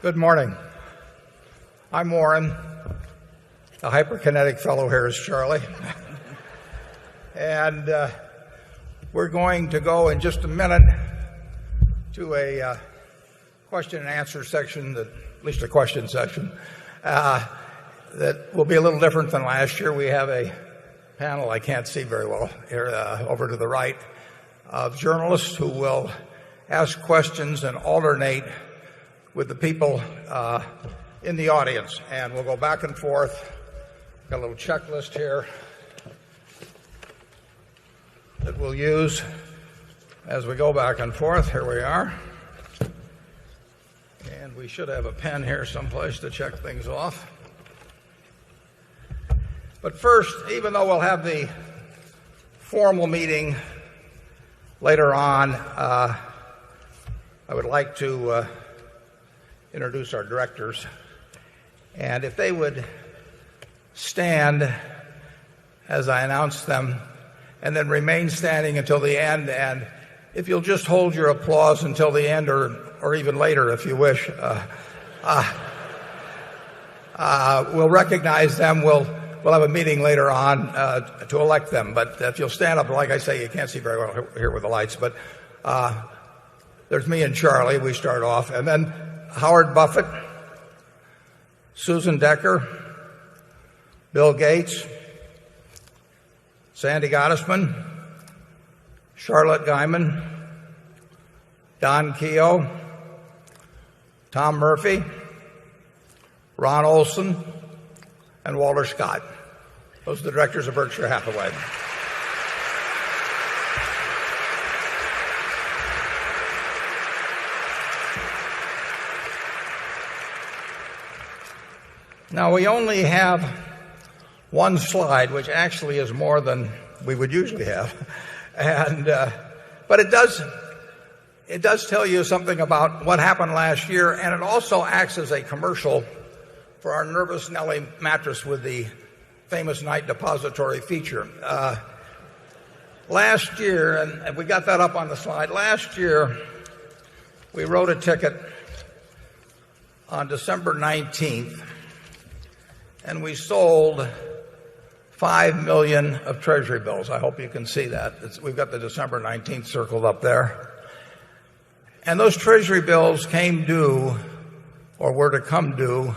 Good morning. I'm Warren. The hyperkinetic fellow here is Charlie. And we're going to go in just a minute to a question and answer section, at least a question section, that will be a little different than last year. We have a panel I can't see very well here over to the right of journalists who will ask questions and alternate with the people in the audience. And we'll go back and forth. Got a little checklist here that we'll use as we go back and forth. Here we are. And we should have a pen here someplace to check things off. But first, even though we'll have the formal meeting later on, I would like to introduce our directors. And if they would stand as I announce them and then remain standing until the end, and if you'll just hold your applause until the end or even later if you wish, we'll recognize them. We'll have a meeting later on to elect them. But if you'll stand up, like I say, you can't see very well here with the lights, but there's me and Charlie. We start off. And then Howard Buffett, Susan Decker, Bill Gates, Sandy Gottesman, Charlotte Guyman, Don Keogh, Tom Murphy, Ron Olson, and Walter Scott. Those are the directors of Berkshire Hathaway. Now, we only have one slide, which actually is more than we would usually have. And but it does tell you something about what happened last year, and it also acts as a commercial for our Nervous Nelly mattress with the famous night depository feature. Last year, and we got that up on the slide, last year we wrote a ticket on December 19th, and we sold 5 million of Treasury bills. I hope you can see that. We've got the December 19th circled up there. And those Treasury bills came due, or were to come due,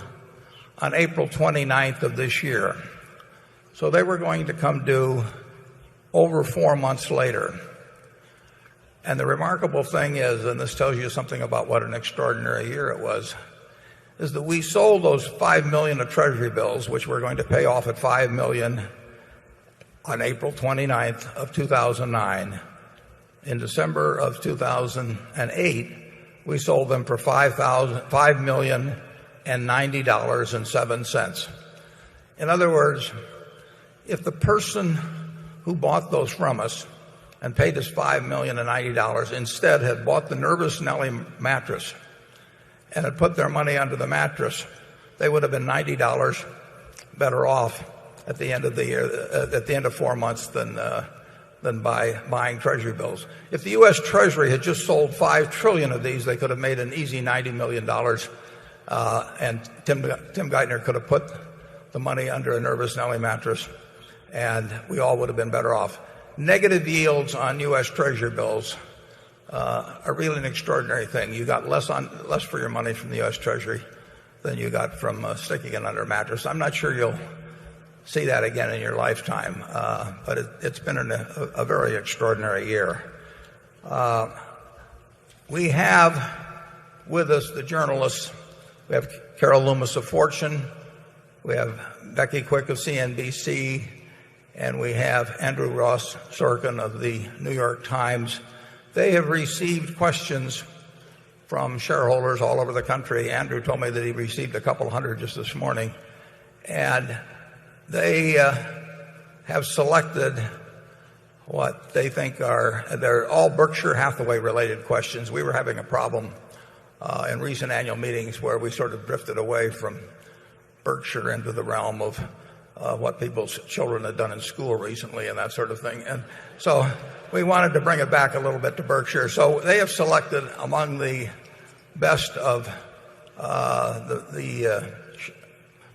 on April 29th of this year. So they were going to come due over 4 months later. And the remarkable thing is, and this tells you something about what an extraordinary year it was, is that we sold those 5 million of Treasury bills, which we're going to pay off at 5 million on April 29th of 2009. In December of 2008, we sold them for $5,090.07. In other words, if the person who bought those from us and paid us $5,090 instead had bought the Nervous Nelly mattress and had put their money under the mattress, they would have been $90 better off at the end of the year, at the end of 4 months than by buying Treasury bills. If the U.S. Treasury had just sold 5 trillion of these, they could have made an easy $90 million, and Tim Geithner could have put the money under a Nervous Nelly mattress, and we all would have been better off. Negative yields on U.S. Treasury bills are really an extraordinary thing. You got less for your money from the U.S. Treasury than you got from sticking it under a mattress. I'm not sure you'll see that again in your lifetime, but it's been a very extraordinary year. We have with us the journalists. We have Carol Loomis of Fortune, we have Becky Quick of CNBC, and we have Andrew Ross Sorkin of the New York Times. They have received questions from shareholders all over the country. Andrew told me that he received a couple hundred just this morning. And they have selected what they think they're all Berkshire Hathaway related questions. We were having a problem in recent annual meetings where we sort of drifted away from Berkshire into the realm of what people's children had done in school recently and that sort of thing. And so we wanted to bring it back a little bit to Berkshire. So they have selected among the best of the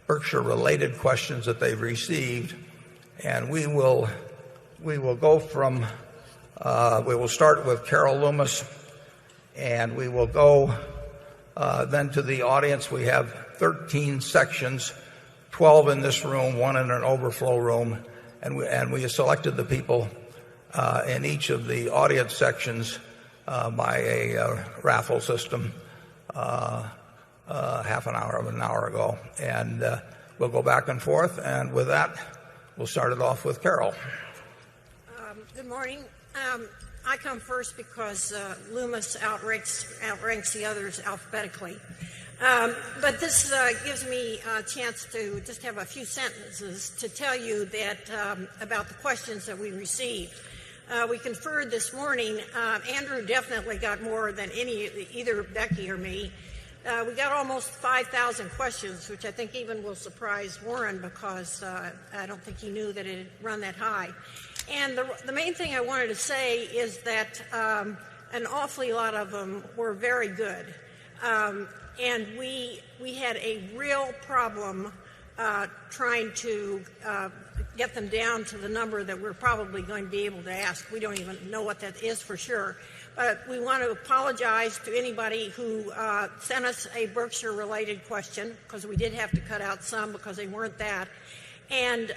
Berkshire-related questions that they've received, and we will go from we will start with Carol Loomis, and we will go then to the audience. We have 13 sections, 12 in this room, 1 in an overflow room, and we selected the people in each of the audience sections by a raffle system half an hour ago. And we'll go back and forth, and with that, we'll start it off with Carol. Good morning. I come first because Loomis outranks the others alphabetically. But this gives me a chance to just have a few sentences to tell you that about the questions that we received. We conferred this morning. Andrew definitely got more than either Becky or me. We got almost 5,000 questions, which I think even will surprise Warren because I don't think he knew that it had run that high. And the main thing I wanted to say is that an awfully lot of them were very good. And we had a real problem trying to get them down to the number that we're probably going to be able to ask. We don't even know what that is for sure. But we want to apologize to anybody who sent us a Berkshire-related question, because we did have to cut out some because they weren't that, and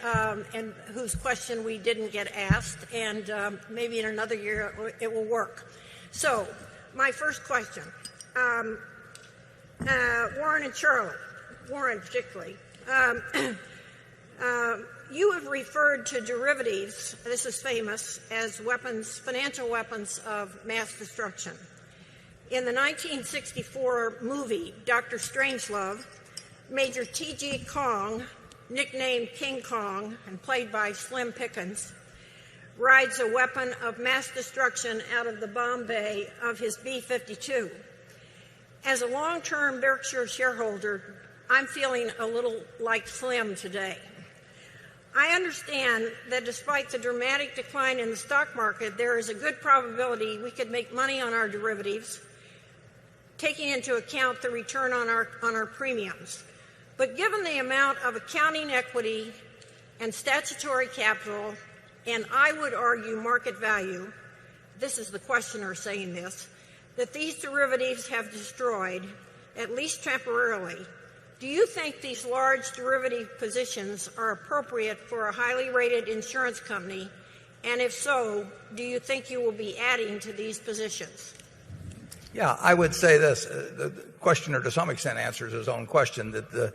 whose question we didn't get asked, and maybe in another year it will work. So, my first question, Warren and Charlotte, Warren particularly, you have referred to derivatives, this is famous, as weapons, financial weapons of mass destruction. In the 1964 movie, Dr. Strangelove, Major T.G. Kong, nicknamed King Kong and played by Slim Pickens, rides a weapon of mass destruction out of the bomb bay of his B-52. As a long-term Berkshire shareholder, I'm feeling a little like Slim today. I understand that despite the dramatic decline in the stock market, there is a good probability we could make money on our derivatives, taking into account the return on our premiums. But given the amount of accounting equity and statutory capital, and I would argue market value, this is the questioner saying this, that these derivatives have destroyed, at least temporarily, do you think these large derivative positions are appropriate for a highly rated insurance company? And if so, do you think you will be adding to these positions? Yeah, I would say this. The questioner to some extent answers his own question that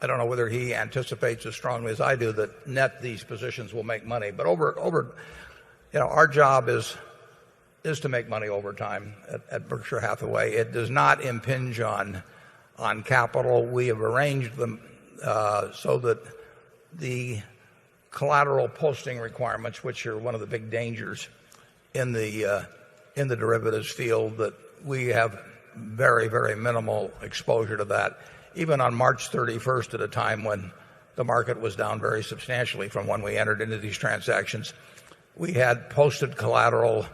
I don't know whether he anticipates as strongly as I do that net these positions will make money. But our job is to make money over time at Berkshire Hathaway. It does not impinge on capital. We have arranged them so that the collateral posting requirements, which are one of the big dangers in the derivatives field, that we have very, very minimal exposure to that. Even on March 31st, at a time when the market was down very substantially from when we entered into these transactions, we had posted collateral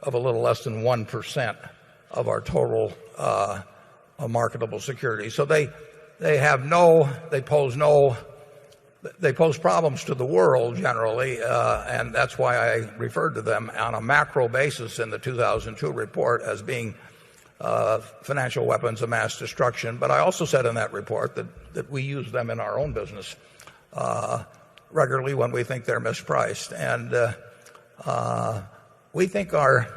of a little less than 1% of our total marketable securities. So they pose problems to the world generally, and that's why I referred to them on a macro basis in the 2002 report as being financial weapons of mass destruction. But I also said in that report that we use them in our own business regularly when we think they're mispriced. And we think our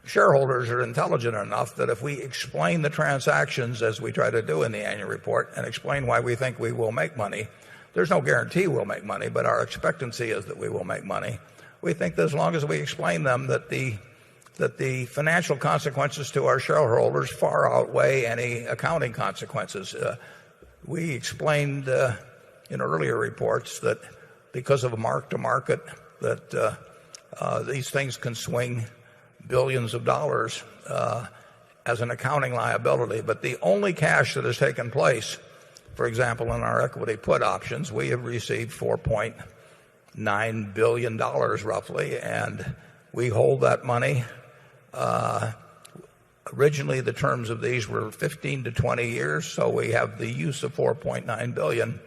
shareholders are intelligent enough that if we explain the transactions as we try to do in the annual report and explain why we think we will make money, there's no guarantee we'll make money, but our expectancy is that we will make money. We think that as long as we explain them, that the financial consequences to our shareholders far outweigh any accounting consequences. We explained in earlier reports that because of a mark-to-market that these things can swing billions of dollars as an accounting liability. But the only cash that has taken place, for example, in our equity put options, we have received $4.9 billion roughly, and we hold that money Originally, the terms of these were 15 to 20 years, so we have the use of $4.9 billion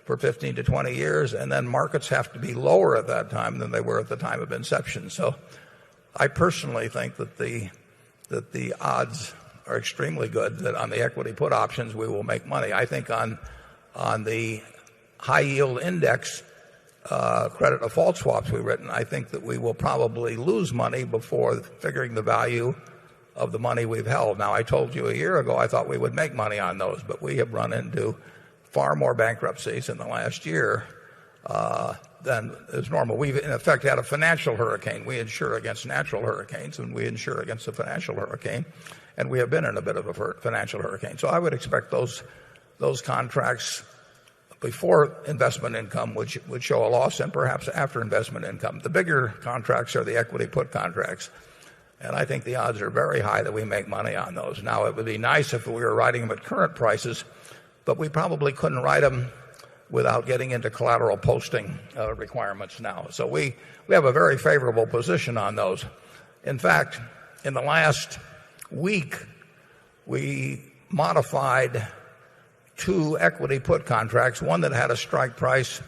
for 15 to 20 years, and then markets have to be lower at that time than they were at the time of inception. So I personally think that the odds are extremely good that on the equity put options we will make money. I think on the high yield index credit default swaps we've written, I think that we will probably lose money before figuring the value of the money we've held. Now, I told you a year ago I thought we would make money on those, but we have run into far more bankruptcies in the last year than is normal. We've, in effect, had a financial hurricane. We insure against natural hurricanes, and we insure against a financial hurricane, and we have been in a bit of a financial hurricane. So I would expect those contracts before investment income would show a loss, and perhaps after investment income. The bigger contracts are the equity put contracts. And I think the odds are very high that we make money on those. Now, it would be nice if we were writing them at current prices, but we probably couldn't write them without getting into collateral posting requirements now. So we have a very favorable position on those. In fact, in the last week, we modified 2 equity put contracts, one that had a strike price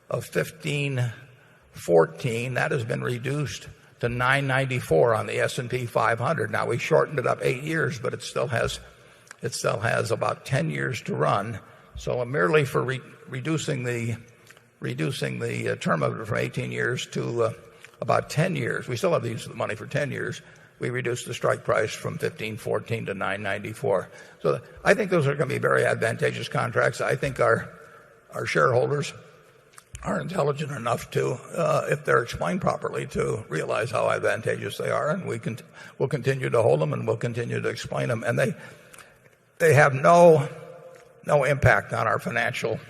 of 15.14. That has been reduced to 994 on the S&P 500. Now, we shortened it up 8 years, but it still has about 10 years to run. So merely for reducing the term of it from 18 years to about 10 years, we still have to use the money for 10 years. We reduced the strike price from 15.14 to 994. So I think those are going to be very advantageous contracts. I think our shareholders are intelligent enough to, if they're explained properly, to realize how advantageous they are, and we'll continue to hold them, and we'll continue to explain them. And they have no impact on our financial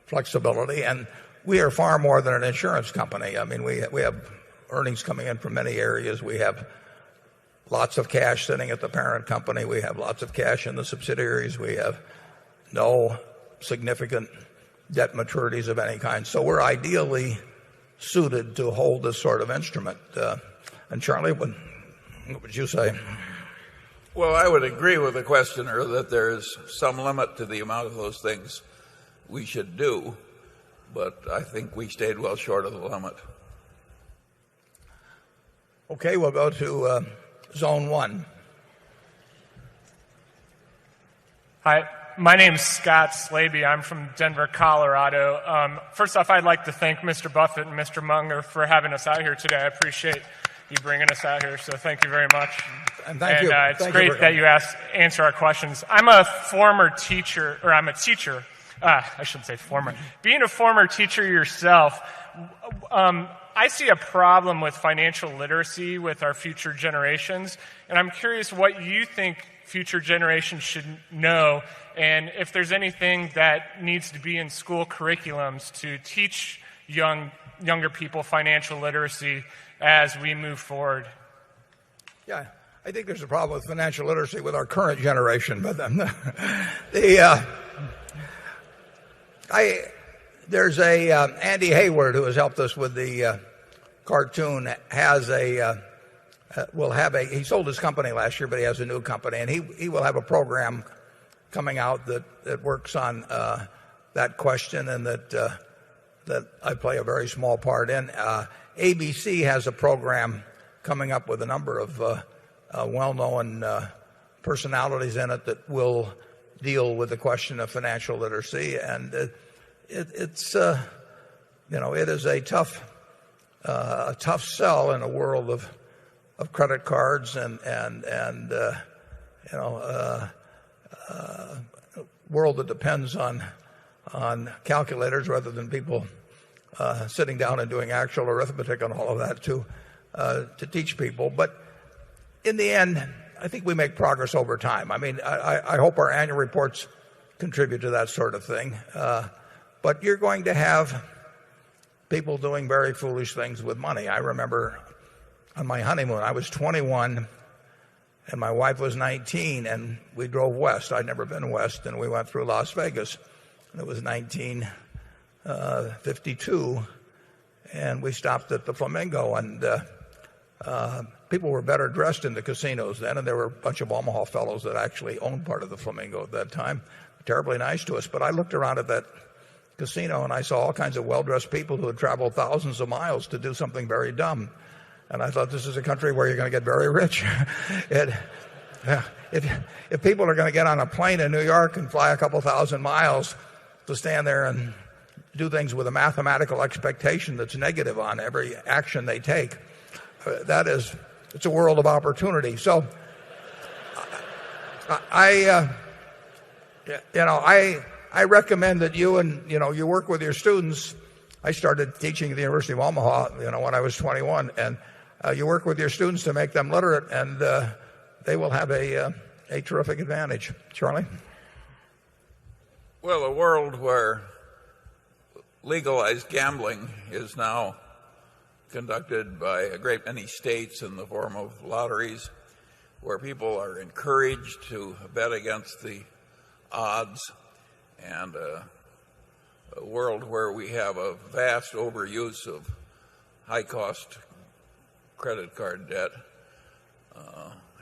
flexibility, and we are far more than an insurance company. I mean, we have earnings coming in from many areas. We have lots of cash sitting at the parent company. We have lots of cash in the subsidiaries. We have no significant debt maturities of any kind. So we're ideally suited to hold this sort of instrument. And Charlie, what would you say? Well, I would agree with the questioner that there's some limit to the amount of those things we should do, but I think we stayed well short of the limit. Okay, we'll go to Zone 1. Hi. My name's Scott Slaby. I'm from Denver, Colorado. First off, I'd like to thank Mr. Buffett and Mr. Munger for having us out here today. I appreciate you bringing us out here, so thank you very much. And thank you. It's great that you answer our questions. I'm a former teacher, or I'm a teacher. I shouldn't say former. Being a former teacher yourself, I see a problem with financial literacy with our future generations, and I'm curious what you think future generations should know, and if there's anything that needs to be in school curriculums to teach younger people financial literacy as we move forward. Yeah, I think there's a problem with financial literacy with our current generation, but there's Andy Hayward, who has helped us with the cartoon, he sold his company last year, but he has a new company, and he will have a program coming out that works on that question, and that I play a very small part in. ABC has a program coming up with a number of well-known personalities in it that will deal with the question of financial literacy, and it is a tough sell in a world of credit cards and world that depends on calculators rather than people sitting down and doing actual arithmetic and all of that to teach people. But in the end, I think we make progress over time. I mean, I hope our annual reports contribute to that sort of thing. But you're going to have people doing very foolish things with money. I remember on my honeymoon, I was 21 and my wife was 19, and we drove west. I'd never been west, and we went through Las Vegas. And it was 1952, and we stopped at the Flamingo, and people were better dressed in the casinos then, and there were a bunch of Omaha fellows that actually owned part of the Flamingo at that time. Terribly nice to us. But I looked around at that casino and I saw all kinds of well-dressed people who had traveled thousands of miles to do something very dumb. And I thought, this is a country where you're going to get very rich. If people are going to get on a plane in New York and fly a couple thousand miles to stand there and do things with a mathematical expectation that's negative on every action they take, it's a world of opportunity. So I recommend that you work with your students. I started teaching at the University of Omaha, when I was 21, and you work with your students to make them literate, and they will have a terrific advantage. Charlie? Well, a world where legalized gambling is now conducted by a great many states in the form of lotteries, where people are encouraged to bet against the odds, and a world where we have a vast overuse of high-cost credit card debt.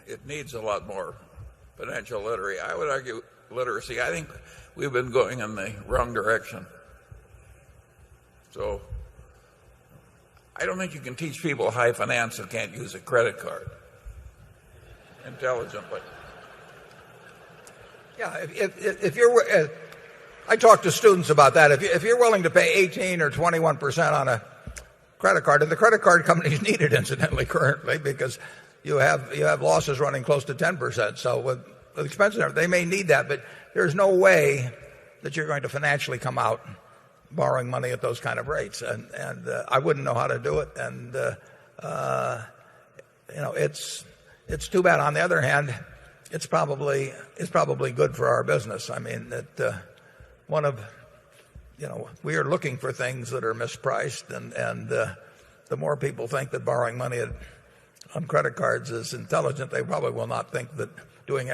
It needs a lot more financial literacy. I would argue literacy. I think we've been going in the wrong direction. So I don't think you can teach people high finance who can't use a credit card intelligently. Yeah, if you're, I talk to students about that. If you're willing to pay 18 or 21% on a credit card, and the credit card companies need it, incidentally, currently, because you have losses running close to 10%. So with expenses, they may need that, but there's no way that you're going to financially come out borrowing money at those kind of rates, and I wouldn't know how to do it, and it's too bad. On the other hand, it's probably good for our business. I mean, that we are looking for things that are mispriced, and the more people think that borrowing money on credit cards is intelligent, they probably will not think that doing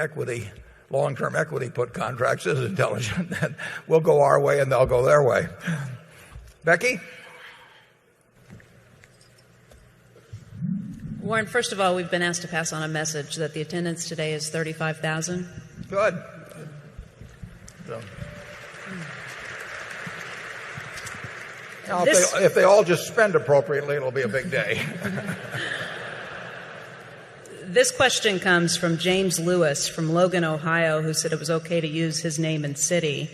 long-term equity put contracts is intelligent. And we'll go our way and they'll go their way. Becky? Warren, first of all, we've been asked to pass on a message that the attendance today is 35,000. Good. So, now, if they all just spend appropriately, it'll be a big day. This question comes from James Lewis from Logan, Ohio, who said it was okay to use his name and city.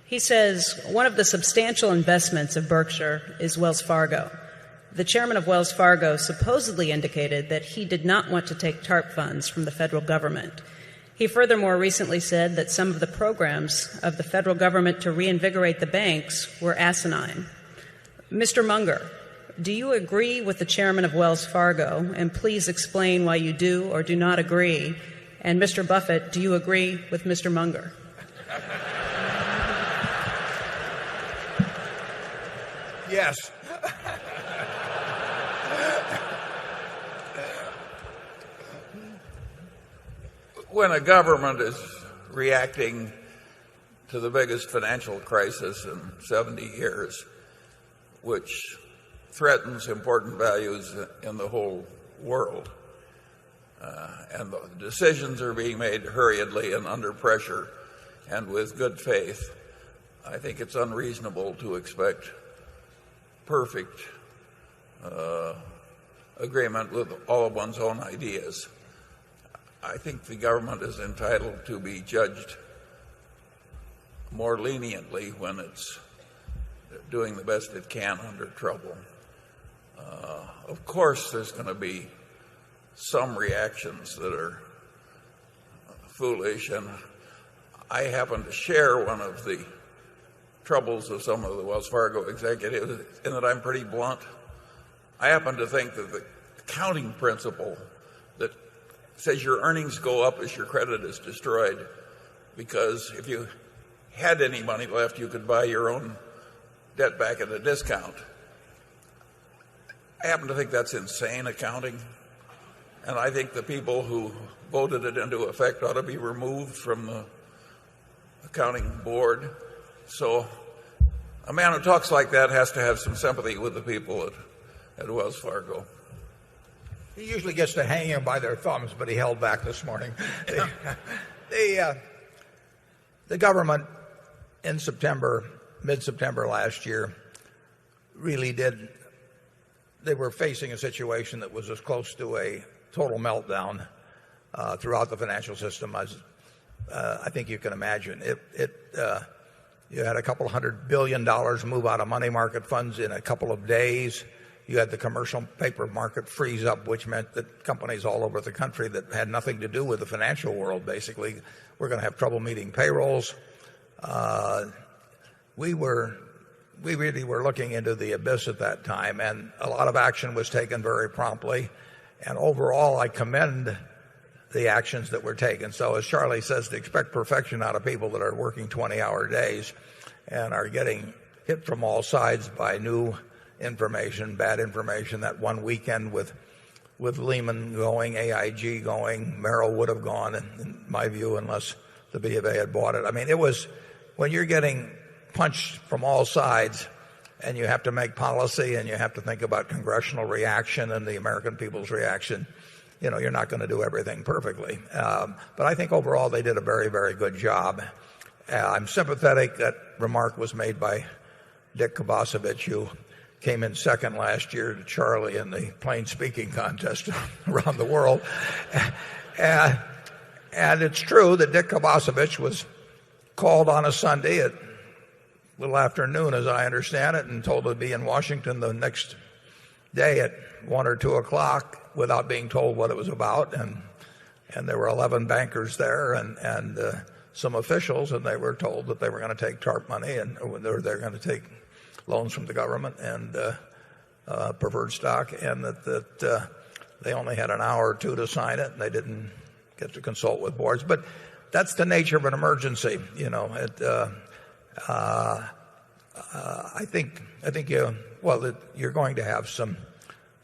He says, one of the substantial investments of Berkshire is Wells Fargo. The chairman of Wells Fargo supposedly indicated that he did not want to take TARP funds from the federal government. He furthermore recently said that some of the programs of the federal government to reinvigorate the banks were asinine. Mr. Munger, do you agree with the chairman of Wells Fargo? And please explain why you do or do not agree. And Mr. Buffett, do you agree with Mr. Munger? Yes. When a government is reacting to the biggest financial crisis in 70 years, which threatens important values in the whole world, and the decisions are being made hurriedly and under pressure and with good faith, I think it's unreasonable to expect perfect agreement with all of one's own ideas. I think the government is entitled to be judged more leniently when it's doing the best it can under trouble. Of course, there's going to be some reactions that are foolish, and I happen to share one of the troubles of some of the Wells Fargo executives in that I'm pretty blunt. I happen to think that the accounting principle that says your earnings go up as your credit is destroyed, because if you had any money left, you could buy your own debt back at a discount. I happen to think that's insane accounting, and I think the people who voted it into effect ought to be removed from the accounting board. So a man who talks like that has to have some sympathy with the people at Wells Fargo. He usually gets to hang them by their thumbs, but he held back this morning. The government in September, mid-September last year, really did. They were facing a situation that was as close to a total meltdown throughout the financial system as I think you can imagine. You had a couple $100 billion move out of money market funds in a couple of days. You had the commercial paper market freeze up, which meant that companies all over the country that had nothing to do with the financial world basically were going to have trouble meeting payrolls. We really were looking into the abyss at that time, and a lot of action was taken very promptly. And overall, I commend the actions that were taken. So as Charlie says, to expect perfection out of people that are working 20-hour days and are getting hit from all sides by new information, bad information. That one weekend with Lehman going, AIG going, Merrill would have gone, in my view, unless the B of A had bought it. I mean, it was when you're getting punched from all sides and you have to make policy and you have to think about congressional reaction and the American people's reaction, you know, you're not going to do everything perfectly. But I think overall they did a very, very good job. I'm sympathetic. That remark was made by Dick Kovacevich, who came in second last year to Charlie in the plain speaking contest around the world. And it's true that Dick Kovacevich was called on a Sunday at little afternoon, as I understand it, and told to be in Washington the next day at 1 or 2 o'clock without being told what it was about. And there were 11 bankers there and some officials, and they were told that they were going to take TARP money and they're going to take loans from the government and preferred stock, and that they only had an hour or two to sign it, and they didn't get to consult with boards. But that's the nature of an emergency, you know. I think you're going to have some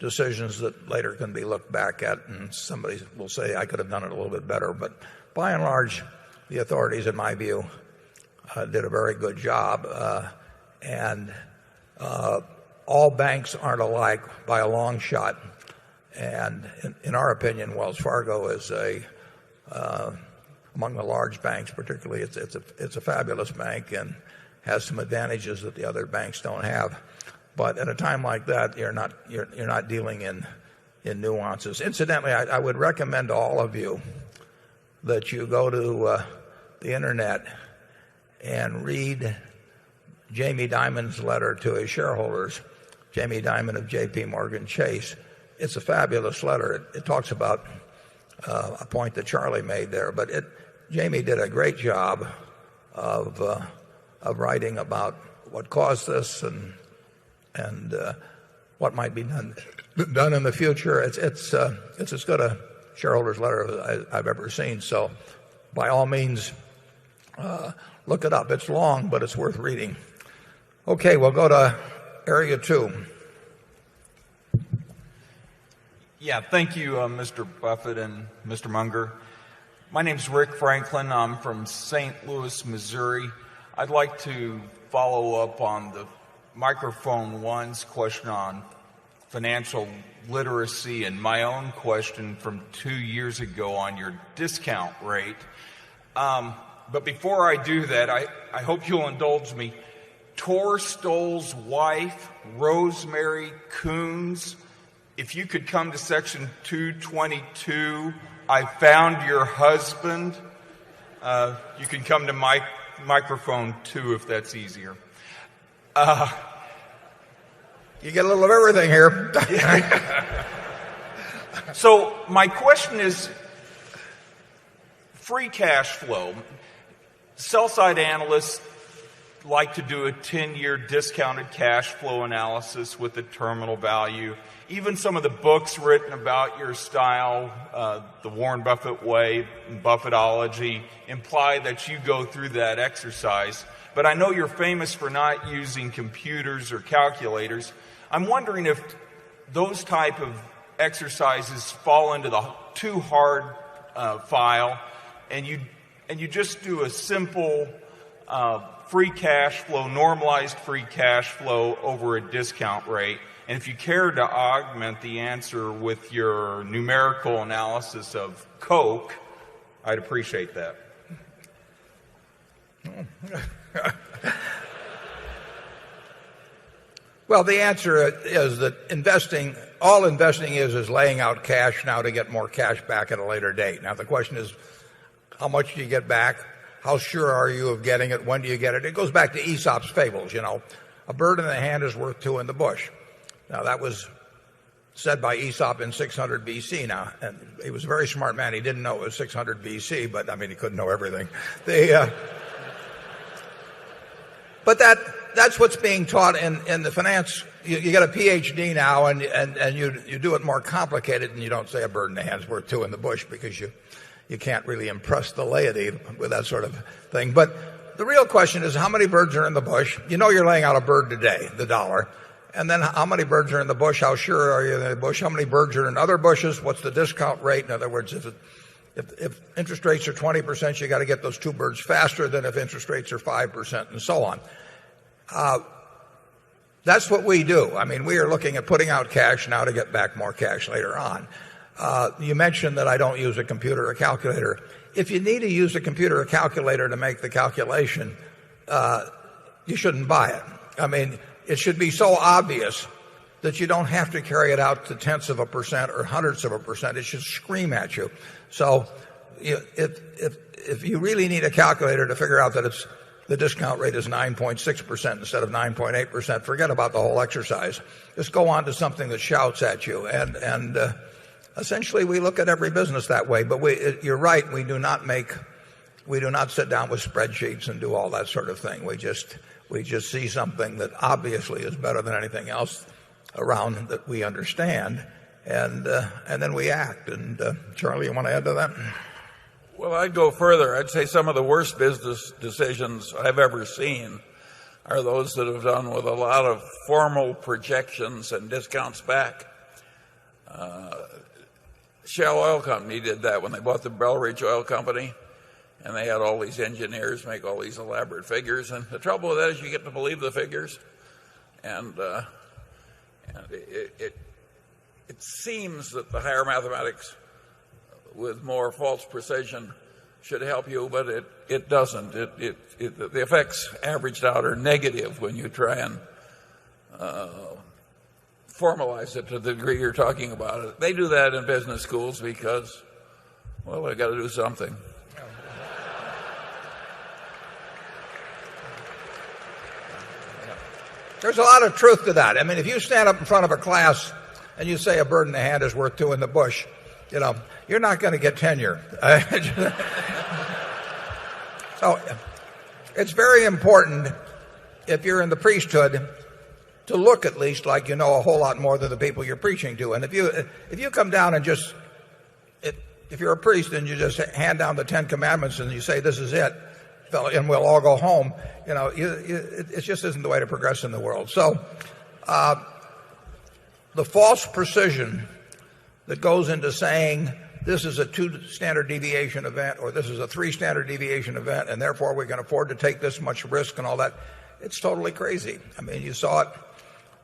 decisions that later can be looked back at, and somebody will say I could have done it a little bit better. But by and large, the authorities, in my view, did a very good job. And all banks aren't alike by a long shot. And in our opinion, Wells Fargo is among the large banks, particularly it's a fabulous bank and has some advantages that the other banks don't have. But at a time like that, you're not dealing in nuances. Incidentally, I would recommend to all of you that you go to the internet and read Jamie Dimon's letter to his shareholders, Jamie Dimon of J.P. Morgan Chase. It's a fabulous letter. It talks about a point that Charlie made there, but Jamie did a great job of writing about what caused this and what might be done in the future. It's as good a shareholder's letter as I've ever seen. So, by all means, look it up. It's long, but it's worth reading. Okay, we'll go to area 2. Yeah, thank you, Mr. Buffett and Mr. Munger. My name's Rick Franklin. I'm from St. Louis, Missouri. I'd like to follow up on the microphone one's question on financial literacy and my own question from 2 years ago on your discount rate. But before I do that, I hope you'll indulge me. Tor Stoll's wife, Rosemary Coons, if you could come to section 222, I found your husband. You can come to microphone 2 if that's easier. You get a little of everything here. So my question is free cash flow. Sell-side analysts like to do a 10-year discounted cash flow analysis with the terminal value. Even some of the books written about your style, the Warren Buffett way, Buffettology, imply that you go through that exercise. But I know you're famous for not using computers or calculators. I'm wondering if those type of exercises fall into the too hard file, and you just do a simple free cash flow, normalized free cash flow over a discount rate. And if you care to augment the answer with your numerical analysis of Coke, I'd appreciate that. Well, the answer is that all investing is laying out cash now to get more cash back at a later date. Now, the question is, how much do you get back? How sure are you of getting it? When do you get it? It goes back to Aesop's fables, A bird in the hand is worth two in the bush. Now, that was said by Aesop in 600 BC now. And he was a very smart man. He didn't know it was 600 BC, but, I mean, he couldn't know everything. But that's what's being taught in the finance. You get a PhD now, and you do it more complicated, and you don't say a bird in the hand is worth two in the bush, because you can't really impress the laity with that sort of thing. But the real question is, how many birds are in the bush? You're laying out a bird today, the dollar. And then how many birds are in the bush? How sure are you in the bush? How many birds are in other bushes? What's the discount rate? In other words, if interest rates are 20%, you got to get those two birds faster than if interest rates are 5%, and so on. That's what we do. I mean, we are looking at putting out cash now to get back more cash later on. You mentioned that I don't use a computer or calculator. If you need to use a computer or calculator to make the calculation, you shouldn't buy it. I mean, it should be so obvious that you don't have to carry it out to tenths of a percent or hundredths of a percent. It should scream at you. So if you really need a calculator to figure out that the discount rate is 9.6% instead of 9.8%, forget about the whole exercise. Just go on to something that shouts at you. And essentially, we look at every business that way. But you're right. We do not sit down with spreadsheets and do all that sort of thing. We just see something that obviously is better than anything else around that we understand, and then we act. And Charlie, you want to add to that? Well, I'd go further. I'd say some of the worst business decisions I've ever seen are those that have done with a lot of formal projections and discounts back. Shell Oil Company did that when they bought the Belridge Oil Company, and they had all these engineers make all these elaborate figures. And the trouble with that is you get to believe the figures, and it seems that the higher mathematics with more false precision should help you, but it doesn't. The effects averaged out are negative when you try and formalize it to the degree you're talking about it. They do that in business schools because, well, they've got to do something. There's a lot of truth to that. I mean, if you stand up in front of a class and you say a bird in the hand is worth two in the bush, you're not going to get tenure. So it's very important, if you're in the priesthood, to look at least like you know a whole lot more than the people you're preaching to. And if you come down and if you're a priest and you just hand down the 10 Commandments and you say this is it, and we'll all go home, it just isn't the way to progress in the world. So the false precision that goes into saying this is a 2 standard deviation event or this is a 3 standard deviation event and therefore we can afford to take this much risk and all that, it's totally crazy. I mean, you saw it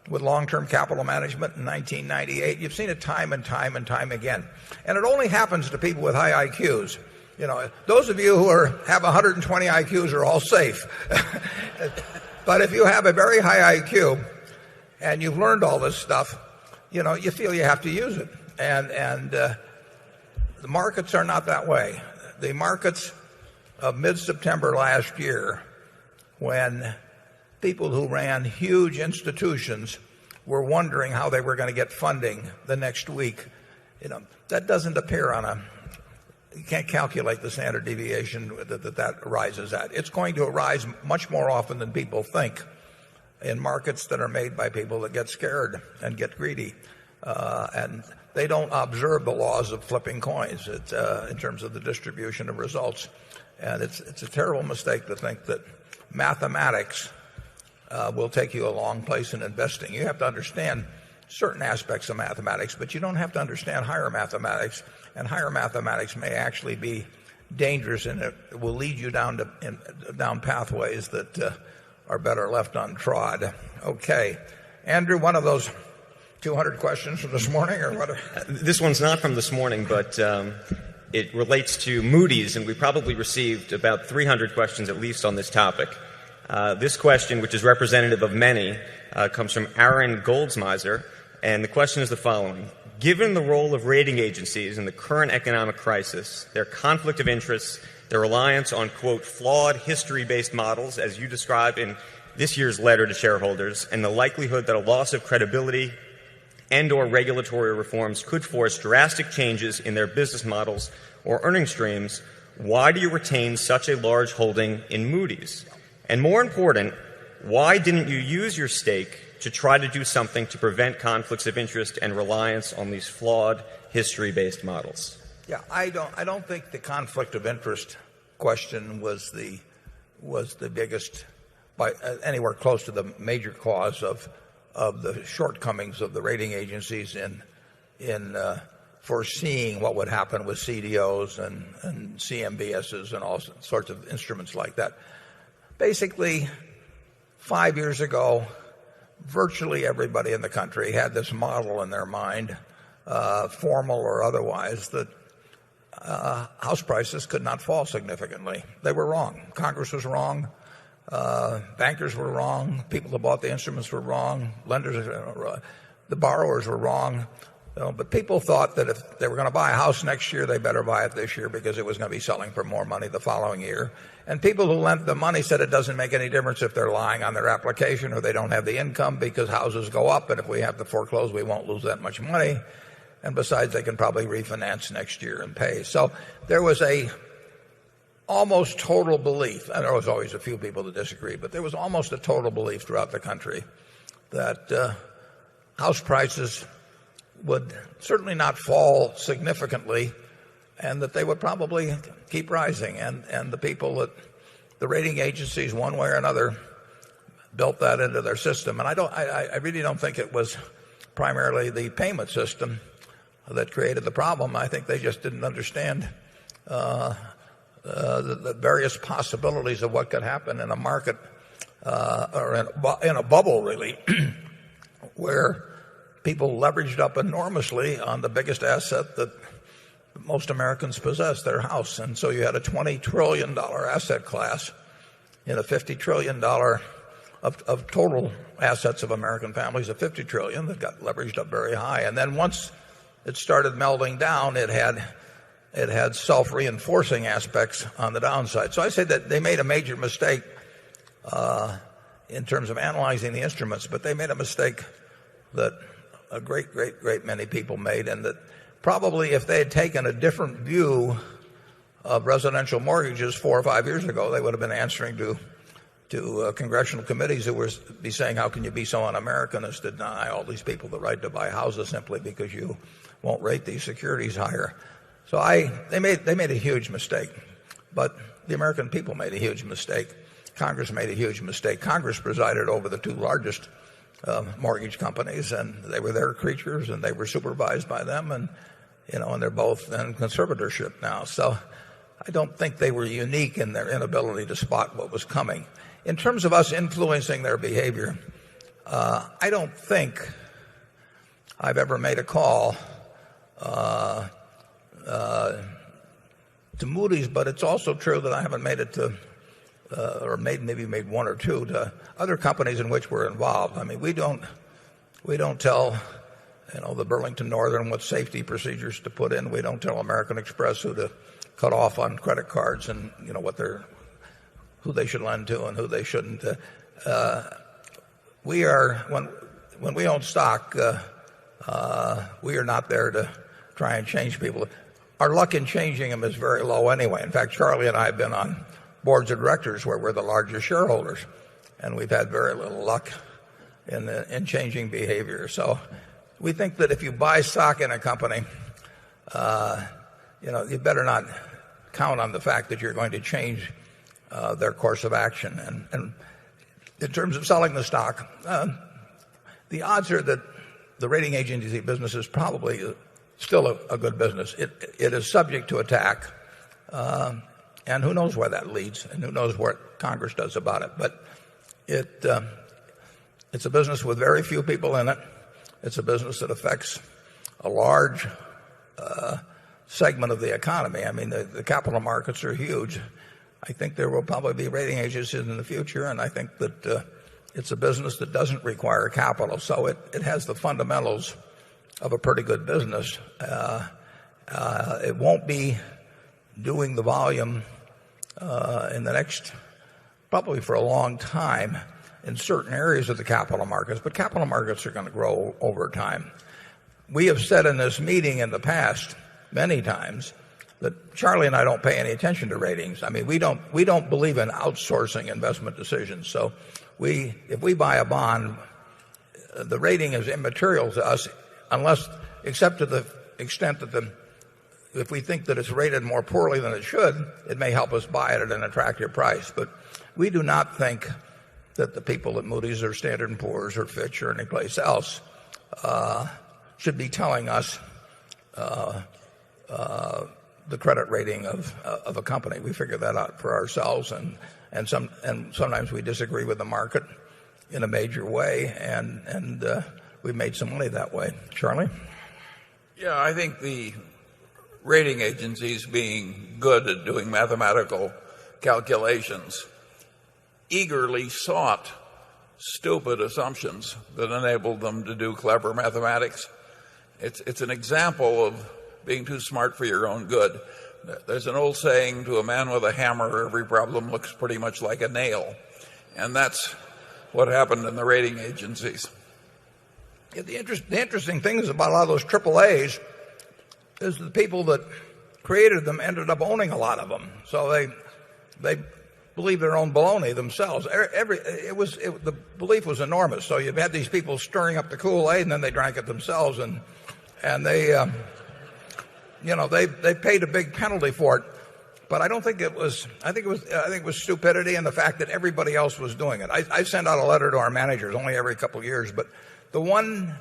with long-term capital management in 1998. You've seen it time and time and time again. And it only happens to people with high IQs. Those of you who have 120 IQs are all safe. But if you have a very high IQ and you've learned all this stuff, you feel you have to use it. And the markets are not that way. The markets of mid-September last year, when people who ran huge institutions were wondering how they were going to get funding the next week, that doesn't appear you can't calculate the standard deviation that arises at. It's going to arise much more often than people think in markets that are made by people that get scared and get greedy. And they don't observe the laws of flipping coins in terms of the distribution of results. And it's a terrible mistake to think that mathematics will take you a long place in investing. You have to understand certain aspects of mathematics, but you don't have to understand higher mathematics. And higher mathematics may actually be dangerous, and it will lead you down pathways that are better left untrod. Okay. Andrew, one of those 200 questions from this morning or what? This one's not from this morning, but it relates to Moody's, and we probably received about 300 questions at least on this topic. This question, which is representative of many, comes from Aaron Goldsmiser, and the question is the following. Given the role of rating agencies in the current economic crisis, their conflict of interests, their reliance on, quote, flawed history-based models, as you describe in this year's letter to shareholders, and the likelihood that a loss of credibility and or regulatory reforms could force drastic changes in their business models or earning streams, why do you retain such a large holding in Moody's? And more important, why didn't you use your stake to try to do something to prevent conflicts of interest and reliance on these flawed history-based models? Yeah, I don't think the conflict of interest question was the biggest, by anywhere close to the major cause of the shortcomings of the rating agencies in foreseeing what would happen with CDOs and CMBSs and all sorts of instruments like that. Basically, 5 years ago, virtually everybody in the country had this model in their mind, formal or otherwise, that house prices could not fall significantly. They were wrong. Congress was wrong. Bankers were wrong. People that bought the instruments were wrong. Lenders, the borrowers were wrong. But people thought that if they were going to buy a house next year, they better buy it this year because it was going to be selling for more money the following year. And people who lent the money said it doesn't make any difference if they're lying on their application or they don't have the income because houses go up, and if we have to foreclose, we won't lose that much money. And besides, they can probably refinance next year and pay. So there was a almost total belief, and there was always a few people that disagreed, but there was almost a total belief throughout the country that house prices would certainly not fall significantly and that they would probably keep rising. And the people that the rating agencies, one way or another, built that into their system. And I really don't think it was primarily the payment system that created the problem. I think they just didn't understand the various possibilities of what could happen in a market or in a bubble, really, where people leveraged up enormously on the biggest asset that most Americans possess, their house. And so you had a $20 trillion asset class in a $50 trillion of total assets of American families, of $50 trillion that got leveraged up very high. And then once it started melding down, it had self-reinforcing aspects on the downside. So I say that they made a major mistake in terms of analyzing the instruments, but they made a mistake that a great many people made, and that probably if they had taken a different view of residential mortgages 4 or 5 years ago, they would have been answering to congressional committees who would be saying, how can you be so un-American as to deny all these people the right to buy houses simply because you won't rate these securities higher. So they made a huge mistake, but the American people made a huge mistake. Congress made a huge mistake. Congress presided over the two largest mortgage companies, and they were their creatures, and they were supervised by them, and they're both in conservatorship now. So I don't think they were unique in their inability to spot what was coming. In terms of us influencing their behavior, I don't think I've ever made a call to Moody's, but it's also true that I haven't made it to maybe made one or two to other companies in which we're involved. I mean, we don't tell the Burlington Northern what safety procedures to put in. We don't tell American Express who to cut off on credit cards and who they should lend to and who they shouldn't. We are when we own stock, we are not there to try and change people. Our luck in changing them is very low anyway. In fact, Charlie and I have been on boards of directors where we're the largest shareholders, and we've had very little luck in changing behavior. So we think that if you buy stock in a company, you better not count on the fact that you're going to change their course of action. And in terms of selling the stock, the odds are that the rating agency business is probably still a good business. It is subject to attack. And who knows where that leads, and who knows what Congress does about it. But it's a business with very few people in it, it's a business that affects a large segment of the economy. I mean, the capital markets are huge. I think there will probably be rating agencies in the future, and I think that it's a business that doesn't require capital. So it has the fundamentals of a pretty good business. It won't be doing the volume in the next, probably for a long time, in certain areas of the capital markets, but capital markets are going to grow over time. We have said in this meeting in the past many times that Charlie and I don't pay any attention to ratings. I mean, we don't believe in outsourcing investment decisions. So if we buy a bond, the rating is immaterial to us except to the extent that if we think that it's rated more poorly than it should, it may help us buy it at an attractive price. But we do not think that the people at Moody's or Standard & Poor's or Fitch or anyplace else should be telling us the credit rating of a company. We figure that out for ourselves, and sometimes we disagree with the market in a major way, and we've made some money that way. Charlie? Yeah, I think the rating agencies, being good at doing mathematical calculations, eagerly sought stupid assumptions that enabled them to do clever mathematics. It's an example of being too smart for your own good. There's an old saying, to a man with a hammer, every problem looks pretty much like a nail. And that's what happened in the rating agencies. Yeah, the interesting thing is about a lot of those AAAs is the people that created them ended up owning a lot of them. So they believe their own baloney themselves. The belief was enormous. So you had these people stirring up the Kool-Aid, and then they drank it themselves, and they paid a big penalty for it. But I don't think it was. I think it was stupidity and the fact that everybody else was doing it. I send out a letter to our managers only every couple of years, but the one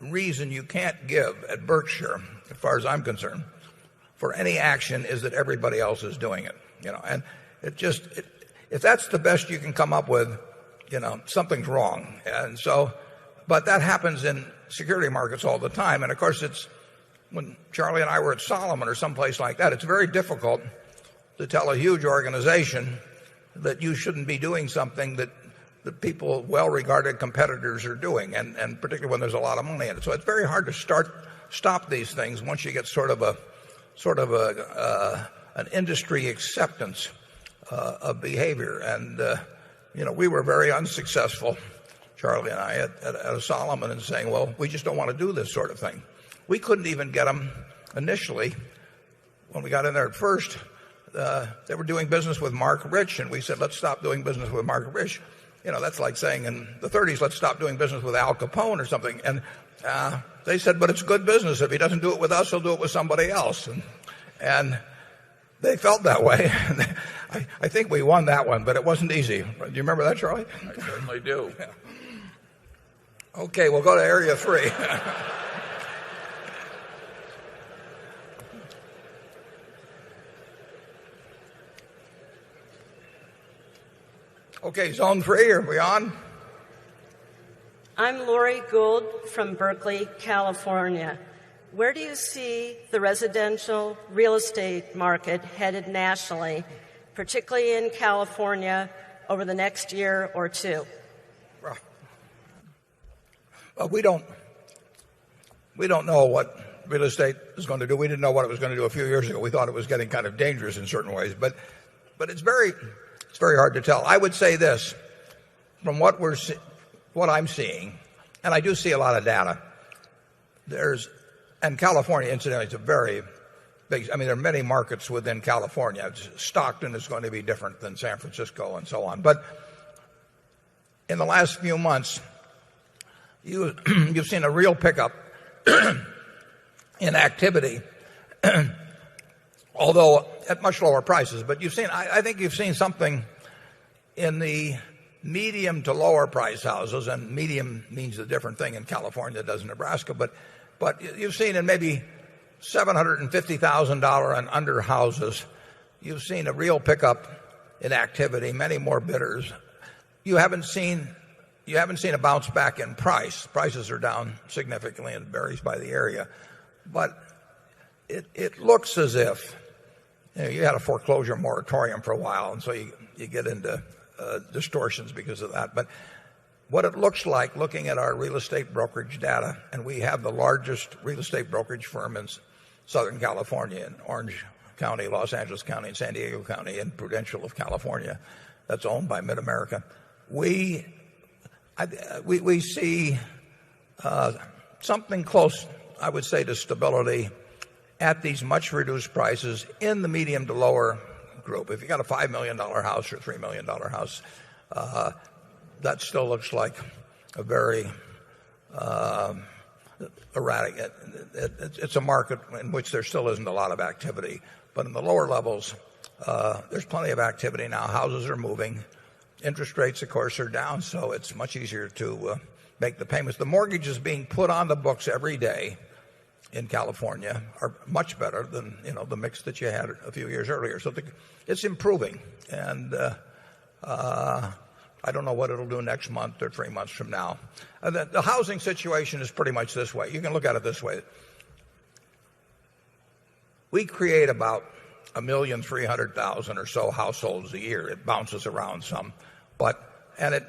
reason you can't give at Berkshire, as far as I'm concerned, for any action is that everybody else is doing it. And if that's the best you can come up with, something's wrong. And so, but that happens in security markets all the time. And of course, when Charlie and I were at Solomon or someplace like that, it's very difficult to tell a huge organization that you shouldn't be doing something that people, well-regarded competitors, are doing, and particularly when there's a lot of money in it. So it's very hard to stop these things once you get sort of an industry acceptance of behavior. And we were very unsuccessful, Charlie and I, at Solomon, in saying, well, we just don't want to do this sort of thing. We couldn't even get them initially. When we got in there at first, they were doing business with Mark Rich, and we said, let's stop doing business with Mark Rich. That's like saying in the 30s, let's stop doing business with Al Capone or something. And they said, but it's good business. If he doesn't do it with us, he'll do it with somebody else. And they felt that way. I think we won that one, but it wasn't easy. Do you remember that, Charlie? I certainly do. Yeah. Okay, we'll go to Area 3. Okay, Zone 3, are we on? I'm Lori Gould from Berkeley, California. Where do you see the residential real estate market headed nationally, particularly in California, over the next year or two? Well, we don't know what real estate is going to do. We didn't know what it was going to do a few years ago. We thought it was getting kind of dangerous in certain ways, but it's very hard to tell. I would say this, from what I'm seeing, and I do see a lot of data. And California, incidentally, is a very big. I mean, there are many markets within California. Stockton is going to be different than San Francisco and so on. But in the last few months, you've seen a real pickup in activity, although at much lower prices. But I think you've seen something in the medium to lower price houses, and medium means a different thing in California than it does in Nebraska. But you've seen in maybe $750,000 and under houses, you've seen a real pickup in activity, many more bidders. You haven't seen you haven't seen a bounce back in price. Prices are down significantly and it varies by the area. But it looks as if you had a foreclosure moratorium for a while, and so you get into distortions because of that. But what it looks like, looking at our real estate brokerage data, and we have the largest real estate brokerage firm in Southern California, in Orange County, Los Angeles County, and San Diego County, and Prudential of California, that's owned by Mid-America. We see something close, I would say, to stability at these much reduced prices in the medium to lower group. If you got a $5 million house or $3 million house, that still looks like a very erratic. It's a market in which there still isn't a lot of activity. But in the lower levels, there's plenty of activity now. Houses are moving. Interest rates, of course, are down, so it's much easier to make the payments. The mortgages being put on the books every day in California are much better than the mix that you had a few years earlier. So it's improving, and I don't know what it'll do next month or 3 months from now. The housing situation is pretty much this way. You can look at it this way. We create about 1,300,000 or so households a year. It bounces around some, and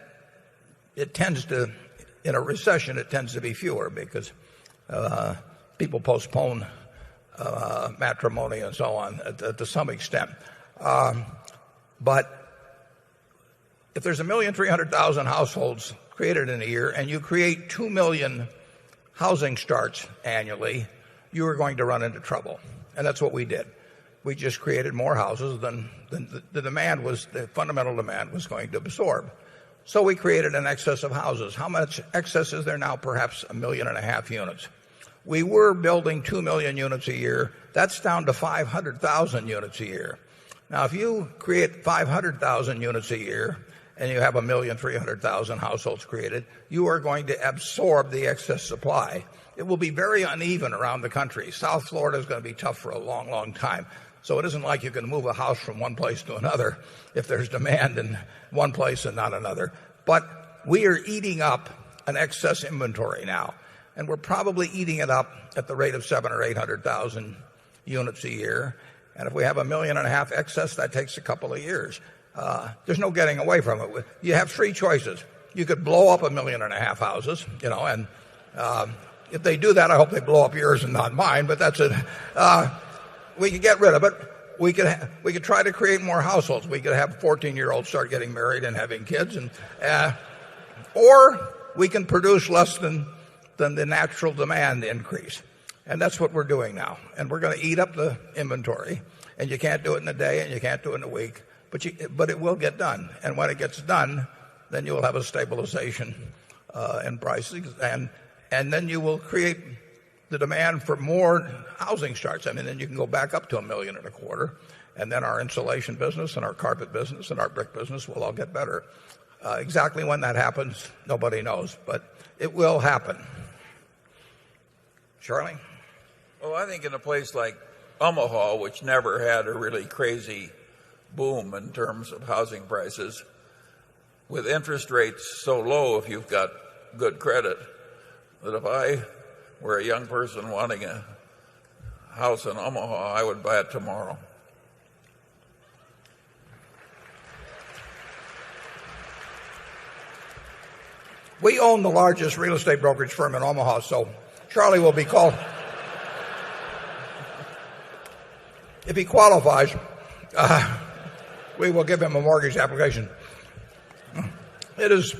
it tends to, in a recession, it tends to be fewer because people postpone matrimony and so on to some extent. But if there's 1,300,000 households created in a year and you create 2 million housing starts annually, you are going to run into trouble. And that's what we did. We just created more houses than the fundamental demand was going to absorb. So we created an excess of houses. How much excess is there now? Perhaps 1.5 million units. We were building 2 million units a year. That's down to 500,000 units a year. Now, if you create 500,000 units a year and you have 1,300,000 households created, you are going to absorb the excess supply. It will be very uneven around the country. South Florida is going to be tough for a long, long time. So it isn't like you can move a house from one place to another if there's demand in one place and not another. But we are eating up an excess inventory now. And we're probably eating it up at the rate of 700,000 or 800,000 units a year. And if we have 1.5 million excess, that takes a couple of years. There's no getting away from it. You have three choices. You could blow up 1.5 million houses, and if they do that, I hope they blow up yours and not mine, but that's it. We could get rid of it. We could try to create more households. We could have 14-year-olds start getting married and having kids, or we can produce less than the natural demand increase. And that's what we're doing now. And we're going to eat up the inventory. And you can't do it in a day and you can't do it in a week. But it will get done. And when it gets done, then you will have a stabilization in prices. And then you will create the demand for more housing starts. I mean, then you can go back up to 1.25 million. And then our insulation business and our carpet business and our brick business will all get better. Exactly when that happens, nobody knows. But it will happen. Charlie? Well, I think in a place like Omaha, which never had a really crazy boom in terms of housing prices, with interest rates so low if you've got good credit, that if I were a young person wanting a house in Omaha, I would buy it tomorrow. We own the largest real estate brokerage firm in Omaha, so Charlie will be called. If he qualifies, we will give him a mortgage application. It is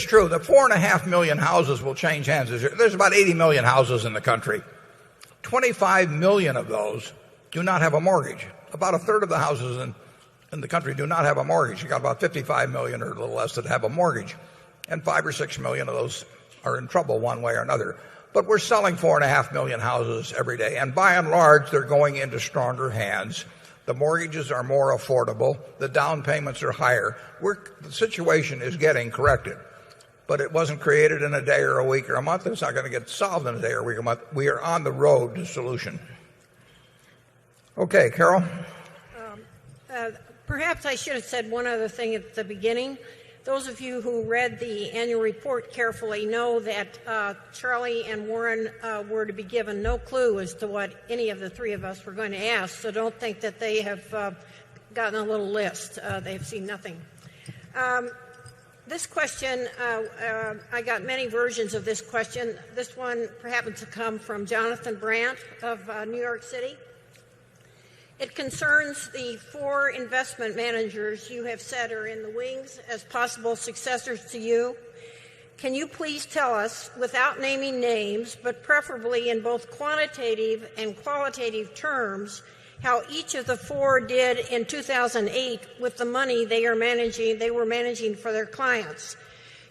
true that 4.5 million houses will change hands this year. There's about 80 million houses in the country. 25 million of those do not have a mortgage. About a third of the houses in the country do not have a mortgage. You got about 55 million or a little less that have a mortgage. And 5 or 6 million of those are in trouble one way or another. But we're selling 4.5 million houses every day. And by and large, they're going into stronger hands. The mortgages are more affordable. The down payments are higher. The situation is getting corrected. But it wasn't created in a day or a week or a month. It's not going to get solved in a day or a week or a month. We are on the road to solution. Okay, Carol? Perhaps I should have said one other thing at the beginning. Those of you who read the annual report carefully know that Charlie and Warren were to be given no clue as to what any of the three of us were going to ask, so don't think that they have gotten a little list. They've seen nothing. This question, I got many versions of this question. This one happened to come from Jonathan Brandt of New York City. It concerns the 4 investment managers you have said are in the wings as possible successors to you. Can you please tell us, without naming names, but preferably in both quantitative and qualitative terms, how each of the 4 did in 2008 with the money they were managing for their clients?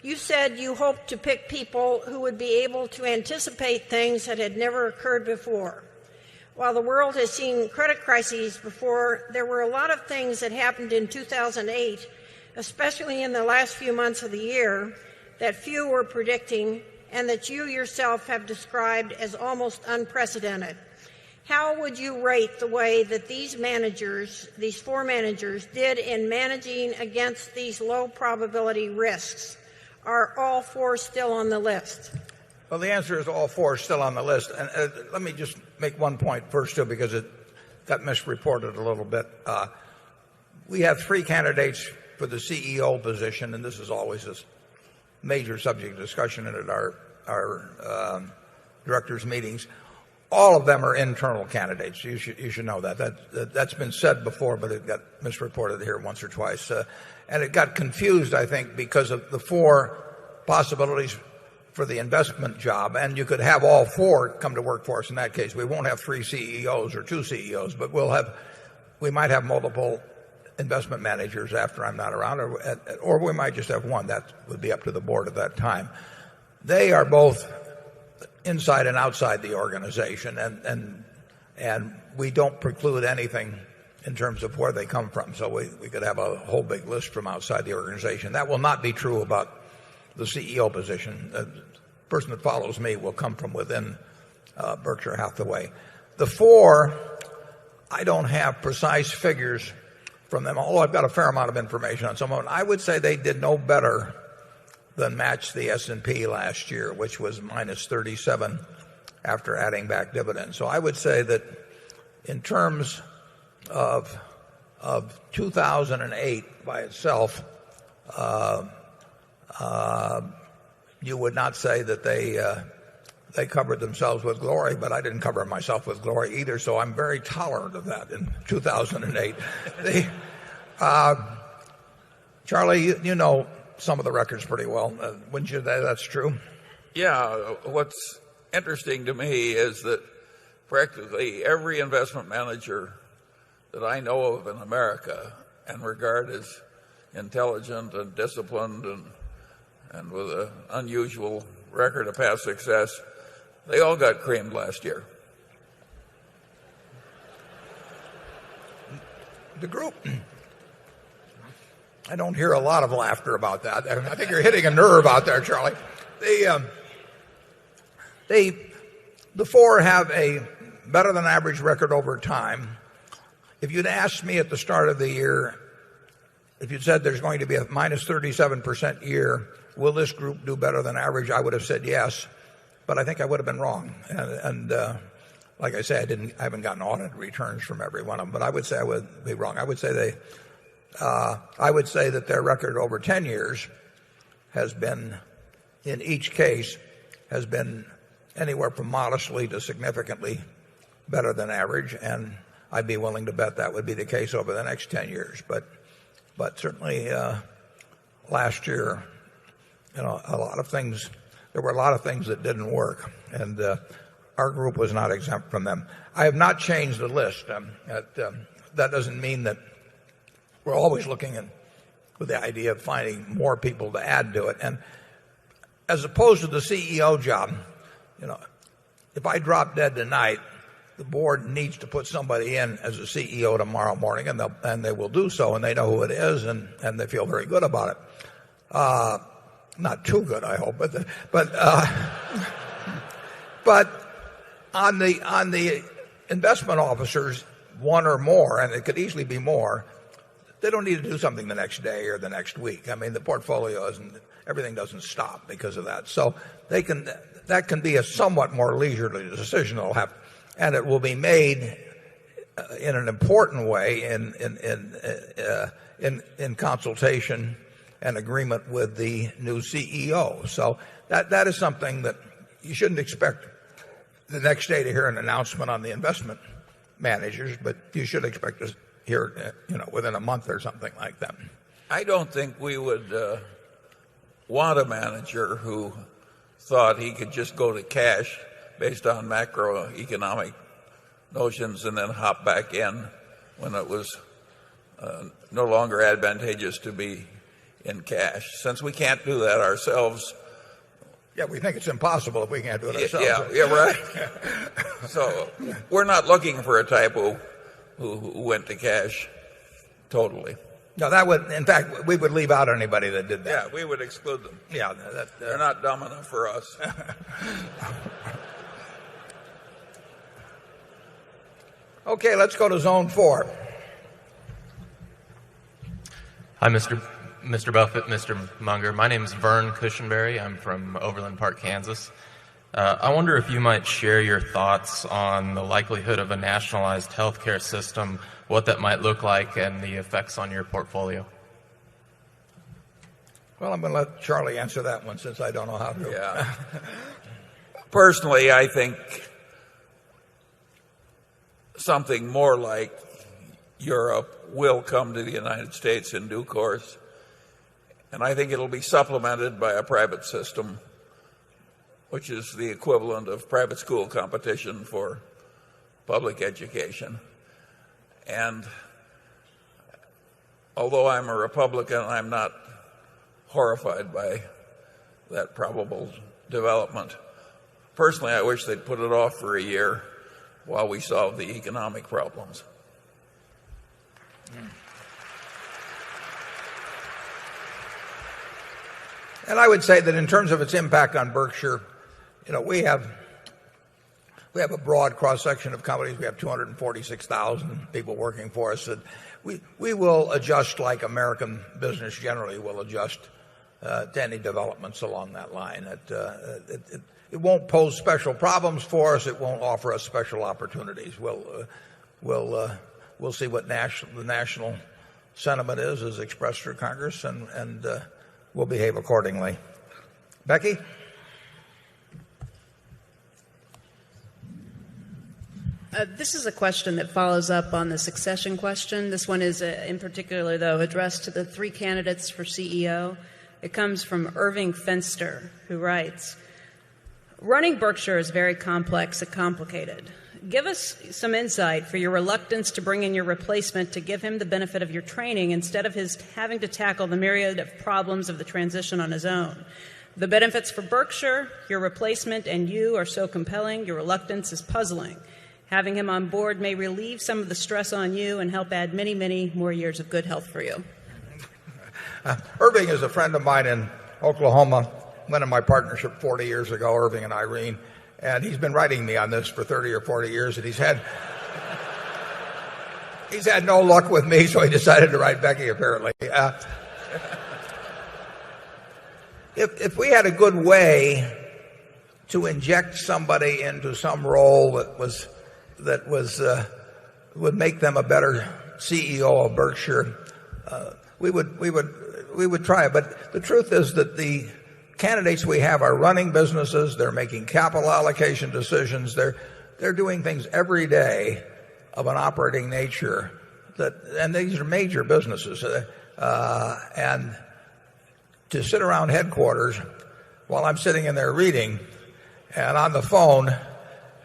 You said you hoped to pick people who would be able to anticipate things that had never occurred before. While the world has seen credit crises before, there were a lot of things that happened in 2008, especially in the last few months of the year, that few were predicting and that you yourself have described as almost unprecedented. How would you rate the way that these 4 managers, did in managing against these low probability risks? Are all 4 still on the list? Well, the answer is all 4 are still on the list. And let me just make one point first, too, because it got misreported a little bit. We have 3 candidates for the CEO position, and this is always a major subject of discussion at our directors' meetings. All of them are internal candidates. You should know that. That's been said before, but it got misreported here once or twice. And it got confused, I think, because of the 4 possibilities for the investment job, and you could have all 4 come to work for us in that case. We won't have 3 CEOs or 2 CEOs, but we might have multiple investment managers after I'm not around, or we might just have 1. That would be up to the board at that time. They are both inside and outside the organization, and we don't preclude anything in terms of where they come from. So we could have a whole big list from outside the organization. That will not be true about the CEO position. The person that follows me will come from within Berkshire Hathaway. The 4, I don't have precise figures from them, although I've got a fair amount of information on some of them. I would say they did no better than match the S&P last year, which was minus 37 after adding back dividends. So I would say that in terms of 2008 by itself, you would not say that they covered themselves with glory, but I didn't cover myself with glory either, so I'm very tolerant of that in 2008. Charlie, you know some of the records pretty well. Wouldn't you say that's true? Yeah. What's interesting to me is that practically every investment manager that I know of in America and regard as intelligent and disciplined and with an unusual record of past success, they all got creamed last year. The group, I don't hear a lot of laughter about that. I think you're hitting a nerve out there, Charlie. The 4 have a better than average record over time. If you'd asked me at the start of the year, if you'd said there's going to be a minus 37% year, will this group do better than average? I would have said yes, but I think I would have been wrong. And like I say, I haven't gotten audited returns from every one of them, but I would say I would be wrong. I would say that their record over 10 years has been, in each case, has been anywhere from modestly to significantly better than average, and I'd be willing to bet that would be the case over the next 10 years. But certainly last year, there were a lot of things that didn't work, and our group was not exempt from them. I have not changed the list. That doesn't mean that we're always looking with the idea of finding more people to add to it. And as opposed to the CEO job, if I drop dead tonight, the board needs to put somebody in as a CEO tomorrow morning, and they will do so, and they know who it is, and they feel very good about it. Not too good, I hope, but on the investment officers, 1 or more, and it could easily be more, they don't need to do something the next day or the next week. I mean, the portfolio everything doesn't stop because of that. So that can be a somewhat more leisurely decision they'll have, and it will be made in an important way in consultation and agreement with the new CEO. So that is something that you shouldn't expect the next day to hear an announcement on the investment managers, but you should expect to hear it, within a month or something like that. I don't think we would want a manager who thought he could just go to cash based on macroeconomic notions and then hop back in when it was no longer advantageous to be in cash. Since we can't do that ourselves. Yeah, we think it's impossible if we can't do it ourselves. Yeah, right. So we're not looking for a type who went to cash totally. No, in fact, we would leave out anybody that did that. Yeah, we would exclude them. Yeah, they're not dumb enough for us. Okay, let's go to zone 4. Hi, Mr. Buffett, Mr. Munger. My name is Vern Cushenberry. I'm from Overland Park, Kansas. I wonder if you might share your thoughts on the likelihood of a nationalized healthcare system, what that might look like, and the effects on your portfolio. Well, I'm going to let Charlie answer that one since I don't know how to. Yeah. Personally, I think something more like Europe will come to the United States in due course. And I think it'll be supplemented by a private system, which is the equivalent of private school competition for public education. And although I'm a Republican, I'm not horrified by that probable development. Personally, I wish they'd put it off for a year while we solve the economic problems. And I would say that in terms of its impact on Berkshire, we have a broad cross-section of companies. We have 246,000 people working for us. And we will adjust like American business generally will adjust to any developments along that line. It won't pose special problems for us. It won't offer us special opportunities. We'll see what the national sentiment is as expressed through Congress, and we'll behave accordingly. Becky? This is a question that follows up on the succession question. This one is in particular, though, addressed to the 3 candidates for CEO. It comes from Irving Fenster, who writes, running Berkshire is very complex and complicated. Give us some insight for your reluctance to bring in your replacement to give him the benefit of your training instead of his having to tackle the myriad of problems of the transition on his own. The benefits for Berkshire, your replacement, and you are so compelling, your reluctance is puzzling. Having him on board may relieve some of the stress on you and help add many, many more years of good health for you. Irving is a friend of mine in Oklahoma. Went in my partnership 40 years ago, Irving and Irene. And he's been writing me on this for 30 or 40 years, and he's had no luck with me, so he decided to write Becky, apparently. If we had a good way to inject somebody into some role that would make them a better CEO of Berkshire, we would try it. But the truth is that the candidates we have are running businesses. They're making capital allocation decisions. They're doing things every day of an operating nature and these are major businesses. And to sit around headquarters while I'm sitting in there reading and on the phone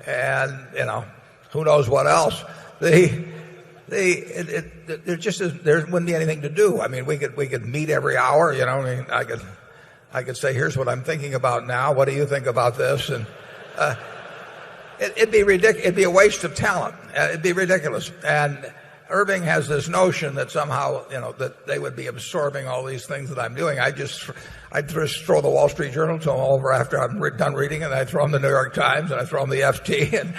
and who knows what else, there wouldn't be anything to do. I mean, we could meet every hour. I could say, here's what I'm thinking about now. What do you think about this? And it'd be ridiculous. It'd be a waste of talent. It'd be ridiculous. And Irving has this notion that somehow, that they would be absorbing all these things that I'm doing. I'd just throw the Wall Street Journal to them over after I'm done reading, and I throw them the New York Times, and I throw them the FT,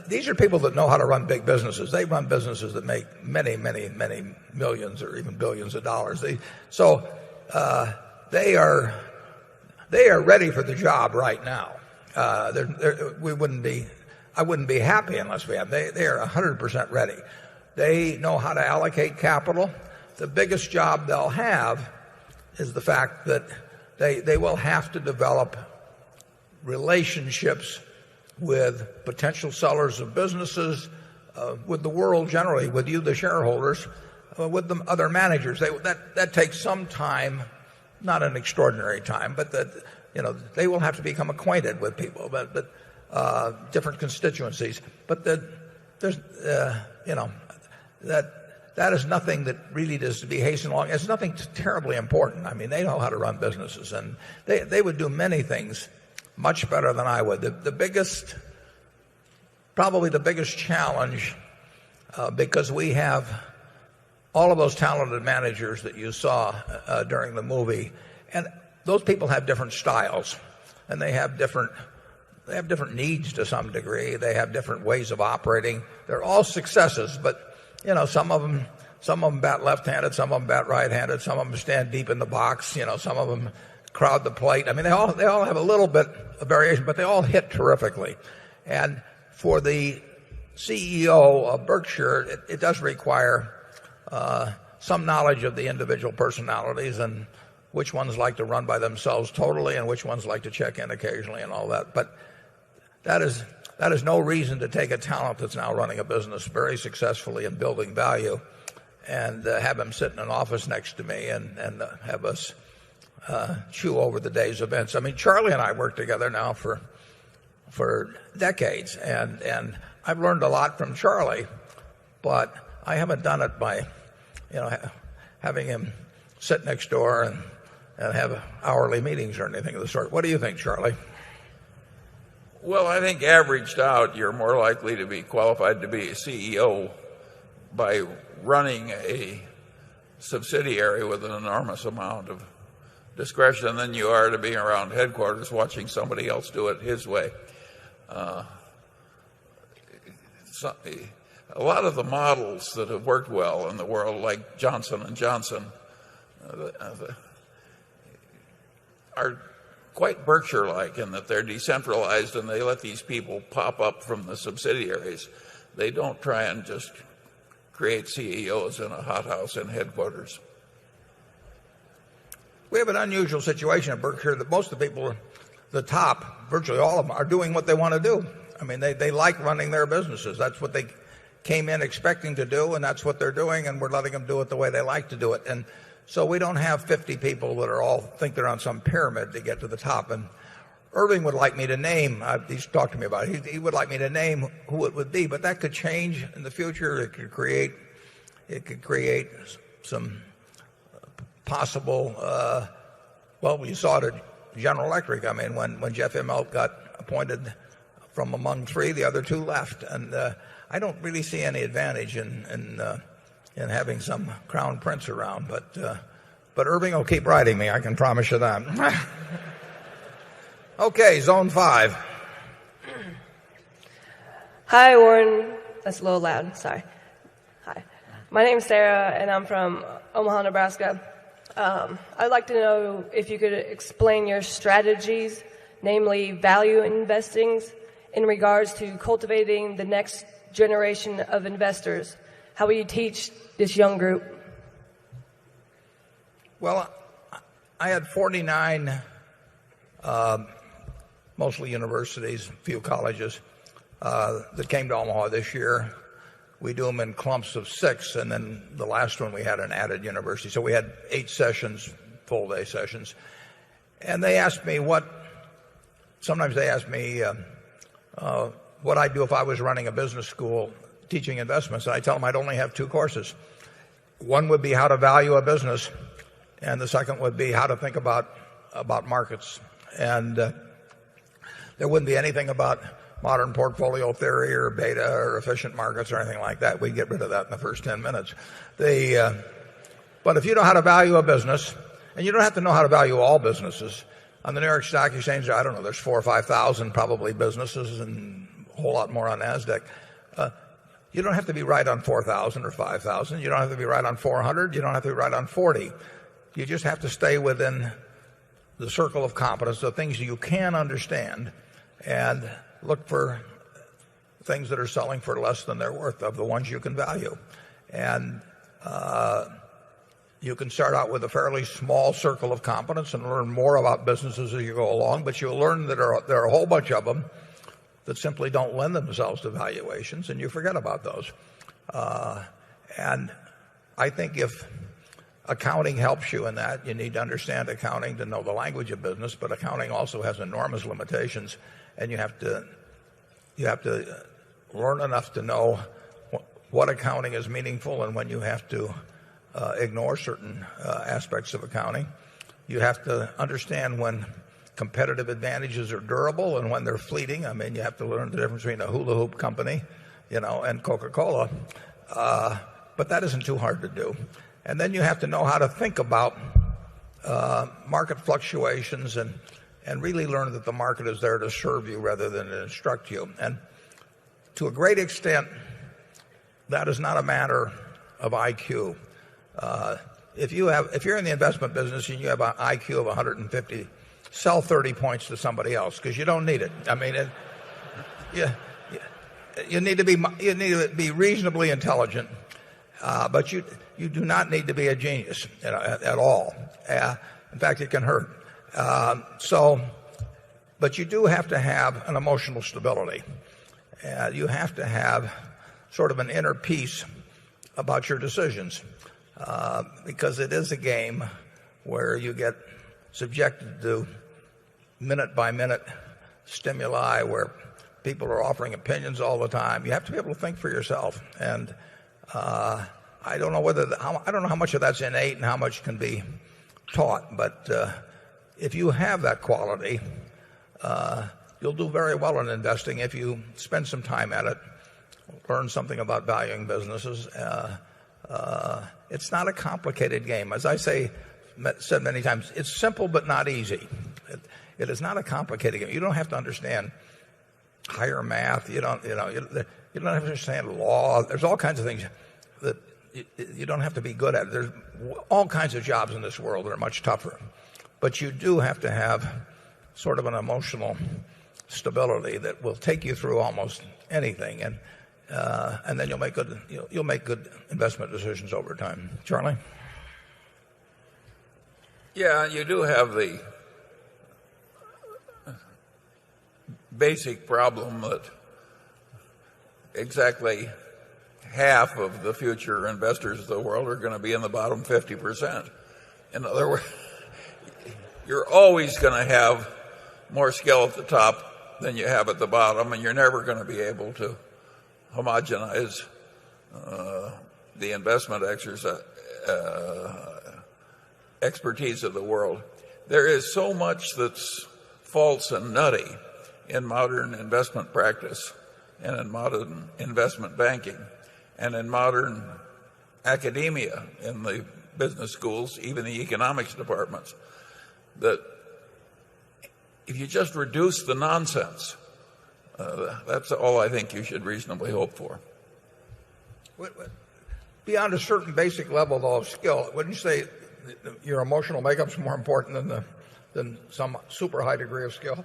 these are people that know how to run big businesses. They run businesses that make many millions or even billions of dollars. They are ready for the job right now. I wouldn't be happy unless we have. They are 100% ready. They know how to allocate capital. The biggest job they'll have is the fact that they will have to develop relationships with potential sellers of businesses, with the world generally, with you, the shareholders, with the other managers. That takes some time, not an extraordinary time, but they will have to become acquainted with people, but different constituencies. But there's that is nothing that really does to be hastened along. It's nothing terribly important. I mean, they know how to run businesses, and they would do many things much better than I would. Probably the biggest challenge, because we have all of those talented managers that you saw during the movie, and those people have different styles, and they have different needs to some degree. They have different ways of operating. They're all successes, but some of them bat left-handed, some of them bat right-handed, some of them stand deep in the box, some of them crowd the plate. I mean, they all have a little bit of variation, but they all hit terrifically. And for the CEO of Berkshire, it does require some knowledge of the individual personalities and which ones like to run by themselves totally and which ones like to check in occasionally and all that. But that is no reason to take a talent that's now running a business very successfully and building value and have him sit in an office next to me and have us chew over the day's events. I mean, Charlie and I work together now for decades, and I've learned a lot from Charlie, but I haven't done it by having him sit next door and have hourly meetings or anything of the sort. What do you think, Charlie? Well, I think averaged out, you're more likely to be qualified to be a CEO by running a subsidiary with an enormous amount of discretion than you are to be around headquarters watching somebody else do it his way. A lot of the models that have worked well in the world, like Johnson & Johnson, are quite Berkshire-like in that they're decentralized and they let these people pop up from the subsidiaries. They don't try and just create CEOs in a hothouse in headquarters. We have an unusual situation at Berkshire that most of the people at the top, virtually all of them, are doing what they want to do. I mean, they like running their businesses. That's what they came in expecting to do, and that's what they're doing, and we're letting them do it the way they like to do it. And so we don't have 50 people that are all think they're on some pyramid to get to the top. And Irving would like me to name, he's talked to me about it, he would like me to name who it would be, but that could change in the future. It could create some possible, well, you saw it at General Electric. I mean, when Jeff Immelt got appointed from among three, the other two left. And I don't really see any advantage in having some crown prince around, but Irving will keep riding me, I can promise you that. Okay, zone 5. Hi, Warren. That's a little loud. Sorry. Hi. My name's Sarah, and I'm from Omaha, Nebraska. I'd like to know if you could explain your strategies, namely value investing, in regards to cultivating the next generation of investors. How will you teach this young group? Well, I had 49 mostly universities, a few colleges, that came to Omaha this year. We do them in clumps of 6, and then the last one we had an added university. So we had 8 sessions, full-day sessions. And they asked me sometimes they ask me what I'd do if I was running a business school teaching investments. And I tell them I'd only have 2 courses. One would be how to value a business, and the second would be how to think about markets. And there wouldn't be anything about modern portfolio theory or beta or efficient markets or anything like that. We'd get rid of that in the first 10 minutes. But if you know how to value a business, and you don't have to know how to value all businesses. On the New York Stock Exchange, I don't know, there's 4,000 or 5,000 probably businesses, and whole lot more on NASDAQ. You don't have to be right on 4,000 or 5,000. You don't have to be right on 400. You don't have to be right on 40. You just have to stay within the circle of competence, the things you can understand, and look for things that are selling for less than they're worth of the ones you can value. And you can start out with a fairly small circle of competence and learn more about businesses as you go along, but you'll learn that there are a whole bunch of them that simply don't lend themselves to valuations, and you forget about those. And I think if accounting helps you in that, you need to understand accounting to know the language of business, but accounting also has enormous limitations, and you have to learn enough to know what accounting is meaningful and when you have to ignore certain aspects of accounting. You have to understand when competitive advantages are durable and when they're fleeting. I mean, you have to learn the difference between a hula hoop company, and Coca-Cola. But that isn't too hard to do. And then you have to know how to think about market fluctuations and really learn that the market is there to serve you rather than to instruct you. And to a great extent, that is not a matter of IQ. If you're in the investment business and you have an IQ of 150, sell 30 points to somebody else because you don't need it. I mean, you need to be reasonably intelligent, but you do not need to be a genius at all. In fact, it can hurt. But you do have to have an emotional stability. You have to have sort of an inner peace about your decisions, because it is a game where you get subjected to minute-by-minute stimuli where people are offering opinions all the time. You have to be able to think for yourself. And I don't know how much of that's innate and how much can be taught. But if you have that quality, you'll do very well in investing if you spend some time at it, learn something about valuing businesses. It's not a complicated game. As I said many times, it's simple but not easy. It is not a complicated game. You don't have to understand higher math. You don't have to understand law. There's all kinds of things that you don't have to be good at. There's all kinds of jobs in this world that are much tougher. But you do have to have sort of an emotional stability that will take you through almost anything, and then you'll make good investment decisions over time. Charlie? Yeah, you do have the basic problem that exactly half of the future investors of the world are going to be in the bottom 50%. In other words, you're always going to have more skill at the top than you have at the bottom, and you're never going to be able to homogenize the investment expertise of the world. There is so much that's false and nutty in modern investment practice and in modern investment banking and in modern academia, in the business schools, even the economics departments, that if you just reduce the nonsense, that's all I think you should reasonably hope for. Beyond a certain basic level of skill, wouldn't you say your emotional makeup's more important than some super high degree of skill?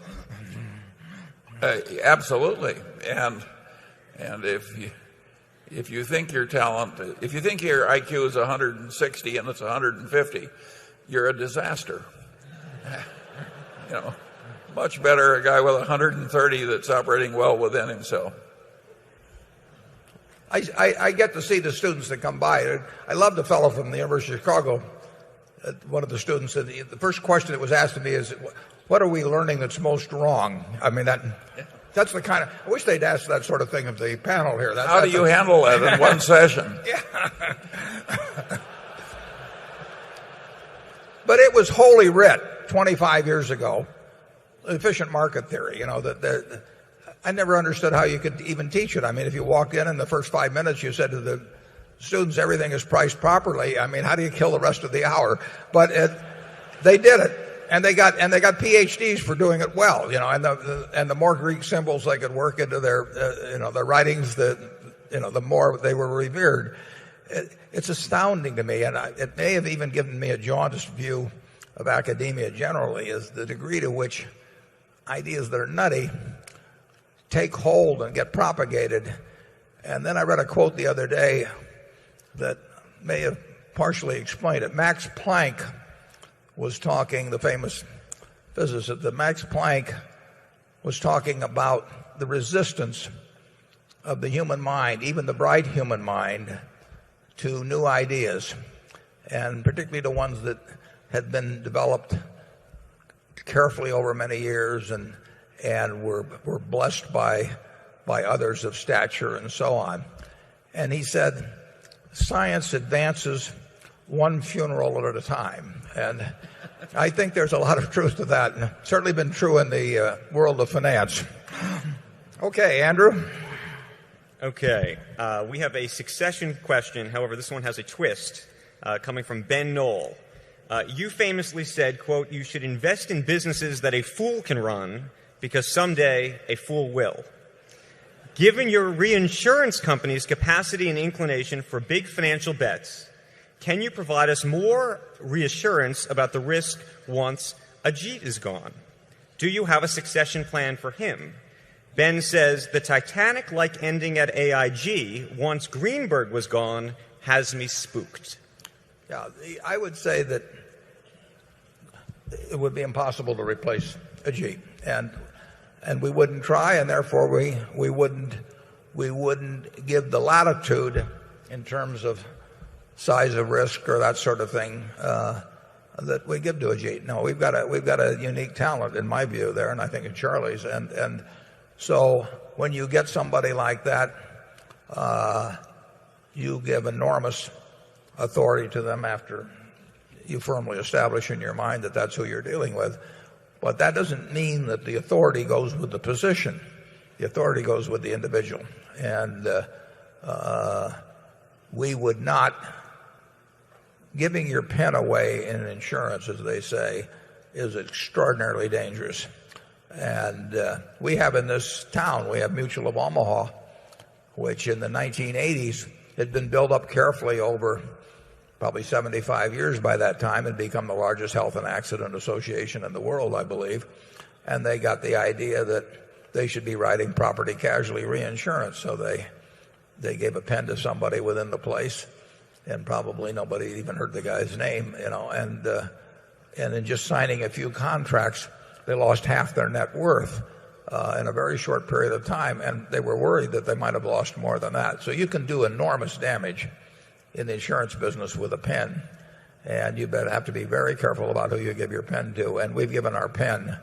Absolutely. And if you think your talent, if you think your IQ is 160 and it's 150, you're a disaster. Much better a guy with 130 that's operating well within himself. I get to see the students that come by. I love the fellow from the University of Chicago. One of the students said the first question that was asked to me is, what are we learning that's most wrong? I mean, that's the kind of, I wish they'd ask that sort of thing of the panel here. How do you handle that in one session? Yeah. But it was holy writ 25 years ago, efficient market theory, I never understood how you could even teach it. I mean, if you walked in the first 5 minutes, you said to the students, everything is priced properly. I mean, how do you kill the rest of the hour? But they did it. and they got PhDs for doing it well, and the more Greek symbols they could work into their their writings, the more they were revered. It's astounding to me, and it may have even given me a jaundiced view of academia generally, is the degree to which ideas that are nutty take hold and get propagated. And then I read a quote the other day that may have partially explained it. Max Planck was talking, the famous physicist, that Max Planck was talking about the resistance of the human mind, even the bright human mind, to new ideas, and particularly the ones that had been developed carefully over many years and were blessed by others of stature and so on. And he said, science advances one funeral at a time. And I think there's a lot of truth to that, and it's certainly been true in the world of finance. Okay, Andrew. Okay, we have a succession question. However, this one has a twist, coming from Ben Knoll. You famously said, quote, "You should invest in businesses that a fool can run because someday a fool will." Given your reinsurance company's capacity and inclination for big financial bets, can you provide us more reassurance about the risk once Ajit is gone? Do you have a succession plan for him? Ben says, the Titanic-like ending at AIG, once Greenberg was gone, has me spooked. Yeah, I would say that it would be impossible to replace Ajit, and we wouldn't try, and therefore we wouldn't give the latitude in terms of size of risk or that sort of thing that we give to Ajit. No, we've got a unique talent in my view there, and I think in Charlie's, and so when you get somebody like that, you give enormous authority to them after you firmly establish in your mind that that's who you're dealing with. But that doesn't mean that the authority goes with the position. The authority goes with the individual. And we would not, giving your pen away in insurance, as they say, is extraordinarily dangerous. And we have in this town, we have Mutual of Omaha, which in the 1980s had been built up carefully over probably 75 years by that time, and become the largest health and accident association in the world, I believe. And they got the idea that they should be writing property casualty reinsurance. So they gave a pen to somebody within the place, and probably nobody even heard the guy's name, and in just signing a few contracts, they lost half their net worth in a very short period of time, and they were worried that they might have lost more than that. So you can do enormous damage in the insurance business with a pen, and you better have to be very careful about who you give your pen to. And we've given our pen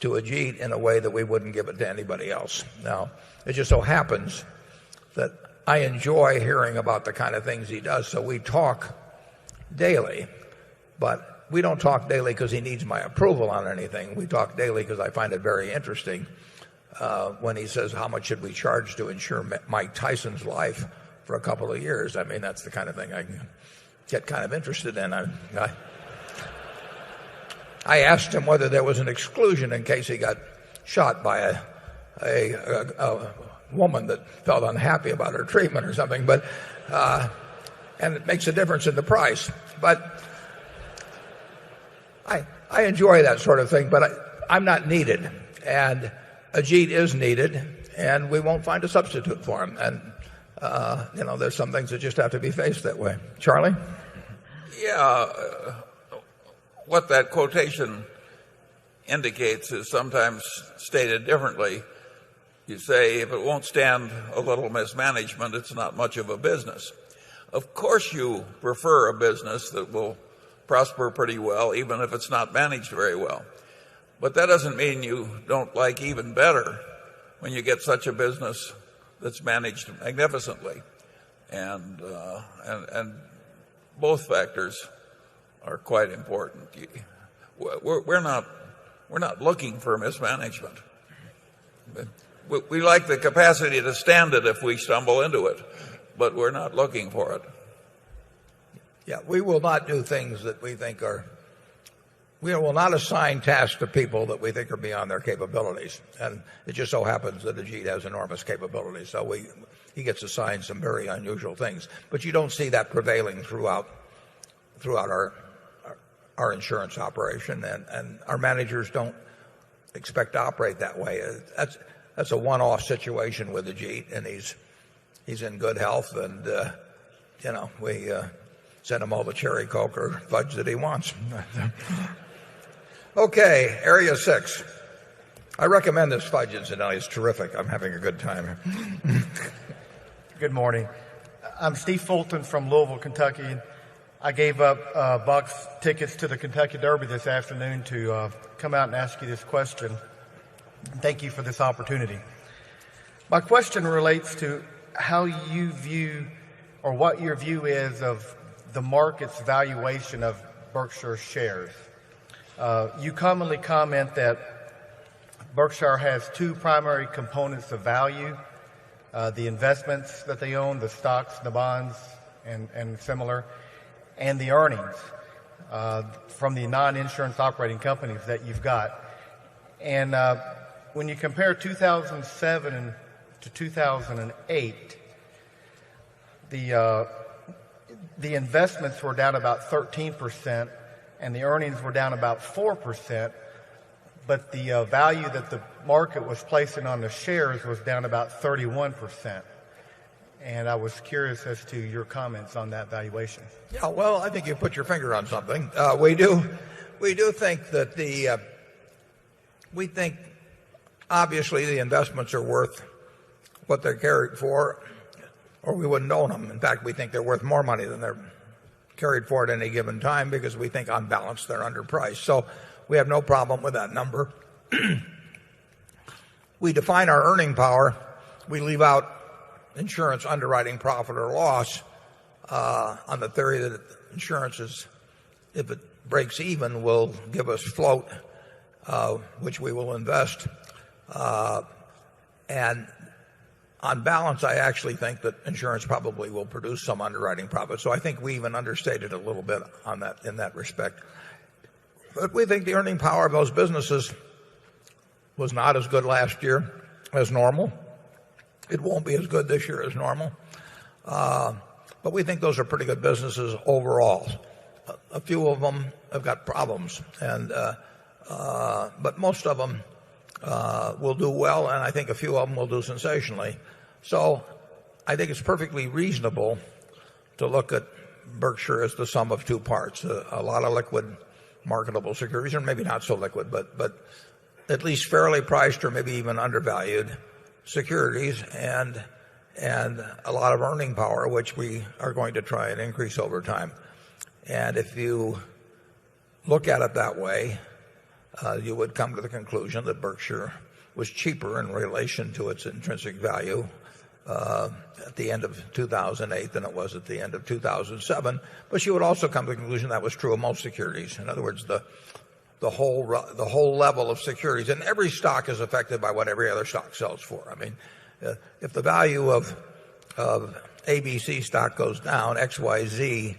to Ajit in a way that we wouldn't give it to anybody else. Now, it just so happens that I enjoy hearing about the kind of things he does, so we talk daily, but we don't talk daily because he needs my approval on anything. We talk daily because I find it very interesting when he says, how much should we charge to insure Mike Tyson's life for a couple of years? I mean, that's the kind of thing I can get kind of interested in. I asked him whether there was an exclusion in case he got shot by a woman that felt unhappy about her treatment or something, but and it makes a difference in the price. But I enjoy that sort of thing, but I'm not needed, and Ajit is needed, and we won't find a substitute for him. And there's some things that just have to be faced that way. Charlie? Yeah, what that quotation indicates is sometimes stated differently. You say, if it won't stand a little mismanagement, it's not much of a business. Of course you prefer a business that will prosper pretty well, even if it's not managed very well. But that doesn't mean you don't like even better when you get such a business that's managed magnificently. And both factors are quite important. We're not looking for mismanagement. We like the capacity to stand it if we stumble into it, but we're not looking for it. Yeah, we will not do things that we think are we will not assign tasks to people that we think are beyond their capabilities. And it just so happens that Ajit has enormous capabilities. So he gets assigned some very unusual things. But you don't see that prevailing throughout our insurance operation. And our managers don't expect to operate that way. That's a one-off situation with Ajit, and he's in good health, and we send him all the cherry coke or fudge that he wants. Okay, area 6. I recommend this fudge, incidentally. It's terrific. I'm having a good time. Good morning. I'm Steve Fulton from Louisville, Kentucky. I gave up Buck's tickets to the Kentucky Derby this afternoon to come out and ask you this question. Thank you for this opportunity. My question relates to how you view, or what your view is, of the market's valuation of Berkshire shares. You commonly comment that Berkshire has two primary components of value, the investments that they own, the stocks, the bonds, and similar, and the earnings from the non-insurance operating companies that you've got. And when you compare 2007 to 2008, the investments were down about 13%, and the earnings were down about 4%, but the value that the market was placing on the shares was down about 31%. And I was curious as to your comments on that valuation. Yeah, well, I think you put your finger on something. We do think that we think obviously the investments are worth what they're carried for, or we wouldn't own them. In fact, we think they're worth more money than they're carried for at any given time, because we think on balance they're underpriced. So we have no problem with that number. We define our earning power. We leave out insurance underwriting profit or loss on the theory that insurance is, if it breaks even, will give us float, which we will invest. And on balance, I actually think that insurance probably will produce some underwriting profit. So I think we even understated a little bit on that, in that respect. But we think the earning power of those businesses was not as good last year as normal. It won't be as good this year as normal. But we think those are pretty good businesses overall. A few of them have got problems, but most of them will do well, and I think a few of them will do sensationally. So I think it's perfectly reasonable to look at Berkshire as the sum of two parts, a lot of liquid marketable securities, or maybe not so liquid, but at least fairly priced or maybe even undervalued securities, and a lot of earning power, which we are going to try and increase over time. And if you look at it that way, you would come to the conclusion that Berkshire was cheaper in relation to its intrinsic value at the end of 2008 than it was at the end of 2007. But you would also come to the conclusion that was true of most securities. In other words, the whole level of securities, and every stock is affected by what every other stock sells for. I mean, if the value of ABC stock goes down, XYZ,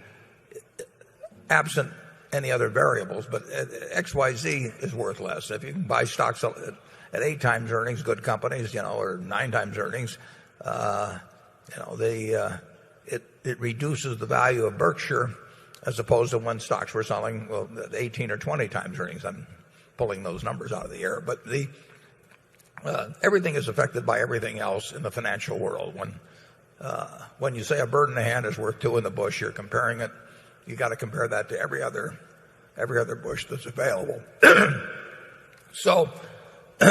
absent any other variables, but XYZ is worth less. If you can buy stocks at 8 times earnings, good companies, or 9 times earnings, it reduces the value of Berkshire, as opposed to when stocks were selling, well, 18 or 20 times earnings. I'm pulling those numbers out of the air, but everything is affected by everything else in the financial world. When you say a bird in the hand is worth 2 in the bush, you're comparing it. You got to compare that to every other bush that's available. So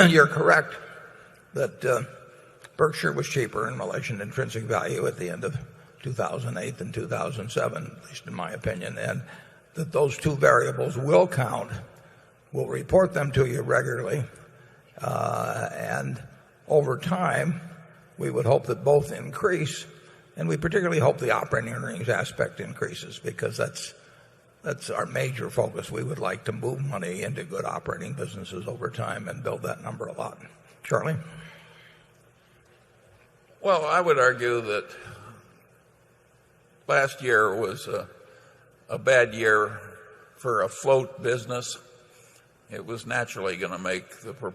you're correct that Berkshire was cheaper in relation to intrinsic value at the end of 2008 than 2007, at least in my opinion, and that those two variables will count. We'll report them to you regularly, and over time we would hope that both increase, and we particularly hope the operating earnings aspect increases, because that's our major focus. We would like to move money into good operating businesses over time and build that number a lot. Charlie? Well, I would argue that last year was a bad year for a float business. it was naturally going to make the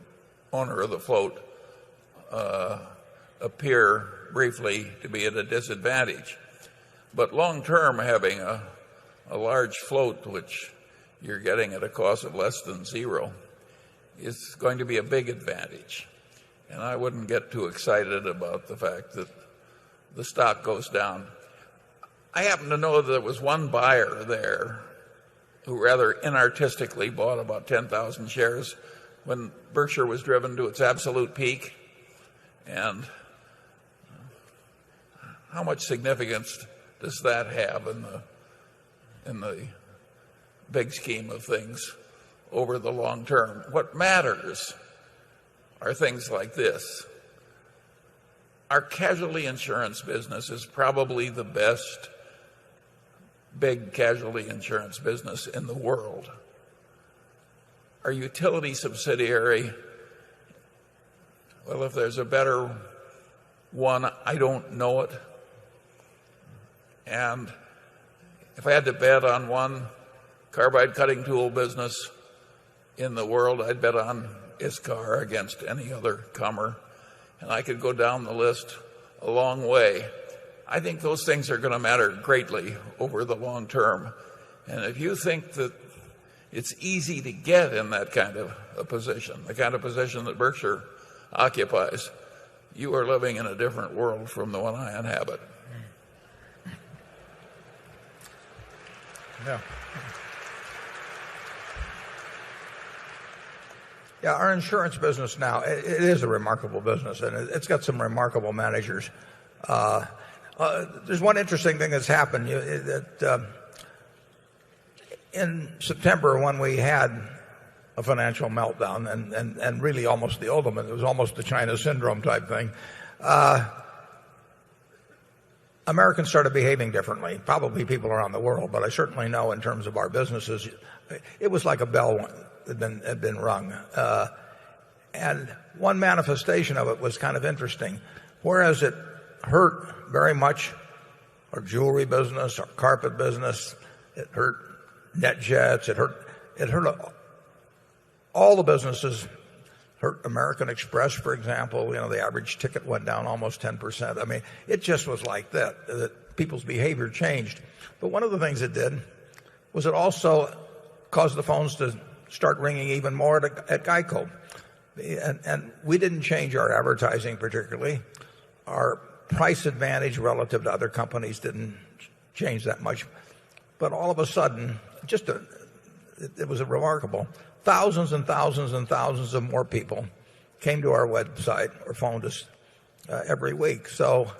owner of the float appear briefly to be at a disadvantage. But long term, having a large float, which you're getting at a cost of less than zero, is going to be a big advantage. And I wouldn't get too excited about the fact that the stock goes down. I happen to know that there was one buyer there who rather inartistically bought about 10,000 shares when Berkshire was driven to its absolute peak. And how much significance does that have in the big scheme of things over the long term? What matters are things like this. Our casualty insurance business is probably the best big casualty insurance business in the world. Our utility subsidiary, well, if there's a better one, I don't know it. And if I had to bet on one carbide cutting tool business in the world, I'd bet on ISCAR against any other comer. And I could go down the list a long way. I think those things are going to matter greatly over the long term. And if you think that it's easy to get in that kind of a position, the kind of position that Berkshire occupies, you are living in a different world from the one I inhabit. Yeah. Yeah, our insurance business now, it is a remarkable business, and it's got some remarkable managers. There's one interesting thing that's happened. In September, when we had a financial meltdown, and really almost the ultimate, it was almost the China syndrome type thing, Americans started behaving differently. Probably people around the world, but I certainly know in terms of our businesses, it was like a bell had been rung. And one manifestation of it was kind of interesting. Whereas it hurt very much our jewelry business, our carpet business, it hurt NetJets, it hurt all the businesses. Hurt American Express, for example. The average ticket went down almost 10%. I mean, it just was like that people's behavior changed. But one of the things it did was it also caused the phones to start ringing even more at GEICO. And we didn't change our advertising particularly. Our price advantage relative to other companies didn't change that much. But all of a sudden, it was remarkable. Thousands and thousands and thousands of more people came to our website or phoned us every week. So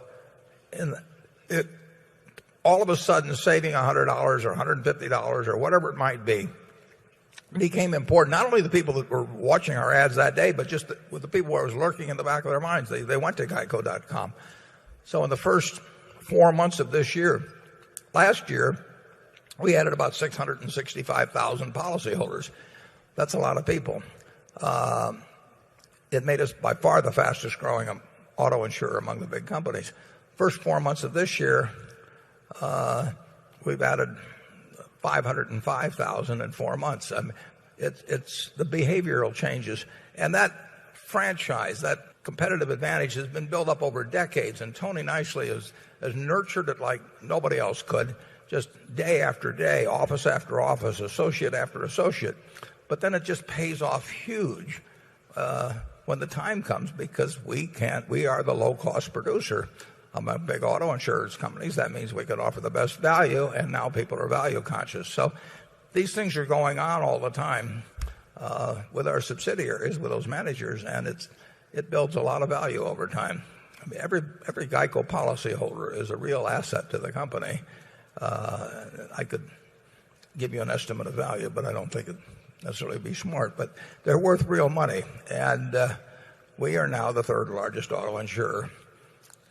all of a sudden, saving $100 or $150 or whatever it might be became important. Not only the people that were watching our ads that day, but just with the people who was lurking in the back of their minds. They went to geico.com. So in the first 4 months of this year, last year, we added about 665,000 policyholders. That's a lot of people. It made us by far the fastest growing auto insurer among the big companies. First 4 months of this year, we've added 505,000 in 4 months. I mean, it's the behavioral changes. And that franchise, that competitive advantage has been built up over decades. And Tony Nicely has nurtured it like nobody else could, just day after day, office after office, associate after associate. But then it just pays off huge when the time comes, because we are the low-cost producer among big auto insurance companies. That means we can offer the best value, and now people are value conscious. So these things are going on all the time with our subsidiaries, with those managers, and it builds a lot of value over time. I mean, every GEICO policyholder is a real asset to the company. I could give you an estimate of value, but I don't think it necessarily be smart. But they're worth real money, and we are now the third largest auto insurer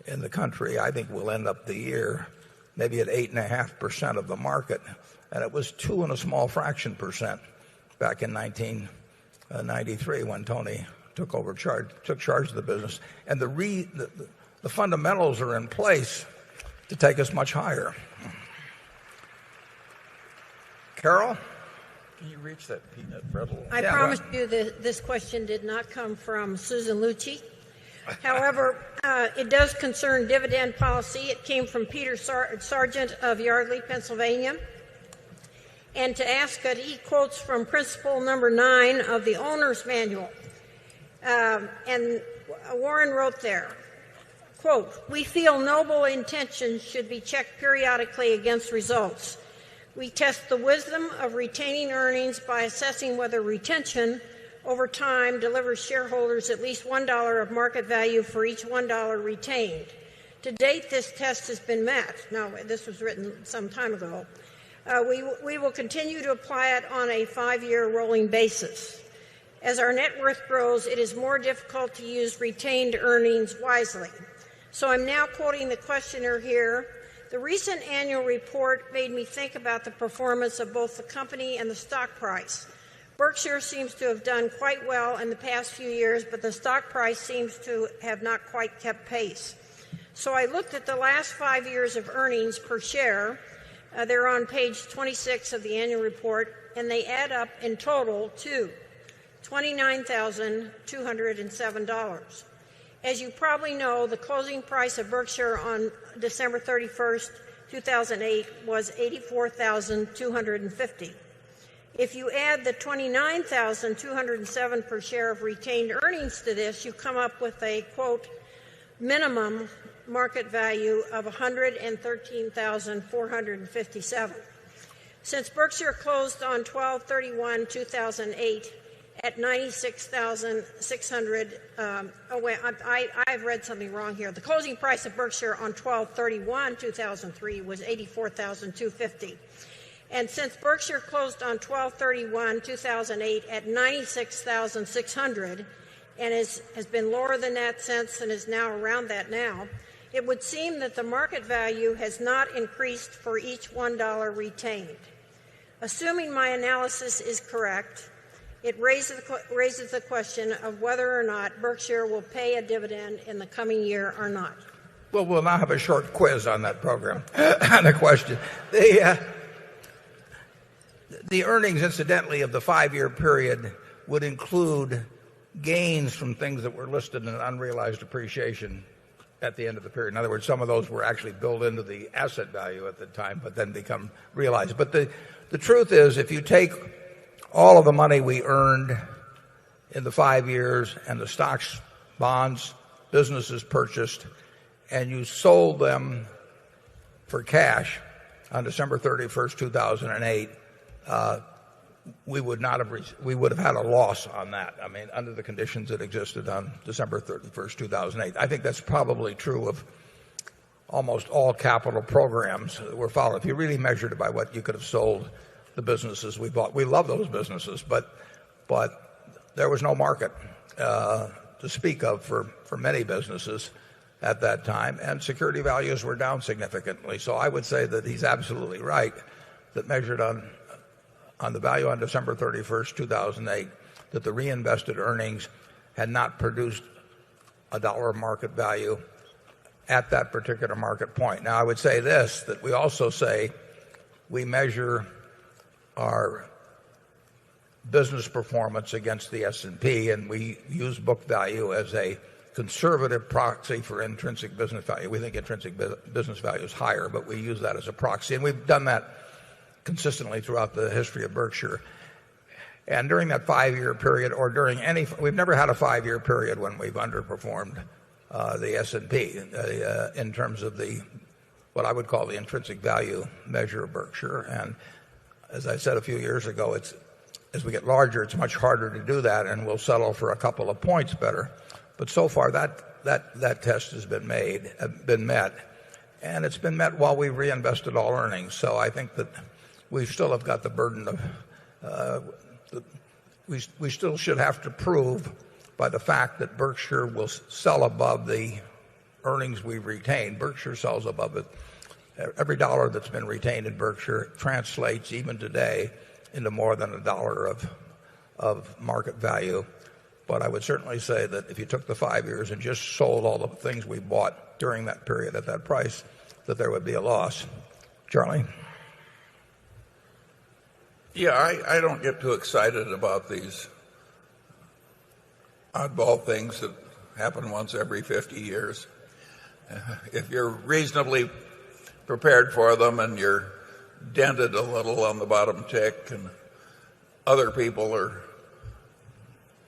in the country. I think we'll end up the year maybe at 8.5% of the market, and it was 2 and a small fraction percent back in 1993 when Tony took charge of the business. And the fundamentals are in place to take us much higher. Carol? Can you reach that peanut brittle? I promise you that this question did not come from Susan Lucci. However, it does concern dividend policy. It came from Peter Sargent of Yardley, Pennsylvania. And to ask it, he quotes from principle number 9 of the owner's manual. And Warren wrote there, quote, "We feel noble intentions should be checked periodically against results. We test the wisdom of retaining earnings by assessing whether retention over time delivers shareholders at least $1 of market value for each $1 retained. To date, this test has been met." Now, this was written some time ago. We will continue to apply it on a 5-year rolling basis. As our net worth grows, it is more difficult to use retained earnings wisely. So I'm now quoting the questioner here. "The recent annual report made me think about the performance of both the company and the stock price. Berkshire seems to have done quite well in the past few years, but the stock price seems to have not quite kept pace. So I looked at the last 5 years of earnings per share. They're on page 26 of the annual report, and they add up in total to $29,207. As you probably know, the closing price of Berkshire on December 31st, 2008 was $84,250. If you add the $29,207 per share of retained earnings to this, you come up with a, quote, minimum market value of $113,457. Since Berkshire closed on 12/31/2008 at $96,600, I've read something wrong here. The closing price of Berkshire on 12/31/2003 was $84,250. And since Berkshire closed on 12/31/2008 at $96,600 and has been lower than that since and is now around that now, it would seem that the market value has not increased for each $1 retained. Assuming my analysis is correct, it raises the question of whether or not Berkshire will pay a dividend in the coming year or not." Well, we'll now have a short quiz on that program, on the question. The earnings, incidentally, of the 5-year period would include gains from things that were listed in unrealized appreciation at the end of the period. In other words, some of those were actually built into the asset value at the time, but then become realized. But the truth is, if you take all of the money we earned in the 5 years and the stocks, bonds, businesses purchased, and you sold them for cash on December 31st, 2008, we would have had a loss on that. I mean, under the conditions that existed on December 31st, 2008. I think that's probably true of almost all capital programs that were followed. If you really measured it by what you could have sold the businesses we bought, we love those businesses, but there was no market to speak of for many businesses at that time, and security values were down significantly. So I would say that he's absolutely right that measured on the value on December 31st, 2008, that the reinvested earnings had not produced $1 of market value at that particular market point. Now, I would say this, that we also say we measure our business performance against the S&P, and we use book value as a conservative proxy for intrinsic business value. We think intrinsic business value is higher, but we use that as a proxy, and we've done that consistently throughout the history of Berkshire. And during that 5-year period, or during we've never had a 5-year period when we've underperformed the S&P in terms of what I would call the intrinsic value measure of Berkshire. And as I said a few years ago, as we get larger, it's much harder to do that, and we'll settle for a couple of points better. But so far, that test has been met, and it's been met while we reinvested all earnings. So I think that we still have got the burden of we still should have to prove by the fact that Berkshire will sell above the earnings we've retained. Berkshire sells above it. Every dollar that's been retained in Berkshire translates, even today, into more than $1 of market value. But I would certainly say that if you took the 5 years and just sold all the things we bought during that period at that price, that there would be a loss. Charlie? Yeah, I don't get too excited about these oddball things that happen once every 50 years. If you're reasonably prepared for them and you're dented a little on the bottom tick and other people are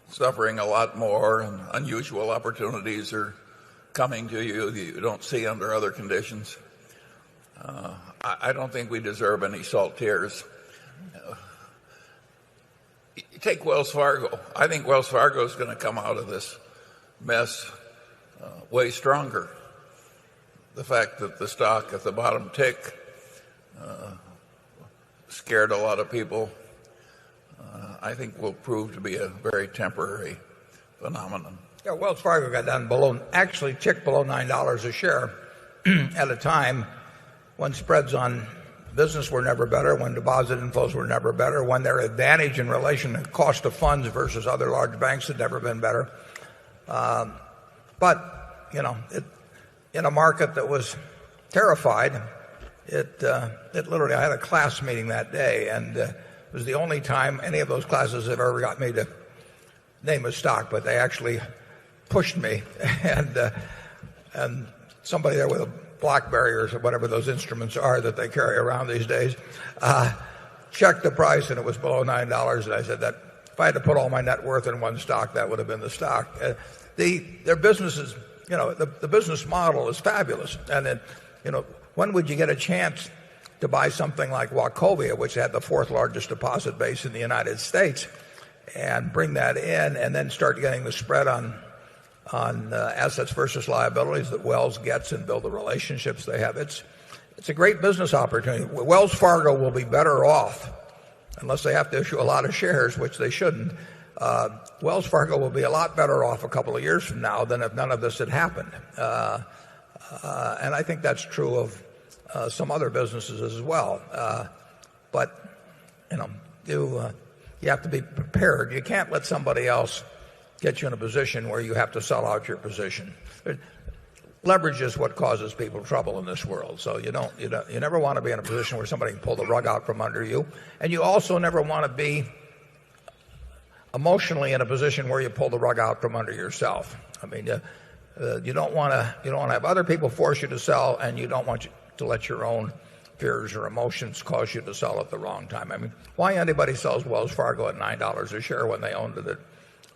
suffering a lot more and unusual opportunities are coming to you that you don't see under other conditions, I don't think we deserve any salt tears. Take Wells Fargo. I think Wells Fargo is going to come out of this mess way stronger. The fact that the stock at the bottom tick scared a lot of people, I think will prove to be a very temporary phenomenon. Yeah, Wells Fargo got down actually ticked below $9 a share at a time when spreads on business were never better, when deposit inflows were never better, when their advantage in relation to cost of funds versus other large banks had never been better. But, in a market that was terrified, it literally, I had a class meeting that day, and it was the only time any of those classes have ever got me to name a stock, but they actually pushed me, and somebody there with a BlackBerry or whatever those instruments are that they carry around these days, checked the price and it was below $9. And I said that if I had to put all my net worth in one stock, that would have been the stock. Their businesses, the business model is fabulous. And then, when would you get a chance to buy something like Wachovia, which had the fourth largest deposit base in the United States, and bring that in and then start getting the spread on assets versus liabilities that Wells gets and build the relationships they have. It's a great business opportunity. Wells Fargo will be better off, unless they have to issue a lot of shares, which they shouldn't. Wells Fargo will be a lot better off a couple of years from now than if none of this had happened. And I think that's true of some other businesses as well. But you have to be prepared. You can't let somebody else get you in a position where you have to sell out your position. Leverage is what causes people trouble in this world. So you never want to be in a position where somebody can pull the rug out from under you, and you also never want to be emotionally in a position where you pull the rug out from under yourself. I mean, you don't want to have other people force you to sell, and you don't want to let your own fears or emotions cause you to sell at the wrong time. I mean, why anybody sells Wells Fargo at $9 a share when they owned it at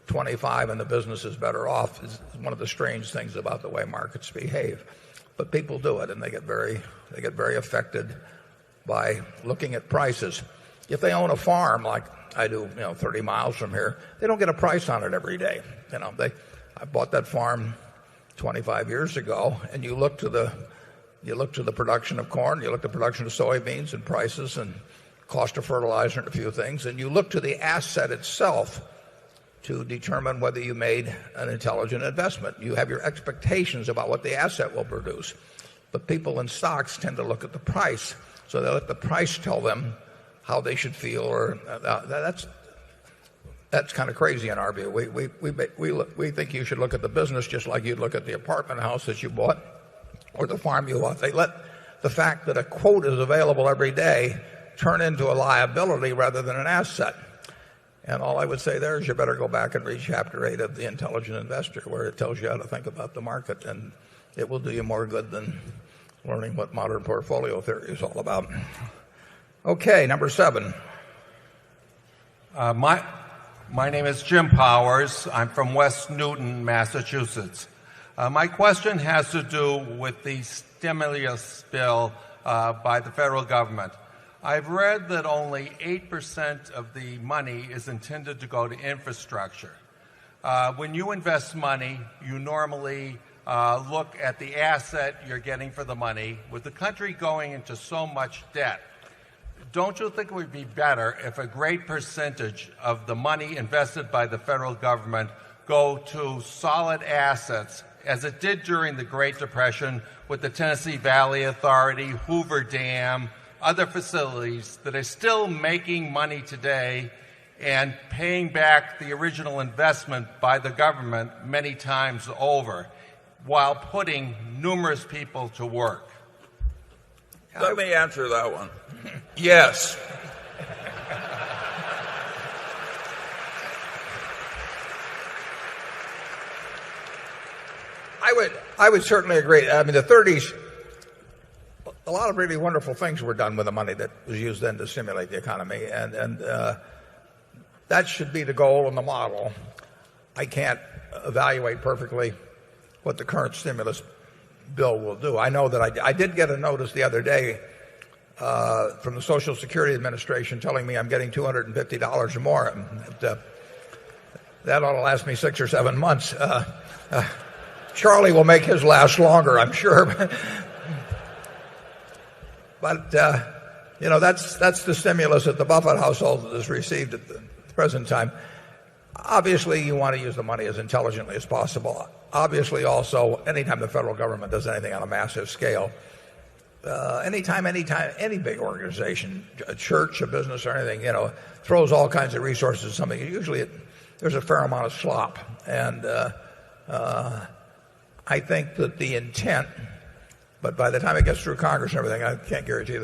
25 and the business is better off is one of the strange things about the way markets behave. But people do it, and they get very affected by looking at prices. If they own a farm like I do, 30 miles from here, they don't get a price on it every day. I bought that farm 25 years ago, and you look to the production of corn, you look at the production of soybeans and prices and cost of fertilizer and a few things, and you look to the asset itself to determine whether you made an intelligent investment. You have your expectations about what the asset will produce. But people in stocks tend to look at the price, so they let the price tell them how they should feel. Or that's kind of crazy in our view. We think you should look at the business just like you'd look at the apartment house that you bought or the farm you bought. They let the fact that a quote is available every day turn into a liability rather than an asset. And all I would say there is you better go back and read Chapter 8 of The Intelligent Investor, where it tells you how to think about the market, and it will do you more good than learning what modern portfolio theory is all about. Okay, number 7. My name is Jim Powers. I'm from West Newton, Massachusetts. My question has to do with the stimulus bill by the federal government. I've read that only 8% of the money is intended to go to infrastructure. When you invest money, you normally look at the asset you're getting for the money. With the country going into so much debt, don't you think it would be better if a great percentage of the money invested by the federal government go to solid assets, as it did during the Great Depression with the Tennessee Valley Authority, Hoover Dam, other facilities that are still making money today and paying back the original investment by the government many times over, while putting numerous people to work? Let me answer that one. Yes. I would certainly agree. I mean, the 30s, a lot of really wonderful things were done with the money that was used then to stimulate the economy, and that should be the goal and the model. I can't evaluate perfectly what the current stimulus bill will do. I know that I did get a notice the other day from the Social Security Administration telling me I'm getting $250 or more. That ought to last me 6 or 7 months. Charlie will make his last longer, I'm sure. But that's the stimulus that the Buffett household has received at the present time. Obviously, you want to use the money as intelligently as possible. Obviously, also, anytime the federal government does anything on a massive scale, anytime, any big organization, a church, a business, or anything, throws all kinds of resources at something. Usually, there's a fair amount of slop, and I think that the intent. But by the time it gets through Congress and everything, I can't guarantee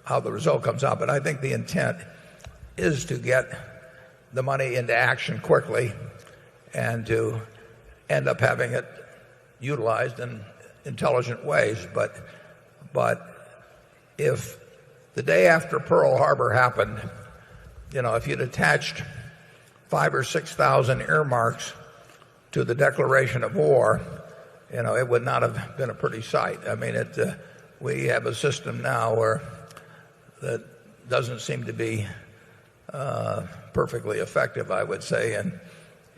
how the result comes out. But I think the intent is to get the money into action quickly and to end up having it utilized in intelligent ways. But if the day after Pearl Harbor happened, if you'd attached 5,000 or 6,000 earmarks to the declaration of war, it would not have been a pretty sight. I mean, we have a system now that doesn't seem to be perfectly effective, I would say,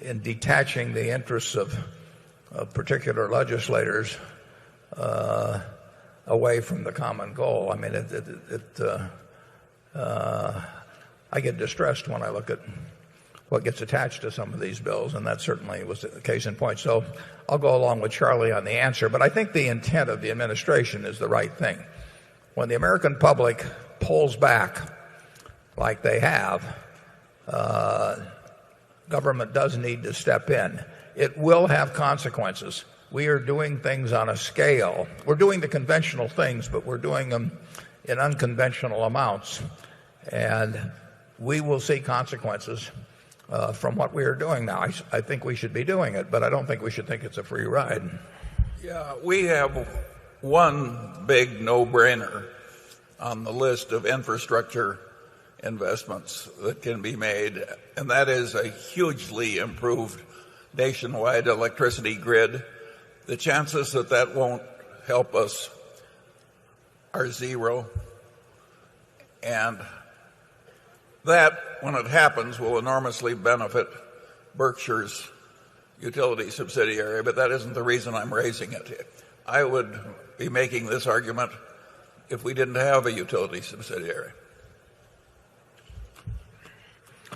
in detaching the interests of particular legislators away from the common goal. I mean, I get distressed when I look at what gets attached to some of these bills, and that certainly was the case in point. So I'll go along with Charlie on the answer, but I think the intent of the administration is the right thing. When the American public pulls back like they have, government does need to step in. It will have consequences. We are doing things on a scale. We're doing the conventional things, but we're doing them in unconventional amounts, and we will see consequences from what we are doing now. I think we should be doing it, but I don't think we should think it's a free ride. Yeah, we have one big no-brainer on the list of infrastructure investments that can be made, and that is a hugely improved nationwide electricity grid. The chances that that won't help us are zero, and that, when it happens, will enormously benefit Berkshire's utility subsidiary, but that isn't the reason I'm raising it. I would be making this argument if we didn't have a utility subsidiary.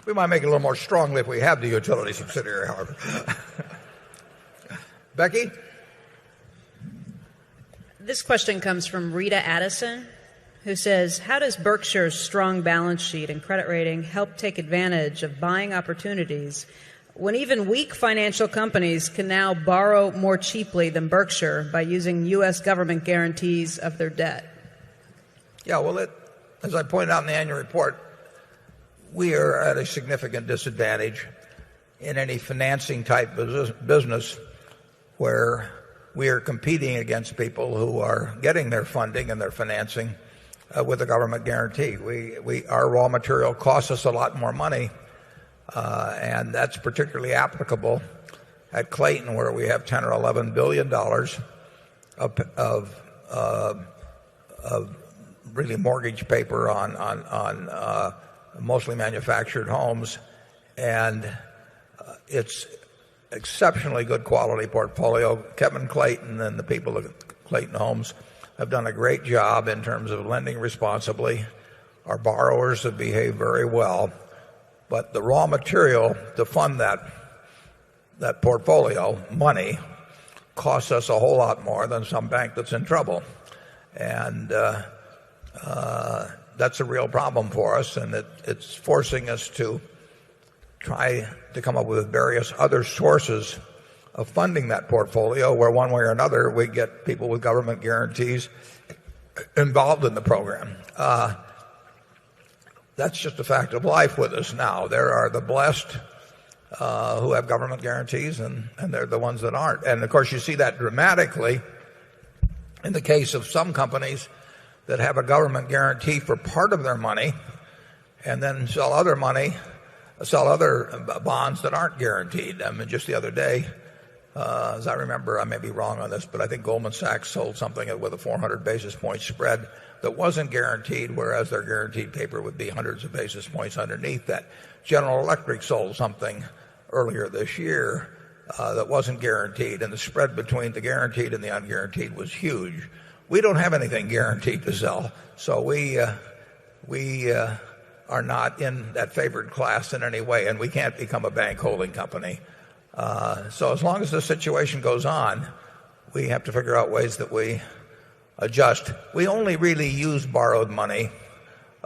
We might make it a little more strongly if we have the utility subsidiary, however. Becky? This question comes from Rita Addison, who says, how does Berkshire's strong balance sheet and credit rating help take advantage of buying opportunities when even weak financial companies can now borrow more cheaply than Berkshire by using U.S. government guarantees of their debt? Yeah, well, as I pointed out in the annual report, we are at a significant disadvantage in any financing type business where we are competing against people who are getting their funding and their financing with a government guarantee. Our raw material costs us a lot more money, and that's particularly applicable at Clayton, where we have $10 or $11 billion of really mortgage paper on mostly manufactured homes, and it's exceptionally good quality portfolio. Kevin Clayton and the people at Clayton Homes have done a great job in terms of lending responsibly. Our borrowers have behaved very well, but the raw material to fund that portfolio, money, costs us a whole lot more than some bank that's in trouble. And that's a real problem for us, and it's forcing us to try to come up with various other sources of funding that portfolio, where one way or another we get people with government guarantees involved in the program. That's just a fact of life with us now. There are the blessed who have government guarantees, and they're the ones that aren't. And of course, you see that dramatically in the case of some companies that have a government guarantee for part of their money and then sell other bonds that aren't guaranteed. I mean, just the other day, as I remember, I may be wrong on this, but I think Goldman Sachs sold something with a 400 basis point spread that wasn't guaranteed, whereas their guaranteed paper would be hundreds of basis points underneath that. General Electric sold something earlier this year that wasn't guaranteed, and the spread between the guaranteed and the unguaranteed was huge. We don't have anything guaranteed to sell, so we are not in that favored class in any way, and we can't become a bank holding company. So as long as the situation goes on, we have to figure out ways that we adjust. We only really use borrowed money.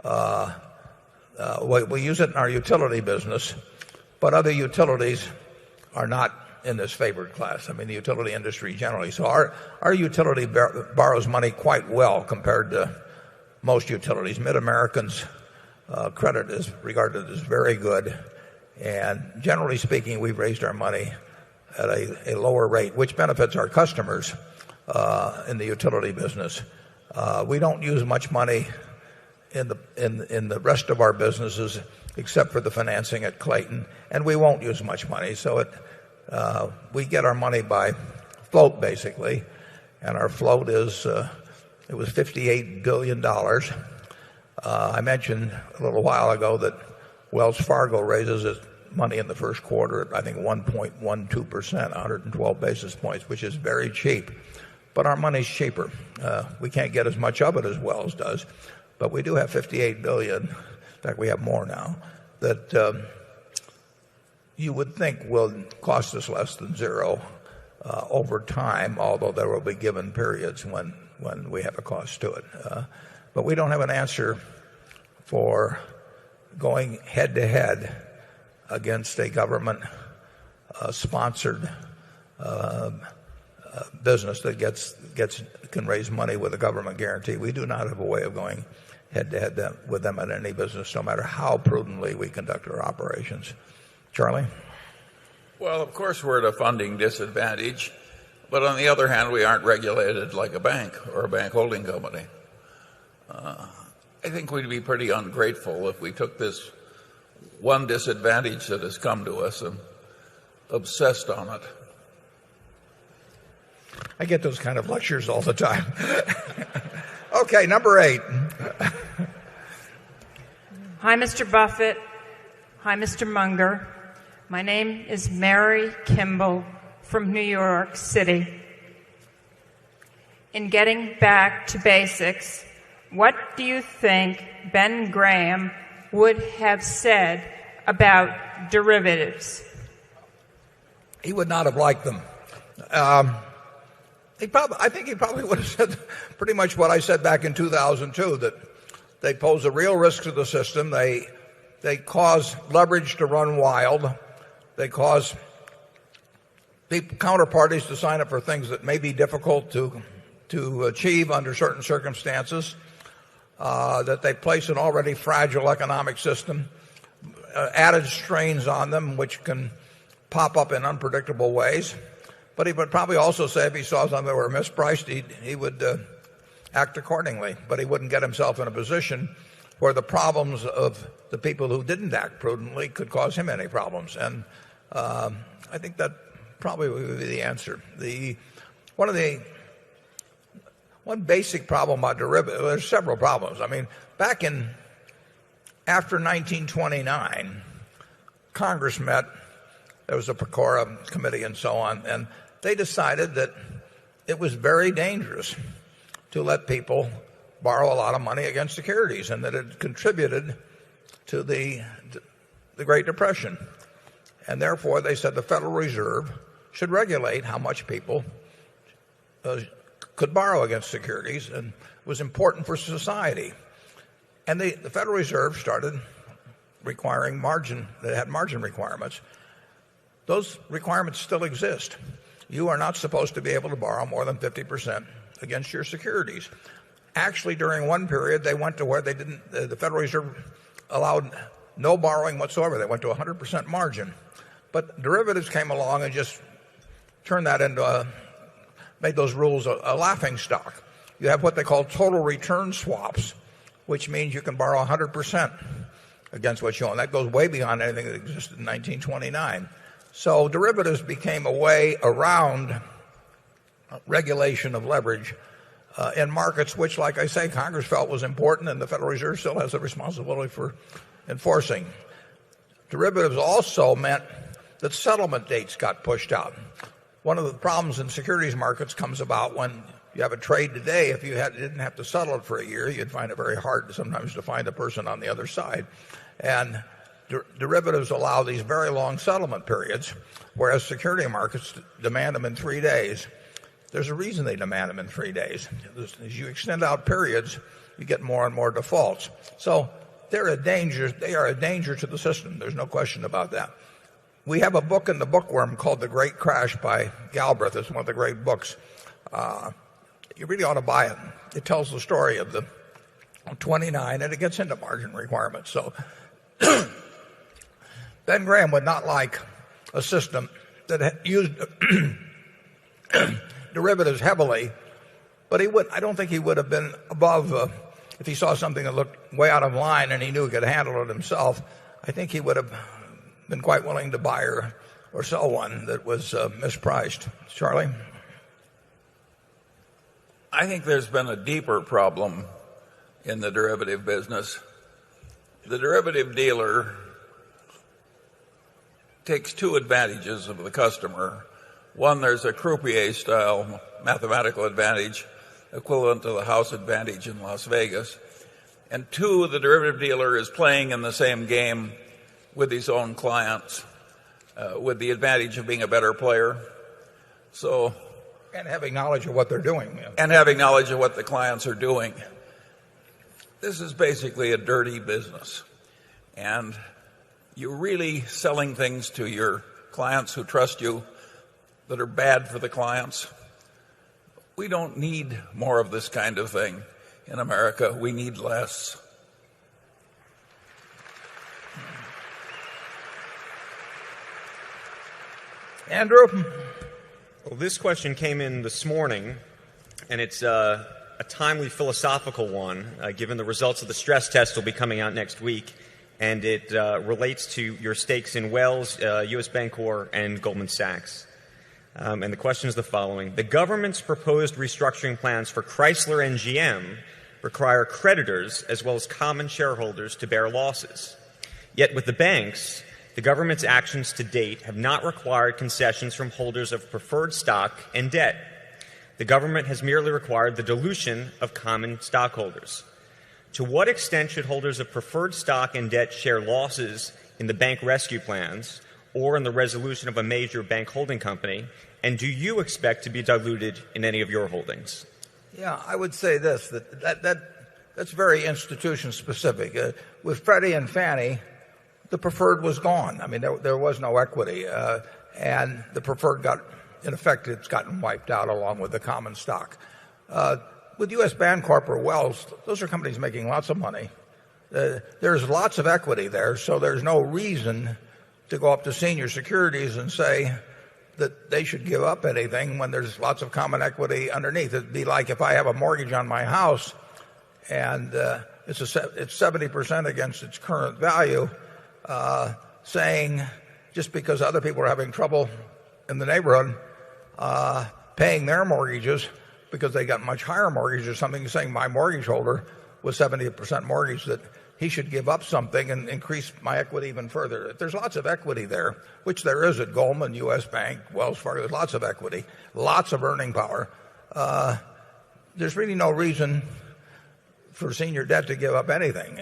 We use it in our utility business, but other utilities are not in this favored class. I mean, the utility industry generally. So our utility borrows money quite well compared to most utilities. Mid-American's credit is regarded as very good. And generally speaking, we've raised our money at a lower rate, which benefits our customers in the utility business. We don't use much money in the rest of our businesses except for the financing at Clayton, and we won't use much money. So we get our money by float, basically, and our float is it was $58 billion. I mentioned a little while ago that Wells Fargo raises its money in the first quarter at, I think, 1.12%, 112 basis points, which is very cheap. But our money's cheaper. We can't get as much of it as Wells does, but we do have $58 billion. In fact, we have more now that you would think will cost us less than zero over time, although there will be given periods when we have a cost to it. But we don't have an answer for going head-to-head against a government sponsored business that can raise money with a government guarantee. We do not have a way of going head-to-head with them in any business, no matter how prudently we conduct our operations. Charlie? Well, of course we're at a funding disadvantage, but on the other hand, we aren't regulated like a bank or a bank holding company. I think we'd be pretty ungrateful if we took this one disadvantage that has come to us and obsessed on it. I get those kind of lectures all the time. Okay, number 8. Hi, Mr. Buffett. Hi, Mr. Munger. My name is Mary Kimball from New York City. In getting back to basics, what do you think Ben Graham would have said about derivatives? He would not have liked them. I think he probably would have said pretty much what I said back in 2002, that they pose a real risk to the system. They cause leverage to run wild. They cause counterparties to sign up for things that may be difficult to achieve under certain circumstances. That they place an already fragile economic system, added strains on them, which can pop up in unpredictable ways. But he would probably also say if he saw something that were mispriced, he would act accordingly. But he wouldn't get himself in a position where the problems of the people who didn't act prudently could cause him any problems. And I think that probably would be the answer. One basic problem about derivatives, there's several problems. I mean, after 1929, Congress met, there was a PCORA committee and so on, and they decided that it was very dangerous to let people borrow a lot of money against securities, and that it contributed to the Great Depression. And therefore, they said the Federal Reserve should regulate how much people could borrow against securities, and it was important for society. And the Federal Reserve started requiring margin. They had margin requirements. Those requirements still exist. You are not supposed to be able to borrow more than 50% against your securities. Actually, during one period, they went to where they didn't. The Federal Reserve allowed no borrowing whatsoever. They went to 100% margin. But derivatives came along and just turned that into made those rules a laughing stock. You have what they call total return swaps, which means you can borrow 100% against what you own. That goes way beyond anything that existed in 1929. So derivatives became a way around regulation of leverage in markets which, like I say, Congress felt was important and the Federal Reserve still has a responsibility for enforcing. Derivatives also meant that settlement dates got pushed out. One of the problems in securities markets comes about when you have a trade today. If you didn't have to settle it for a year, you'd find it very hard sometimes to find a person on the other side. And derivatives allow these very long settlement periods, whereas security markets demand them in 3 days. There's a reason they demand them in 3 days. As you extend out periods, you get more and more defaults. So they're a danger. They are a danger to the system. There's no question about that. We have a book in the bookworm called The Great Crash by Galbraith. It's one of the great books. You really ought to buy it. It tells the story of the 29, and it gets into margin requirements. So Ben Graham would not like a system that used derivatives heavily, but I don't think he would have been above if he saw something that looked way out of line and he knew he could handle it himself. I think he would have been quite willing to buy or sell one that was mispriced. Charlie? I think there's been a deeper problem in the derivative business. The derivative dealer takes two advantages of the customer. One, there's a croupier-style mathematical advantage equivalent to the house advantage in Las Vegas. And two, the derivative dealer is playing in the same game with his own clients with the advantage of being a better player. And having knowledge of what they're doing. And having knowledge of what the clients are doing. This is basically a dirty business. And you're really selling things to your clients who trust you that are bad for the clients. We don't need more of this kind of thing in America. We need less. Andrew? Well, this question came in this morning, and it's a timely philosophical one, given the results of the stress test will be coming out next week, and it relates to your stakes in Wells, U.S. Bancorp, and Goldman Sachs. And the question is the following. The government's proposed restructuring plans for Chrysler and GM require creditors as well as common shareholders to bear losses. Yet with the banks, the government's actions to date have not required concessions from holders of preferred stock and debt. The government has merely required the dilution of common stockholders. To what extent should holders of preferred stock and debt share losses in the bank rescue plans or in the resolution of a major bank holding company? And do you expect to be diluted in any of your holdings? Yeah, I would say this, that's very institution specific. With Freddie and Fannie, the preferred was gone. I mean, there was no equity, and the preferred in effect, it's gotten wiped out along with the common stock. With U.S. Bancorp or Wells, those are companies making lots of money. There's lots of equity there, so there's no reason to go up to senior securities and say that they should give up anything when there's lots of common equity underneath. It'd be like if I have a mortgage on my house and it's 70% against its current value, saying just because other people are having trouble in the neighborhood paying their mortgages because they got much higher mortgages or something, saying my mortgage holder with 70% mortgage that he should give up something and increase my equity even further. There's lots of equity there, which there is at Goldman, U.S. Bank, Wells Fargo. There's lots of equity, lots of earning power. There's really no reason for senior debt to give up anything.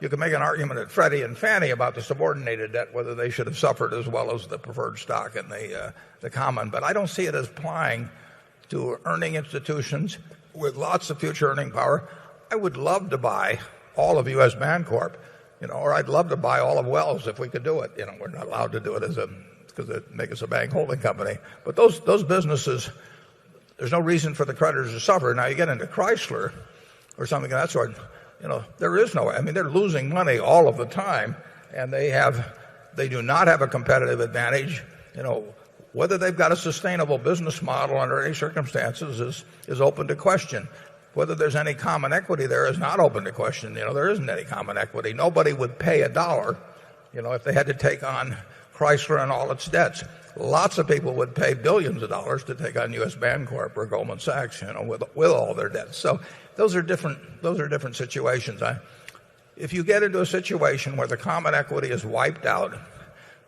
You can make an argument at Freddie and Fannie about the subordinated debt, whether they should have suffered as well as the preferred stock and the common. But I don't see it as applying to earning institutions with lots of future earning power. I would love to buy all of U.S. Bancorp, or I'd love to buy all of Wells if we could do it. We're not allowed to do it because it makes us a bank holding company. But those businesses, there's no reason for the creditors to suffer. Now you get into Chrysler or something of that sort, there is no, they're losing money all of the time, and they have They do not have a competitive advantage. Whether they've got a sustainable business model under any circumstances is open to question. Whether there's any common equity there is not open to question. There isn't any common equity. Nobody would pay $1, if they had to take on Chrysler and all its debts. Lots of people would pay billions of dollars to take on U.S. Bancorp or Goldman Sachs, with all their debts. So those are different situations. If you get into a situation where the common equity is wiped out,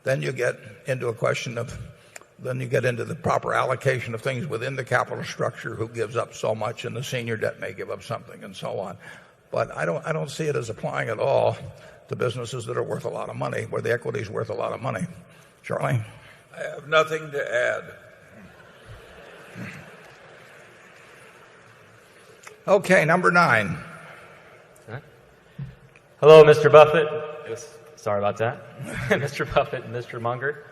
then you get into a question of, then you get into the proper allocation of things within the capital structure, who gives up so much, and the senior debt may give up something, and so on. But I don't see it as applying at all to businesses that are worth a lot of money, where the equity is worth a lot of money. Charlie? I have nothing to add. Okay, number 9. Hello, Mr. Buffett. Sorry about that. Mr. Buffett and Mr. Munger.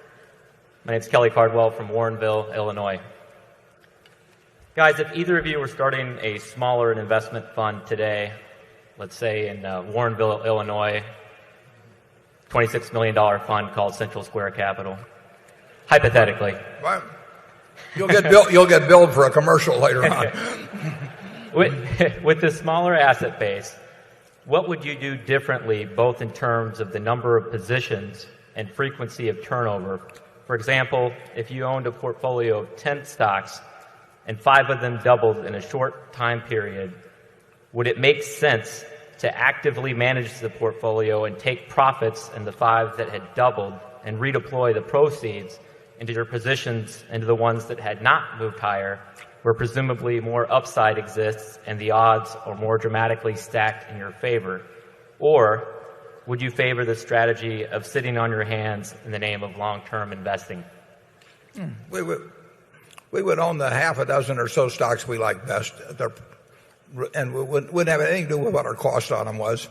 My name's Kelly Cardwell from Warrenville, Illinois. Guys, if either of you were starting a smaller investment fund today, let's say in Warrenville, Illinois, $26 million fund called Central Square Capital, hypothetically. Well, you'll get billed for a commercial later on. With the smaller asset base, what would you do differently, both in terms of the number of positions and frequency of turnover? For example, if you owned a portfolio of 10 stocks and 5 of them doubled in a short time period, would it make sense to actively manage the portfolio and take profits in the 5 that had doubled and redeploy the proceeds into your positions into the ones that had not moved higher, where presumably more upside exists and the odds are more dramatically stacked in your favor? Or would you favor the strategy of sitting on your hands in the name of long-term investing? We would own the half a dozen or so stocks we like best, and we wouldn't have anything to do with what our cost on them was.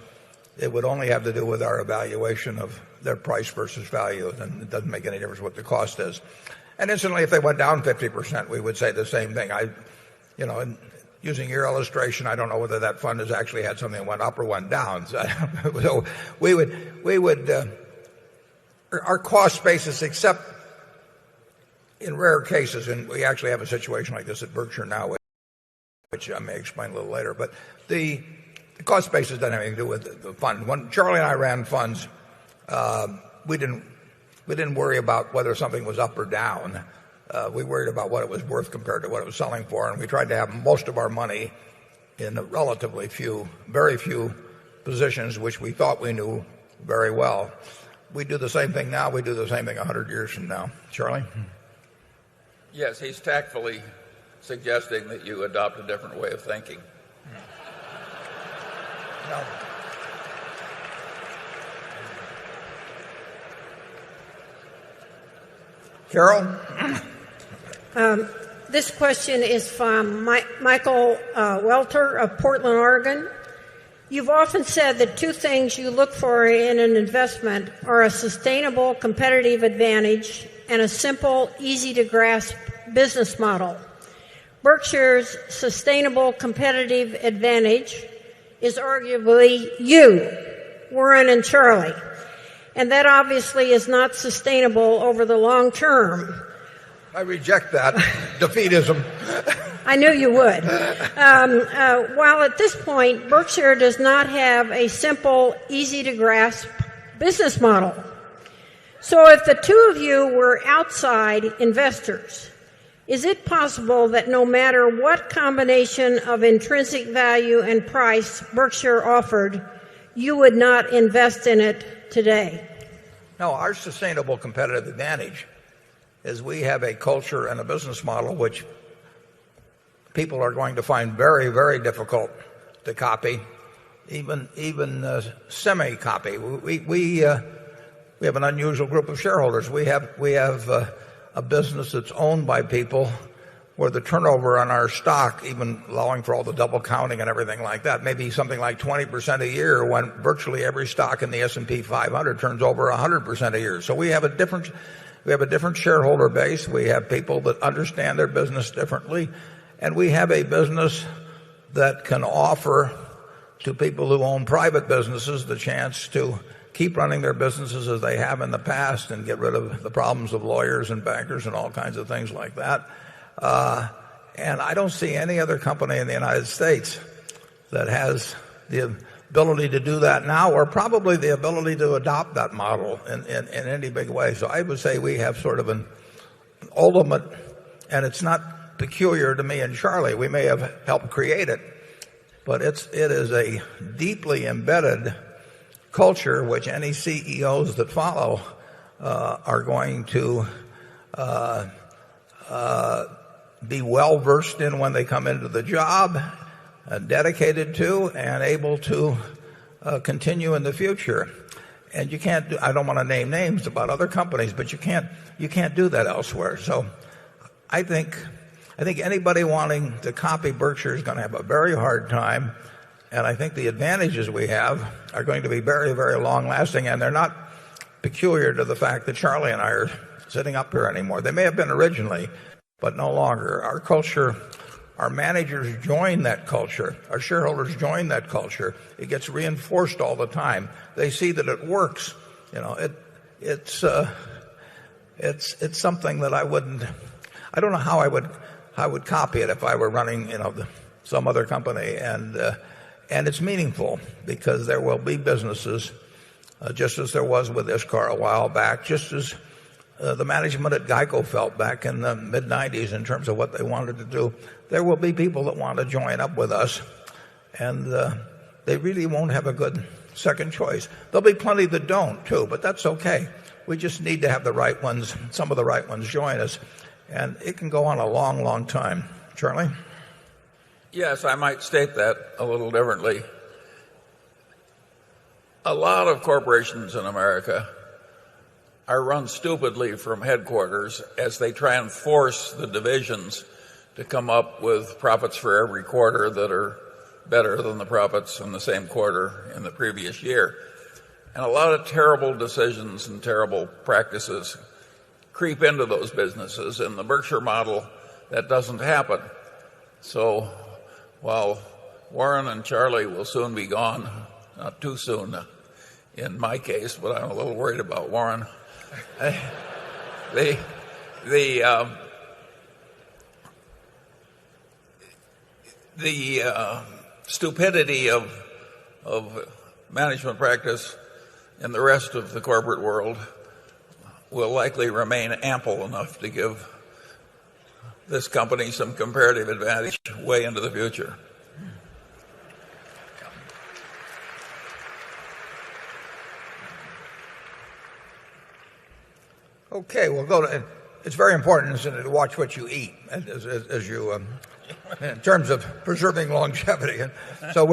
It would only have to do with our evaluation of their price versus value, and it doesn't make any difference what the cost is. And incidentally, if they went down 50%, we would say the same thing. And using your illustration, I don't know whether that fund has actually had something that went up or went down. So we would our cost basis, except in rare cases, and we actually have a situation like this at Berkshire now, which I may explain a little later, but the cost basis doesn't have anything to do with the fund. When Charlie and I ran funds, we didn't worry about whether something was up or down. We worried about what it was worth compared to what it was selling for, and we tried to have most of our money in very few positions which we thought we knew very well. We do the same thing now. We do the same thing 100 years from now. Charlie? Yes, he's tactfully suggesting that you adopt a different way of thinking. No. Carol? This question is from Michael Welter of Portland, Oregon. You've often said that 2 things you look for in an investment are a sustainable competitive advantage and a simple, easy-to-grasp business model. Berkshire's sustainable competitive advantage is arguably you, Warren and Charlie. And that obviously is not sustainable over the long term. I reject that defeatism. I knew you would. While at this point, Berkshire does not have a simple, easy-to-grasp business model. So if the 2 of you were outside investors, is it possible that no matter what combination of intrinsic value and price Berkshire offered, you would not invest in it today? No, our sustainable competitive advantage is we have a culture and a business model which people are going to find very, very difficult to copy, even semi-copy. We have an unusual group of shareholders. We have a business that's owned by people where the turnover on our stock, even allowing for all the double counting and everything like that, maybe something like 20% a year, when virtually every stock in the S&P 500 turns over 100% a year. So we have a different shareholder base. We have people that understand their business differently, and we have a business that can offer to people who own private businesses the chance to keep running their businesses as they have in the past and get rid of the problems of lawyers and bankers and all kinds of things like that. And I don't see any other company in the United States that has the ability to do that now, or probably the ability to adopt that model in any big way. So I would say we have sort of an ultimate, and it's not peculiar to me and Charlie. We may have helped create it, but it is a deeply embedded culture which any CEOs that follow are going to be well versed in when they come into the job, dedicated to, and able to continue in the future. And you can't do, I don't want to name names about other companies, but you can't do that elsewhere. So I think anybody wanting to copy Berkshire is going to have a very hard time. And I think the advantages we have are going to be very, very long lasting, and they're not peculiar to the fact that Charlie and I are sitting up here anymore. They may have been originally, but no longer. Our culture, our managers join that culture. Our shareholders join that culture. It gets reinforced all the time. They see that it works. You know, it's something that I don't know how I would copy it if I were running, some other company. And it's meaningful because there will be businesses, just as there was with ISCAR a while back, just as the management at GEICO felt back in the mid-90s in terms of what they wanted to do. There will be people that want to join up with us, and they really won't have a good second choice. There'll be plenty that don't, too, but that's okay. We just need to have the right ones, some of the right ones join us, and it can go on a long, long time. Charlie? Yes, I might state that a little differently. A lot of corporations in America are run stupidly from headquarters as they try and force the divisions to come up with profits for every quarter that are better than the profits in the same quarter in the previous year. And a lot of terrible decisions and terrible practices creep into those businesses. In the Berkshire model, that doesn't happen. So while Warren and Charlie will soon be gone, not too soon in my case, but I'm a little worried about Warren. The stupidity of management practice in the rest of the corporate world will likely remain ample enough to give this company some comparative advantage way into the future. Okay, we'll go to. It's very important, isn't it, to watch what you eat, as you, in terms of preserving longevity. So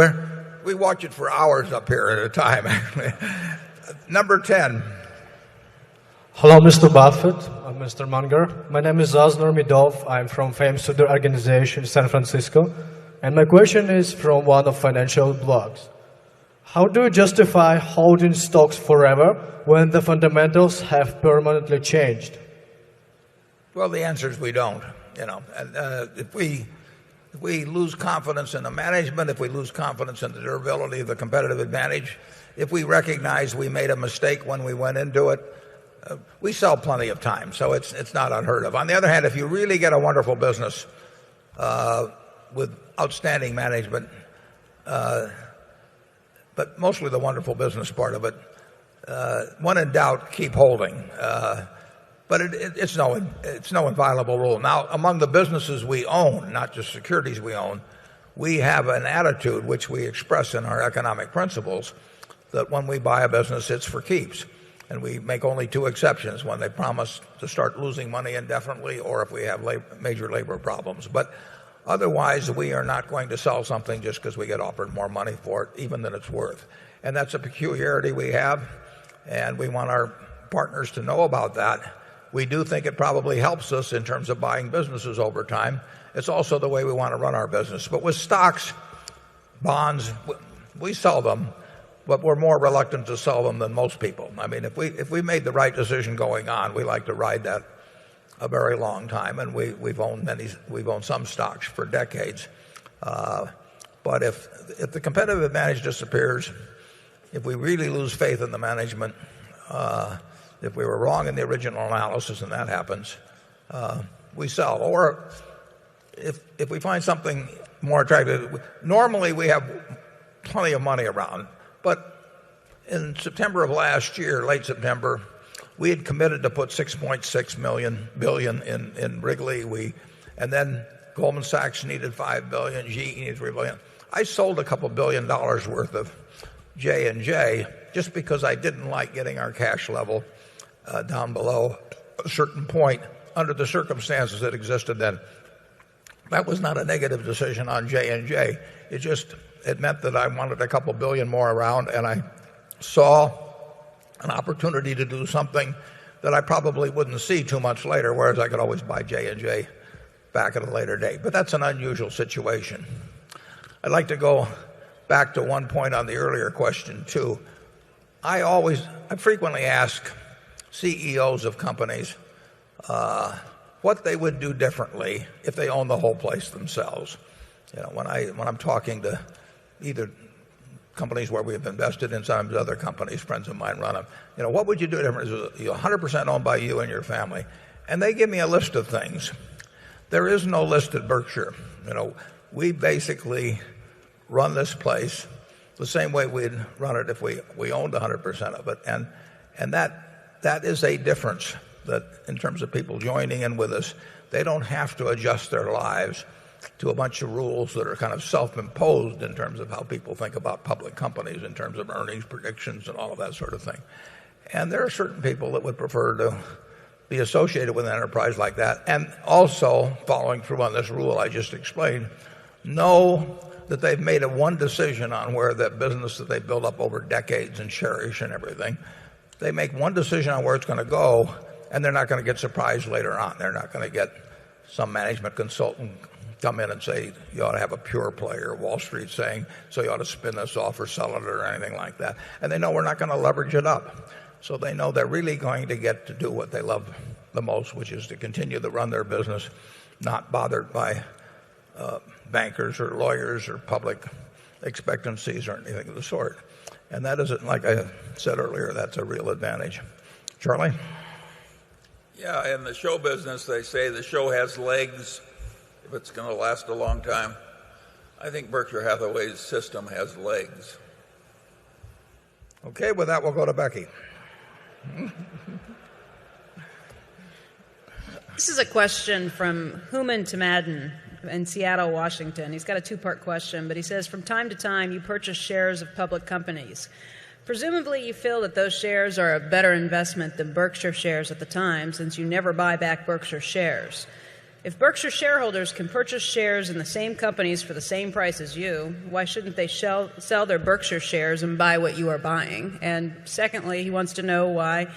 we watch it for hours up here at a time. Number 10. Hello, Mr. Buffett, Mr. Munger. My name is Osnor Midov. I'm from Fame Studio Organization, San Francisco. And my question is from one of financial blogs. How do you justify holding stocks forever when the fundamentals have permanently changed? Well, the answer is we don't. If we lose confidence in the management, if we lose confidence in the durability of the competitive advantage, if we recognize we made a mistake when we went into it, we sell plenty of time. So it's not unheard of. On the other hand, if you really get a wonderful business with outstanding management, but mostly the wonderful business part of it, when in doubt, keep holding. But it's no inviolable rule. Now, among the businesses we own, not just securities we own, we have an attitude which we express in our economic principles that when we buy a business, it's for keeps. And we make only two exceptions: when they promise to start losing money indefinitely, or if we have major labor problems. But otherwise, we are not going to sell something just because we get offered more money for it, even than it's worth. And that's a peculiarity we have, and we want our partners to know about that. We do think it probably helps us in terms of buying businesses over time. It's also the way we want to run our business. But with stocks, bonds, we sell them, but we're more reluctant to sell them than most people. I mean, if we made the right decision going on, we like to ride that a very long time, and we've owned some stocks for decades. But if the competitive advantage disappears, if we really lose faith in the management, if we were wrong in the original analysis and that happens, we sell. Or if we find something more attractive, normally we have plenty of money around. But in September of last year, late September, we had committed to put $6.6 billion in Wrigley. And then Goldman Sachs needed $5 billion, GE needed $3 billion. I sold a couple $1 billion worth of J&J just because I didn't like getting our cash level down below a certain point under the circumstances that existed then. That was not a negative decision on J&J. It meant that I wanted a couple billion more around, and I saw an opportunity to do something that I probably wouldn't see too much later, whereas I could always buy J&J back at a later date. But that's an unusual situation. I'd like to go back to one point on the earlier question, too. I frequently ask CEOs of companies what they would do differently if they owned the whole place themselves. When I'm talking to either companies where we've invested in, sometimes other companies, friends of mine run them, what would you do differently? You're 100% owned by you and your family. And they give me a list of things. There is no list at Berkshire. We basically run this place the same way we'd run it if we owned 100% of it. And that is a difference, that in terms of people joining in with us, they don't have to adjust their lives to a bunch of rules that are kind of self-imposed in terms of how people think about public companies, in terms of earnings predictions and all of that sort of thing. And there are certain people that would prefer to be associated with an enterprise like that, and also, following through on this rule I just explained, know that they've made one decision on where that business that they built up over decades and cherish and everything, they make one decision on where it's going to go, and they're not going to get surprised later on. They're not going to get some management consultant come in and say, you ought to have a pure play, or Wall Street saying, so you ought to spin this off or sell it or anything like that. And they know we're not going to leverage it up. So they know they're really going to get to do what they love the most, which is to continue to run their business, not bothered by bankers or lawyers or public expectancies or anything of the sort. And that isn't, like I said earlier, that's a real advantage. Charlie? Yeah, in the show business, they say the show has legs if it's going to last a long time. I think Berkshire Hathaway's system has legs. Okay, with that, we'll go to Becky. This is a question from Human to Madden in Seattle, Washington. He's got a two-part question, but he says, from time to time, you purchase shares of public companies. Presumably, you feel that those shares are a better investment than Berkshire shares at the time, since you never buy back Berkshire shares. If Berkshire shareholders can purchase shares in the same companies for the same price as you, why shouldn't they sell their Berkshire shares and buy what you are buying? And secondly, he wants to know why,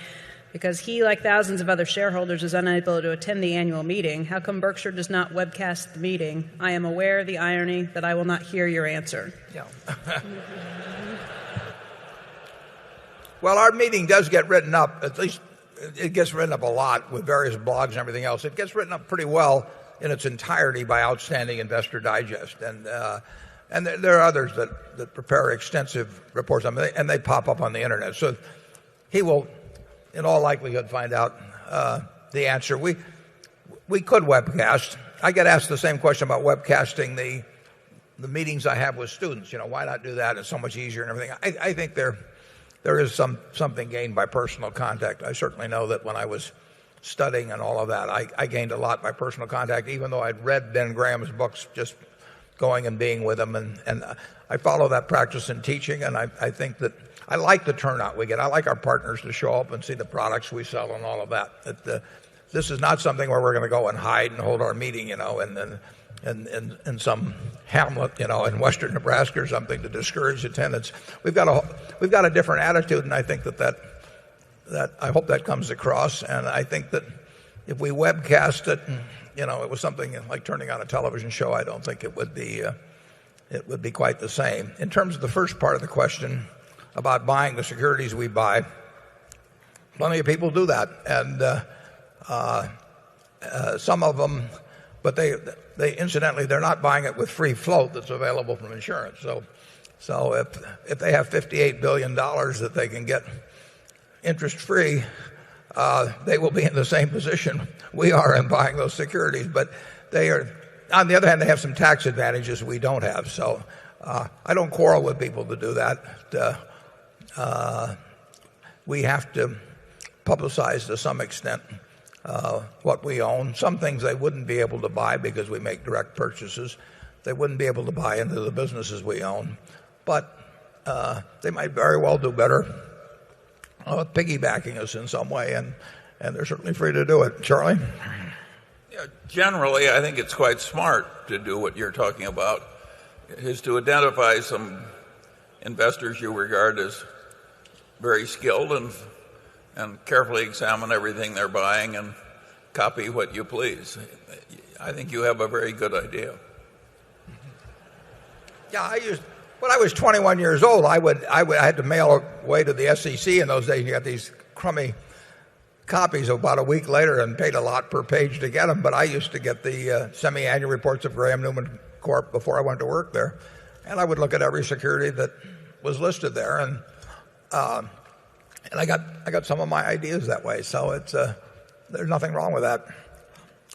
because he, like thousands of other shareholders, is unable to attend the annual meeting. How come Berkshire does not webcast the meeting? I am aware of the irony that I will not hear your answer. Yeah. Well, our meeting does get written up, at least it gets written up a lot with various blogs and everything else. It gets written up pretty well in its entirety by Outstanding Investor Digest. And there are others that prepare extensive reports on it, and they pop up on the internet. So he will, in all likelihood, find out the answer. We could webcast. I get asked the same question about webcasting the meetings I have with students. Why not do that? It's so much easier and everything. I think there is something gained by personal contact. I certainly know that when I was studying and all of that, I gained a lot by personal contact, even though I'd read Ben Graham's books, just going and being with him. And I follow that practice in teaching, and I think that I like the turnout we get. I like our partners to show up and see the products we sell and all of that. This is not something where we're going to go and hide and hold our meeting, in some hamlet, in western Nebraska or something to discourage attendance. We've got a different attitude, and I think that I hope that comes across. And I think that if we webcast it, it was something like turning on a television show, I don't think it would be quite the same. In terms of the first part of the question about buying the securities we buy, plenty of people do that, and some of them. But they incidentally, they're not buying it with free float that's available from insurance. So So if they have $58 billion that they can get interest-free, they will be in the same position we are in buying those securities. But they are, on the other hand, they have some tax advantages we don't have. So I don't quarrel with people to do that. We have to publicize to some extent what we own. Some things they wouldn't be able to buy because we make direct purchases. They wouldn't be able to buy into the businesses we own. But they might very well do better piggybacking us in some way, and they're certainly free to do it. Charlie? Yeah, generally, I think it's quite smart to do what you're talking about, is to identify some investors you regard as very skilled and carefully examine everything they're buying and copy what you please. I think you have a very good idea. Yeah, when I was 21 years old, I had to mail away to the SEC in those days. You got these crummy copies about a week later and paid a lot per page to get them. But I used to get the semi-annual reports of Graham Newman Corp before I went to work there, and I would look at every security that was listed there, and I got some of my ideas that way. So there's nothing wrong with that.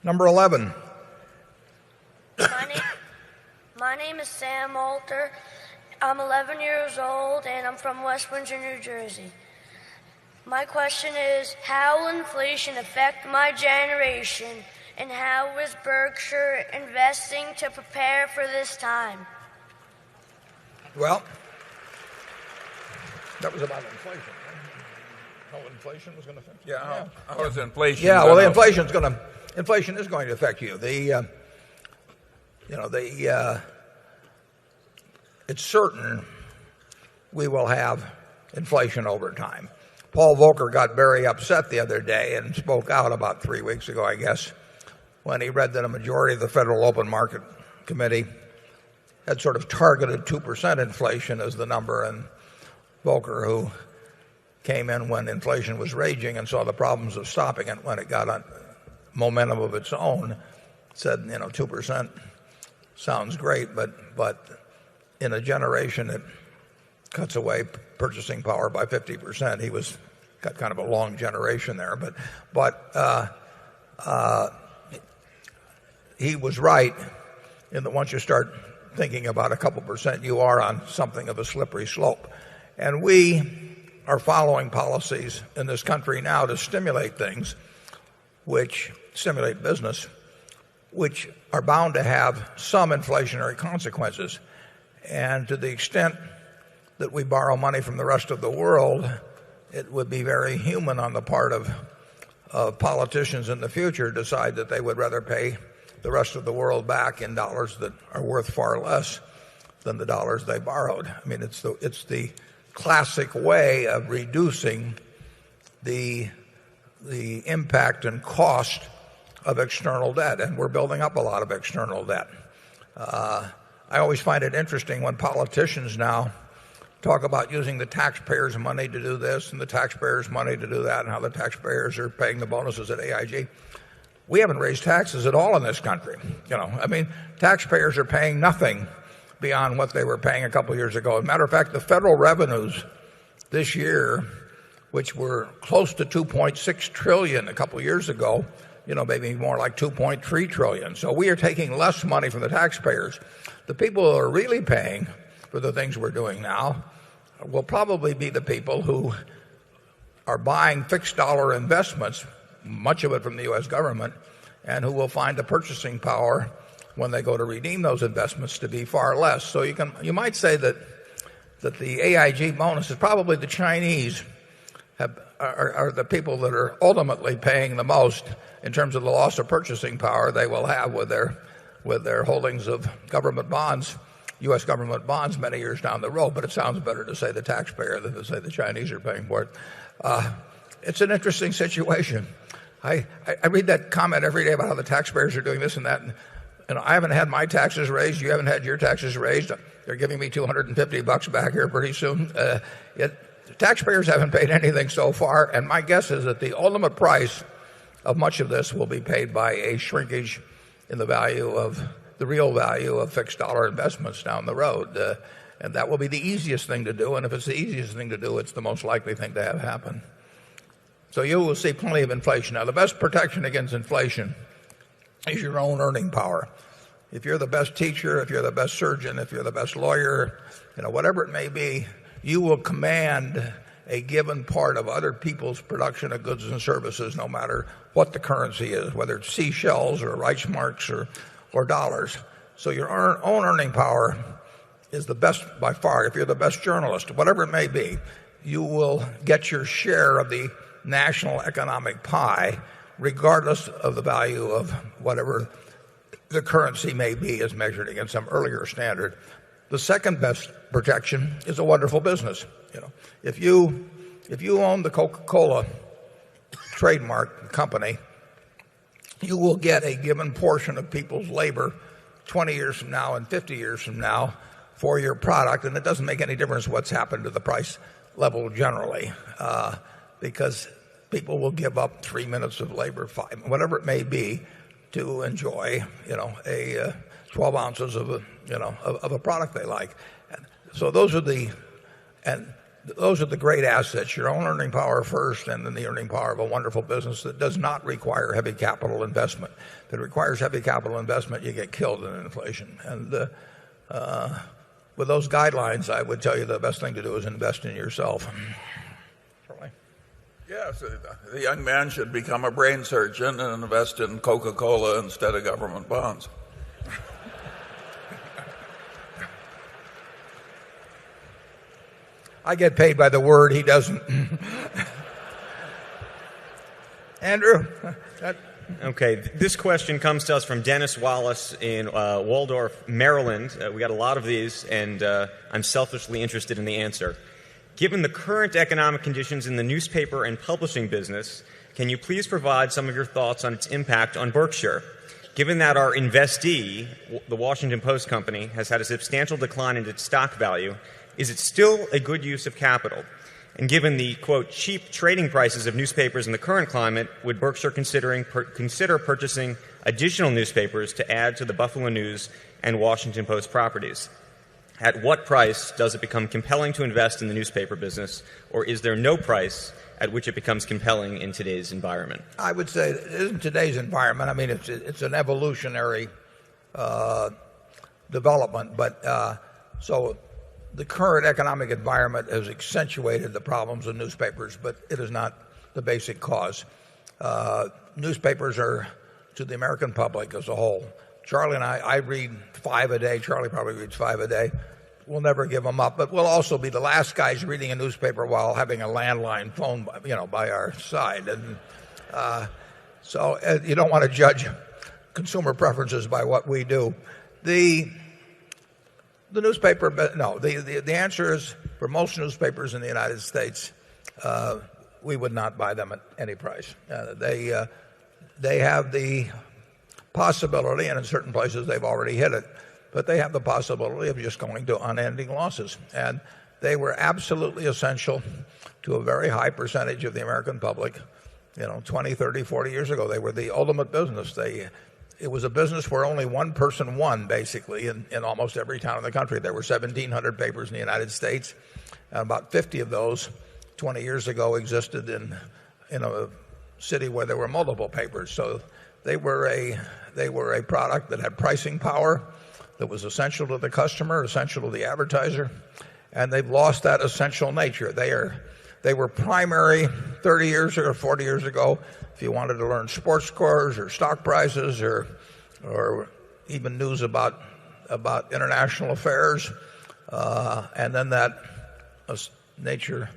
Number 11. My name is Sam Alter. I'm 11 years old, and I'm from West Windsor, New Jersey. My question is, how will inflation affect my generation, and how is Berkshire investing to prepare for this time? Well, that was about inflation. How inflation was going to affect you? Yeah, how is inflation? Yeah, well, inflation is going to affect you. It's certain we will have inflation over time. Paul Volcker got very upset the other day and spoke out about 3 weeks ago, I guess, when he read that a majority of the Federal Open Market Committee had sort of targeted 2% inflation as the number. And Volcker, who came in when inflation was raging and saw the problems of stopping it when it got a momentum of its own, said, 2% sounds great, but in a generation it cuts away purchasing power by 50%. He got kind of a long generation there, but he was right in that once you start thinking about a couple percent, you are on something of a slippery slope. And we are following policies in this country now to stimulate things, which stimulate business, which are bound to have some inflationary consequences. And to the extent that we borrow money from the rest of the world, it would be very human on the part of politicians in the future to decide that they would rather pay the rest of the world back in dollars that are worth far less than the dollars they borrowed. I mean, it's the classic way of reducing the impact and cost of external debt, and we're building up a lot of external debt. I always find it interesting when politicians now talk about using the taxpayers' money to do this and the taxpayers' money to do that, and how the taxpayers are paying the bonuses at AIG. We haven't raised taxes at all in this country. Taxpayers are paying nothing beyond what they were paying a couple of years ago. As a matter of fact, the federal revenues this year, which were close to $2.6 trillion a couple of years ago, maybe more like $2.3 trillion. So we are taking less money from the taxpayers. The people who are really paying for the things we're doing now will probably be the people who are buying fixed dollar investments, much of it from the U.S. government, and who will find the purchasing power when they go to redeem those investments to be far less. So you might say that the AIG bonus is probably the Chinese are the people that are ultimately paying the most in terms of the loss of purchasing power they will have with their holdings of government bonds, U.S. government bonds, many years down the road. But it sounds better to say the taxpayer than to say the Chinese are paying for it. It's an interesting situation. I read that comment every day about how the taxpayers are doing this and that. And I haven't had my taxes raised. You haven't had your taxes raised. They're giving me $250 back here pretty soon. Taxpayers haven't paid anything so far, and my guess is that the ultimate price of much of this will be paid by a shrinkage in the real value of fixed dollar investments down the road. And that will be the easiest thing to do. And if it's the easiest thing to do, it's the most likely thing to have happen. So you will see plenty of inflation. Now, the best protection against inflation is your own earning power. If you're the best teacher, if you're the best surgeon, if you're the best lawyer, whatever it may be, you will command a given part of other people's production of goods and services, no matter what the currency is, whether it's seashells or Reichsmarks or dollars. So your own earning power is the best by far. If you're the best journalist, whatever it may be, you will get your share of the national economic pie, regardless of the value of whatever the currency may be as measured against some earlier standard. The second best protection is a wonderful business. If you own the Coca-Cola trademark company, you will get a given portion of people's labor 20 years from now and 50 years from now for your product, and it doesn't make any difference what's happened to the price level generally, because people will give up 3 minutes of labor, 5, whatever it may be, to enjoy, 12 ounces of a product they like. And so those are the great assets, your own earning power first, and then the earning power of a wonderful business that does not require heavy capital investment. If it requires heavy capital investment, you get killed in inflation. And with those guidelines, I would tell you the best thing to do is invest in yourself. Yes, the young man should become a brain surgeon and invest in Coca-Cola instead of government bonds. I get paid by the word, he doesn't. Andrew? Okay, this question comes to us from Dennis Wallace in Waldorf, Maryland. We got a lot of these, and I'm selfishly interested in the answer. Given the current economic conditions in the newspaper and publishing business, can you please provide some of your thoughts on its impact on Berkshire? Given that our investee, the Washington Post Company, has had a substantial decline in its stock value, is it still a good use of capital? And given the, quote, cheap trading prices of newspapers in the current climate, would Berkshire consider purchasing additional newspapers to add to the Buffalo News and Washington Post properties? At what price does it become compelling to invest in the newspaper business, or is there no price at which it becomes compelling in today's environment? I would say it isn't today's environment. I mean, it's an evolutionary development, but so the current economic environment has accentuated the problems of newspapers, but it is not the basic cause. Newspapers are, to the American public as a whole, Charlie and I read 5 a day. Charlie probably reads 5 a day. We'll never give them up, but we'll also be the last guys reading a newspaper while having a landline phone, by our side. And so you don't want to judge consumer preferences by what we do. The newspaper, no. The answer is, for most newspapers in the United States, we would not buy them at any price. They have the possibility, and in certain places they've already hit it, but they have the possibility of just going to unending losses. And they were absolutely essential to a very high percentage of the American public. 20, 30, 40 years ago, they were the ultimate business. It was a business where only one person won, basically, in almost every town in the country. There were 1,700 papers in the United States, and about 50 of those 20 years ago existed in a city where there were multiple papers. So they were a product that had pricing power, that was essential to the customer, essential to the advertiser, and they've lost that essential nature. They were primary 30 years or 40 years ago if you wanted to learn sports scores or stock prices or even news about international affairs, and then that nature,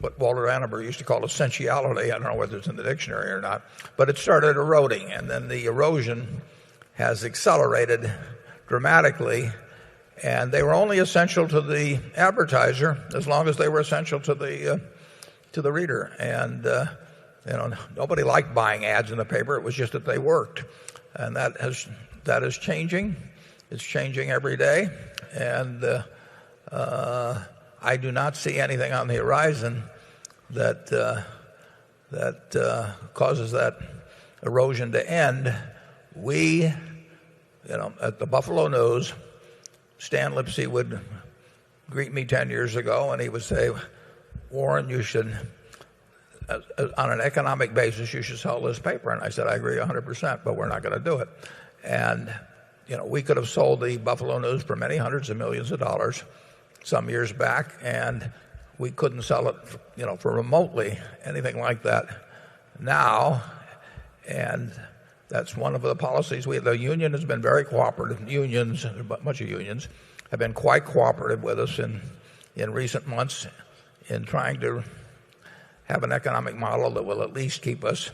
what Walter Annenberg used to call essentiality. I don't know whether it's in the dictionary or not, but it started eroding, and then the erosion has accelerated dramatically, and they were only essential to the advertiser as long as they were essential to the reader. And nobody liked buying ads in the paper. It was just that they worked, and that is changing. It's changing every day, and I do not see anything on the horizon that causes that erosion to end. At the Buffalo News, Stan Lipsey would greet me 10 years ago and he would say, Warren, you should, on an economic basis, you should sell this paper. And I said, I agree 100%, but we're not going to do it. And, we could have sold the Buffalo News for many hundreds of millions of dollars some years back, and we couldn't sell it, for remotely anything like that now. And that's one of the policies. The union has been very cooperative. Unions, a bunch of unions, have been quite cooperative with us in recent months in trying to have an economic model that will at least keep us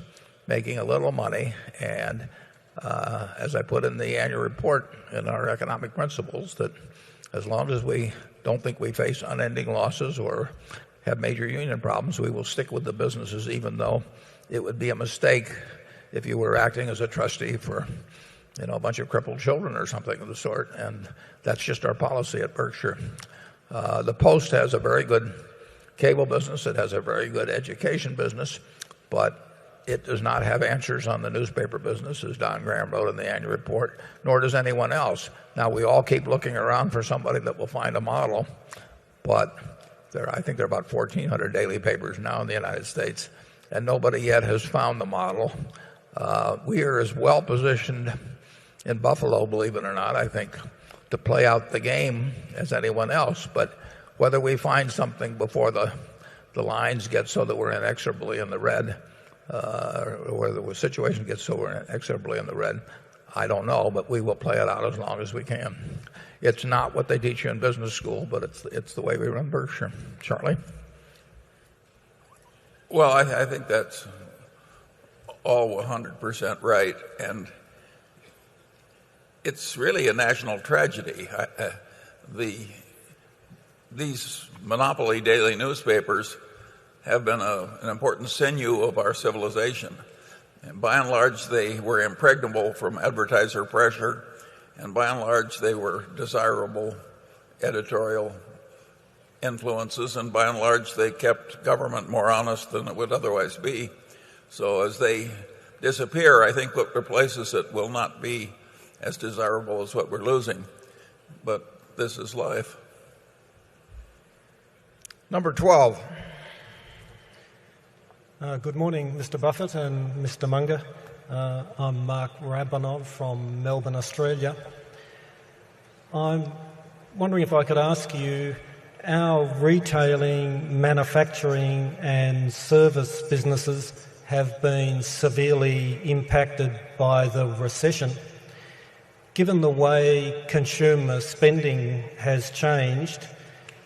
making a little money. And as I put in the annual report in our economic principles, that as long as we don't think we face unending losses or have major union problems, we will stick with the businesses, even though it would be a mistake if you were acting as a trustee for a bunch of crippled children or something of the sort. And that's just our policy at Berkshire. The Post has a very good cable business. It has a very good education business, but it does not have answers on the newspaper business, as Don Graham wrote in the annual report, nor does anyone else. Now, we all keep looking around for somebody that will find a model, but I think there are about 1,400 daily papers now in the United States, and nobody yet has found the model. We are as well positioned in Buffalo, believe it or not, I think, to play out the game as anyone else. But whether we find something before the lines get so that we're inexorably in the red, or whether the situation gets so we're inexorably in the red, I don't know, but we will play it out as long as we can. It's not what they teach you in business school, but it's the way we run Berkshire. Charlie? Well, I think that's all 100% right, and it's really a national tragedy. These monopoly daily newspapers have been an important sinew of our civilization. And by and large, they were impregnable from advertiser pressure, and by and large, they were desirable editorial influences, and by and large, they kept government more honest than it would otherwise be. So as they disappear, I think what replaces it will not be as desirable as what we're losing. But this is life. Number 12. Good morning, Mr. Buffett and Mr. Munger. I'm Mark Rabanov from Melbourne, Australia. I'm wondering if I could ask you, our retailing, manufacturing and service businesses have been severely impacted by the recession. Given the way consumer spending has changed,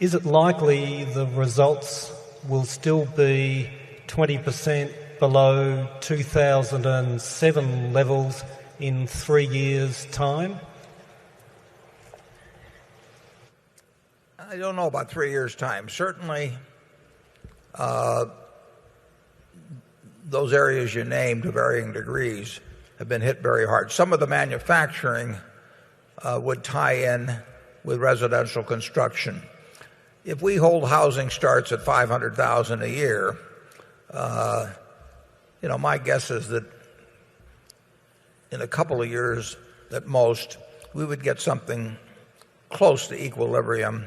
is it likely the results will still be 20% below 2007 levels in 3 years' time? I don't know about 3 years' time. Certainly, those areas you named to varying degrees have been hit very hard. Some of the manufacturing would tie in with residential construction. If we hold housing starts at 500,000 a year, my guess is that in a couple of years at most, we would get something close to equilibrium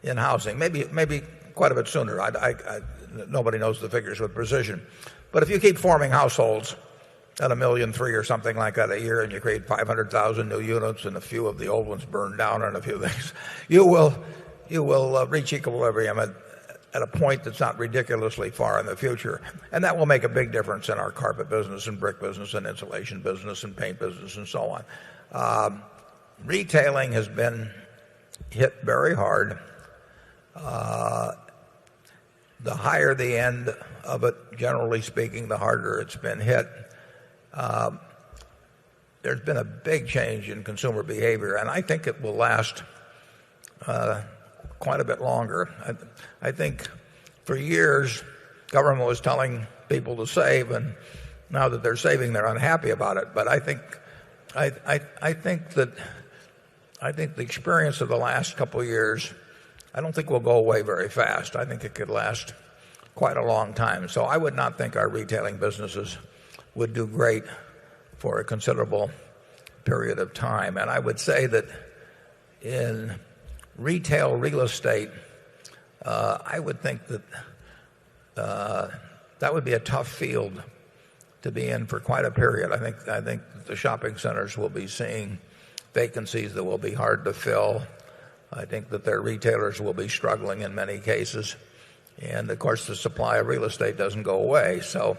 in housing. Maybe quite a bit sooner. Nobody knows the figures with precision. But if you keep forming households at 1.3 million or something like that a year, and you create 500,000 new units, and a few of the old ones burn down and a few things, you will reach equilibrium at a point that's not ridiculously far in the future. And that will make a big difference in our carpet business and brick business and insulation business and paint business and so on. Retailing has been hit very hard. The higher the end of it, generally speaking, the harder it's been hit. There's been a big change in consumer behavior, and I think it will last quite a bit longer. I think for years government was telling people to save, and now that they're saving, they're unhappy about it. But I think the experience of the last couple of years, I don't think will go away very fast. I think it could last quite a long time. So I would not think our retailing businesses would do great for a considerable period of time. And I would say that in retail real estate, I would think that that would be a tough field to be in for quite a period. I think the shopping centers will be seeing vacancies that will be hard to fill. I think that their retailers will be struggling in many cases. And of course, the supply of real estate doesn't go away. So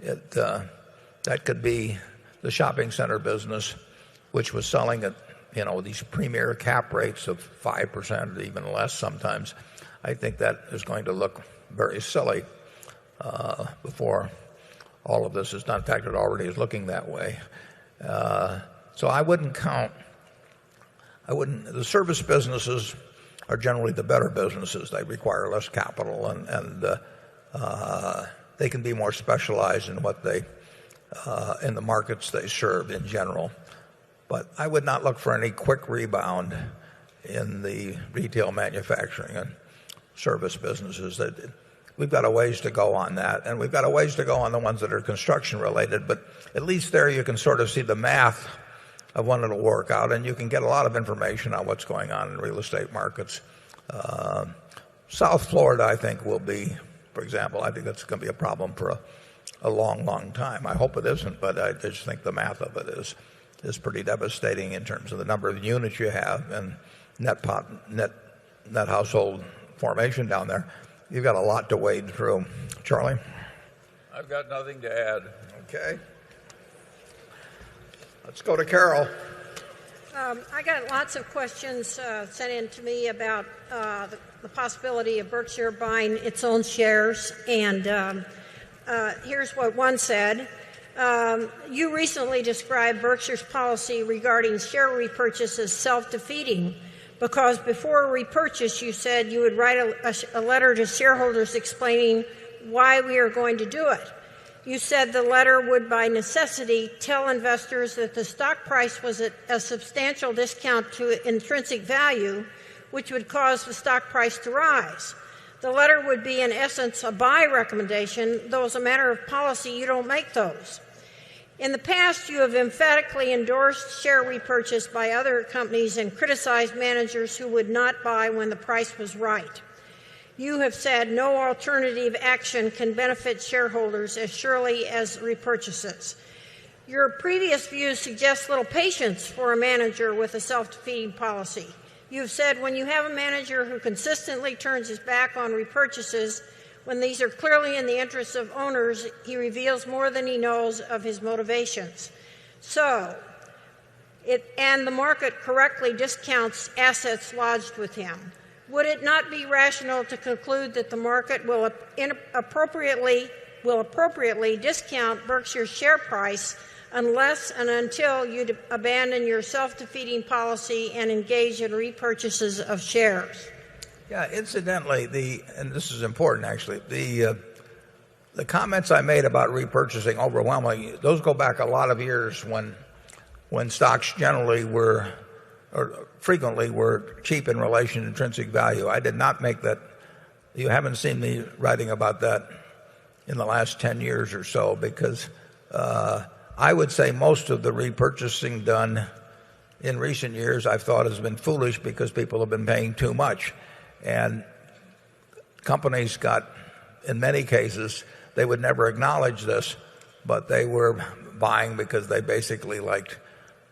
that could be the shopping center business, which was selling at, these premier cap rates of 5%, even less sometimes. I think that is going to look very silly before all of this is done. In fact, it already is looking that way. So I wouldn't count. The service businesses are generally the better businesses. They require less capital, and they can be more specialized in what in the markets they serve in general. But I would not look for any quick rebound in the retail, manufacturing, and service businesses. We've got a ways to go on that, and we've got a ways to go on the ones that are construction related, but at least there you can sort of see the math of when it'll work out, and you can get a lot of information on what's going on in real estate markets. South Florida, I think, will be, for example, I think that's going to be a problem for a long, long time. I hope it isn't, but I just think the math of it is pretty devastating in terms of the number of units you have and net household formation down there. You've got a lot to wade through. Charlie? I've got nothing to add. Okay. Let's go to Carol. I got lots of questions sent in to me about the possibility of Berkshire buying its own shares. And here's what one said. You recently described Berkshire's policy regarding share repurchase as self-defeating because before repurchase you said you would write a letter to shareholders explaining why we are going to do it. You said the letter would by necessity tell investors that the stock price was at a substantial discount to intrinsic value, which would cause the stock price to rise. The letter would be in essence a buy recommendation, though as a matter of policy you don't make those. In the past, you have emphatically endorsed share repurchase by other companies and criticized managers who would not buy when the price was right. You have said no alternative action can benefit shareholders as surely as repurchases. Your previous views suggest little patience for a manager with a self-defeating policy. You have said when you have a manager who consistently turns his back on repurchases, when these are clearly in the interests of owners, he reveals more than he knows of his motivations. And the market correctly discounts assets lodged with him. Would it not be rational to conclude that the market will appropriately discount Berkshire's share price unless and until you abandon your self-defeating policy and engage in repurchases of shares? Yeah, incidentally, and this is important actually, the comments I made about repurchasing overwhelmingly, those go back a lot of years when stocks generally were, or frequently were cheap in relation to intrinsic value. I did not make that. You haven't seen me writing about that in the last 10 years or so because I would say most of the repurchasing done in recent years I've thought has been foolish because people have been paying too much. And companies got, in many cases, they would never acknowledge this, but they were buying because they basically liked,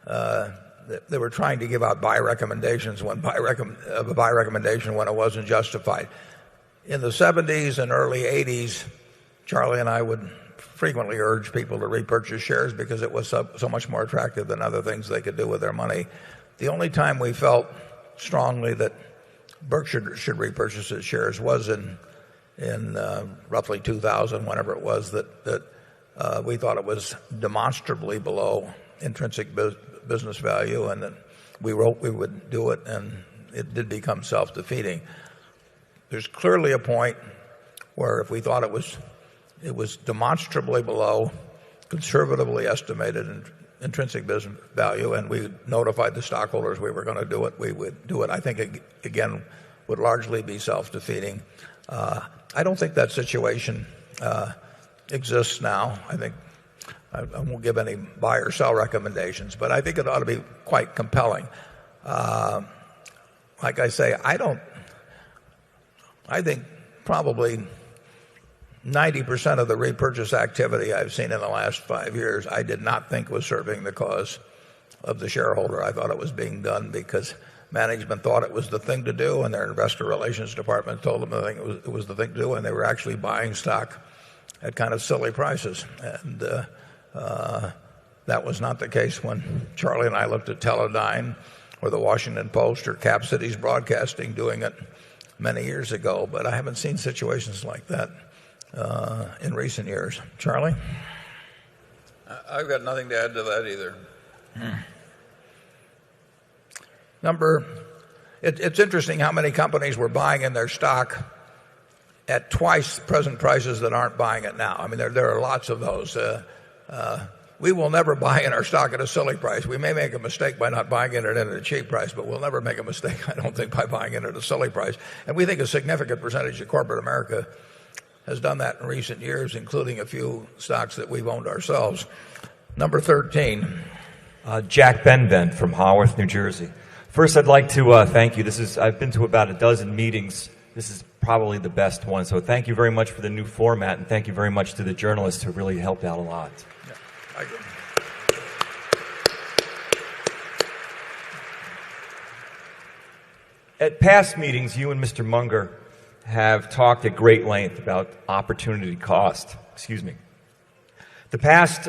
they were trying to give out buy recommendations when buy recommendation when it wasn't justified. In the 70s and early 80s, Charlie and I would frequently urge people to repurchase shares because it was so much more attractive than other things they could do with their money. The only time we felt strongly that Berkshire should repurchase its shares was in roughly 2000, whenever it was that we thought it was demonstrably below intrinsic business value, and that we wrote we would do it, and it did become self-defeating. There's clearly a point where if we thought it was demonstrably below conservatively estimated intrinsic business value, and we notified the stockholders we were going to do it, we would do it. I think it, again, would largely be self-defeating. I don't think that situation exists now. I think I won't give any buy or sell recommendations, but I think it ought to be quite compelling. like I say, I think probably 90% of the repurchase activity I've seen in the last 5 years, I did not think was serving the cause of the shareholder. I thought it was being done because management thought it was the thing to do, and their investor relations department told them it was the thing to do, and they were actually buying stock at kind of silly prices. And that was not the case when Charlie and I looked at Teledyne or the Washington Post or Cap Cities Broadcasting doing it many years ago. But I haven't seen situations like that in recent years. Charlie? I've got nothing to add to that either. It's interesting how many companies were buying in their stock at twice present prices that aren't buying it now. I mean, there are lots of those. We will never buy in our stock at a silly price. We may make a mistake by not buying it at a cheap price, but we'll never make a mistake, I don't think, by buying it at a silly price. And we think a significant percentage of corporate America has done that in recent years, including a few stocks that we've owned ourselves. Number 13. Jack Benvent from Haworth, New Jersey. First, I'd like to thank you. I've been to about a dozen meetings. This is probably the best one. So thank you very much for the new format, and thank you very much to the journalists who really helped out a lot. At past meetings, you and Mr. Munger have talked at great length about opportunity cost. The past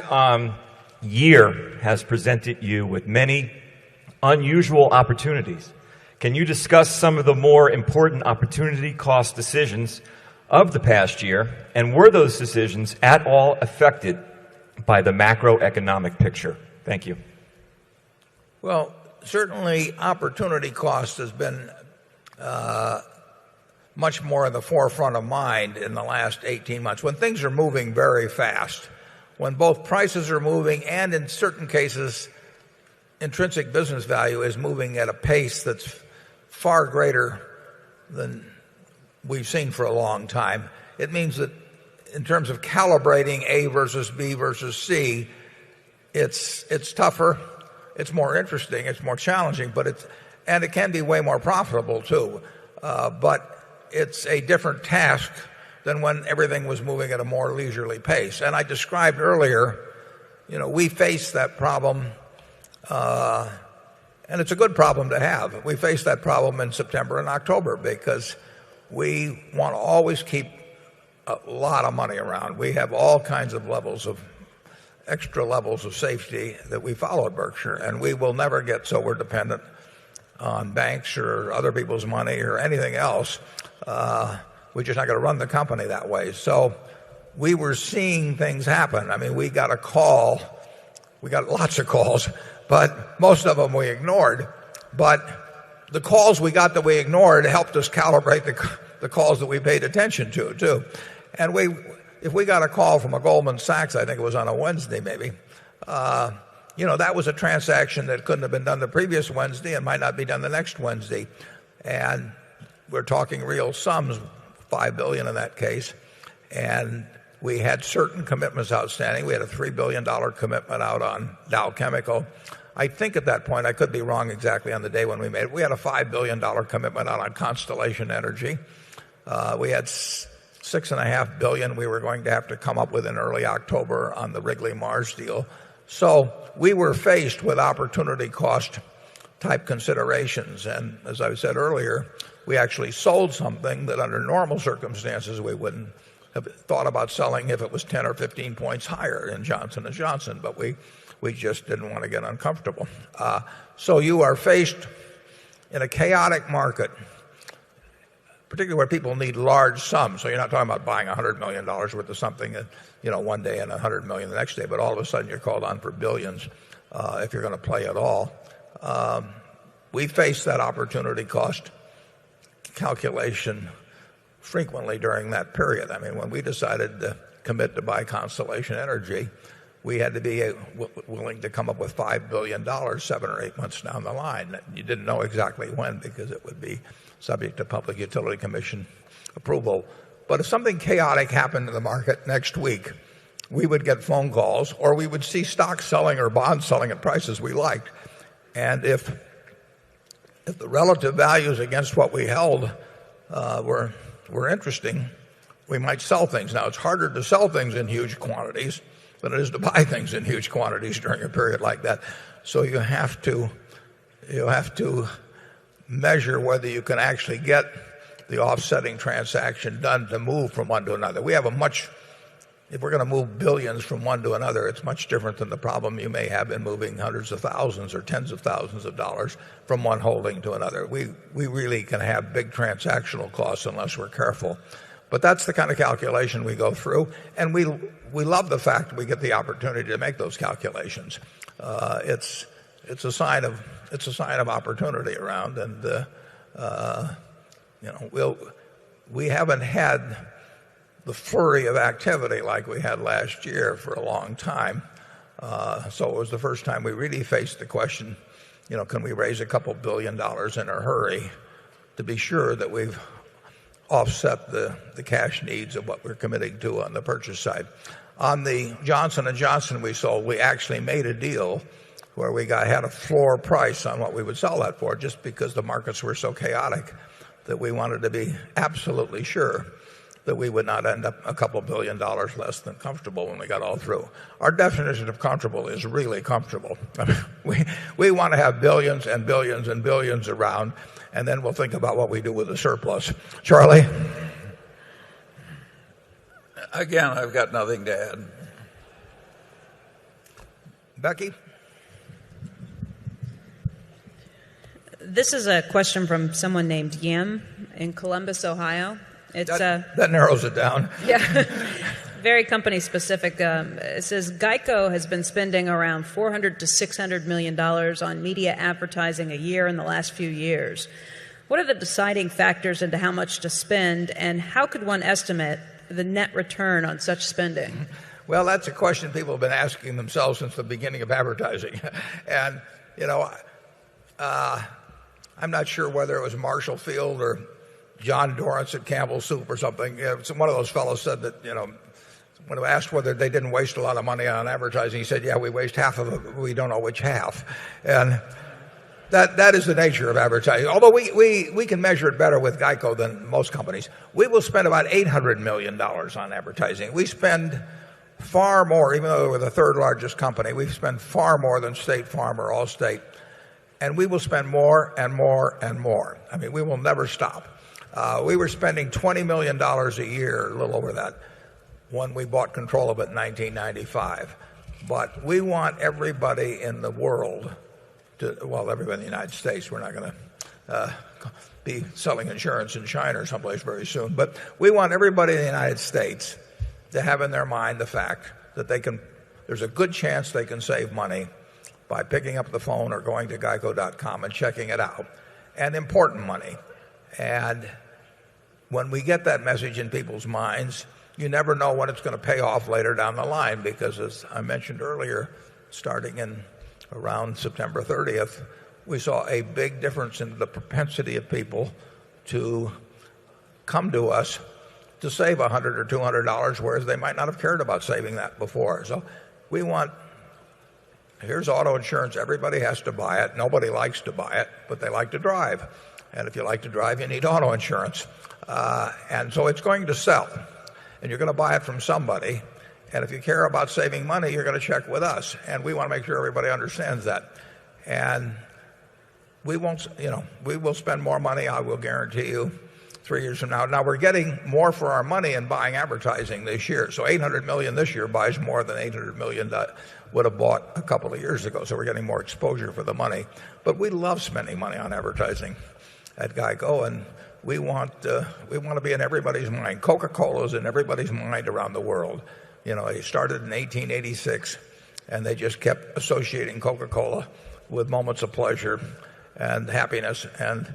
year has presented you with many unusual opportunities. Can you discuss some of the more important opportunity cost decisions of the past year, and were those decisions at all affected by the macroeconomic picture? Thank you. Well, certainly opportunity cost has been much more in the forefront of mind in the last 18 months, when things are moving very fast, when both prices are moving and, in certain cases, intrinsic business value is moving at a pace that's far greater than we've seen for a long time. It means that in terms of calibrating A versus B versus C, it's tougher, it's more interesting, it's more challenging, and it can be way more profitable too. But it's a different task than when everything was moving at a more leisurely pace. And I described earlier, we face that problem, and it's a good problem to have. We face that problem in September and October because we want to always keep a lot of money around. We have all kinds of extra levels of safety that we follow at Berkshire, and we will never get so we're dependent on banks or other people's money or anything else. We're just not going to run the company that way. So we were seeing things happen. I mean, we got a call. We got lots of calls, but most of them we ignored. But the calls we got that we ignored helped us calibrate the calls that we paid attention to, too. And if we got a call from a Goldman Sachs, I think it was on a Wednesday maybe, that was a transaction that couldn't have been done the previous Wednesday and might not be done the next Wednesday. And we're talking real sums, $5 billion in that case. And we had certain commitments outstanding. We had a $3 billion commitment out on Dow Chemical. I think at that point, I could be wrong exactly on the day when we made it, we had a $5 billion commitment out on Constellation Energy. We had $6.5 billion we were going to have to come up with in early October on the Wrigley-Mars deal. So we were faced with opportunity cost type considerations. And as I said earlier, we actually sold something that under normal circumstances we wouldn't have thought about selling if it was 10 or 15 points higher in Johnson & Johnson, but we just didn't want to get uncomfortable. So you are faced in a chaotic market, particularly where people need large sums. So you're not talking about buying $100 million worth of something one day and $100 million the next day, but all of a sudden you're called on for billions if you're going to play at all. We face that opportunity cost calculation frequently during that period. I mean, when we decided to commit to buy Constellation Energy, we had to be willing to come up with $5 billion 7 or 8 months down the line. You didn't know exactly when because it would be subject to Public Utility Commission approval. But if something chaotic happened in the market next week, we would get phone calls or we would see stocks selling or bonds selling at prices we liked. And if if the relative values against what we held were interesting, we might sell things. Now, it's harder to sell things in huge quantities than it is to buy things in huge quantities during a period like that. So you have to measure whether you can actually get the offsetting transaction done to move from one to another. If we're going to move billions from one to another, it's much different than the problem you may have in moving hundreds of thousands or tens of thousands of dollars from one holding to another. We really can have big transactional costs unless we're careful. But that's the kind of calculation we go through, and we love the fact we get the opportunity to make those calculations. It's a sign of opportunity around, and we haven't had the flurry of activity like we had last year for a long time. So it was the first time we really faced the question, can we raise a couple $1 billion in a hurry to be sure that we've offset the cash needs of what we're committing to on the purchase side. On the Johnson & Johnson we sold, we actually made a deal where we had a floor price on what we would sell that for, just because the markets were so chaotic that we wanted to be absolutely sure that we would not end up a couple $1 billion less than comfortable when we got all through. Our definition of comfortable is really comfortable. I mean, we want to have billions and billions and billions around, and then we'll think about what we do with the surplus. Charlie? Again, I've got nothing to add. Becky? This is a question from someone named Yim in Columbus, Ohio. That narrows it down. Yeah. Very company specific. It says Geico has been spending around $400 to $600 million on media advertising a year in the last few years. What are the deciding factors into how much to spend, and how could one estimate the net return on such spending? Well, that's a question people have been asking themselves since the beginning of advertising. And, I'm not sure whether it was Marshall Field or John Dorrance at Campbell Soup or something. One of those fellows said that, when asked whether they didn't waste a lot of money on advertising, he said, yeah, we waste half of it, we don't know which half. And that is the nature of advertising. Although we can measure it better with Geico than most companies. We will spend about $800 million on advertising. We spend far more, even though we're the third largest company, we spend far more than State Farm or Allstate. And we will spend more and more and more. I mean, we will never stop. We were spending $20 million a year, a little over that, when we bought control of it in 1995. But we want everybody in the world everybody in the United States. We're not going to be selling insurance in China or someplace very soon. But we want everybody in the United States to have in their mind the fact that there's a good chance they can save money by picking up the phone or going to geico.com and checking it out, and important money. And when we get that message in people's minds, you never know when it's going to pay off later down the line, because as I mentioned earlier, starting in around September 30th, we saw a big difference in the propensity of people to come to us to save $100 or $200, whereas they might not have cared about saving that before. So here's auto insurance. Everybody has to buy it. Nobody likes to buy it, but they like to drive. And if you like to drive, you need auto insurance. And so it's going to sell. And you're going to buy it from somebody. And if you care about saving money, you're going to check with us. And we want to make sure everybody understands that. And we will spend more money, I will guarantee you, 3 years from now. Now, we're getting more for our money in buying advertising this year. So $800 million this year buys more than $800 million that would have bought a couple of years ago. So we're getting more exposure for the money. But we love spending money on advertising at Geico, and we want to be in everybody's mind. Coca-Cola is in everybody's mind around the world. They started in 1886, and they just kept associating Coca-Cola with moments of pleasure and happiness, and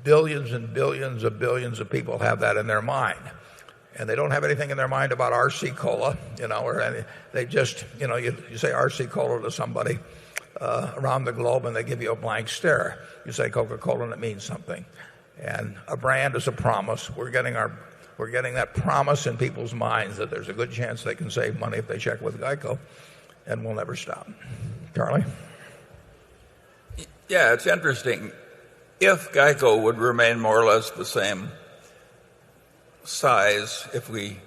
billions and billions of people have that in their mind. And they don't have anything in their mind about RC Cola, or any. They just, you say RC Cola to somebody around the globe, and they give you a blank stare. You say Coca-Cola, and it means something. And a brand is a promise. We're getting that promise in people's minds that there's a good chance they can save money if they check with Geico, and we'll never stop. Charlie? Yeah, it's interesting. if GEICO would remain more or less the same size if we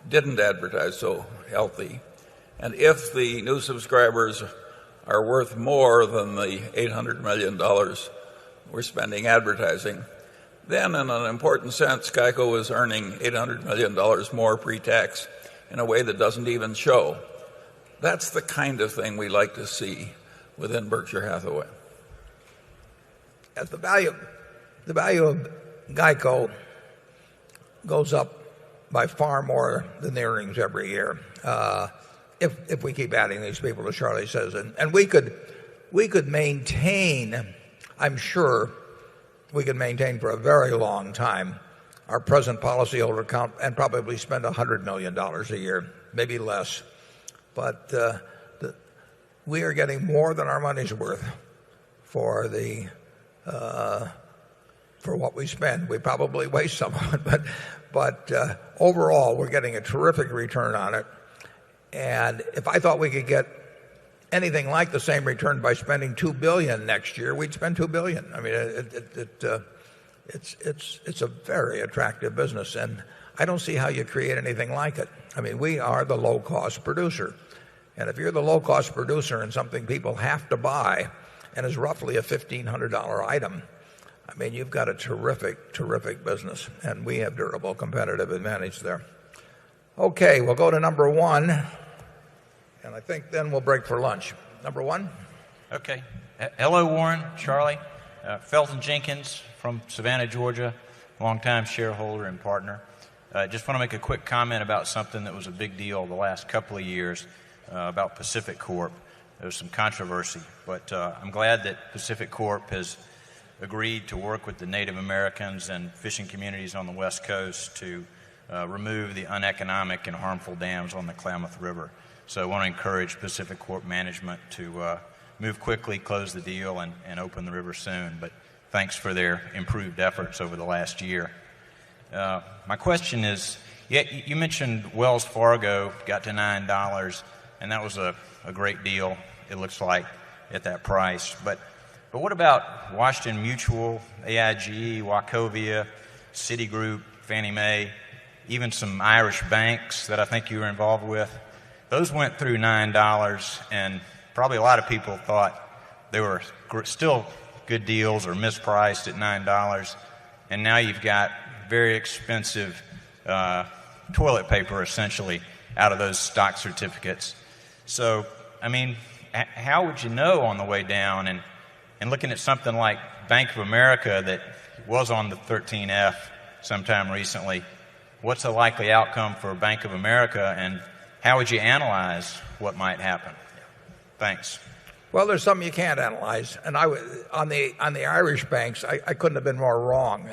didn't advertise so healthy, and if the new subscribers are worth more than the $800 million we're spending advertising, then in an important sense, GEICO is earning $800 million more pre-tax in a way that doesn't even show. That's the kind of thing we like to see within Berkshire Hathaway. As the value of GEICO goes up by far more than the earnings every year, if we keep adding these people, as Charlie says, and we could maintain, I'm sure we could maintain for a very long time our present policyholder count and probably spend $100 million a year, maybe less. But we are getting more than our money's worth for what we spend. We probably waste some of it, but overall, we're getting a terrific return on it. And if I thought we could get anything like the same return by spending $2 billion next year, we'd spend $2 billion. I mean, it's a very attractive business, and I don't see how you create anything like it. I mean, we are the low-cost producer. And if you're the low-cost producer in something people have to buy and is roughly a $1,500 item, I mean, you've got a terrific, terrific business, and we have durable competitive advantage there. Okay, we'll go to number one, and I think then we'll break for lunch. Number one? Okay. Hello, Warren, Charlie. Felton Jenkins from Savannah, Georgia, longtime shareholder and partner. Just want to make a quick comment about something that was a big deal the last couple of years about Pacific Corp. There was some controversy, but I'm glad that Pacific Corp has agreed to work with the Native Americans and fishing communities on the West Coast to remove the uneconomic and harmful dams on the Klamath River. So I want to encourage Pacific Corp management to move quickly, close the deal, and open the river soon. But thanks for their improved efforts over the last year. My question is, you mentioned Wells Fargo got to $9, and that was a great deal, it looks like, at that price. But what about Washington Mutual, AIG, Wachovia, Citigroup, Fannie Mae, even some Irish banks that I think you were involved with? Those went through $9, and probably a lot of people thought they were still good deals or mispriced at $9. And now you've got very expensive toilet paper, essentially, out of those stock certificates. So, I mean, how would you know on the way down? And looking at something like Bank of America that was on the 13F sometime recently, what's the likely outcome for Bank of America, and how would you analyze what might happen? Thanks. Well, there's something you can't analyze, and on the Irish banks, I couldn't have been more wrong.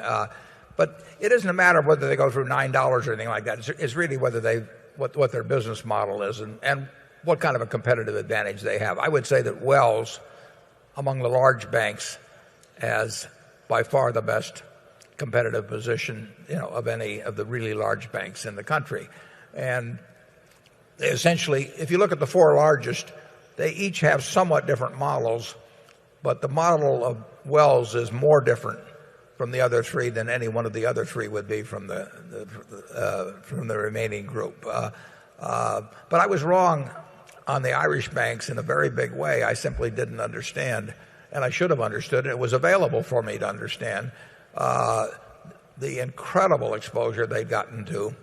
But it isn't a matter of whether they go through $9 or anything like that. It's really whether what their business model is and what kind of a competitive advantage they have. I would say that Wells, among the large banks, has by far the best competitive position, of any of the really large banks in the country. And essentially, if you look at the four largest, they each have somewhat different models, but the model of Wells is more different from the other three than any one of the other three would be from the remaining group. But I was wrong on the Irish banks in a very big way. I simply didn't understand, and I should have understood, and it was available for me to understand the incredible exposure they'd gotten to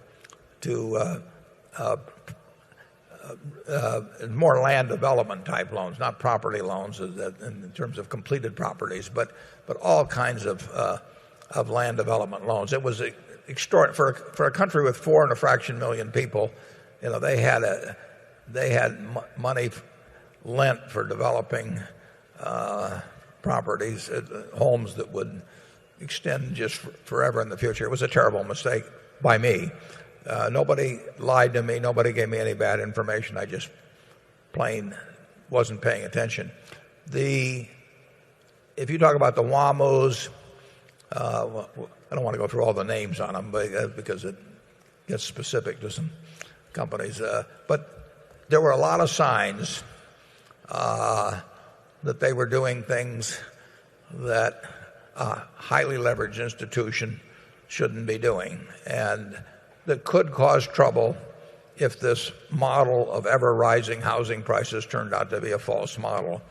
more land development type loans, not property loans in terms of completed properties, but all kinds of land development loans. It was extraordinary for a country with 4 and a fraction million people. They had money lent for developing properties, homes that would extend just forever in the future. It was a terrible mistake by me. Nobody lied to me. Nobody gave me any bad information. I just plain wasn't paying attention. If you talk about the WAMUs, I don't want to go through all the names on them because it gets specific to some companies. But there were a lot of signs that they were doing things that a highly leveraged institution shouldn't be doing, and that could cause trouble if this model of ever-rising housing prices turned out to be a false model.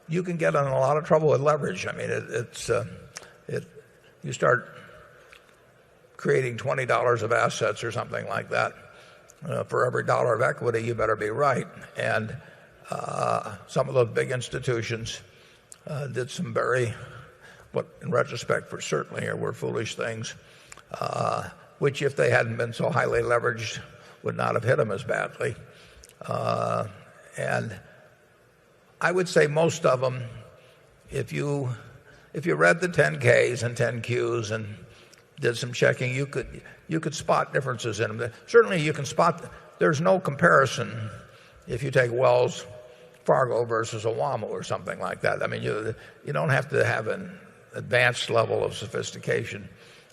You can get in a lot of trouble with leverage. I mean, you start creating $20 of assets or something like that. For every dollar of equity, you better be right. And some of those big institutions did some very, what in retrospect for certainly were foolish things, which if they hadn't been so highly leveraged would not have hit them as badly. And I would say most of them, if you read the 10Ks and 10Qs and did some checking, you could spot differences in them. Certainly you can spot, there's no comparison if you take Wells Fargo versus a WAMU or something like that. I mean, you don't have to have an advanced level of sophistication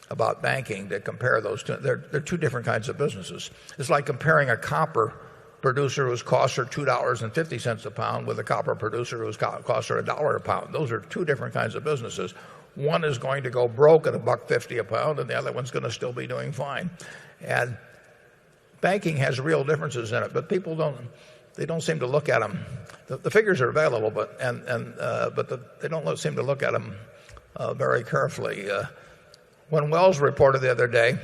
about banking to compare those two. They're two different kinds of businesses. It's like comparing a copper producer whose costs are $2.50 a pound with a copper producer whose costs are $1 a pound. Those are two different kinds of businesses. One is going to go broke at $1.50 a pound, and the other one's going to still be doing fine. And banking has real differences in it, but people don't seem to look at them. The figures are available, but they don't seem to look at them very carefully. When Wells reported the other day,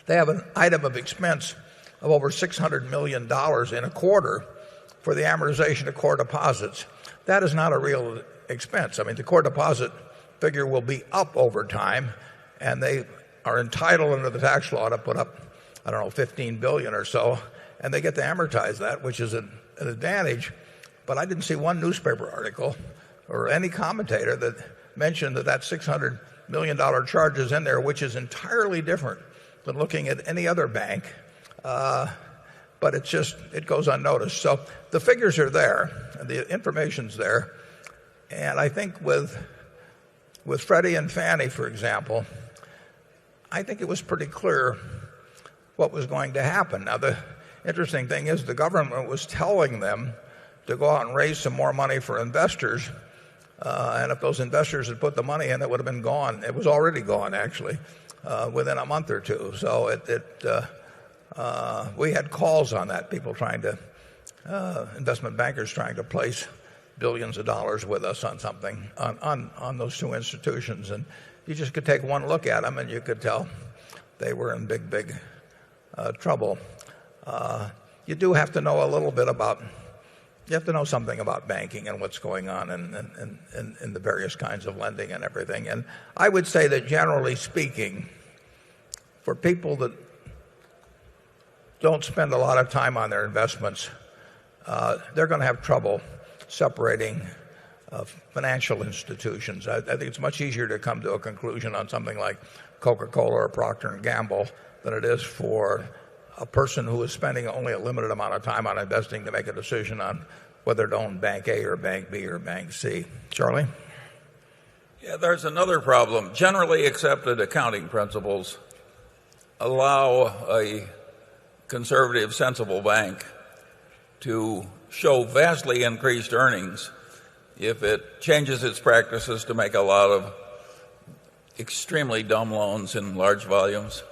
they have an item of expense of over $600 million in a quarter for the amortization of core deposits. That is not a real expense. I mean, the core deposit figure will be up over time, and they are entitled under the tax law to put up, I don't know, $15 billion or so, and they get to amortize that, which is an advantage. But I didn't see one newspaper article or any commentator that mentioned that $600 million charge is in there, which is entirely different than looking at any other bank. But it goes unnoticed. So the figures are there, and the information's there. And I think with Freddie and Fannie, for example, I think it was pretty clear what was going to happen. Now, the interesting thing is the government was telling them to go out and raise some more money for investors. And if those investors had put the money in, it would have been gone. It was already gone, actually, within a month or two. So we had calls on that, people trying to, investment bankers trying to place billions of dollars with us on something, on those two institutions. And you just could take one look at them and you could tell they were in big trouble. You do have to know a little bit about, you have to know something about banking and what's going on in the various kinds of lending and everything. And I would say that generally speaking, for people that don't spend a lot of time on their investments, they're going to have trouble separating financial institutions. I think it's much easier to come to a conclusion on something like Coca-Cola or Procter & Gamble than it is for a person who is spending only a limited amount of time on investing to make a decision on whether to own Bank A or Bank B or Bank C. Charlie? Yeah, there's another problem. Generally accepted accounting principles allow a conservative, sensible bank to show vastly increased earnings if it changes its practices to make a lot of extremely dumb loans in large volumes.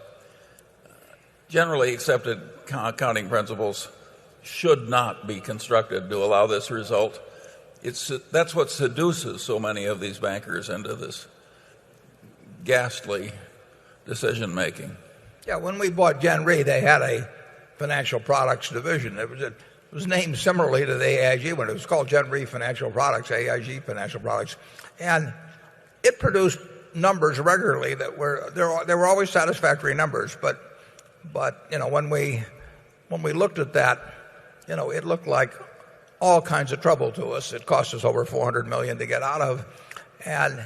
Generally accepted accounting principles should not be constructed to allow this result. That's what seduces so many of these bankers into this ghastly decision making. Yeah, when we bought Gen Re, they had a financial products division. It was named similarly to the AIG when it was called Gen Re Financial Products, AIG Financial Products. And it produced numbers regularly that were always satisfactory numbers, but when we looked at that, it looked like all kinds of trouble to us. It cost us over $400 million to get out of. And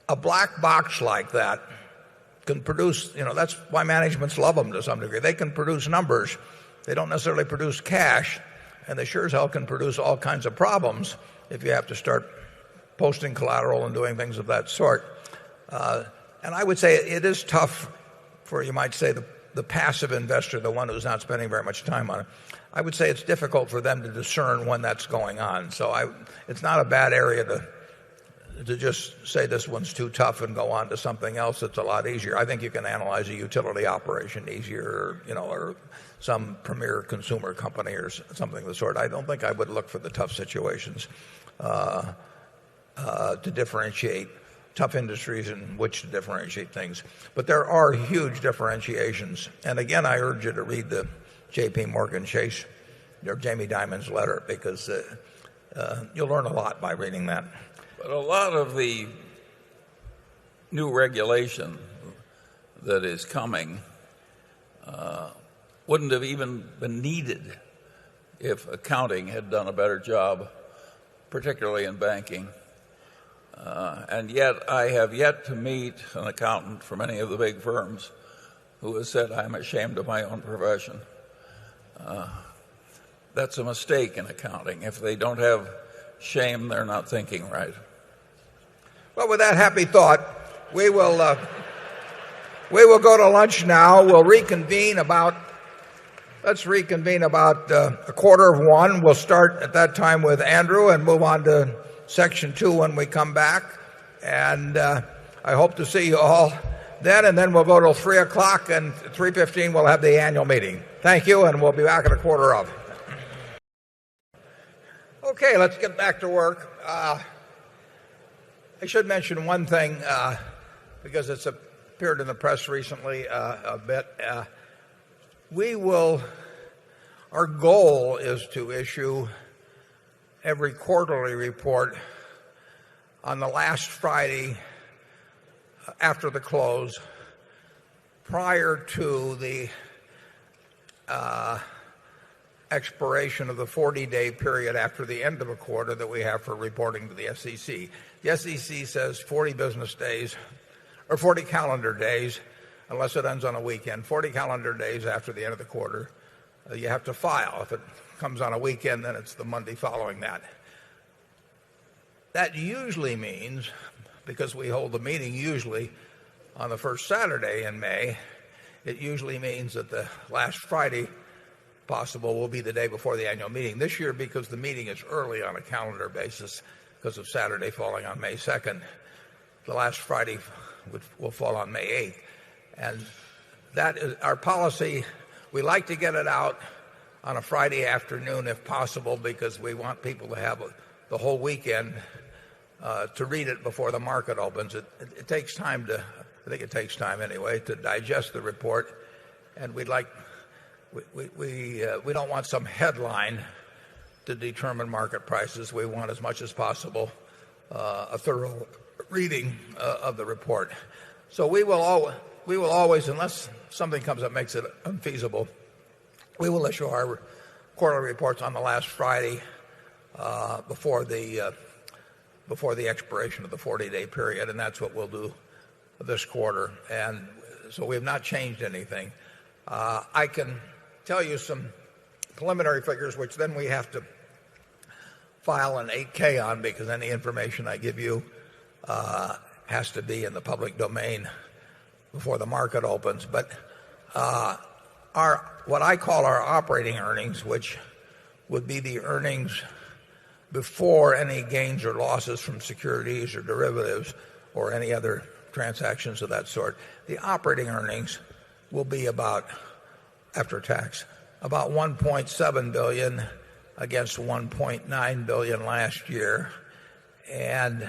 a black box like that can produce, that's why managements love them to some degree. They can produce numbers. They don't necessarily produce cash, and they sure as hell can produce all kinds of problems if you have to start posting collateral and doing things of that sort. And I would say it is tough for, you might say, the passive investor, the one who's not spending very much time on it. I would say it's difficult for them to discern when that's going on. So it's not a bad area to just say this one's too tough and go on to something else that's a lot easier. I think you can analyze a utility operation easier, or some premier consumer company or something of the sort. I don't think I would look for the tough situations to differentiate tough industries in which to differentiate things. But there are huge differentiations. And again, I urge you to read the J.P. Morgan Chase or Jamie Dimon's letter, because you'll learn a lot by reading that. But a lot of the new regulation that is coming wouldn't have even been needed if accounting had done a better job, particularly in banking. And yet I have yet to meet an accountant from any of the big firms who has said, I'm ashamed of my own profession. That's a mistake in accounting. If they don't have shame, they're not thinking right. Well, with that happy thought, we will go to lunch now. We'll reconvene about a 1:15. We'll start at that time with Andrew and move on to section 2 when we come back. And I hope to see you all then. And then we'll go till 3 o'clock, and at 3:15 we'll have the annual meeting. Thank you, and we'll be back at 1:15. Okay, let's get back to work. I should mention one thing, because it's appeared in the press recently a bit. Our goal is to issue every quarterly report on the last Friday after the close, prior to the expiration of the 40-day period after the end of a quarter that we have for reporting to the SEC. The SEC says 40 business days, or 40 calendar days, unless it ends on a weekend, 40 calendar days after the end of the quarter, you have to file. If it comes on a weekend, then it's the Monday following that. That usually means, because we hold the meeting usually on the first Saturday in May, it usually means that the last Friday possible will be the day before the annual meeting. This year, because the meeting is early on a calendar basis, because of Saturday falling on May 2nd, the last Friday will fall on May 8th. And that is our policy. We like to get it out on a Friday afternoon if possible, because we want people to have the whole weekend to read it before the market opens. It takes time I think it takes time anyway, to digest the report. And we don't want some headline to determine market prices. We want, as much as possible, a thorough reading of the report. So we will always, unless something comes that makes it unfeasible, we will issue our quarterly reports on the last Friday before the expiration of the 40-day period, and that's what we'll do this quarter. And so we have not changed anything. I can tell you some preliminary figures, which then we have to file an 8K on, because any information I give you has to be in the public domain before the market opens. But what I call our operating earnings, which would be the earnings before any gains or losses from securities or derivatives or any other transactions of that sort, the operating earnings will be about, after tax, about $1.7 billion against $1.9 billion last year. And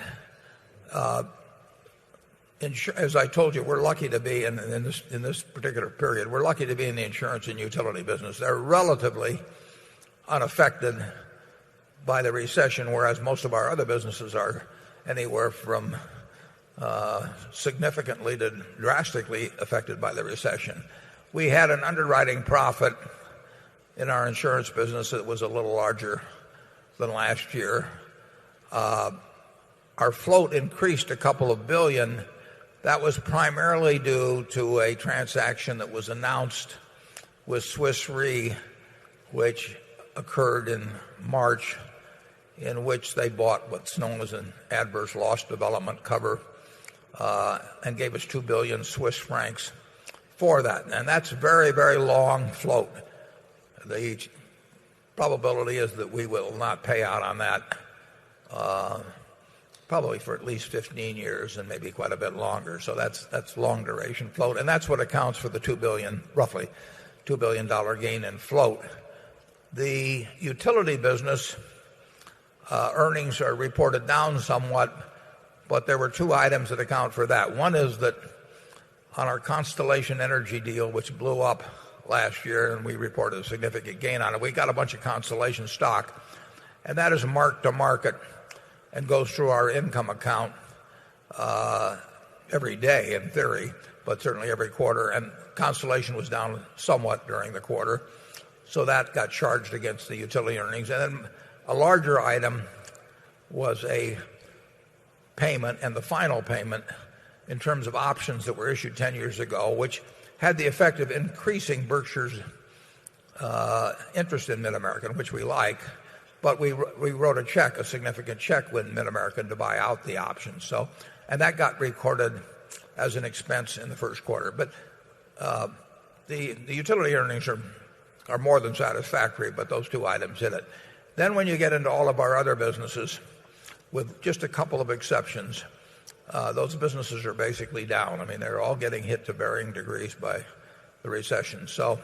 as I told you, we're lucky to be in this particular period. We're lucky to be in the insurance and utility business. They're relatively unaffected by the recession, whereas most of our other businesses are anywhere from significantly to drastically affected by the recession. We had an underwriting profit in our insurance business that was a little larger than last year. Our float increased a couple of billion. That was primarily due to a transaction that was announced with Swiss Re, which occurred in March, in which they bought what's known as an adverse loss development cover and gave us 2 billion Swiss francs for that. And that's a very, very long float. The probability is that we will not pay out on that probably for at least 15 years and maybe quite a bit longer. So that's long duration float. And that's what accounts for the roughly $2 billion gain in float. The utility business earnings are reported down somewhat, but there were two items that account for that. One is that on our Constellation Energy deal, which blew up last year, and we reported a significant gain on it, we got a bunch of Constellation stock, and that is marked to market and goes through our income account every day in theory, but certainly every quarter. And Constellation was down somewhat during the quarter, so that got charged against the utility earnings. And then a larger item was a payment, and the final payment in terms of options that were issued 10 years ago, which had the effect of increasing Berkshire's interest in Mid-American, which we like. But we wrote a significant check with Mid-American to buy out the options. So, and that got recorded as an expense in the first quarter. But the utility earnings are more than satisfactory, but those two items hit it. Then when you get into all of our other businesses, with just a couple of exceptions, those businesses are basically down. I mean, they're all getting hit to varying degrees by the recession. So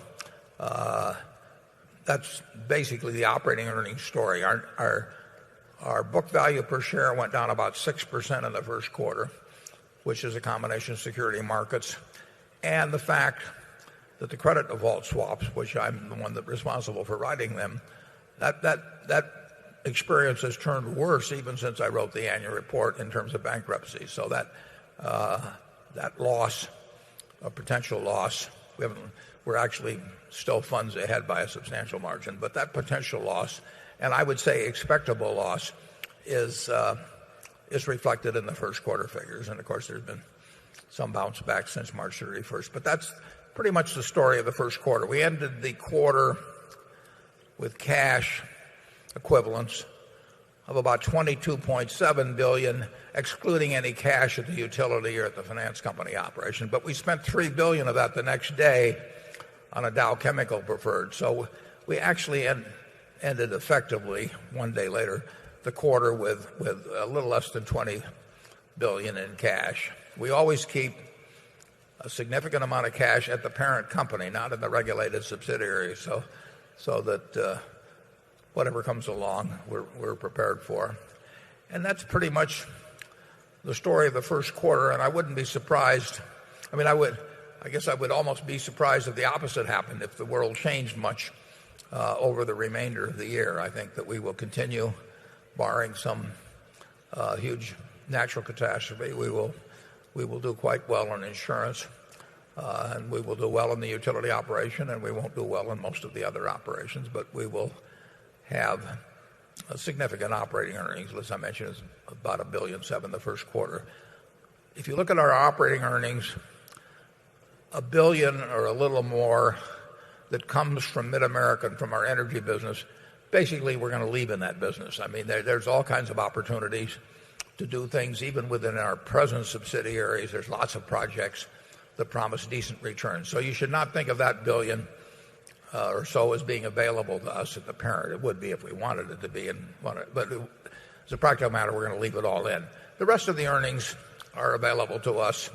that's basically the operating earnings story. Our book value per share went down about 6% in the first quarter, which is a combination of security markets and the fact that the credit default swaps, which I'm the one that's responsible for writing them, that experience has turned worse even since I wrote the annual report in terms of bankruptcy. So that loss, a potential loss, we're actually still funds ahead by a substantial margin, but that potential loss, and I would say expectable loss, is reflected in the first quarter figures. And of course there's been some bounce back since March 31st, but that's pretty much the story of the first quarter. We ended the quarter with cash equivalents of about $22.7 billion, excluding any cash at the utility or at the finance company operation. But we spent $3 billion of that the next day on a Dow Chemical preferred. So we actually ended effectively one day later the quarter with a little less than $20 billion in cash. We always keep a significant amount of cash at the parent company, not in the regulated subsidiaries, so that whatever comes along, we're prepared for. And that's pretty much the story of the first quarter. And I wouldn't be surprised. I guess I would almost be surprised if the opposite happened, if the world changed much over the remainder of the year. I think that we will continue, barring some huge natural catastrophe. We will do quite well in insurance, and we will do well in the utility operation, and we won't do well in most of the other operations, but we will have a significant operating earnings. As I mentioned, is about $1.7 billion the first quarter. If you look at our operating earnings, $1 billion or a little more that comes from Mid-American, from our energy business, basically we're going to leave in that business. I mean, there's all kinds of opportunities to do things even within our present subsidiaries. There's lots of projects that promise decent returns. So you should not think of that $1 billion or so as being available to us at the parent. It would be if we wanted it to be, but as a practical matter, we're going to leave it all in. The rest of the earnings are available to us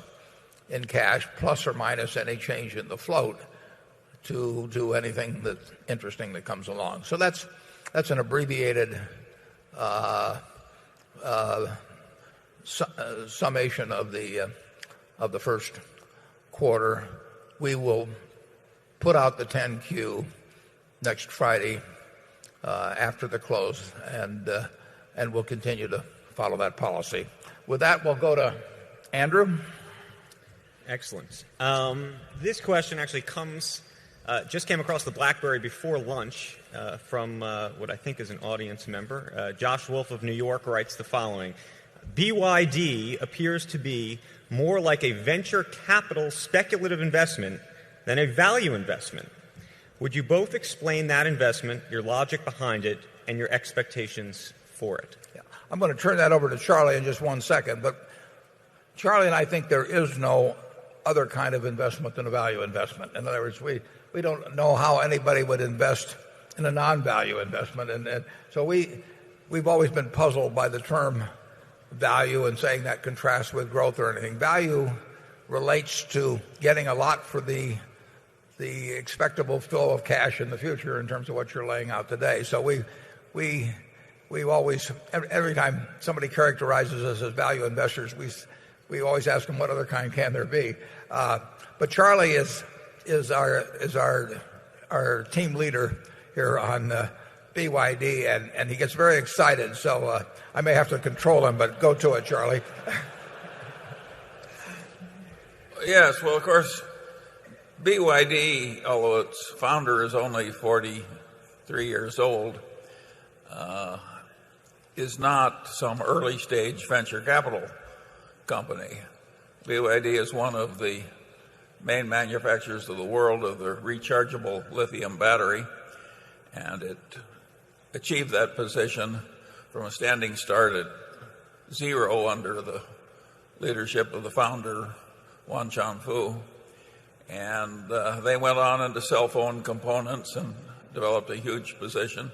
in cash, plus or minus any change in the float, to do anything that's interesting that comes along. So that's an abbreviated summation of the first quarter. We will put out the 10Q next Friday after the close, and we'll continue to follow that policy. With that, we'll go to Andrew. Excellent. This question actually just came across the BlackBerry before lunch from what I think is an audience member. Josh Wolf of New York writes the following. BYD appears to be more like a venture capital speculative investment than a value investment. Would you both explain that investment, your logic behind it, and your expectations for it? Yeah. I'm going to turn that over to Charlie in just one second, but Charlie and I think there is no other kind of investment than a value investment. In other words, we don't know how anybody would invest in a non-value investment. And so we've always been puzzled by the term value and saying that contrasts with growth or anything. Value relates to getting a lot for the expectable flow of cash in the future in terms of what you're laying out today. So we've always, every time somebody characterizes us as value investors, we always ask them what other kind can there be. But Charlie is our team leader here on BYD, and he gets very excited. So I may have to control him, but go to it, Charlie. Yes, well, of course, BYD, although its founder is only 43 years old, is not some early stage venture capital company. BYD is one of the main manufacturers of the world of the rechargeable lithium battery, and it achieved that position from a standing start at zero under the leadership of the founder, Wan Chunfu. And they went on into cell phone components and developed a huge position.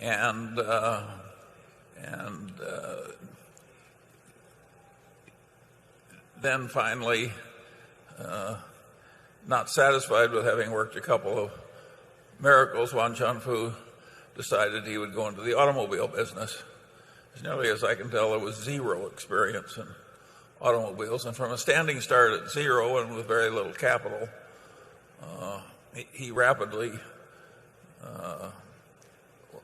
And then finally, not satisfied with having worked a couple of miracles, Wan Chunfu decided he would go into the automobile business. As nearly as I can tell, there was zero experience in automobiles, and from a standing start at zero and with very little capital, he rapidly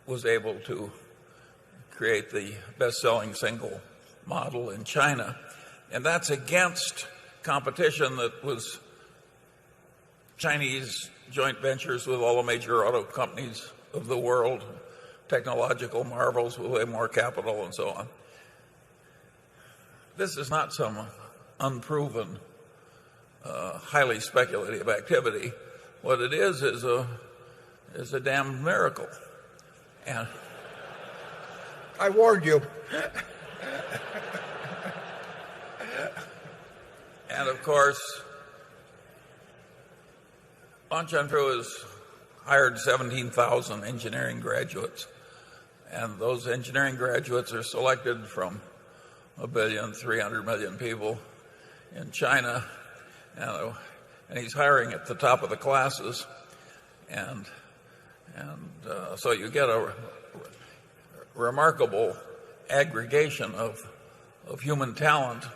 was able to create the best-selling single model in China. And that's against competition that was Chinese joint ventures with all the major auto companies of the world, technological marvels with way more capital and so on. This is not some unproven, highly speculative activity. What it is a damn miracle. And I warned you. And of course, Wan Chunfu has hired 17,000 engineering graduates, and those engineering graduates are selected from 1,300,000,000 people in China, and he's hiring at the top of the classes, and so you get a remarkable aggregation of human talent.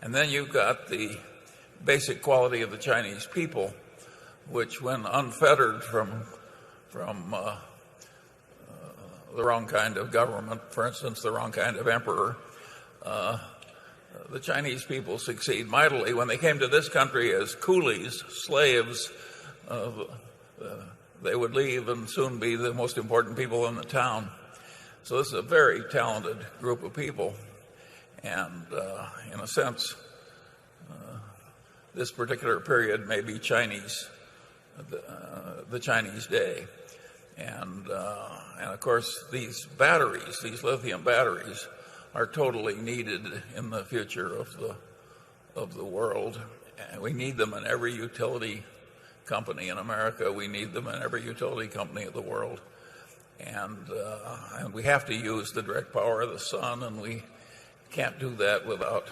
And then you've got the basic quality of the Chinese people, which, when unfettered from the wrong kind of government, for instance, the wrong kind of emperor, the Chinese people succeed mightily. When they came to this country as coolies, slaves, they would leave and soon be the most important people in the town. So this is a very talented group of people. And in a sense, this particular period may be Chinese, the Chinese day. And of course, these batteries, these lithium batteries, are totally needed in the future of the world. And we need them in every utility company in America. We need them in every utility company of the world. And we have to use the direct power of the sun, and we can't do that without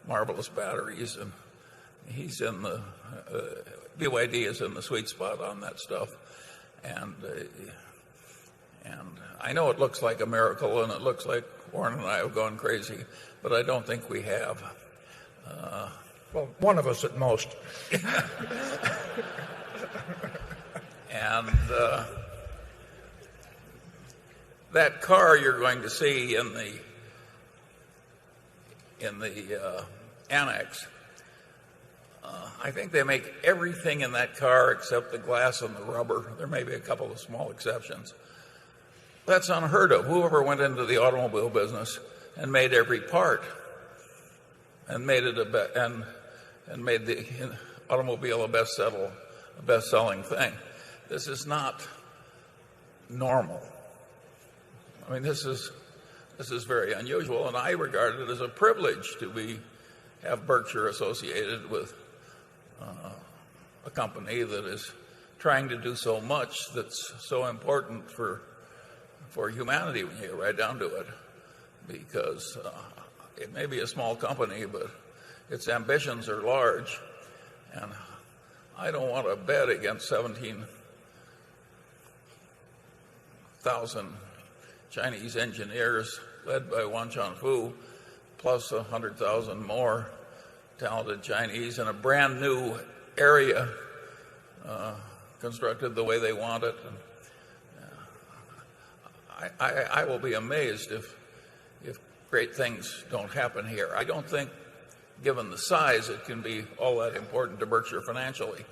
marvelous batteries. And he's in the BYD is in the sweet spot on that stuff. And I know it looks like a miracle, and it looks like Warren and I have gone crazy, but I don't think we have. Well, one of us at most. And that car you're going to see in the annex, I think they make everything in that car except the glass and the rubber. There may be a couple of small exceptions. That's unheard of. Whoever went into the automobile business and made every part and made it and made the automobile a best-selling thing. This is not normal. I mean, this is very unusual, and I regard it as a privilege to have Berkshire associated with a company that is trying to do so much that's so important for humanity when you get right down to it. Because it may be a small company, but its ambitions are large. And I don't want to bet against 17,000 Chinese engineers led by Wan Changfu, plus 100,000 more talented Chinese in a brand new area constructed the way they want it. I will be amazed if great things don't happen here. I don't think, given the size, it can be all that important to Berkshire financially.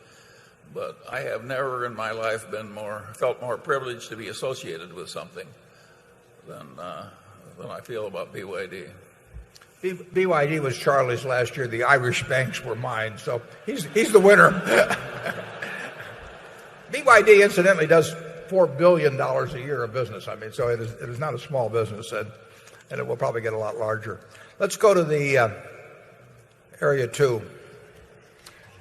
But I have never in my life felt more privileged to be associated with something than I feel about BYD. BYD was Charlie's last year. The Irish banks were mine. So he's the winner. BYD, incidentally, does $4 billion a year of business. I mean, so it is not a small business, and it will probably get a lot larger. Let's go to the area 2.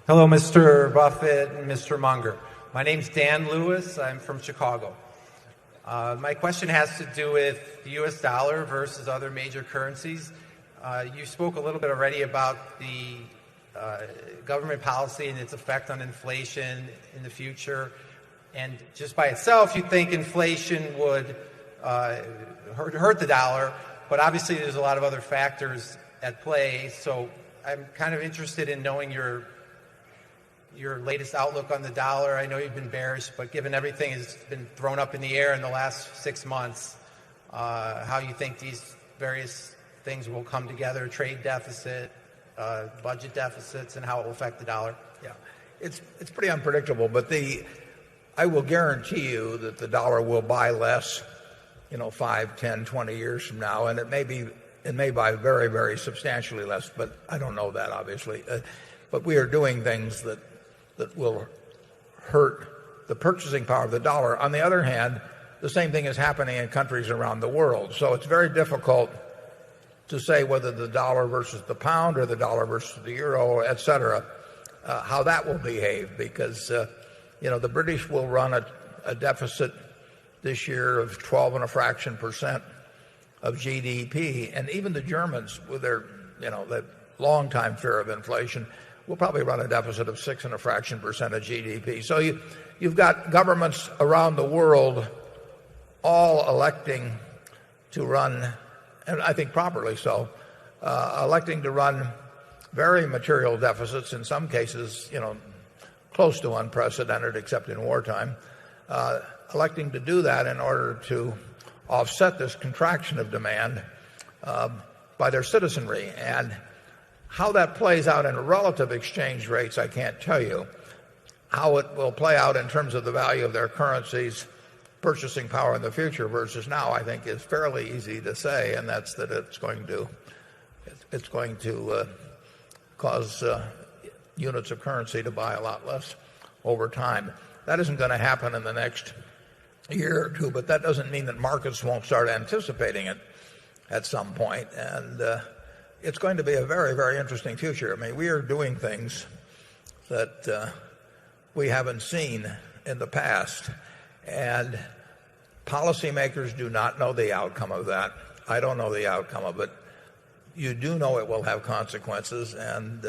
Hello, Mr. Buffett and Mr. Munger. My name's Dan Lewis. I'm from Chicago. My question has to do with the U.S. dollar versus other major currencies. You spoke a little bit already about the government policy and its effect on inflation in the future. And just by itself, you'd think inflation would hurt the dollar. But obviously, there's a lot of other factors at play. So I'm kind of interested in knowing your latest outlook on the dollar. I know you've been bearish, but given everything has been thrown up in the air in the last 6 months, how you think these various things will come together, trade deficit, budget deficits, and how it will affect the dollar. Yeah, it's pretty unpredictable, but I will guarantee you that the dollar will buy less, 5, 10, 20 years from now, and it may buy very, very substantially less, but I don't know that, obviously. But we are doing things that will hurt the purchasing power of the dollar. On the other hand, the same thing is happening in countries around the world. So it's very difficult to say whether the dollar versus the pound or the dollar versus the euro, et cetera, how that will behave, because the British will run a deficit this year of 12.5% of GDP, and even the Germans, with their that long-time fear of inflation, will probably run a deficit of 6.5% of GDP. So you've got governments around the world all electing to run, and I think properly so, electing to run very material deficits, in some cases, close to unprecedented, except in wartime, electing to do that in order to offset this contraction of demand by their citizenry. And how that plays out in relative exchange rates, I can't tell you. How it will play out in terms of the value of their currencies, purchasing power in the future versus now, I think is fairly easy to say, and that's that it's going to cause units of currency to buy a lot less over time. That isn't going to happen in the next year or two, but that doesn't mean that markets won't start anticipating it at some point. And it's going to be a very, very interesting future. I mean, we are doing things that we haven't seen in the past. And policymakers do not know the outcome of that. I don't know the outcome of it. You do know it will have consequences, and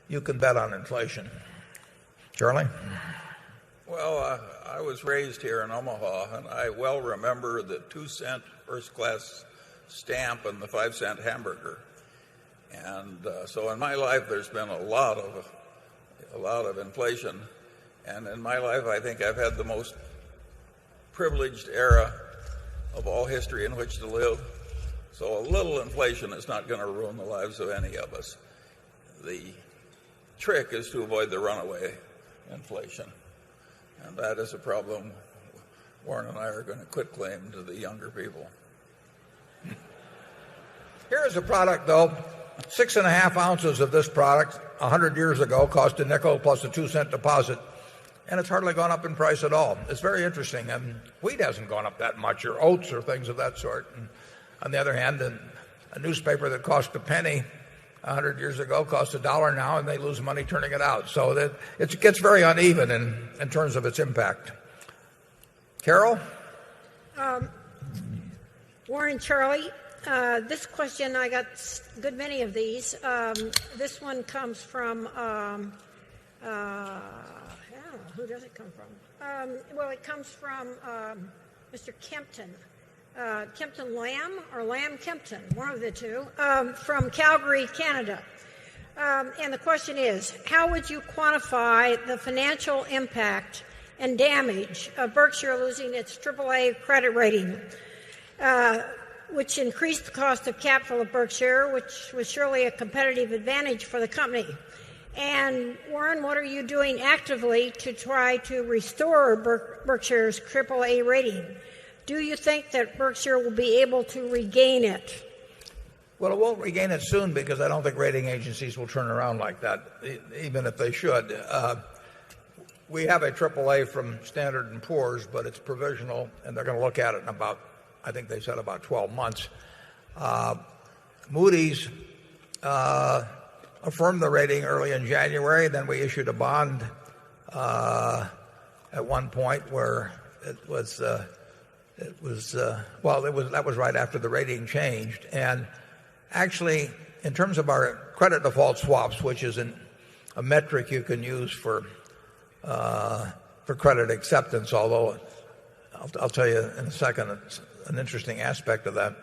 you can bet on inflation. Charlie? Well, I was raised here in Omaha, and I well remember the 2-cent first-class stamp and the 5-cent hamburger. And so in my life, there's been a lot of inflation. And in my life, I think I've had the most privileged era of all history in which to live. So a little inflation is not going to ruin the lives of any of us. The trick is to avoid the runaway inflation. And that is a problem Warren and I are going to quit claim to the younger people. Here is a product, though. 6.5 ounces of this product 100 years ago cost a nickel plus a 2-cent deposit, and it's hardly gone up in price at all. It's very interesting. Wheat hasn't gone up that much, or oats, or things of that sort. And on the other hand, a newspaper that cost a penny 100 years ago costs $1 now, and they lose money turning it out. So that it gets very uneven in terms of its impact. Carol? Warren and Charlie, this question, I got a good many of these. This one comes from, who does it come from? Well, it comes from Mr. Kempton. Kempton Lamb or Lamb Kempton, one of the two, from Calgary, Canada. And the question is, how would you quantify the financial impact and damage of Berkshire losing its AAA credit rating, which increased the cost of capital of Berkshire, which was surely a competitive advantage for the company? And Warren, what are you doing actively to try to restore Berkshire's AAA rating? Do you think that Berkshire will be able to regain it? Well, it won't regain it soon because I don't think rating agencies will turn around like that, even if they should. We have a AAA from Standard & Poor's, but it's provisional, and they're going to look at it in about, I think they said about 12 months. Moody's affirmed the rating early in January. Then we issued a bond at one point where that was right after the rating changed. And actually, in terms of our credit default swaps, which is a metric you can use for credit acceptance, although I'll tell you in a second, it's an interesting aspect of that.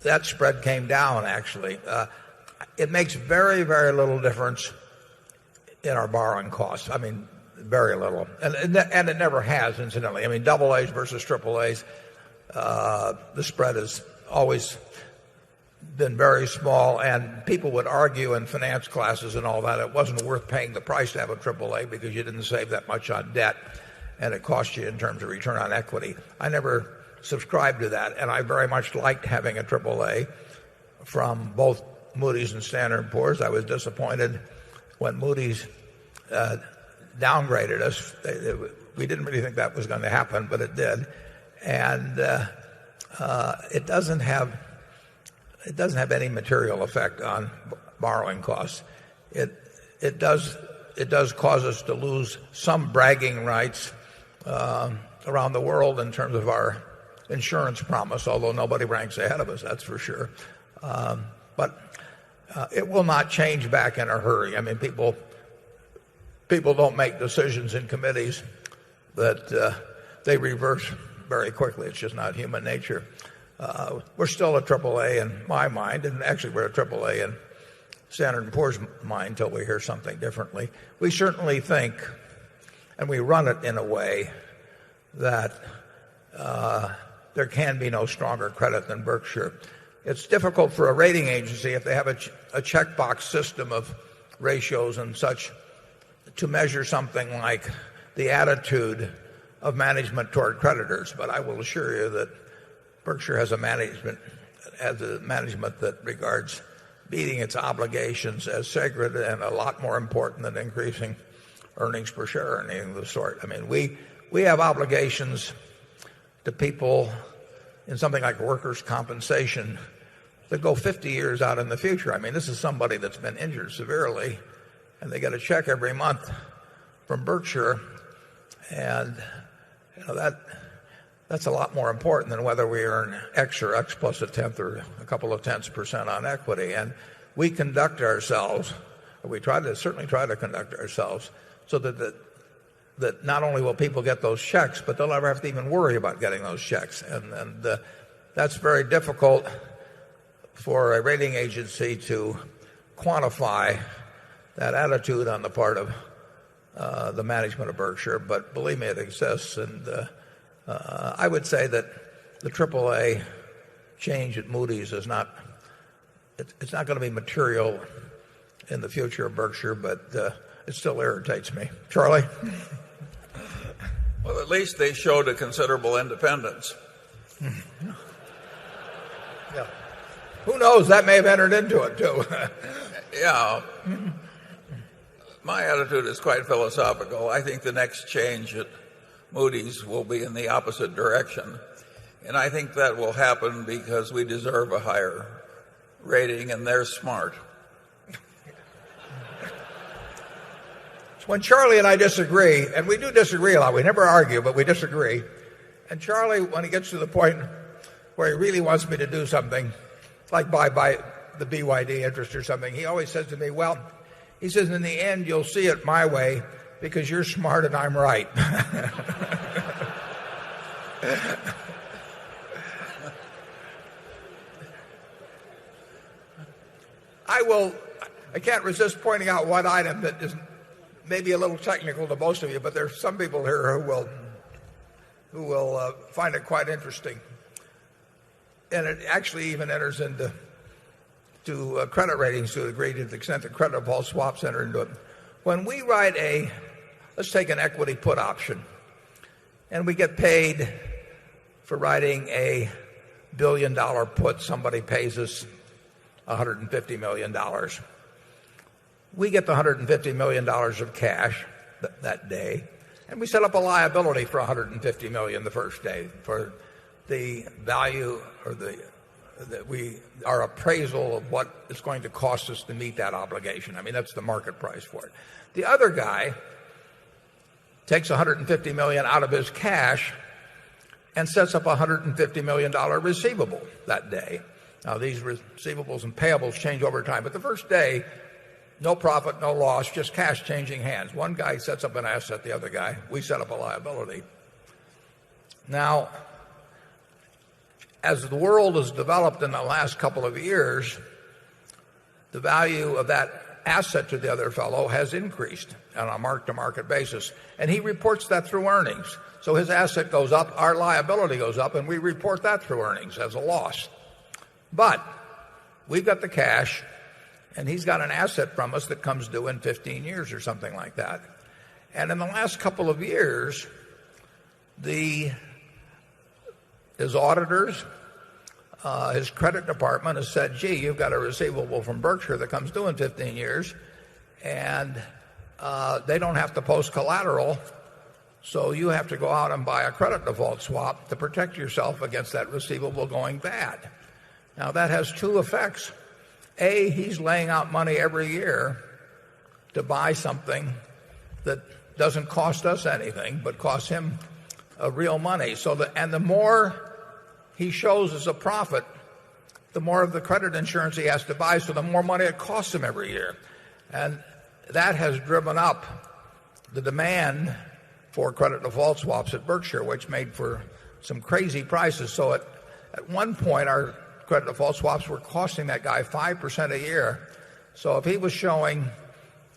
That spread came down, actually. It makes very, very little difference in our borrowing costs. I mean, very little. And it never has, incidentally. I mean, double A's versus triple A's, the spread has always been very small, and people would argue in finance classes and all that it wasn't worth paying the price to have a triple A because you didn't save that much on debt, and it cost you in terms of return on equity. I never subscribed to that, and I very much liked having a triple A from both Moody's and Standard & Poor's. I was disappointed when Moody's downgraded us. We didn't really think that was going to happen, but it did. And it doesn't have any material effect on borrowing costs. It does cause us to lose some bragging rights around the world in terms of our insurance promise, although nobody ranks ahead of us, that's for sure. But it will not change back in a hurry. I mean, people don't make decisions in committees that they reverse very quickly. It's just not human nature. We're still a AAA in my mind, and actually we're a AAA in Standard & Poor's mind until we hear something differently. We certainly think, and we run it in a way that there can be no stronger credit than Berkshire. It's difficult for a rating agency, if they have a checkbox system of ratios and such, to measure something like the attitude of management toward creditors. But I will assure you that Berkshire has a management that regards meeting its obligations as sacred and a lot more important than increasing earnings per share or anything of the sort. I mean, we have obligations to people in something like workers' compensation that go 50 years out in the future. I mean, this is somebody that's been injured severely, and they get a check every month from Berkshire, and that's a lot more important than whether we earn X or X plus a tenth or a couple of tenths % on equity. And we conduct ourselves, or we certainly try to conduct ourselves so that not only will people get those checks, but they'll never have to even worry about getting those checks. And that's very difficult for a rating agency to quantify that attitude on the part of the management of Berkshire. But believe me, it exists. And I would say that the AAA change at Moody's is not going to be material in the future of Berkshire, but it still irritates me. Charlie? Well, at least they showed a considerable independence. Yeah. Who knows? That may have entered into it, too. Yeah. My attitude is quite philosophical. I think the next change at Moody's will be in the opposite direction. And I think that will happen because we deserve a higher rating and they're smart. When Charlie and I disagree, and we do disagree a lot, we never argue, but we disagree. And Charlie, when he gets to the point where he really wants me to do something, like buy the BYD interest or something, he always says to me, well, he says, in the end, you'll see it my way because you're smart and I'm right. I can't resist pointing out one item that is maybe a little technical to most of you, but there's some people here who will find it quite interesting. And it actually even enters into credit ratings to a great extent that credit default swaps enter into it. When we write let's take an equity put option, and we get paid for writing a $1 billion put, somebody pays us $150 million. We get the $150 million of cash that day, and we set up a liability for $150 million the first day for the value or our appraisal of what it's going to cost us to meet that obligation. I mean, that's the market price for it. The other guy takes $150 million out of his cash and sets up a $150 million receivable that day. Now, these receivables and payables change over time, but the first day, no profit, no loss, just cash changing hands. One guy sets up an asset, the other guy, we set up a liability. Now, as the world has developed in the last couple of years, the value of that asset to the other fellow has increased on a mark-to-market basis, and he reports that through earnings. So his asset goes up, our liability goes up, and we report that through earnings as a loss. But we've got the cash, and he's got an asset from us that comes due in 15 years or something like that. And in the last couple of years, his auditors, his credit department has said, gee, you've got a receivable from Berkshire that comes due in 15 years, and they don't have to post collateral, so you have to go out and buy a credit default swap to protect yourself against that receivable going bad. Now, that has two effects. A, he's laying out money every year to buy something that doesn't cost us anything, but costs him real money. And the more he shows as a profit, the more of the credit insurance he has to buy, so the more money it costs him every year. And that has driven up the demand for credit default swaps at Berkshire, which made for some crazy prices. So at one point, our credit default swaps were costing that guy 5% a year. So if he was showing,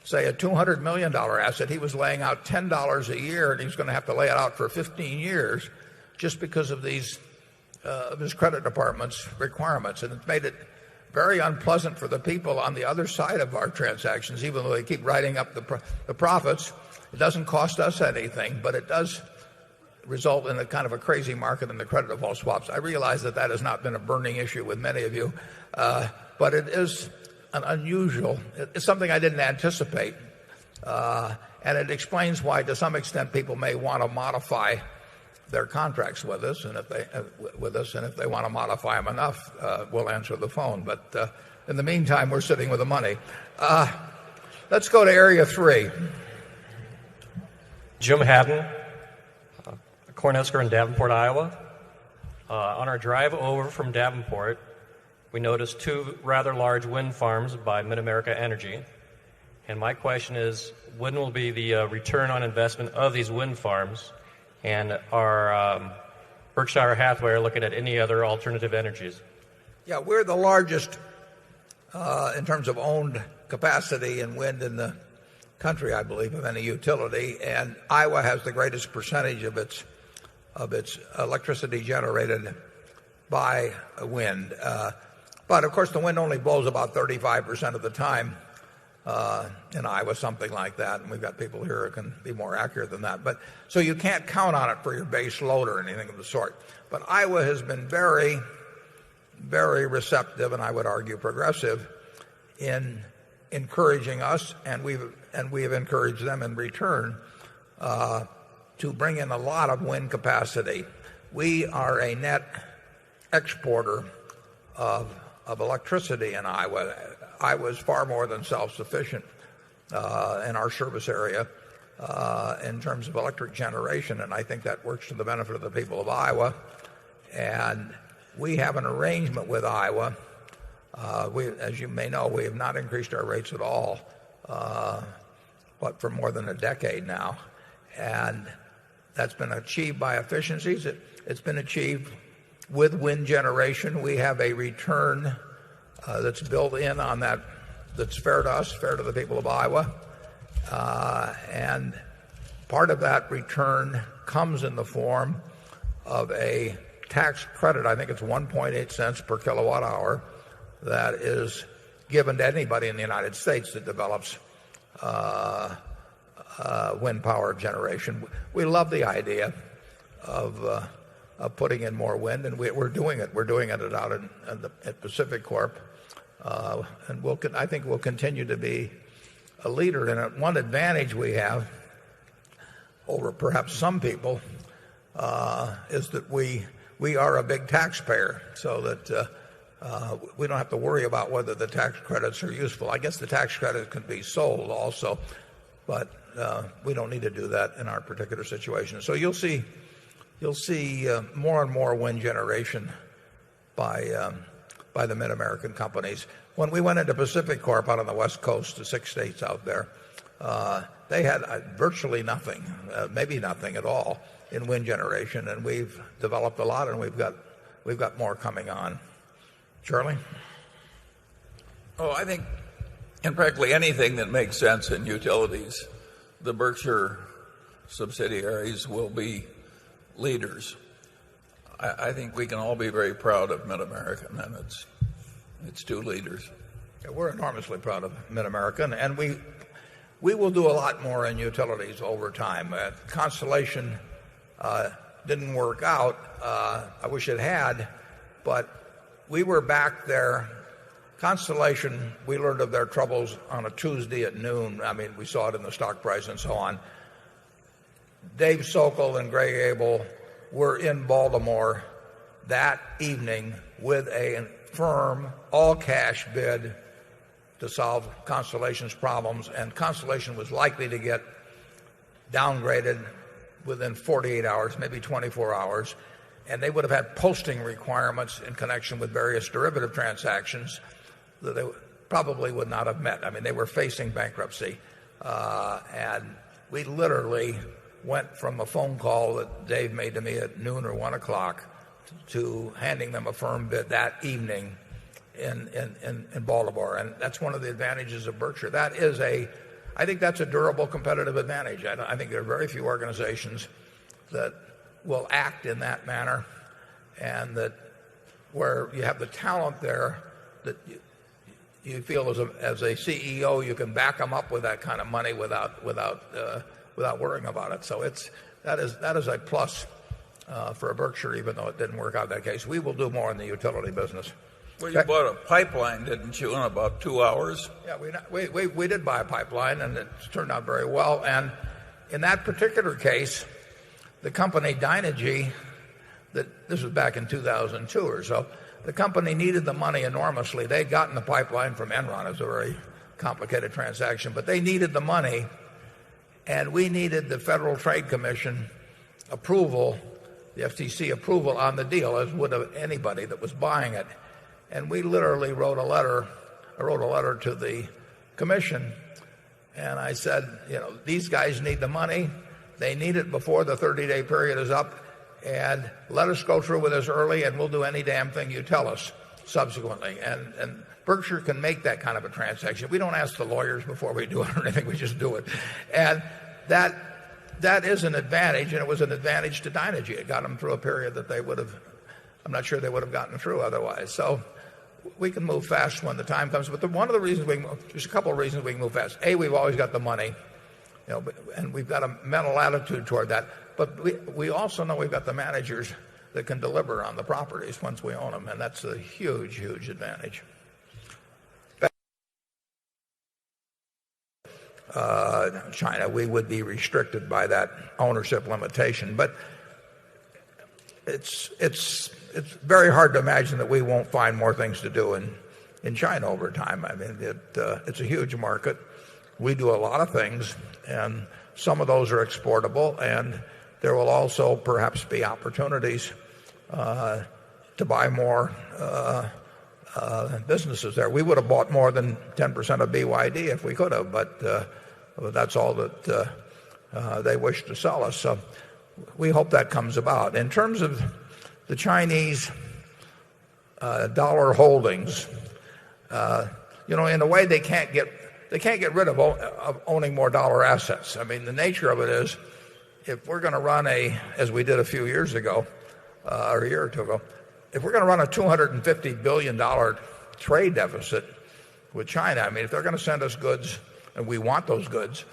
say, a $200 million asset, he was laying out $10 a year, and he's going to have to lay it out for 15 years just because of these of his credit department's requirements. And it's made it very unpleasant for the people on the other side of our transactions, even though they keep writing up the profits. It doesn't cost us anything, but it does result in a kind of a crazy market in the credit default swaps. I realize that has not been a burning issue with many of you, but it is an unusual, it's something I didn't anticipate, and it explains why to some extent people may want to modify their contracts with us, and if they want to modify them enough, we'll answer the phone. But in the meantime, we're sitting with the money. Let's go to area 3. Jim Haddon, Cornhusker in Davenport, Iowa. On our drive over from Davenport, we noticed 2 rather large wind farms by Mid-America Energy. And my question is, when will be the return on investment of these wind farms? And are Berkshire Hathaway looking at any other alternative energies? Yeah, we're the largest in terms of owned capacity in wind in the country, I believe, of any utility. And Iowa has the greatest percentage of its electricity generated by wind. But, of course, the wind only blows about 35% of the time in Iowa, something like that. And we've got people here who can be more accurate than that. But so you can't count on it for your base load or anything of the sort. But Iowa has been very, very receptive, and I would argue progressive, in encouraging us, and we have encouraged them in return to bring in a lot of wind capacity. We are a net exporter of electricity in Iowa. Iowa is far more than self-sufficient in our service area in terms of electric generation, and I think that works to the benefit of the people of Iowa. And we have an arrangement with Iowa. As you may know, we have not increased our rates at all, but for more than a decade now. And that's been achieved by efficiencies. It's been achieved with wind generation. We have a return that's built in on that, that's fair to us, fair to the people of Iowa. And part of that return comes in the form of a tax credit. I think it's 1.8 cents per kilowatt hour that is given to anybody in the United States that develops wind power generation. We love the idea of putting in more wind, and we're doing it. We're doing it out at Pacific Corp, and I think we'll continue to be a leader in it. One advantage we have over perhaps some people is that we are a big taxpayer, so that we don't have to worry about whether the tax credits are useful. I guess the tax credit can be sold also, but we don't need to do that in our particular situation. So you'll see more and more wind generation by the Mid-American companies. When we went into Pacific Corp out on the West Coast, the 6 states out there, they had virtually nothing, maybe nothing at all in wind generation, and we've developed a lot, and we've got more coming on. Charlie? Oh, I think in practically anything that makes sense in utilities, the Berkshire subsidiaries will be leaders. I think we can all be very proud of Mid-American and its two leaders. Yeah, we're enormously proud of Mid-American, and we will do a lot more in utilities over time. Constellation didn't work out. I wish it had, but we were back there. Constellation, we learned of their troubles on a Tuesday at noon. I mean, we saw it in the stock price and so on. Dave Sokol and Greg Abel were in Baltimore that evening with a firm all-cash bid to solve Constellation's problems, and Constellation was likely to get downgraded within 48 hours, maybe 24 hours, and they would have had posting requirements in connection with various derivative transactions that they probably would not have met. I mean, they were facing bankruptcy, and we literally went from a phone call that Dave made to me at noon or 1 o'clock to handing them a firm bid that evening in Baltimore. And that's one of the advantages of Berkshire. I think that's a durable competitive advantage. I think there are very few organizations that will act in that manner, and that where you have the talent there that you feel as a CEO you can back them up with that kind of money without worrying about it. So that is a plus for a Berkshire, even though it didn't work out in that case. We will do more in the utility business. Well, you bought a pipeline, didn't you, in about 2 hours? Yeah, we did buy a pipeline, and it turned out very well. And in that particular case, the company Dynegy, this was back in 2002 or so, the company needed the money enormously. They'd gotten the pipeline from Enron. It was a very complicated transaction, but they needed the money, and we needed the Federal Trade Commission approval, the FTC approval on the deal, as would anybody that was buying it. And we literally wrote a letter to the commission, and I said, these guys need the money. They need it before the 30-day period is up, and let us go through with this early, and we'll do any damn thing you tell us subsequently. And Berkshire can make that kind of a transaction. We don't ask the lawyers before we do it or anything. We just do it. And that is an advantage, and it was an advantage to Dynegy. It got them through a period that I'm not sure they would have gotten through otherwise. So we can move fast when the time comes. But one of the reasons there's a couple of reasons we can move fast. A, we've always got the money, and we've got a mental attitude toward that. But we also know we've got the managers that can deliver on the properties once we own them, and that's a huge, huge advantage. China, we would be restricted by that ownership limitation, but it's very hard to imagine that we won't find more things to do in China over time. I mean, it's a huge market. We do a lot of things, and some of those are exportable, and there will also perhaps be opportunities to buy more businesses there. We would have bought more than 10% of BYD if we could have, but that's all that they wish to sell us. So we hope that comes about. In terms of the Chinese dollar holdings, in a way they can't get rid of owning more dollar assets. I mean, the nature of it is, if we're going to run as we did a few years ago, or a year or two ago, if we're going to run a $250 billion trade deficit with China, I mean, if they're going to send us goods, and we want those goods,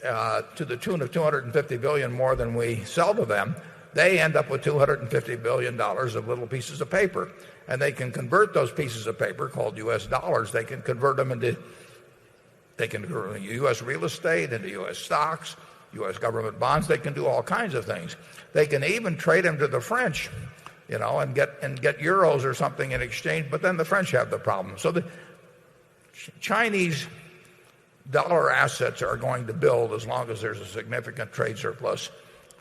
to the tune of $250 billion more than we sell to them, they end up with $250 billion of little pieces of paper. And they can convert those pieces of paper, called U.S. dollars, they can convert them into U.S. real estate, into U.S. stocks, U.S. government bonds. They can do all kinds of things. They can even trade them to the French, and get euros or something in exchange, but then the French have the problem. So the Chinese dollar assets are going to build as long as there's a significant trade surplus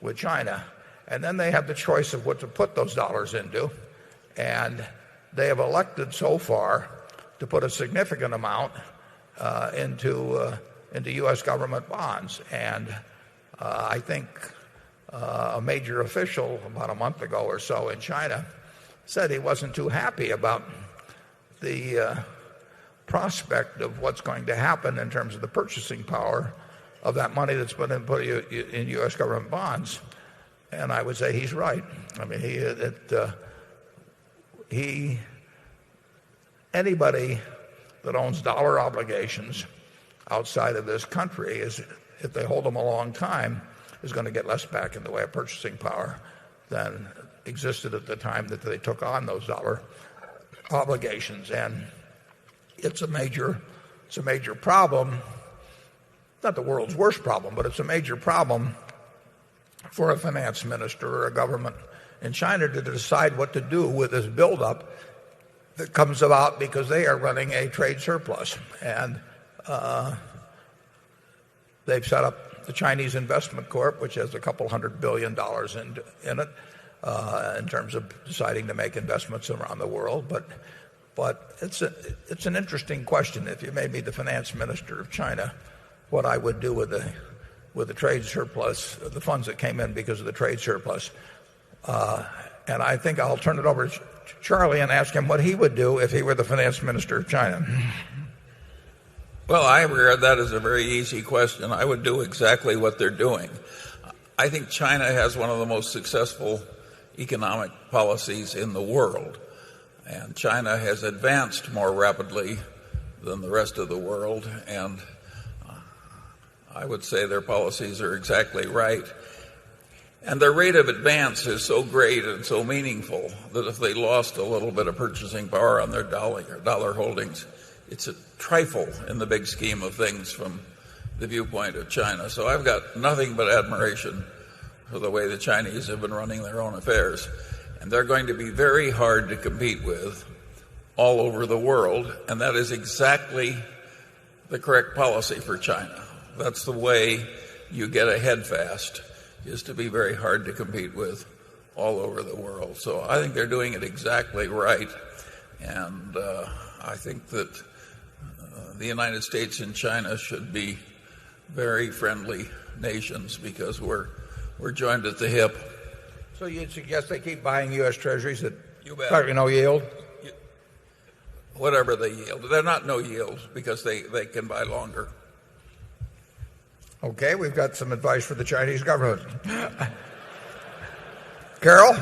with China. And then they have the choice of what to put those dollars into. And they have elected so far to put a significant amount into U.S. government bonds. And I think a major official about a month ago or so in China said he wasn't too happy about the prospect of what's going to happen in terms of the purchasing power of that money that's been put in U.S. government bonds. And I would say he's right. I mean, anybody that owns dollar obligations outside of this country, if they hold them a long time, is going to get less back in the way of purchasing power than existed at the time that they took on those dollar obligations. And it's a major problem. Not the world's worst problem, but it's a major problem for a finance minister or a government in China to decide what to do with this buildup that comes about because they are running a trade surplus. And they've set up the Chinese Investment Corp, which has a couple $100 billion in it, in terms of deciding to make investments around the world. But it's an interesting question. If you made me the finance minister of China, what I would do with the trade surplus, the funds that came in because of the trade surplus. And I think I'll turn it over to Charlie and ask him what he would do if he were the finance minister of China. Well, I regard that as a very easy question. I would do exactly what they're doing. I think China has one of the most successful economic policies in the world. And China has advanced more rapidly than the rest of the world. And I would say their policies are exactly right. And their rate of advance is so great and so meaningful that if they lost a little bit of purchasing power on their dollar holdings, it's a trifle in the big scheme of things from the viewpoint of China. So I've got nothing but admiration for the way the Chinese have been running their own affairs. And they're going to be very hard to compete with all over the world. And that is exactly the correct policy for China. That's the way you get ahead fast, is to be very hard to compete with all over the world. So I think they're doing it exactly right. And I think that the United States and China should be very friendly nations because we're joined at the hip. So you'd suggest they keep buying U.S. Treasuries at no yield? Whatever they yield. They're not no yield because they can buy longer. Okay, we've got some advice for the Chinese government. Carol?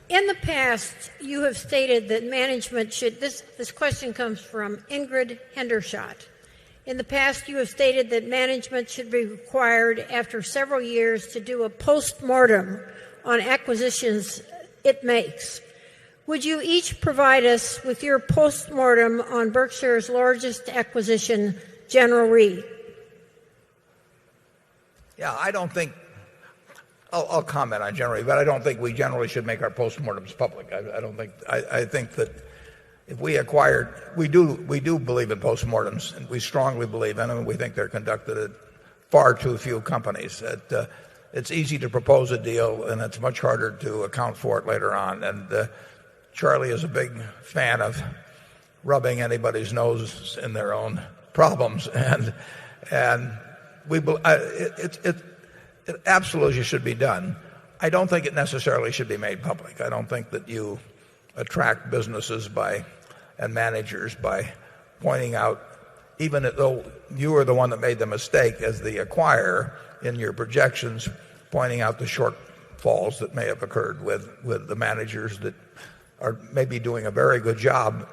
In the past, you have stated that management should, this question comes from Ingrid Hendershot. In the past, you have stated that management should be required after several years to do a post-mortem on acquisitions it makes. Would you each provide us with your post-mortem on Berkshire's largest acquisition, General Re? Yeah, I don't think I'll comment on General Re, but I don't think we generally should make our postmortems public. I think that if we acquired, we do believe in postmortems, and we strongly believe in them, and we think they're conducted at far too few companies. it's easy to propose a deal, and it's much harder to account for it later on. And Charlie is a big fan of rubbing anybody's nose in their own problems, and it absolutely should be done. I don't think it necessarily should be made public. I don't think that you attract businesses and managers by pointing out, even though you were the one that made the mistake as the acquirer in your projections, pointing out the shortfalls that may have occurred with the managers that are maybe doing a very good job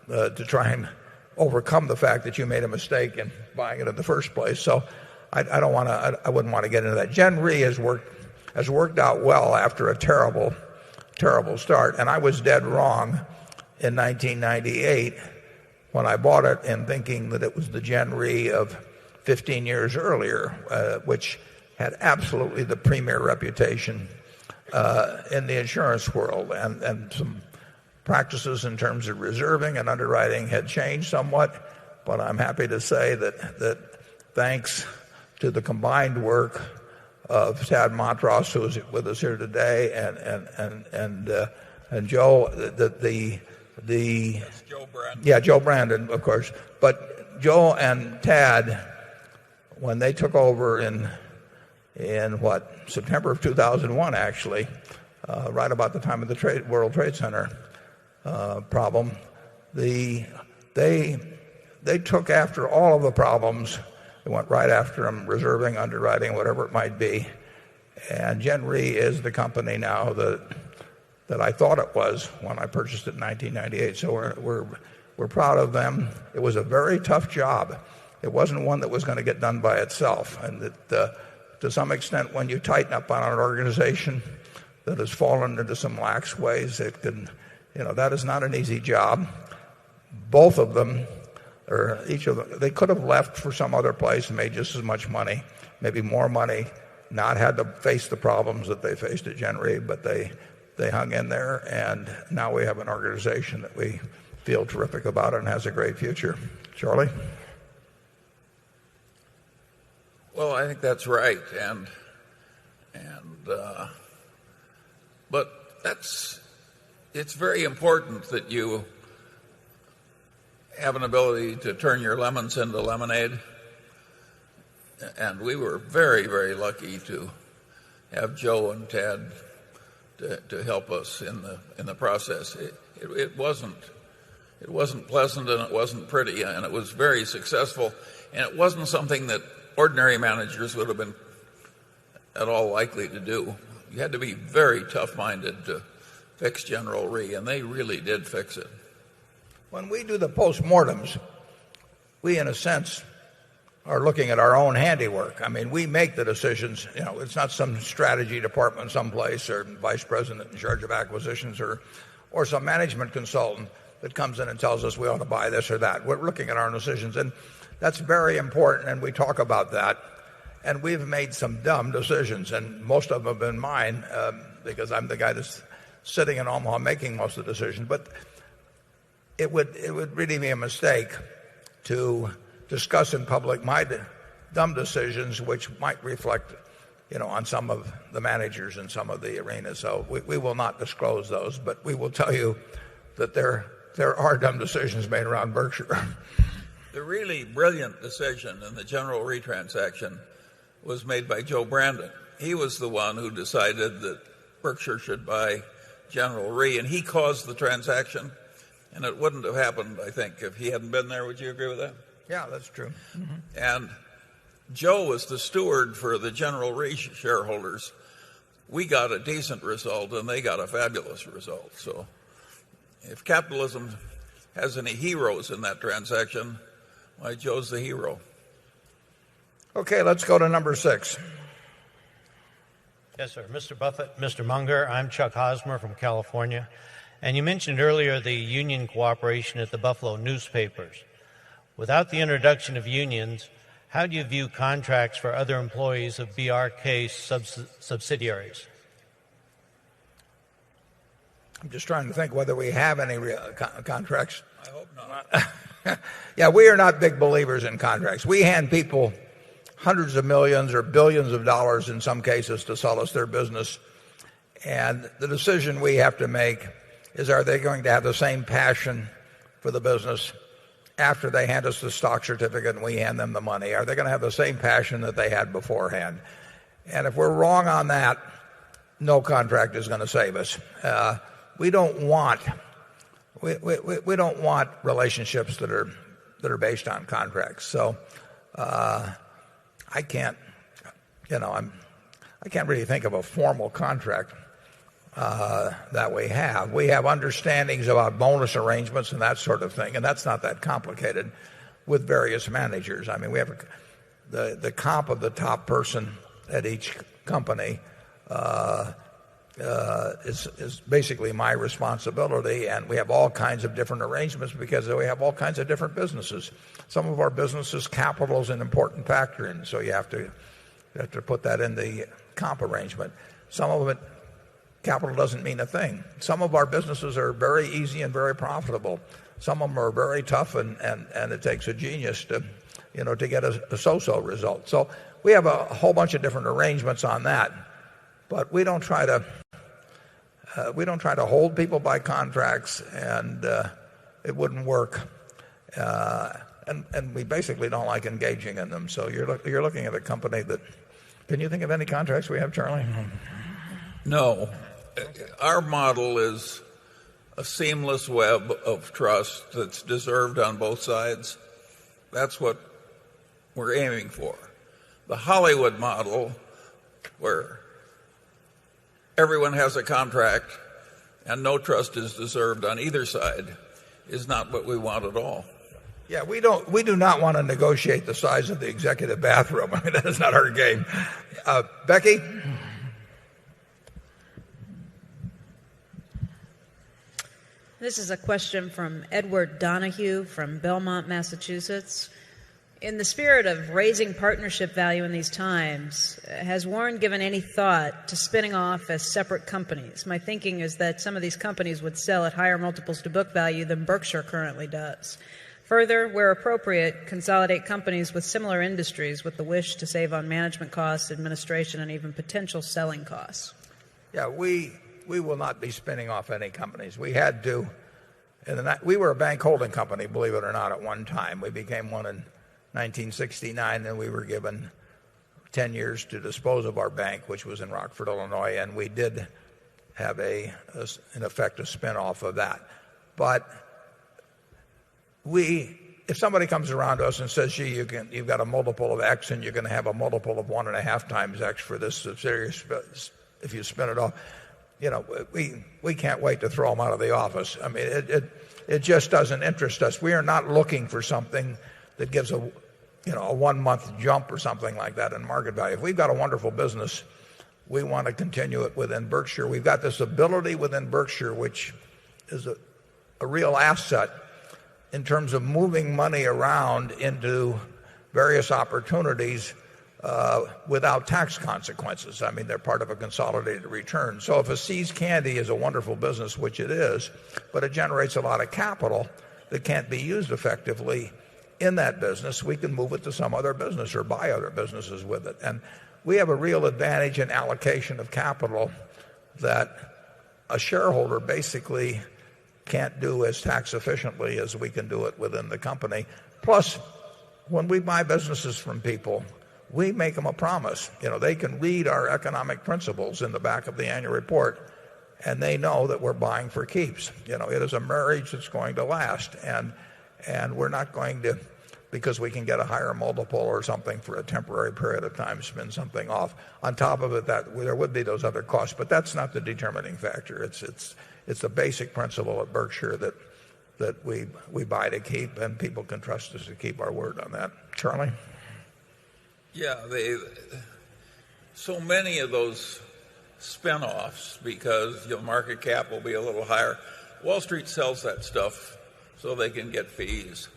to try and overcome the fact that you made a mistake in buying it in the first place. So I wouldn't want to get into that. Gen Re has worked out well after a terrible start, and I was dead wrong in 1998 when I bought it in thinking that it was the Gen Re of 15 years earlier, which had absolutely the premier reputation in the insurance world, and some practices in terms of reserving and underwriting had changed somewhat. But I'm happy to say that thanks to the combined work of Tad Montross, who is with us here today, and Joe, Joe Brandon. Yeah, Joe Brandon, of course. But Joe and Tad, when they took over in September of 2001, actually, right about the time of the World Trade Center problem, they took after all of the problems. They went right after them, reserving, underwriting, whatever it might be. And Gen Re is the company now that I thought it was when I purchased it in 1998. So we're proud of them. It was a very tough job. It wasn't one that was going to get done by itself. And that to some extent, when you tighten up on an organization that has fallen into some lax ways, it can, that is not an easy job. Both of them, or each of them, they could have left for some other place and made just as much money, maybe more money, not had to face the problems that they faced at Gen Re, but they hung in there, and now we have an organization that we feel terrific about and has a great future. Charlie? Well, I think that's right, but it's very important that you have an ability to turn your lemons into lemonade. And we were very, very lucky to have Joe and Ted to help us in the process. It wasn't pleasant, and it wasn't pretty, and it was very successful, and it wasn't something that ordinary managers would have been at all likely to do. You had to be very tough-minded to fix General Re, and they really did fix it. When we do the postmortems, we, in a sense, are looking at our own handiwork. I mean, we make the decisions. It's not some strategy department someplace or vice president in charge of acquisitions or some management consultant that comes in and tells us we ought to buy this or that. We're looking at our own decisions, and that's very important, and we talk about that. And we've made some dumb decisions, and most of them have been mine because I'm the guy that's sitting in Omaha making most of the decisions. But it would really be a mistake to discuss in public my dumb decisions, which might reflect, on some of the managers in some of the arenas. So we will not disclose those, but we will tell you that there are dumb decisions made around Berkshire. The really brilliant decision in the General Re transaction was made by Joe Brandon. He was the one who decided that Berkshire should buy General Re, and he caused the transaction. And it wouldn't have happened, I think, if he hadn't been there. Would you agree with that? Yeah, that's true. Mm-hmm. And Joe was the steward for the General Re shareholders. We got a decent result, and they got a fabulous result. So if capitalism has any heroes in that transaction, why, Joe's the hero. Okay, let's go to number 6. Yes, sir. Mr. Buffett, Mr. Munger, I'm Chuck Hosmer from California. And you mentioned earlier the union cooperation at the Buffalo newspapers. Without the introduction of unions, how do you view contracts for other employees of BRK subsidiaries? I'm just trying to think whether we have any contracts. I hope not. Yeah, we are not big believers in contracts. We hand people hundreds of millions or billions of dollars in some cases to sell us their business. And the decision we have to make is, are they going to have the same passion for the business after they hand us the stock certificate and we hand them the money? Are they going to have the same passion that they had beforehand? And if we're wrong on that, no contract is going to save us. We don't want relationships that are based on contracts. So I can't really think of a formal contract that we have. We have understandings about bonus arrangements and that sort of thing, and that's not that complicated with various managers. I mean, we have the comp of the top person at each company is basically my responsibility, and we have all kinds of different arrangements because we have all kinds of different businesses. Some of our businesses, capital is an important factor, and so you have to put that in the comp arrangement. Some of it, capital doesn't mean a thing. Some of our businesses are very easy and very profitable. Some of them are very tough, and it takes a genius to get a so-so result. So we have a whole bunch of different arrangements on that, but we don't try to hold people by contracts, and it wouldn't work. And we basically don't like engaging in them. So you're looking at a company that. Can you think of any contracts we have, Charlie? No. Our model is a seamless web of trust that's deserved on both sides. That's what we're aiming for. The Hollywood model, where everyone has a contract and no trust is deserved on either side, is not what we want at all. Yeah, we do not want to negotiate the size of the executive bathroom. I mean, that is not our game. Becky? This is a question from Edward Donahue from Belmont, Massachusetts. In the spirit of raising partnership value in these times, has Warren given any thought to spinning off as separate companies? My thinking is that some of these companies would sell at higher multiples to book value than Berkshire currently does. Further, where appropriate, consolidate companies with similar industries with the wish to save on management costs, administration, and even potential selling costs. Yeah, we will not be spinning off any companies. We had to. We were a bank holding company, believe it or not, at one time. We became one in 1969, and we were given 10 years to dispose of our bank, which was in Rockford, Illinois, and we did have in effect, a spin-off of that. But if somebody comes around to us and says, gee, you've got a multiple of X and you're going to have a multiple of 1.5 times X for this subsidiary if you spin it off, we can't wait to throw them out of the office. I mean, it just doesn't interest us. We are not looking for something that gives a 1 month jump or something like that in market value. If we've got a wonderful business, we want to continue it within Berkshire. We've got this ability within Berkshire, which is a real asset in terms of moving money around into various opportunities without tax consequences. I mean, they're part of a consolidated return. So if a See's Candy is a wonderful business, which it is, but it generates a lot of capital that can't be used effectively in that business, we can move it to some other business or buy other businesses with it. And we have a real advantage in allocation of capital that a shareholder basically can't do as tax efficiently as we can do it within the company. Plus, when we buy businesses from people, we make them a promise. They can read our economic principles in the back of the annual report, and they know that we're buying for keeps. It is a marriage that's going to last, and we're not going to, because we can get a higher multiple or something for a temporary period of time, spin something off. On top of it, there would be those other costs, but that's not the determining factor. It's the basic principle at Berkshire that we buy to keep, and people can trust us to keep our word on that. Charlie? Yeah, so many of those spin-offs, because your market cap will be a little higher. Wall Street sells that stuff so they can get fees.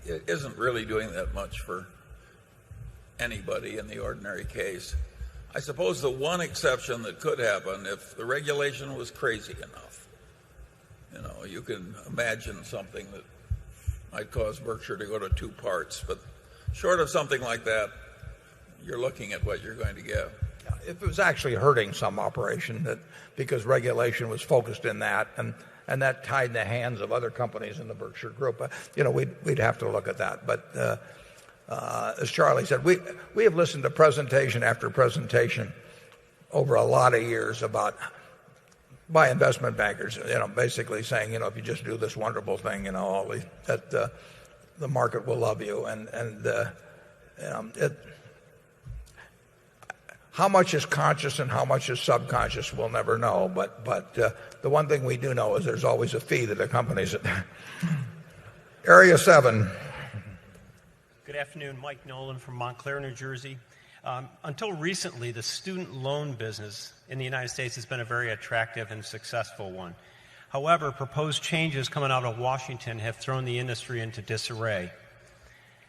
It isn't really doing that much for anybody in the ordinary case. I suppose the one exception that could happen, if the regulation was crazy enough, you can imagine something that might cause Berkshire to go to two parts, but short of something like that, you're looking at what you're going to get. If it was actually hurting some operation, that because regulation was focused in that, and that tied the hands of other companies in the Berkshire Group, we'd have to look at that. But as Charlie said, we have listened to presentation after presentation over a lot of years by investment bankers, basically saying, if you just do this wonderful thing, that the market will love you, how much is conscious and how much is subconscious, we'll never know. But the one thing we do know is there's always a fee that accompanies it. Area 7. Good afternoon, Mike Nolan from Montclair, New Jersey. Until recently, the student loan business in the United States has been a very attractive and successful one. However, proposed changes coming out of Washington have thrown the industry into disarray.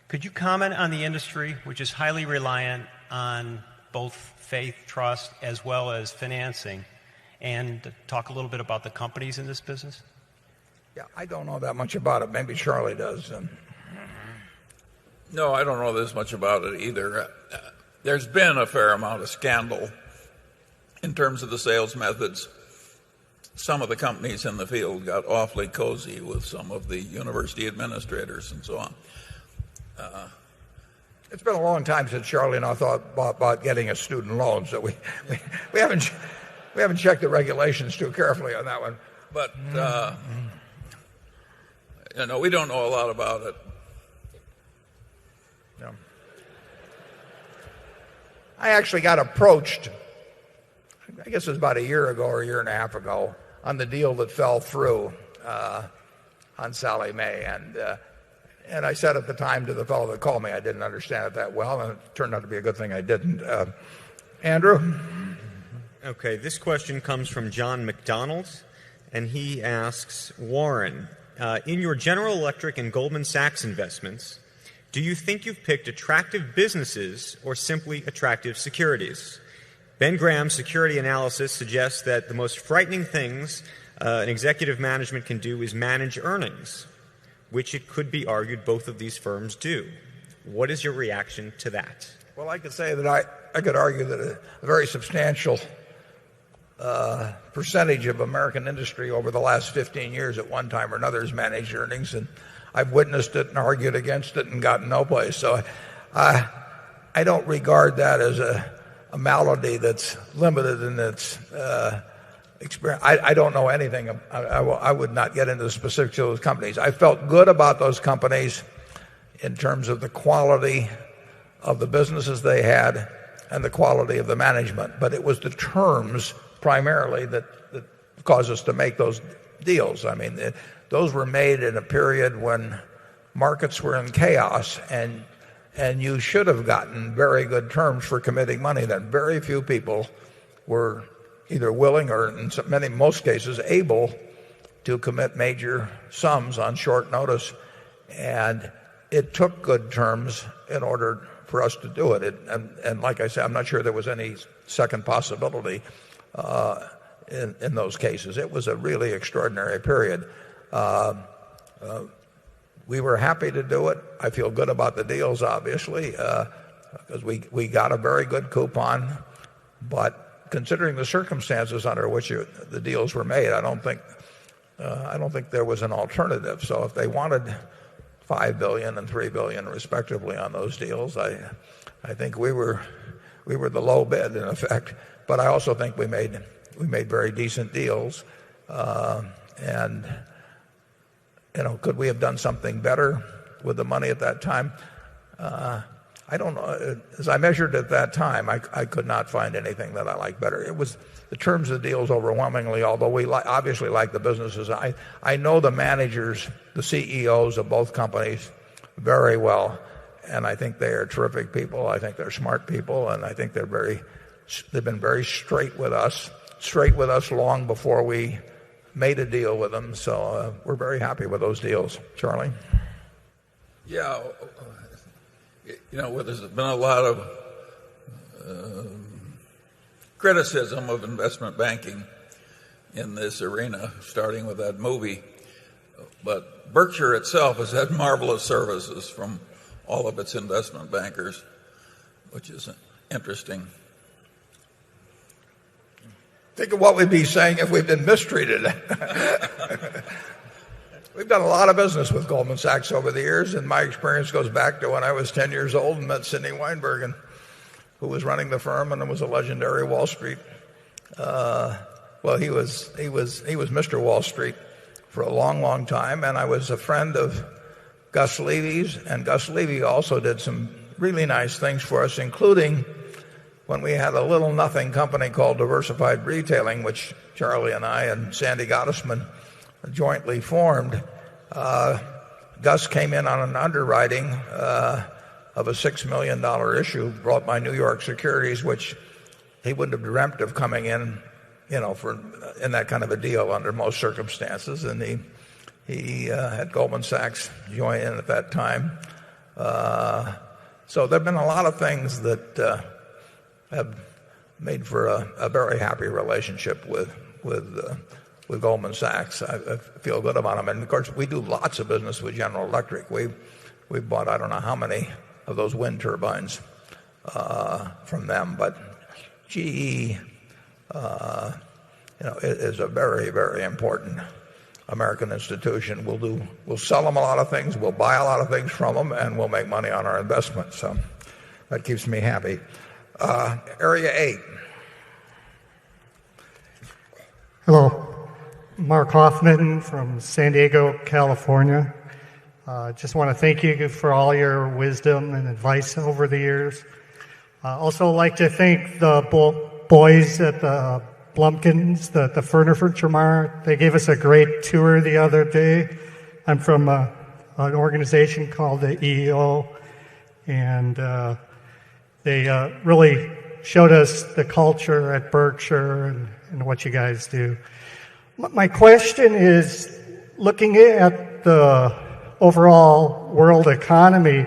Could you comment on the industry, which is highly reliant on both faith, trust, as well as financing, and talk a little bit about the companies in this business? Yeah, I don't know that much about it. Maybe Charlie does. No, I don't know this much about it either. There's been a fair amount of scandal in terms of the sales methods. Some of the companies in the field got awfully cozy with some of the university administrators and so on. It's been a long time since Charlie and I thought about getting a student loan, so we haven't checked the regulations too carefully on that one. But we don't know a lot about it. Yeah. I actually got approached, I guess it was about a year ago or a year and a half ago, on the deal that fell through on Sallie Mae, and I said at the time to the fellow that called me, I didn't understand it that well, and it turned out to be a good thing I didn't. Andrew? Okay, this question comes from John McDonald, and he asks, Warren, in your General Electric and Goldman Sachs investments, do you think you've picked attractive businesses or simply attractive securities? Ben Graham's security analysis suggests that the most frightening things an executive management can do is manage earnings, which it could be argued both of these firms do. What is your reaction to that? Well, I could say that I could argue that a very substantial percentage of American industry over the last 15 years at one time or another has managed earnings, and I've witnessed it and argued against it and gotten no place. So I don't regard that as a malady that's limited in its experience. I don't know anything. I would not get into the specifics of those companies. I felt good about those companies in terms of the quality of the businesses they had and the quality of the management. But it was the terms primarily that caused us to make those deals. I mean, those were made in a period when markets were in chaos, and you should have gotten very good terms for committing money. That very few people were either willing or in most cases able to commit major sums on short notice, and it took good terms in order for us to do it. And like I said, I'm not sure there was any second possibility in those cases. It was a really extraordinary period. We were happy to do it. I feel good about the deals, obviously, because we got a very good coupon. But considering the circumstances under which the deals were made, I don't think there was an alternative. So if they wanted $5 billion and $3 billion respectively on those deals, I think we were the low bid in effect. But I also think we made very decent deals. And could we have done something better with the money at that time? I don't know. As I measured at that time, I could not find anything that I liked better. It was the terms of the deals overwhelmingly, although we obviously like the businesses. I know the managers, the CEOs of both companies very well, and I think they are terrific people. I think they're smart people, and I think they've been very straight with us long before we made a deal with them. So we're very happy with those deals. Charlie? Yeah. There's been a lot of criticism of investment banking in this arena, starting with that movie. But Berkshire itself has had marvelous services from all of its investment bankers, which is interesting. Think of what we'd be saying if we'd been mistreated. We've done a lot of business with Goldman Sachs over the years, and my experience goes back to when I was 10 years old and met Sidney Weinberg, who was running the firm and was a legendary Wall Street. Well, he was Mr. Wall Street for a long, long time, and I was a friend of Gus Levy's, and Gus Levy also did some really nice things for us, including when we had a little nothing company called Diversified Retailing, which Charlie and I and Sandy Gottesman jointly formed. Gus came in on an underwriting of a $6 million issue brought by New York Securities, which he wouldn't have dreamt of coming in, in that kind of a deal under most circumstances. And he had Goldman Sachs join in at that time. So there have been a lot of things that have made for a very happy relationship with Goldman Sachs. I feel good about them. And of course, we do lots of business with General Electric. We've bought I don't know how many of those wind turbines from them. But GE, is a very, very important American institution. We'll sell them a lot of things, we'll buy a lot of things from them, and we'll make money on our investments. So that keeps me happy. Area 8. Hello. Mark Hoffman from San Diego, California. Just want to thank you for all your wisdom and advice over the years. Also like to thank the boys at the Blumpkins, the Furniture Mart. They gave us a great tour the other day. I'm from an organization called the EEO, and they really showed us the culture at Berkshire and what you guys do. My question is, looking at the overall world economy,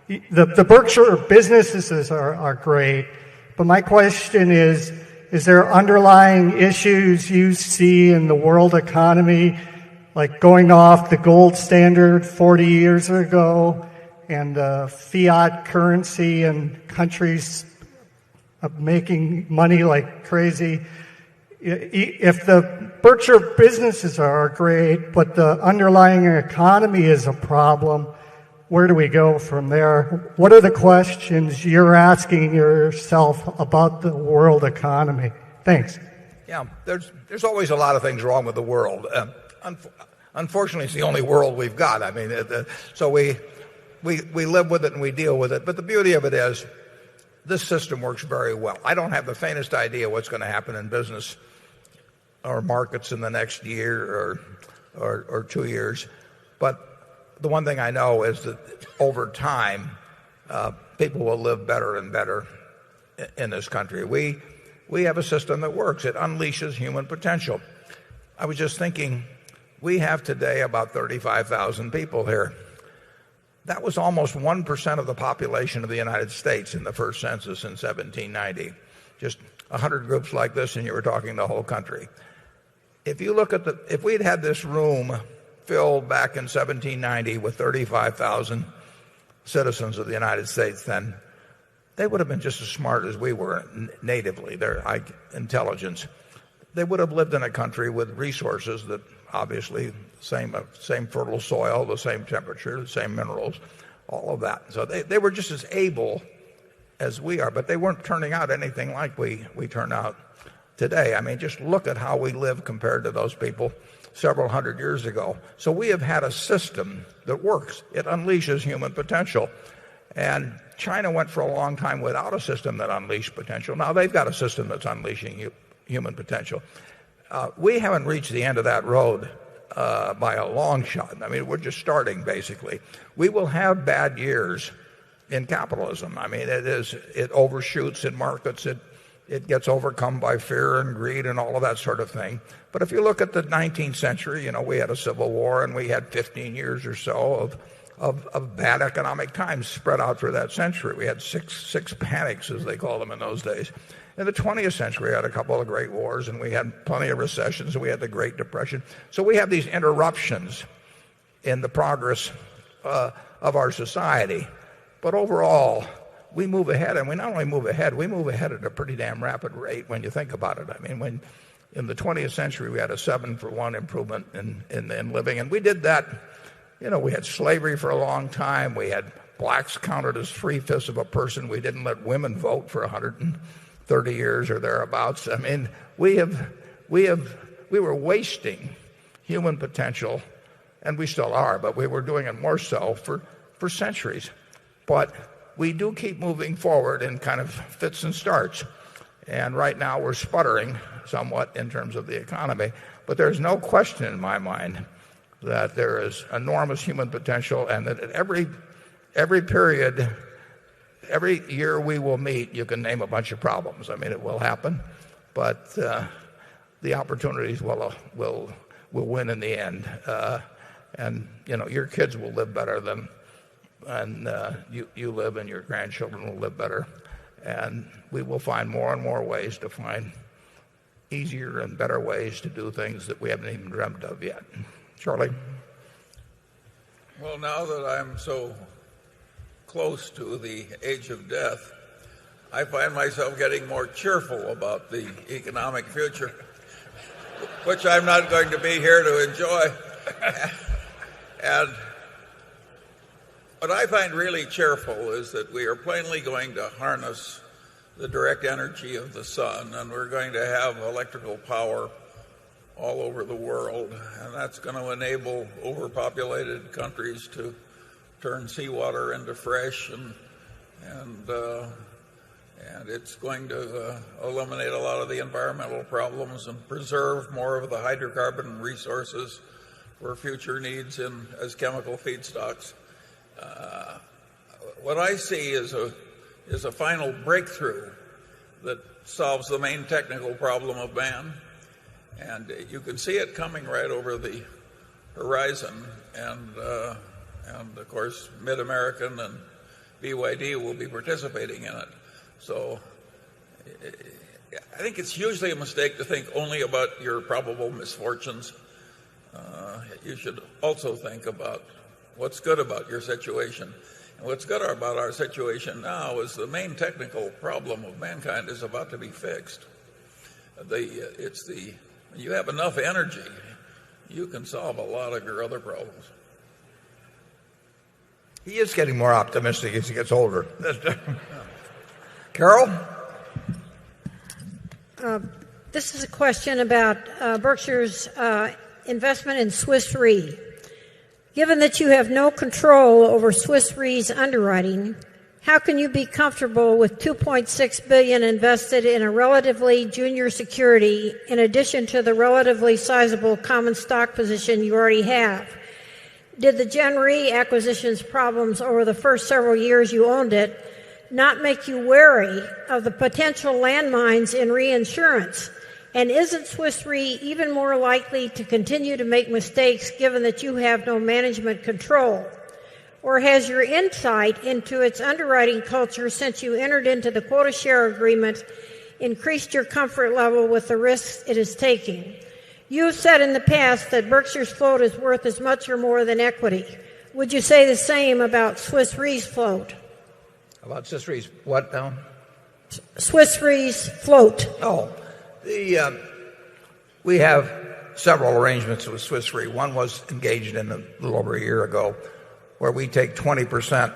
the Berkshire businesses are great, but my question is there underlying issues you see in the world economy, like going off the gold standard 40 years ago and fiat currency and countries making money like crazy? If the Berkshire businesses are great, but the underlying economy is a problem, where do we go from there? What are the questions you're asking yourself about the world economy? Thanks. Yeah, there's always a lot of things wrong with the world. Unfortunately, it's the only world we've got. I mean, so we live with it and we deal with it. But the beauty of it is, this system works very well. I don't have the faintest idea what's going to happen in business or markets in the next year or 2 years. But the one thing I know is that over time, people will live better and better in this country. We have a system that works. It unleashes human potential. I was just thinking, we have today about 35,000 people here. That was almost 1% of the population of the United States in the first census in 1790. Just 100 groups like this, and you were talking the whole country. If you look at if we'd had this room filled back in 1790 with 35,000 citizens of the United States, then they would have been just as smart as we were natively, their intelligence. They would have lived in a country with resources that obviously same fertile soil, the same temperature, the same minerals, all of that. So they were just as able as we are, but they weren't turning out anything like we turn out today. I mean, just look at how we live compared to those people several hundred years ago. So we have had a system that works. It unleashes human potential. And China went for a long time without a system that unleashed potential. Now they've got a system that's unleashing human potential. We haven't reached the end of that road by a long shot. I mean, we're just starting, basically. We will have bad years in capitalism. I mean, it overshoots in markets. It gets overcome by fear and greed and all of that sort of thing. But if you look at the 19th century, we had a civil war and we had 15 years or so of bad economic times spread out through that century. We had six panics, as they called them in those days. In the 20th century, we had a couple of great wars, and we had plenty of recessions, and we had the Great Depression. So we have these interruptions in the progress our society. But overall, we move ahead, and we not only move ahead, we move ahead at a pretty damn rapid rate when you think about it. I mean, when in the 20th century we had a 7-for-1 improvement in living, and we did that. You know, we had slavery for a long time. We had blacks counted as 3/5 of a person. We didn't let women vote for 130 years or thereabouts. I mean, we were wasting human potential, and we still are, but we were doing it more so for centuries. But we do keep moving forward in kind of fits and starts. And right now we're sputtering somewhat in terms of the economy. But there's no question in my mind that there is enormous human potential, and that at every period, every year we will meet, you can name a bunch of problems. I mean, it will happen, but the opportunities will win in the end. And you know, your kids will live better than you live, and your grandchildren will live better. And we will find more and more ways to find easier and better ways to do things that we haven't even dreamt of yet. Charlie? Well, now that I'm so close to the age of death, I find myself getting more cheerful about the economic future, which I'm not going to be here to enjoy. And what I find really cheerful is that we are plainly going to harness the direct energy of the sun, and we're going to have electrical power all over the world, and that's going to enable overpopulated countries to turn seawater into fresh, and it's going to eliminate a lot of the environmental problems and preserve more of the hydrocarbon resources for future needs as chemical feedstocks. What I see is a final breakthrough that solves the main technical problem of man, and you can see it coming right over the horizon. And of course, Mid-American and BYD will be participating in it. So I think it's usually a mistake to think only about your probable misfortunes. You should also think about what's good about your situation. And what's good about our situation now is the main technical problem of mankind is about to be fixed. When you have enough energy, you can solve a lot of your other problems. He is getting more optimistic as he gets older. Carol? This is a question about Berkshire's investment in Swiss Re. Given that you have no control over Swiss Re's underwriting, how can you be comfortable with $2.6 billion invested in a relatively junior security in addition to the relatively sizable common stock position you already have? Did the Gen Re acquisition's problems over the first several years you owned it not make you wary of the potential landmines in reinsurance? And isn't Swiss Re even more likely to continue to make mistakes given that you have no management control? Or has your insight into its underwriting culture since you entered into the quota share agreement increased your comfort level with the risks it is taking? You have said in the past that Berkshire's float is worth as much or more than equity. Would you say the same about Swiss Re's float? About Swiss Re's what now? Swiss Re's float. Oh. We have several arrangements with Swiss Re. One was engaged in a little over a year ago, where we take 20%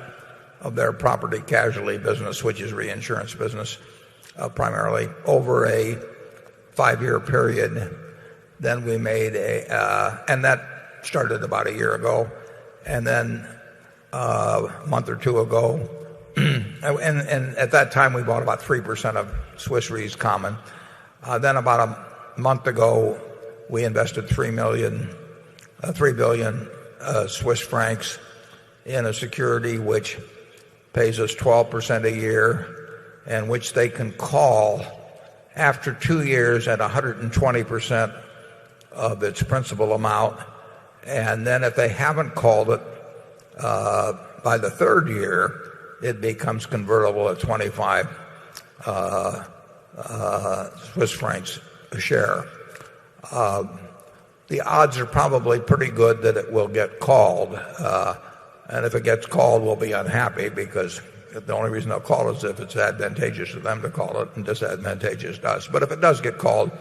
of their property casualty business, which is reinsurance business, primarily over a 5-year period. Then we made and that started about a year ago, and then a month or two ago, and at that time we bought about 3% of Swiss Re's common. Then about a month ago, we invested 3 billion Swiss francs in a security which pays us 12% a year, and which they can call after 2 years at 120% of its principal amount. And then if they haven't called it by the third year, it becomes convertible at 25 Swiss francs a share. The odds are probably pretty good that it will get called. And if it gets called, we'll be unhappy because the only reason they'll call it is if it's advantageous to them to call it and disadvantageous to us. But if it does get called,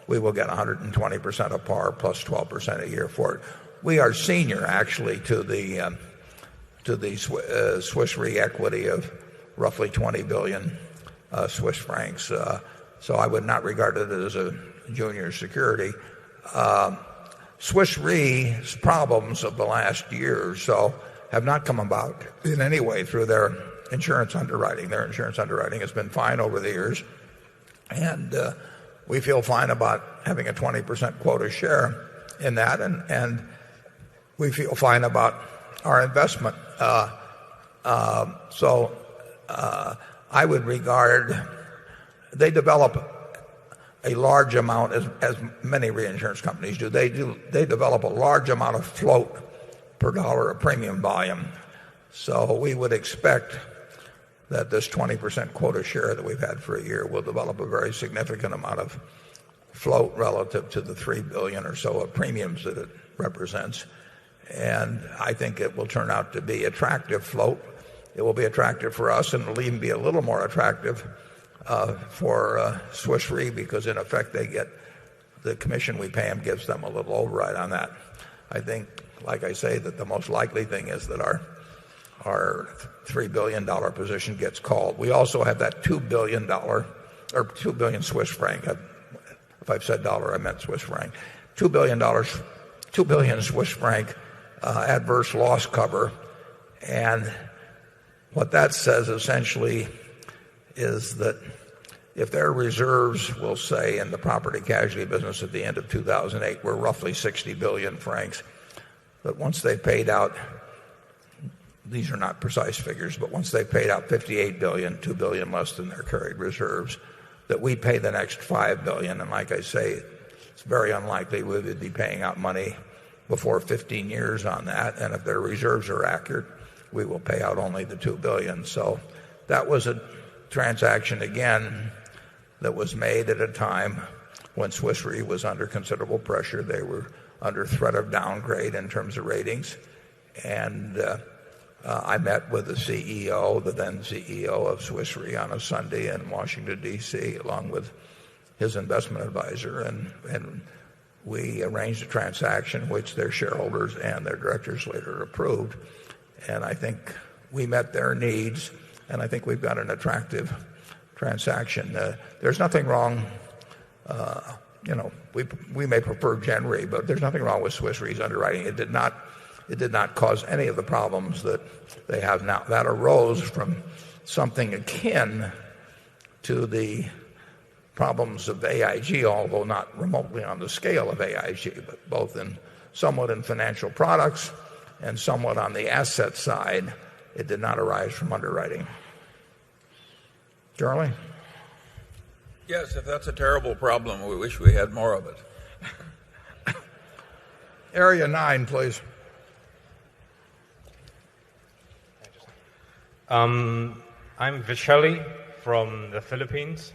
we will get 120% of par plus 12% a year for it. We are senior, actually, to the Swiss Re equity of roughly 20 billion Swiss francs. So I would not regard it as a junior security. Swiss Re's problems of the last year or so have not come about in any way through their insurance underwriting. Their insurance underwriting has been fine over the years. And we feel fine about having a 20% quota share in that. And we feel fine about our investment. So I would regard they develop a large amount, as many reinsurance companies do. They develop a large amount of float per dollar of premium volume. So we would expect that this 20% quota share that we've had for a year will develop a very significant amount of float relative to the $3 billion or so of premiums that it represents. And I think it will turn out to be attractive float. It will be attractive for us, and it'll even be a little more attractive for Swiss Re, because in effect they get the commission we pay them gives them a little override on that. I think, like I say, that the most likely thing is that our $3 billion position gets called. We also have that $2 billion or 2 billion Swiss franc. If I've said dollar, I meant Swiss franc. $2 billion Swiss franc adverse loss cover. And what that says essentially is that if their reserves, will say, in the property casualty business at the end of 2008 were roughly 60 billion francs, that once they paid out, these are not precise figures, but once they paid out 58 billion, 2 billion less than their carried reserves, that we pay the next 5 billion. And like I say, it's very unlikely we would be paying out money before 15 years on that. And if their reserves are accurate, we will pay out only the 2 billion. So that was a transaction, again, that was made at a time when Swiss Re was under considerable pressure. They were under threat of downgrade in terms of ratings. And I met with the CEO, the then CEO of Swiss Re, on a Sunday in Washington, D.C., along with his investment advisor. And we arranged a transaction which their shareholders and their directors later approved. And I think we met their needs, and I think we've got an attractive transaction. There's nothing wrong, we may prefer Gen Re, but there's nothing wrong with Swiss Re's underwriting. It did not cause any of the problems that they have now. That arose from something akin to the problems of AIG, although not remotely on the scale of AIG, but both somewhat in financial products and somewhat on the asset side. It did not arise from underwriting. Charlie? Yes, if that's a terrible problem, we wish we had more of it. Area 9, please. I'm Vishali from the Philippines.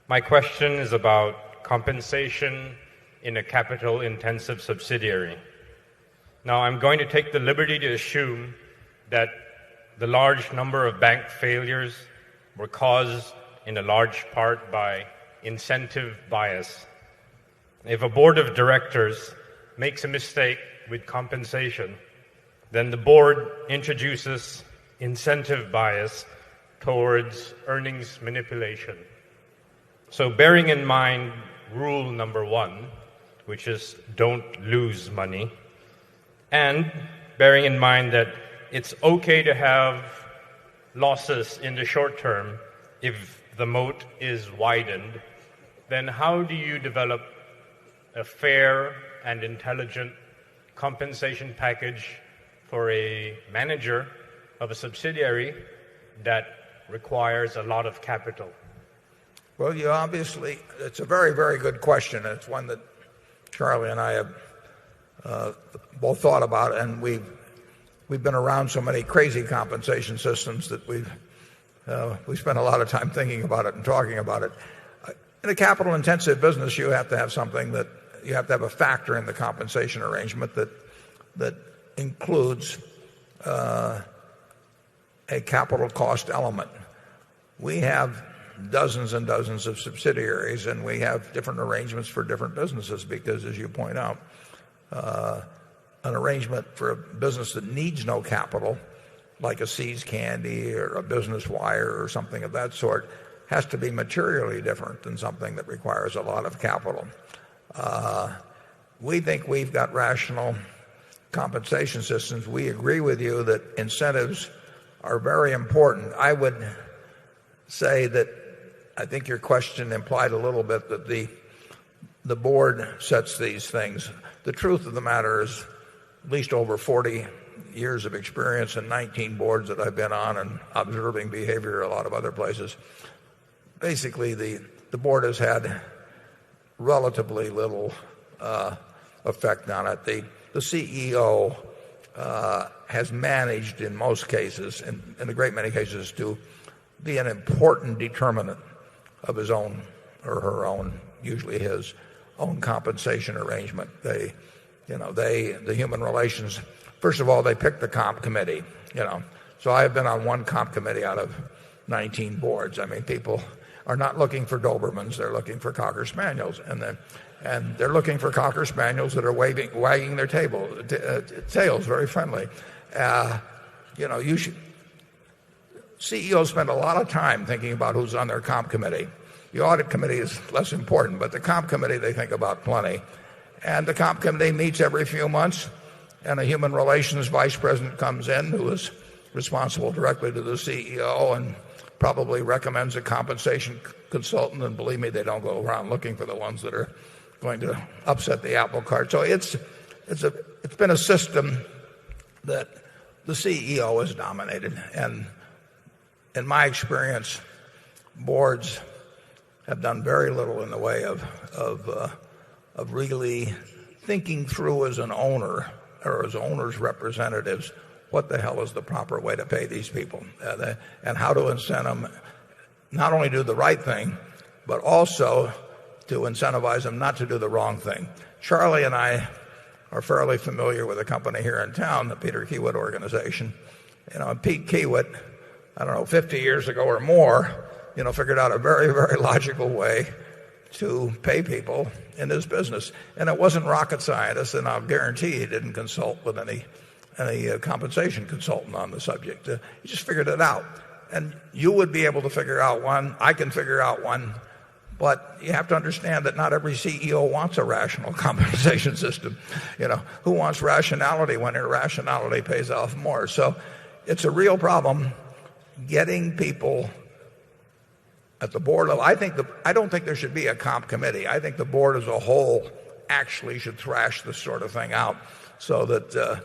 My question is about compensation in a capital-intensive subsidiary. Now, I'm going to take the liberty to assume that the large number of bank failures were caused in a large part by incentive bias. If a board of directors makes a mistake with compensation, then the board introduces incentive bias towards earnings manipulation. So bearing in mind rule number 1, which is don't lose money, and bearing in mind that it's okay to have losses in the short term if the moat is widened, then how do you develop a fair and intelligent compensation package for a manager of a subsidiary that requires a lot of capital? Well, it's a very, very good question. It's one that Charlie and I have both thought about, and we've been around so many crazy compensation systems that we spent a lot of time thinking about it and talking about it. In a capital-intensive business, you have to have something that you have to have a factor in the compensation arrangement that includes a capital cost element. We have dozens and dozens of subsidiaries, and we have different arrangements for different businesses because, as you point out, an arrangement for a business that needs no capital, like a See's Candy or a Business Wire or something of that sort, has to be materially different than something that requires a lot of capital. We think we've got rational compensation systems. We agree with you that incentives are very important. I would say that I think your question implied a little bit that the board sets these things. The truth of the matter is, at least over 40 years of experience and 19 boards that I've been on and observing behavior a lot of other places, basically the board has had relatively little effect on it. The CEO has managed in most cases, in a great many cases, to be an important determinant of his own or her own, usually his own compensation arrangement. The human relations, first of all, they pick the comp committee, So I have been on one comp committee out of 19 boards. I mean, people are not looking for Dobermans, they're looking for Cocker Spaniels. And they're looking for Cocker Spaniels that are wagging their tails very friendly. CEOs spend a lot of time thinking about who's on their comp committee. The audit committee is less important, but the comp committee they think about plenty. And the comp committee meets every few months, and a human relations vice president comes in who is responsible directly to the CEO and probably recommends a compensation consultant. And believe me, they don't go around looking for the ones that are going to upset the apple cart. So it's been a system that the CEO has dominated. And in my experience, boards have done very little in the way of really thinking through as an owner or as owner's representatives what the hell is the proper way to pay these people and how to incent them not only do the right thing, but also to incentivize them not to do the wrong thing. Charlie and I are fairly familiar with a company here in town, the Peter Kiewit organization. And Pete Kiewit, 50 years ago or more, figured out a very, very logical way to pay people in his business. And it wasn't rocket scientists, and I'll guarantee he didn't consult with any compensation consultant on the subject. He just figured it out. And you would be able to figure out one. I can figure out one. But you have to understand that not every CEO wants a rational compensation system. Who wants rationality when irrationality pays off more? So it's a real problem getting people at the board level. I don't think there should be a comp committee. I think the board as a whole actually should thrash this sort of thing out so that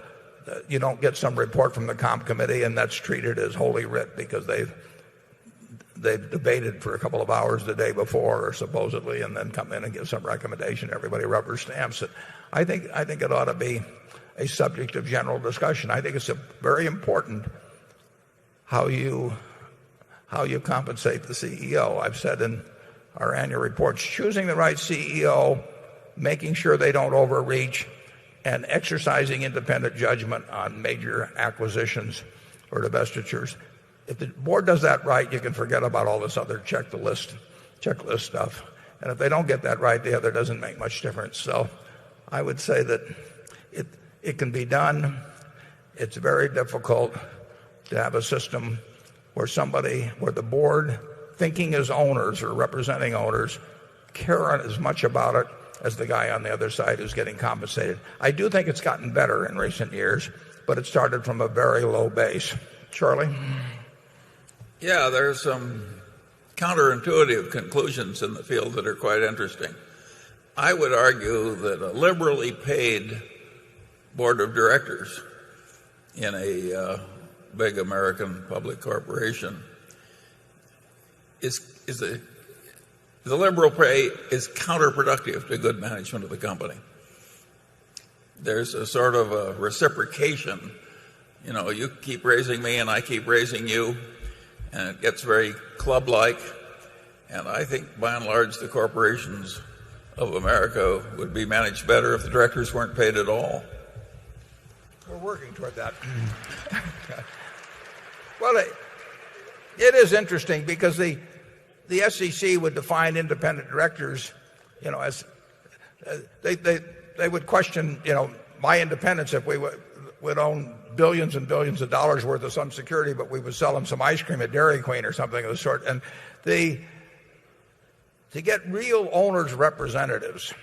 you don't get some report from the comp committee and that's treated as holy writ because they've debated for a couple of hours the day before or supposedly and then come in and give some recommendation. Everybody rubber stamps it. I think it ought to be a subject of general discussion. I think it's very important how you compensate the CEO. I've said in our annual reports, choosing the right CEO, making sure they don't overreach, and exercising independent judgment on major acquisitions or divestitures. If the board does that right, you can forget about all this other checklist stuff. And if they don't get that right, the other doesn't make much difference. So I would say that it can be done. It's very difficult to have a system where the board, thinking as owners or representing owners, care as much about it as the guy on the other side who's getting compensated. I do think it's gotten better in recent years, but it started from a very low base. Charlie? Yeah, there's some counterintuitive conclusions in the field that are quite interesting. I would argue that a liberally paid board of directors in a big American public corporation the liberal pay is counterproductive to good management of the company. There's a sort of a reciprocation. You keep raising me and I keep raising you, and it gets very club-like. And I think by and large the corporations of America would be managed better if the directors weren't paid at all. Well, working toward that. Well, it is interesting because the SEC would define independent directors, as they would question, my independence if we would own billions and billions of dollars worth of some security, but we would sell them some ice cream at Dairy Queen or something of the sort. And to get real owners' representatives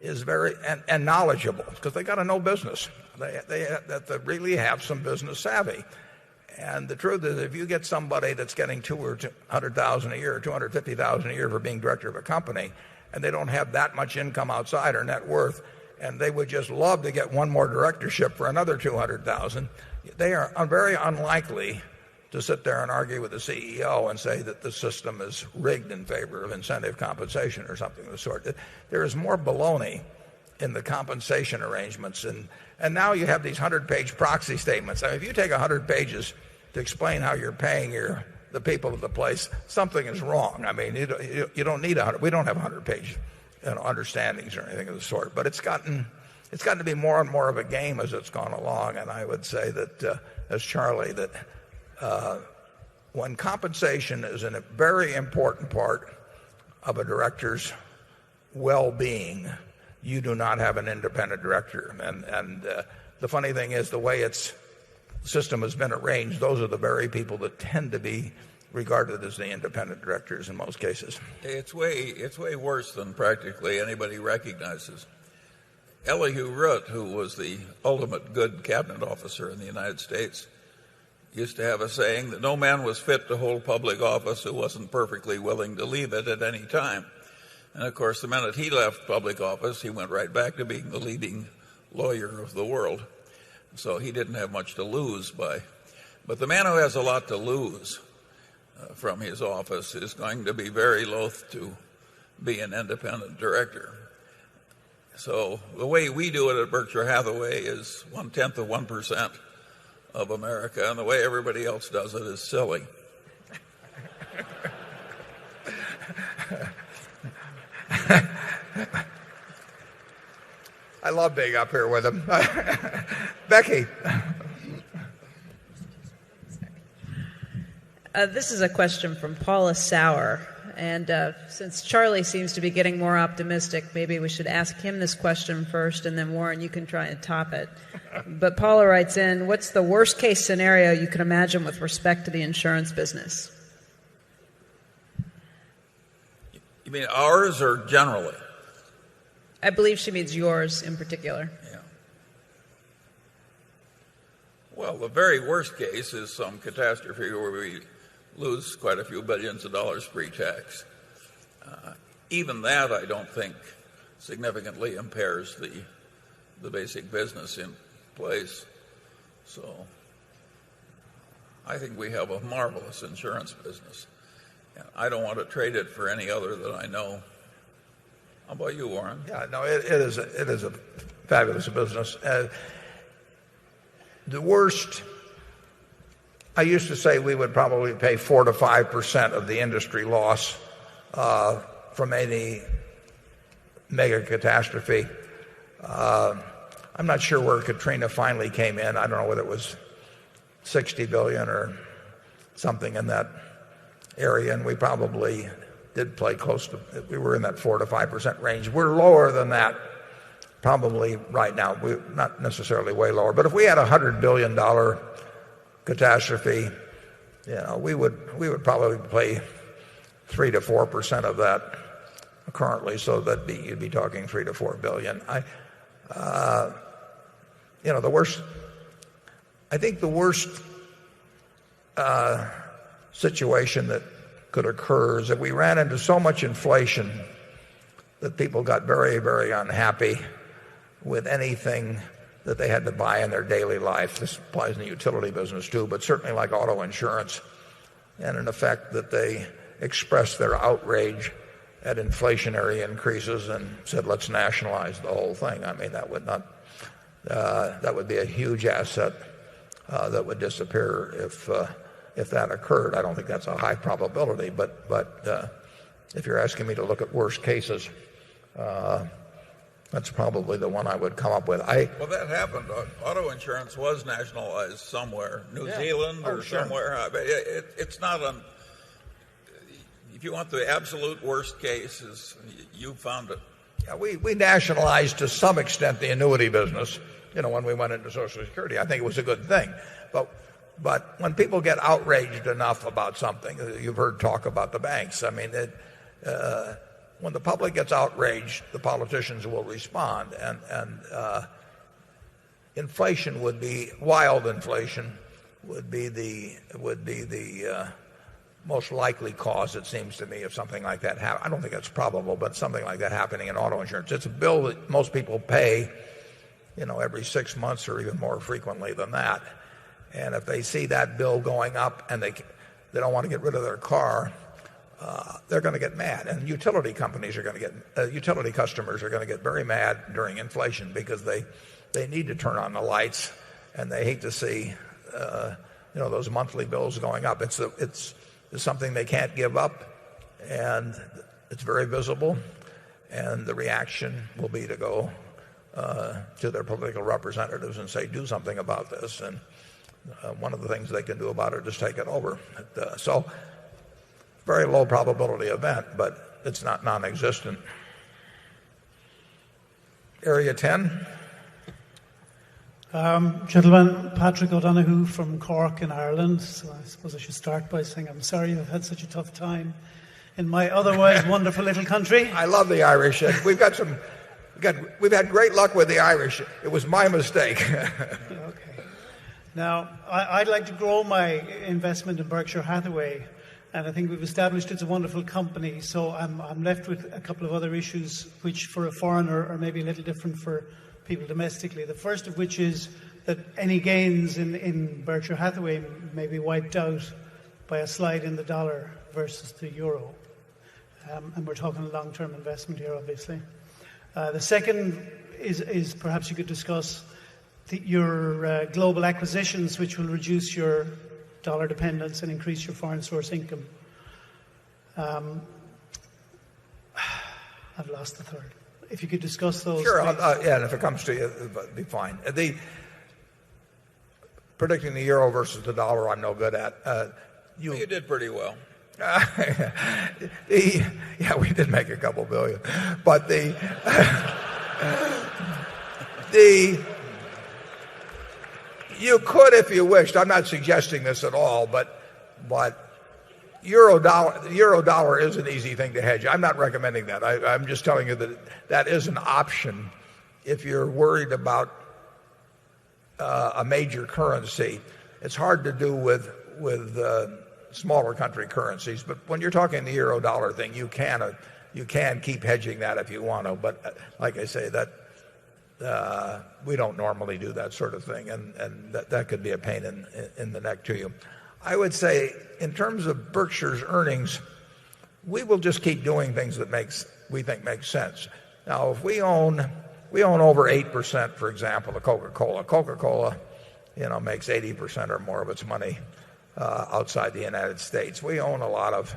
is very and knowledgeable because they got to know business. They really have some business savvy. And the truth is, if you get somebody that's getting $200,000 a year or $250,000 a year for being director of a company, and they don't have that much income outside or net worth, and they would just love to get one more directorship for another $200,000, they are very unlikely to sit there and argue with the CEO and say that the system is rigged in favor of incentive compensation or something of the sort. There is more baloney in the compensation arrangements. And now you have these 100-page proxy statements. I mean, if you take 100 pages to explain how you're paying the people of the place, something is wrong. I mean, you don't need 100. We don't have 100-page understandings or anything of the sort. But it's gotten to be more and more of a game as it's gone along. And I would say that, as Charlie, that when compensation is a very important part of a director's well-being, you do not have an independent director. And the funny thing is, the way its system has been arranged, those are the very people that tend to be regarded as the independent directors in most cases. It's way worse than practically anybody recognizes. Elihu Root, who was the ultimate good cabinet officer in the United States, used to have a saying that no man was fit to hold public office who wasn't perfectly willing to leave it at any time. And of course, the minute he left public office, he went right back to being the leading lawyer of the world. So he didn't have much to lose by. But the man who has a lot to lose from his office is going to be very loath to be an independent director. So the way we do it at Berkshire Hathaway is 0.1% of America, and the way everybody else does it is silly. I love being up here with him. Becky. This is a question from Paula Sauer. And since Charlie seems to be getting more optimistic, maybe we should ask him this question first, and then Warren, you can try and top it. But Paula writes in, what's the worst case scenario you can imagine with respect to the insurance business? You mean ours or generally? I believe she means yours in particular. Yeah. Well, the very worst case is some catastrophe where we lose quite a few billions of dollars pre-tax. Even that, I don't think, significantly impairs the basic business in place. So I think we have a marvelous insurance business. And I don't want to trade it for any other that I know. How about you, Warren? Yeah, no, it is a fabulous business. The worst, I used to say we would probably pay 4 to 5% of the industry loss from any mega catastrophe. I'm not sure where Katrina finally came in. I don't know whether it was 60 billion or something in that area, and we probably did play close to, we were in that 4 to 5% range. We're lower than that probably right now. We're not necessarily way lower, but if we had $100 billion catastrophe, we would probably play 3 to 4% of that currently, so you'd be talking 3 to 4 billion. The worst, I think the worst situation that could occur is if we ran into so much inflation that people got very, very unhappy with anything that they had to buy in their daily life. This applies in the utility business too, but certainly like auto insurance. And in effect that they expressed their outrage at inflationary increases and said, let's nationalize the whole thing. I mean, that would be a huge asset that would disappear if that occurred. I don't think that's a high probability, but if you're asking me to look at worst cases, That's probably the one I would come up with. Well, that happened. Auto insurance was nationalized somewhere, New Zealand or somewhere. It's not if you want the absolute worst case, you found it. Yeah, we nationalized to some extent the annuity business, when we went into Social Security. I think it was a good thing. But when people get outraged enough about something, you've heard talk about the banks. I mean, when the public gets outraged, the politicians will respond, and inflation would be wild inflation would be the most likely cause, it seems to me, of something like that happening. I don't think it's probable, but something like that happening in auto insurance. It's a bill that most people pay, every 6 months or even more frequently than that. And if they see that bill going up and they don't want to get rid of their car, they're going to get mad. And utility companies are going to get utility customers are going to get very mad during inflation because they need to turn on the lights and they hate to see those monthly bills going up. It's something they can't give up, and it's very visible, and the reaction will be to go to their political representatives and say, do something about this. And one of the things they can do about it is take it over. So very low probability event, but it's not non-existent. Area 10. Gentlemen, Patrick O'Donoghue from Cork in Ireland. So I suppose I should start by saying I'm sorry you've had such a tough time in my otherwise wonderful little country. I love the Irish. We've had great luck with the Irish. It was my mistake. Okay. Now, I'd like to grow my investment in Berkshire Hathaway, and I think we've established it's a wonderful company. So I'm left with a couple of other issues, which for a foreigner are maybe a little different for people domestically. The first of which is that any gains in Berkshire Hathaway may be wiped out by a slide in the dollar versus the euro. And we're talking a long-term investment here, obviously. The second is perhaps you could discuss your global acquisitions, which will reduce your dollar dependence and increase your foreign source income. I've lost the third. If you could discuss those. Sure, and if it comes to you, it'll be fine. Predicting the euro versus the dollar, I'm no good at. You did pretty well. Yeah, we did make a couple billion, but you could if you wished. I'm not suggesting this at all, but the euro dollar is an easy thing to hedge. I'm not recommending that. I'm just telling you that is an option if you're worried about a major currency. It's hard to do with smaller country currencies, but when you're talking the euro dollar thing, you can keep hedging that if you want to. But like I say, that we don't normally do that sort of thing, and that could be a pain in the neck to you. I would say, in terms of Berkshire's earnings, we will just keep doing things that we think makes sense. Now, if we own over 8%, for example, of Coca-Cola. Coca-Cola, makes 80% or more of its money outside the United States. We own a lot of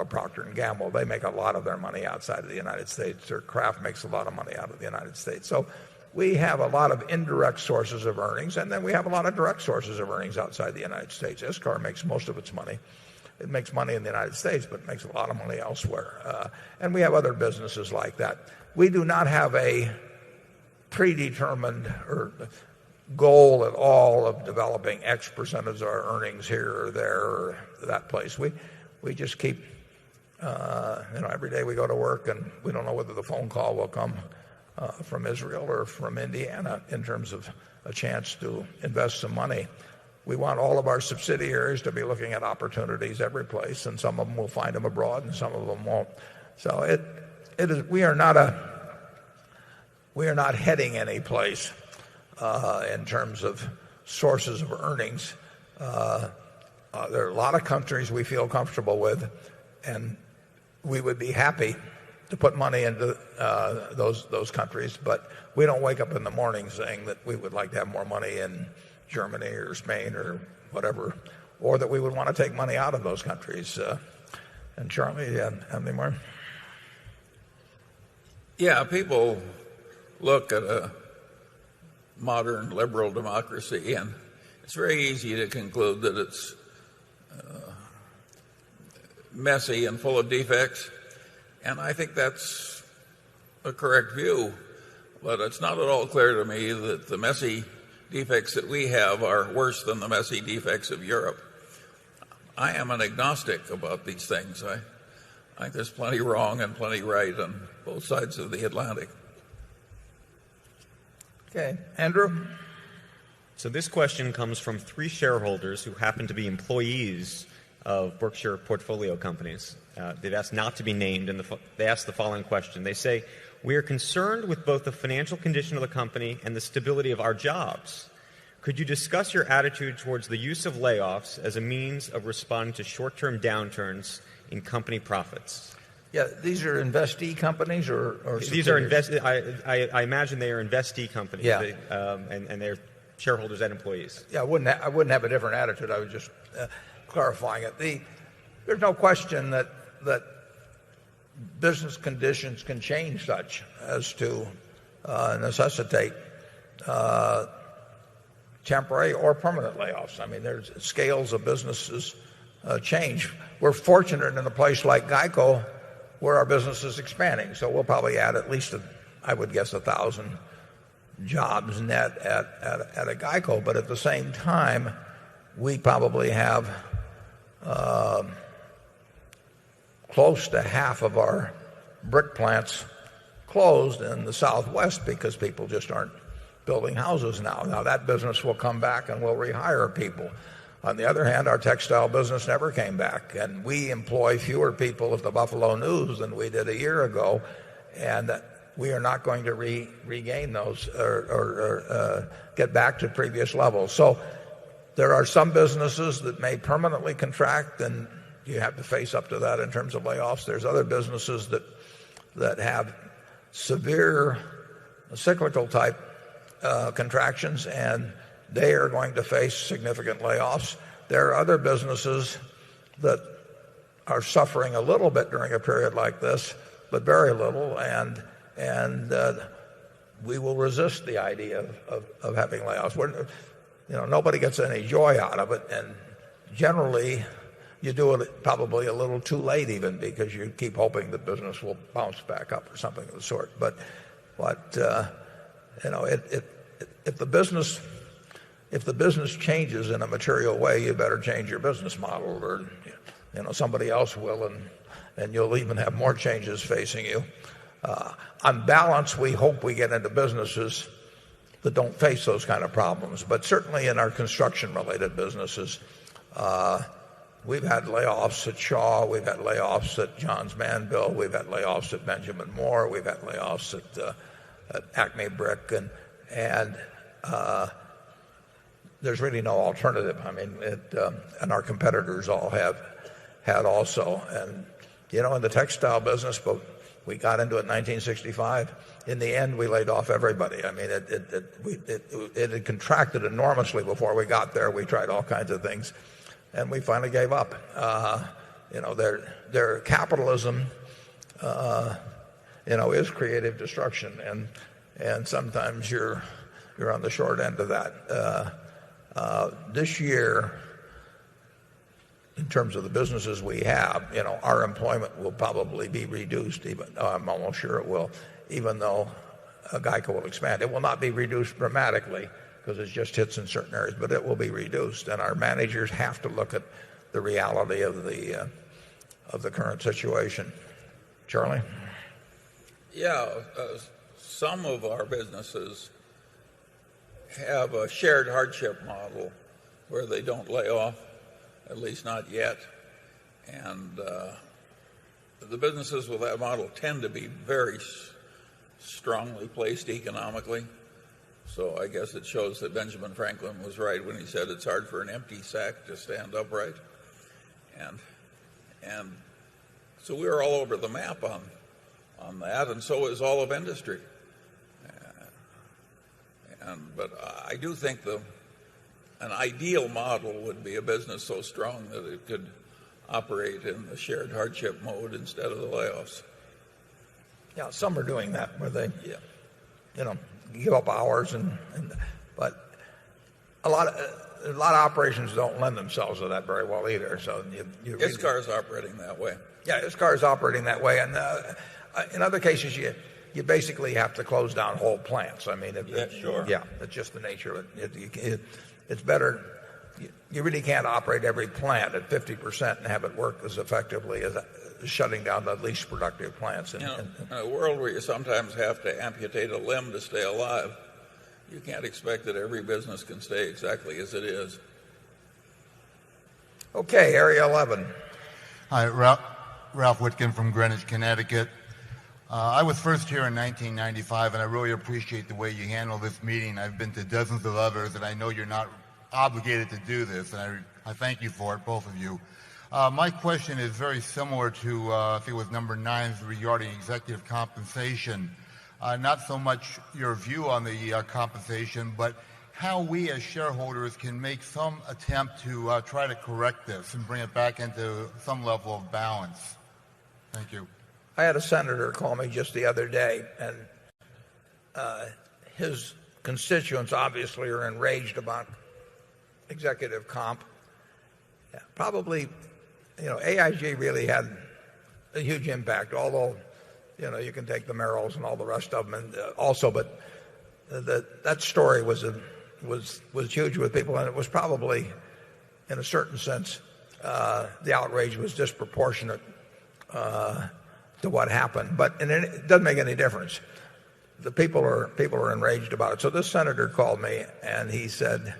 Procter and Gamble. They make a lot of their money outside of the United States. Or Kraft makes a lot of money out of the United States. So we have a lot of indirect sources of earnings, and then we have a lot of direct sources of earnings outside the United States. ISCAR makes most of its money. It makes money in the United States, but it makes a lot of money elsewhere. And we have other businesses like that. We do not have a predetermined or goal at all of developing X percentage of our earnings here or there or that place. We just keep, every day we go to work and we don't know whether the phone call will come from Israel or from Indiana in terms of a chance to invest some money. We want all of our subsidiaries to be looking at opportunities every place, and some of them will find them abroad and some of them won't. So we are not heading any place in terms of sources of earnings. There are a lot of countries we feel comfortable with, and we would be happy to put money into those countries, but we don't wake up in the morning saying that we would like to have more money in Germany or Spain or whatever, or that we would want to take money out of those countries. And Charlie, how many more? Yeah, people look at a modern liberal democracy, and it's very easy to conclude that it's messy and full of defects. And I think that's a correct view. But it's not at all clear to me that the messy defects that we have are worse than the messy defects of Europe. I am an agnostic about these things. I think there's plenty wrong and plenty right on both sides of the Atlantic. Okay. Andrew? So this question comes from 3 shareholders who happen to be employees of Berkshire portfolio companies. They've asked not to be named, and they ask the following question. They say, "We are concerned with both the financial condition of the company and the stability of our jobs. Could you discuss your attitude towards the use of layoffs as a means of responding to short-term downturns in company profits?" Yeah, these are investee companies or these are I imagine they are investee companies. Yeah. And they're shareholders and employees. Yeah, I wouldn't have a different attitude. I was just clarifying it. There's no question that business conditions can change such as to necessitate temporary or permanent layoffs. I mean, there's scales of businesses change. We're fortunate in a place like GEICO where our business is expanding. So we'll probably add at least, I would guess, 1,000 jobs net at a GEICO. But at the same time, we probably have close to half of our brick plants closed in the Southwest because people just aren't building houses now. Now that business will come back and we'll rehire people. On the other hand, our textile business never came back, and we employ fewer people at the Buffalo News than we did a year ago, and we are not going to regain those or get back to previous levels. So there are some businesses that may permanently contract, and you have to face up to that in terms of layoffs. There's other businesses that have severe cyclical type contractions, and they are going to face significant layoffs. There are other businesses that are suffering a little bit during a period like this, but very little, and we will resist the idea of having layoffs. Nobody gets any joy out of it, and generally you do it probably a little too late even, because you keep hoping the business will bounce back up or something of the sort. But if the business changes in a material way, you better change your business model, or somebody else will, and you'll even have more changes facing you. On balance, we hope we get into businesses that don't face those kind of problems. But certainly in our construction-related businesses, we've had layoffs at Shaw, we've had layoffs at Johns Manville, we've had layoffs at Benjamin Moore, we've had layoffs at Acme Brick, and there's really no alternative. I mean, and our competitors all have had also. And in the textile business, but we got into it in 1965. In the end, we laid off everybody. I mean, it had contracted enormously before we got there. We tried all kinds of things, and we finally gave up. Their capitalism, is creative destruction, and sometimes you're on the short end of that. This year, in terms of the businesses we have, our employment will probably be reduced. I'm almost sure it will, even though GEICO will expand. It will not be reduced dramatically because it just hits in certain areas, but it will be reduced. And our managers have to look at the reality of the current situation. Charlie? Yeah, some of our businesses have a shared hardship model where they don't lay off, at least not yet. And the businesses with that model tend to be very strongly placed economically. So I guess it shows that Benjamin Franklin was right when he said it's hard for an empty sack to stand upright. And so we're all over the map on that, and so is all of industry. But I do think an ideal model would be a business so strong that it could operate in the shared hardship mode instead of the layoffs. Yeah, some are doing that where they, give up hours but a lot of operations don't lend themselves to that very well either. So his car is operating that way. Yeah, his car is operating that way, and in other cases you basically have to close down whole plants. I mean, sure. Yeah, it's just the nature of it. It's better. You really can't operate every plant at 50% and have it work as effectively as shutting down the least productive plants. In a world where you sometimes have to amputate a limb to stay alive, you can't expect that every business can stay exactly as it is. Okay, Area 11. Hi, Ralph Whitkin from Greenwich, Connecticut. I was first here in 1995, and I really appreciate the way you handle this meeting. I've been to dozens of others, and I know you're not obligated to do this, and I thank you for it, both of you. My question is very similar to, I think it was number 9 regarding executive compensation. Not so much your view on the compensation, but how we as shareholders can make some attempt to try to correct this and bring it back into some level of balance. Thank you. I had a senator call me just the other day, and his constituents obviously are enraged about executive comp. Yeah, probably, AIG really had a huge impact, although, you can take the Merrills and all the rest of them and also, but that story was huge with people, and it was probably, in a certain sense, the outrage was disproportionate to what happened. But it doesn't make any difference. The people are enraged about it. So this senator called me and he said,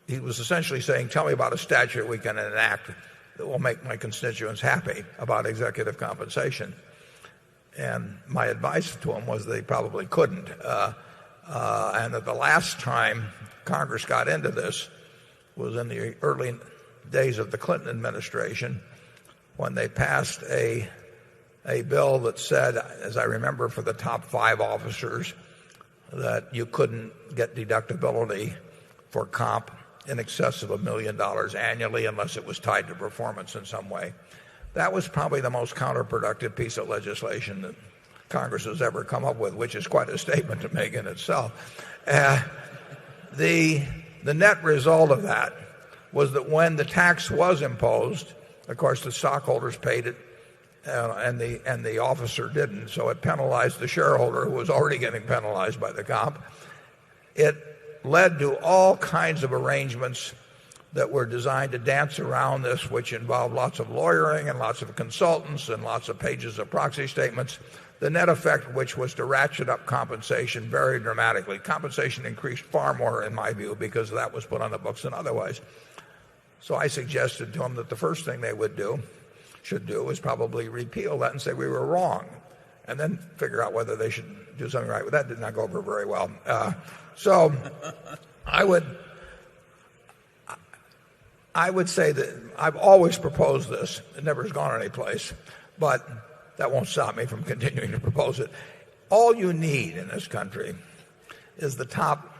he was essentially saying, tell me about a statute we can enact that will make my constituents happy about executive compensation. And my advice to him was they probably couldn't. And that the last time Congress got into this was in the early days of the Clinton administration, when they passed a bill that said, as I remember, for the top 5 officers, that you couldn't get deductibility for comp in excess of $1 million annually unless it was tied to performance in some way. That was probably the most counterproductive piece of legislation that Congress has ever come up with, which is quite a statement to make in itself. The net result of that was that when the tax was imposed, of course, the stockholders paid it, and the officer didn't, so it penalized the shareholder, who was already getting penalized by the comp. It led to all kinds of arrangements that were designed to dance around this, which involved lots of lawyering and lots of consultants and lots of pages of proxy statements. The net effect of which was to ratchet up compensation very dramatically. Compensation increased far more, in my view, because that was put on the books than otherwise. So I suggested to them that the first thing they should do is probably repeal that and say we were wrong, and then figure out whether they should do something right. But that did not go over very well. So I would say that I've always proposed this. It never has gone anyplace, but that won't stop me from continuing to propose it. All you need in this country is the top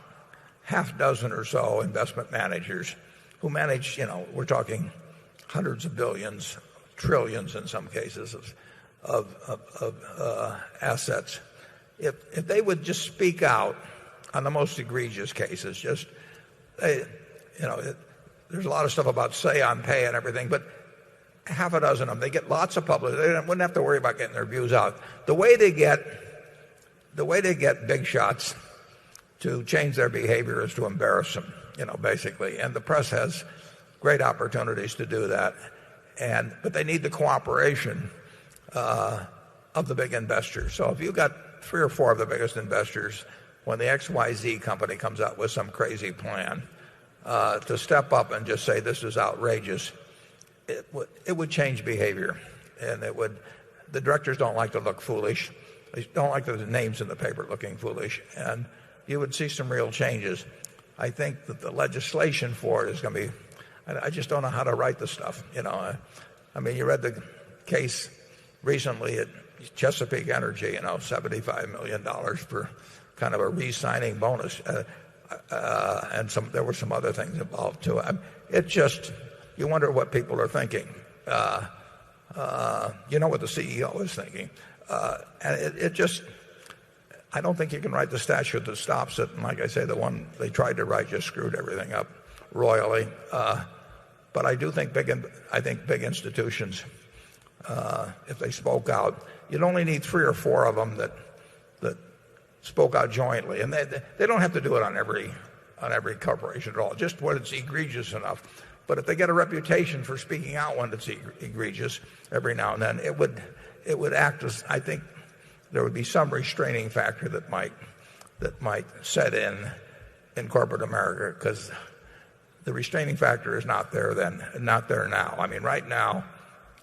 half dozen or so investment managers who manage, we're talking hundreds of billions, trillions in some cases of assets. If they would just speak out on the most egregious cases, there's a lot of stuff about say on pay and everything, but half a dozen of them, they get lots of publicity. They wouldn't have to worry about getting their views out. The way they get big shots to change their behavior is to embarrass them, basically. And the press has great opportunities to do that. But they need the cooperation of the big investors. So if you've got 3 or 4 of the biggest investors, when the XYZ company comes out with some crazy plan, to step up and just say this is outrageous, it would change behavior. And the directors don't like to look foolish. They don't like the names in the paper looking foolish. And you would see some real changes. I think that the legislation for it is going to be, I just don't know how to write the stuff. I mean, you read the case recently at Chesapeake Energy, $75 million for kind of a re-signing bonus. And there were some other things involved too. You wonder what people are thinking. you know what the CEO is thinking. And it just, I don't think you can write the statute that stops it. And like I say, the one they tried to write just screwed everything up royally. But I do think big institutions, if they spoke out, you'd only need 3 or 4 of them that spoke out jointly, and they don't have to do it on every corporation at all, just when it's egregious enough. But if they get a reputation for speaking out when it's egregious every now and then, it would act as, I think there would be some restraining factor that might set in corporate America, because the restraining factor is not there now. I mean, right now,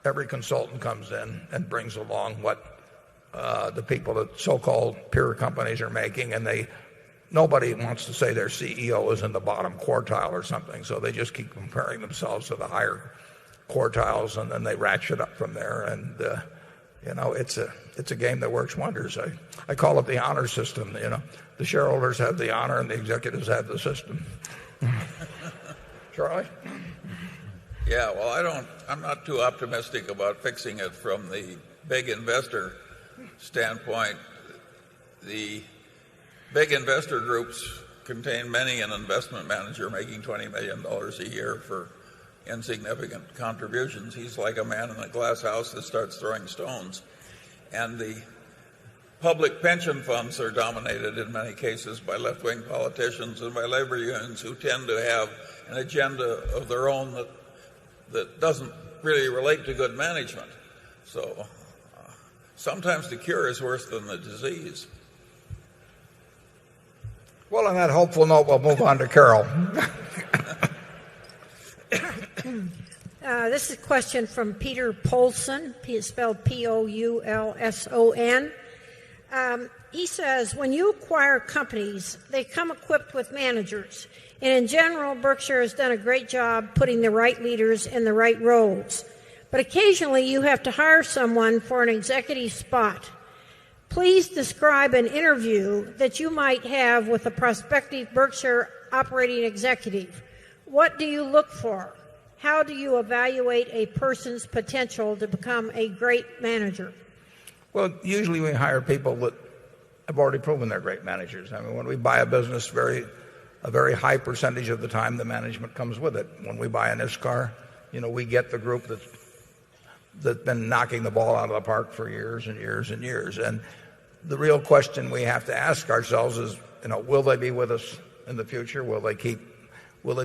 every consultant comes in and brings along what the people at so-called peer companies are making, and nobody wants to say their CEO is in the bottom quartile or something, so they just keep comparing themselves to the higher quartiles, and then they ratchet up from there. And it's a game that works wonders. I call it the honor system. The shareholders have the honor and the executives have the system. Charlie? Yeah, well, I'm not too optimistic about fixing it from the big investor standpoint. The big investor groups contain many an investment manager making $20 million a year for insignificant contributions. He's like a man in a glass house that starts throwing stones. And the public pension funds are dominated in many cases by left-wing politicians and by labor unions who tend to have an agenda of their own that doesn't really relate to good management. So sometimes the cure is worse than the disease. Well, on that hopeful note, we'll move on to Carol. This is a question from Peter Poulson. He is spelled Poulson. He says, when you acquire companies, they come equipped with managers. And in general, Berkshire has done a great job putting the right leaders in the right roles. But occasionally you have to hire someone for an executive spot. Please describe an interview that you might have with a prospective Berkshire operating executive. What do you look for? How do you evaluate a person's potential to become a great manager? Well, usually we hire people that have already proven they're great managers. I mean, when we buy a business, a very high percentage of the time the management comes with it. When we buy an ISCAR, we get the group that's been knocking the ball out of the park for years and years and years. And the real question we have to ask ourselves is, will they be with us in the future? Will they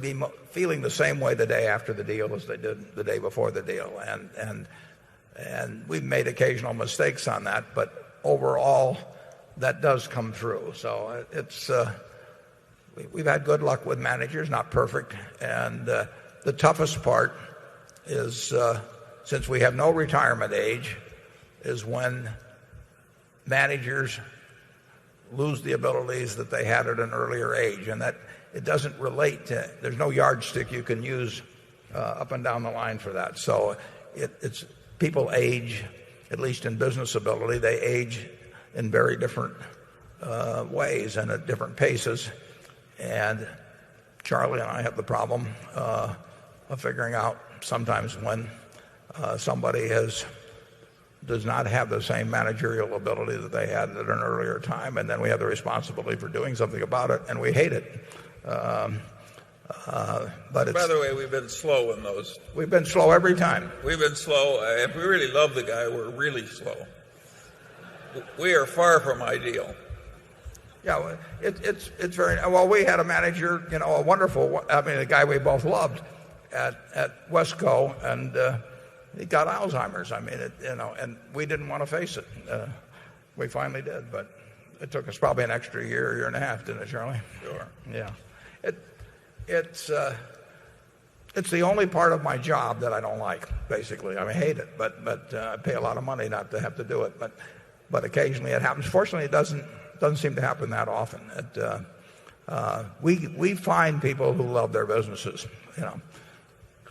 be feeling the same way the day after the deal as they did the day before the deal? And we've made occasional mistakes on that, but overall that does come true. So we've had good luck with managers, not perfect. And the toughest part is, since we have no retirement age, is when managers lose the abilities that they had at an earlier age. And that it doesn't relate to, there's no yardstick you can use up and down the line for that. So it's people age, at least in business ability, they age in very different ways and at different paces. And Charlie and I have the problem of figuring out sometimes when somebody does not have the same managerial ability that they had at an earlier time, and then we have the responsibility for doing something about it, and we hate it. But by the way, we've been slow in those. We've been slow every time. We've been slow. If we really love the guy, we're really slow. We are far from ideal. Yeah, it's very well. We had a manager, a wonderful. I mean, a guy we both loved at Wesco, and he got Alzheimer's. I mean, and we didn't want to face it. We finally did, but it took us probably an extra year and a half, didn't it, Charlie? Sure. Yeah. It's the only part of my job that I don't like, basically. I mean, I hate it, but I pay a lot of money not to have to do it. But occasionally it happens. Fortunately, it doesn't seem to happen that often. We find people who love their businesses.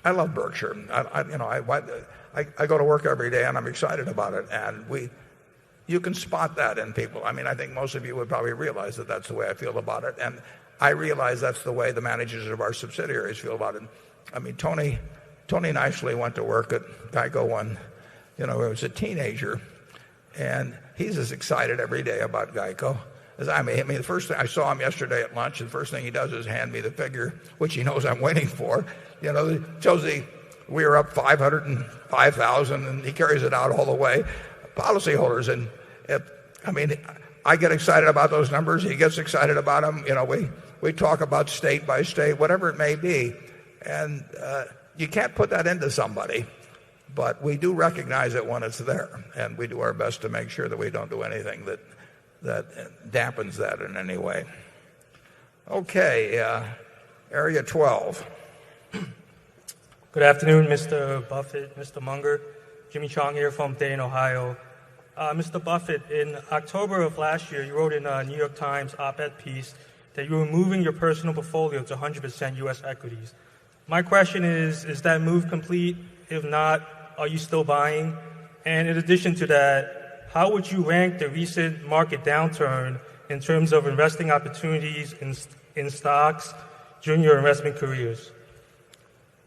I love Berkshire. I go to work every day and I'm excited about it. And you can spot that in people. I mean, I think most of you would probably realize that that's the way I feel about it. And I realize that's the way the managers of our subsidiaries feel about it. I mean, Tony nicely went to work at GEICO he was a teenager, and he's as excited every day about GEICO as I am. I mean, the first thing I saw him yesterday at lunch, and the first thing he does is hand me the figure, which he knows I'm waiting for. Josie, we were up 505,000, and he carries it out all the way. Policyholders, and I get excited about those numbers. He gets excited about them. We talk about state by state, whatever it may be, and you can't put that into somebody, but we do recognize it when it's there, and we do our best to make sure that we don't do anything that dampens that in any way. Okay, area 12. Good afternoon, Mr. Buffett, Mr. Munger. Jimmy Chong here from Dayton, Ohio. Mr. Buffett, in October of last year, you wrote in a New York Times op-ed piece that you were moving your personal portfolio to 100% U.S. equities. My question is that move complete? If not, are you still buying? And in addition to that, how would you rank the recent market downturn in terms of investing opportunities in stocks during your investment careers?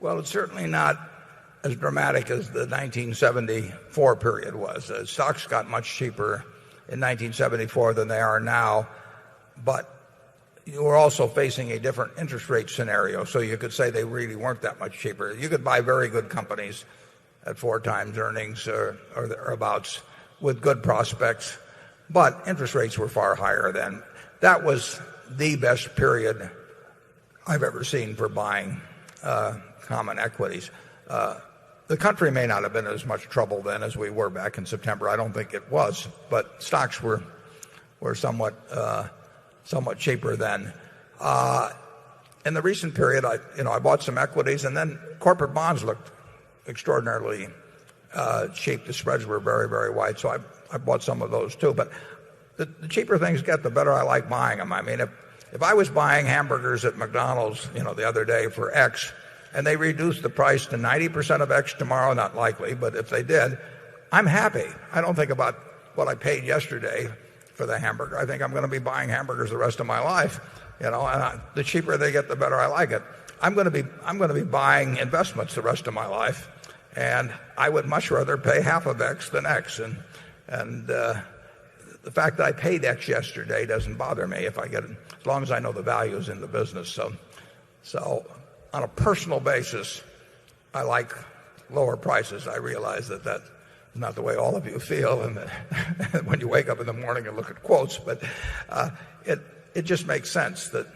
Well, it's certainly not as dramatic as the 1974 period was. Stocks got much cheaper in 1974 than they are now, but you were also facing a different interest rate scenario, so you could say they really weren't that much cheaper. You could buy very good companies at 4 times earnings or thereabouts with good prospects, but interest rates were far higher then. That was the best period I've ever seen for buying common equities. The country may not have been in as much trouble then as we were back in September. I don't think it was, but stocks were somewhat cheaper then. In the recent period, I bought some equities, and then corporate bonds looked extraordinarily cheap. The spreads were very, very wide, so I bought some of those too. But the cheaper things get, the better I like buying them. I mean, if I was buying hamburgers at McDonald's, the other day for X, and they reduced the price to 90% of X tomorrow, not likely, but if they did, I'm happy. I don't think about what I paid yesterday for the hamburger. I think I'm going to be buying hamburgers the rest of my life, and the cheaper they get, the better I like it. I'm going to be buying investments the rest of my life, and I would much rather pay half of X than X. And the fact that I paid X yesterday doesn't bother me if I get it, as long as I know the value is in the business. So on a personal basis, I like lower prices. I realize that that's not the way all of you feel, and when you wake up in the morning and look at quotes, but it just makes sense that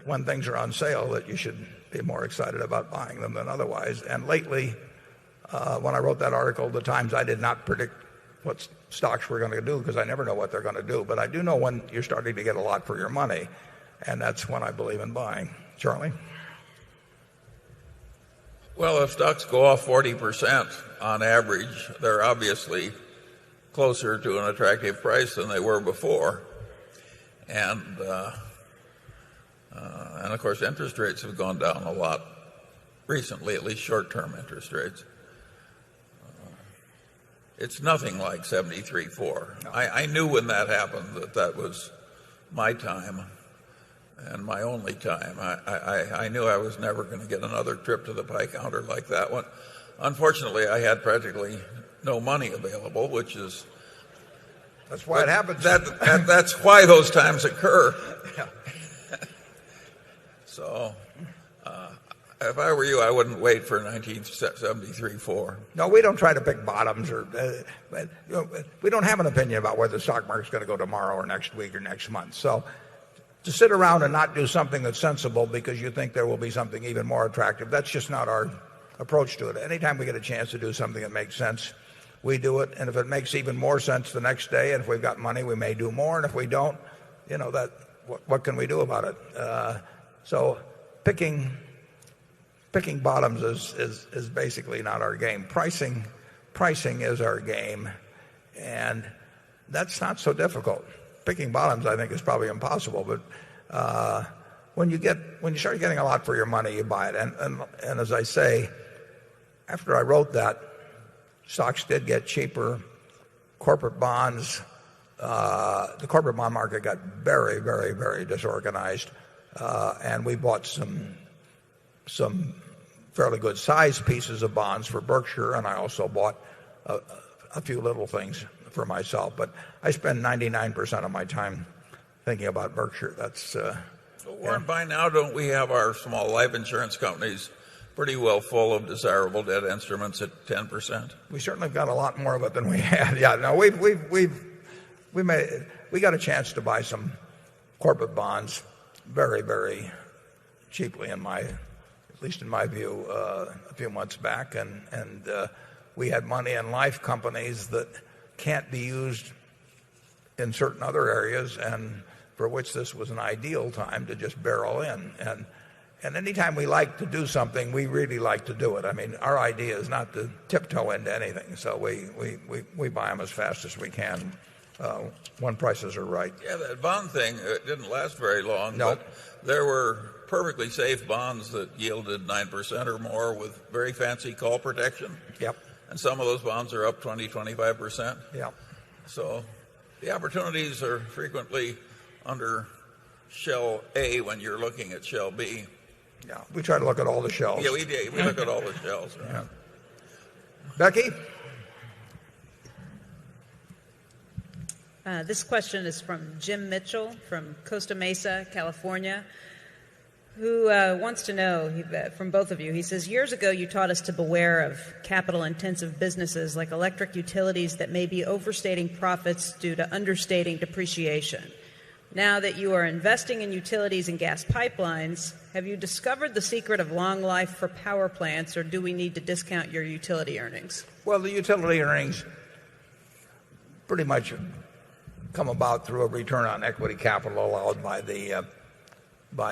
when things are on sale, that you should be more excited about buying them than otherwise. And lately, when I wrote that article at the Times, I did not predict what stocks were going to do, because I never know what they're going to do. But I do know when you're starting to get a lot for your money, and that's when I believe in buying. Charlie? Well, if stocks go off 40% on average, they're obviously closer to an attractive price than they were before. And of course, interest rates have gone down a lot recently, at least short-term interest rates. It's nothing like 73.4. I knew when that happened that was my time and my only time. I knew I was never going to get another trip to the pie counter like that one. Unfortunately, I had practically no money available, which is... That's why it happens. That's why those times occur. Yeah. So, if I were you, I wouldn't wait for 1973-4. No, we don't try to pick bottoms, we don't have an opinion about whether the stock market's going to go tomorrow or next week or next month. So, to sit around and not do something that's sensible because you think there will be something even more attractive, that's just not our approach to it. Anytime we get a chance to do something that makes sense, we do it. And if it makes even more sense the next day, and if we've got money, we may do more. And if we don't, what can we do about it? So picking bottoms is basically not our game. Pricing is our game, and that's not so difficult. Picking bottoms, I think, is probably impossible. But when you start getting a lot for your money, you buy it. And as I say, after I wrote that, stocks did get cheaper. Corporate bonds, the corporate bond market got very, very, very disorganized, and we bought some fairly good sized pieces of bonds for Berkshire, and I also bought a few little things for myself. But I spend 99% of my time thinking about Berkshire. That's Warren, by now, don't we have our small life insurance companies pretty well full of desirable debt instruments at 10%? We certainly got a lot more of it than we had. Yeah, no, we got a chance to buy some corporate bonds very, very cheaply, at least in my view, a few months back, and we had money in life companies that can't be used in certain other areas, and for which this was an ideal time to just barrel in. And anytime we like to do something, we really like to do it. I mean, our idea is not to tiptoe into anything, so we buy them as fast as we can when prices are right. Yeah, that bond thing didn't last very long. No. But there were perfectly safe bonds that yielded 9% or more with very fancy call protection. Yep. And some of those bonds are up 20, 25%. Yep. So the opportunities are frequently under shell A when you're looking at shell B. Yeah, we try to look at all the shells. Yeah, we do. We look at all the shells. Right? Yeah. Becky? This question is from Jim Mitchell from Costa Mesa, California, who wants to know from both of you. He says, years ago you taught us to beware of capital-intensive businesses like electric utilities that may be overstating profits due to understating depreciation. Now that you are investing in utilities and gas pipelines, have you discovered the secret of long life for power plants, or do we need to discount your utility earnings? Well, the utility earnings pretty much come about through a return on equity capital allowed by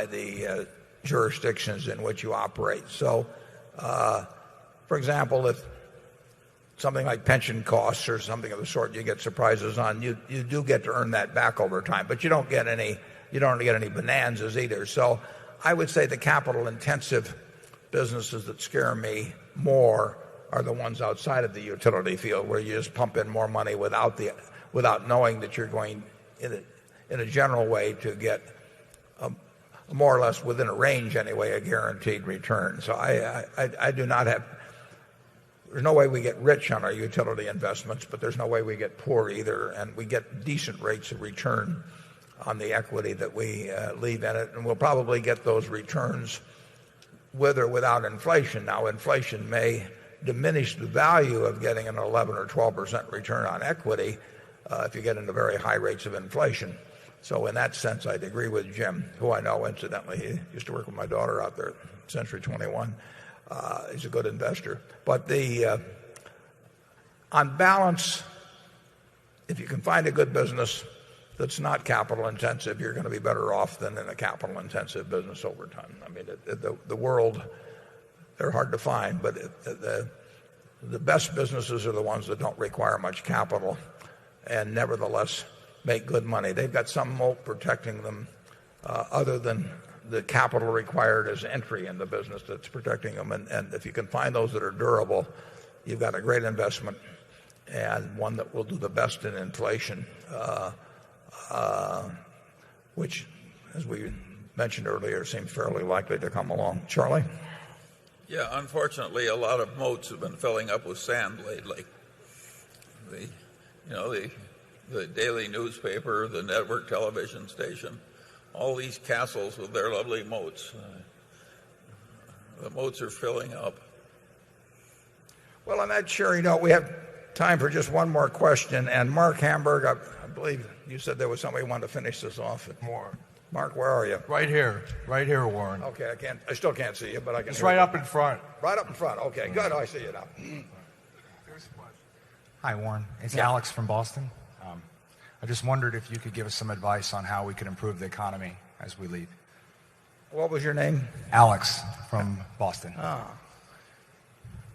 the jurisdictions in which you operate. So, for example, if something like pension costs or something of the sort you get surprises on, you do get to earn that back over time, but you don't get any bonanzas either. So I would say the capital intensive businesses that scare me more are the ones outside of the utility field, where you just pump in more money without knowing that you're going in a general way to get more or less within a range anyway, a guaranteed return. So I do not have. There's no way we get rich on our utility investments, but there's no way we get poor either, and we get decent rates of return on the equity that we leave in it, and we'll probably get those returns with or without inflation. Now, inflation may diminish the value of getting an 11 or 12% return on equity if you get into very high rates of inflation. So in that sense, I'd agree with Jim, who I know, incidentally. He used to work with my daughter out there at Century 21. He's a good investor. But on balance, if you can find a good business that's not capital intensive, you're going to be better off than in a capital intensive business over time. I mean, the world, they're hard to find, but the best businesses are the ones that don't require much capital and nevertheless make good money. They've got some moat protecting them other than the capital required as entry in the business that's protecting them. And if you can find those that are durable, you've got a great investment and one that will do the best in inflation, which, as we mentioned earlier, seems fairly likely to come along. Charlie? Yeah, unfortunately, a lot of moats have been filling up with sand lately. The daily newspaper, the network television station, all these castles with their lovely moats. The moats are filling up. Well, on that cheery note, we have time for just one more question. And Mark Hamburg, I believe you said there was somebody who wanted to finish this off. More. Mark, where are you? Right here, Warren. Okay, I still can't see you, but I can. It's right up in front. Right up in front. Okay, good. I see you now. Hi, Warren. It's Alex from Boston. I just wondered if you could give us some advice on how we could improve the economy as we leave. What was your name? Alex from Boston.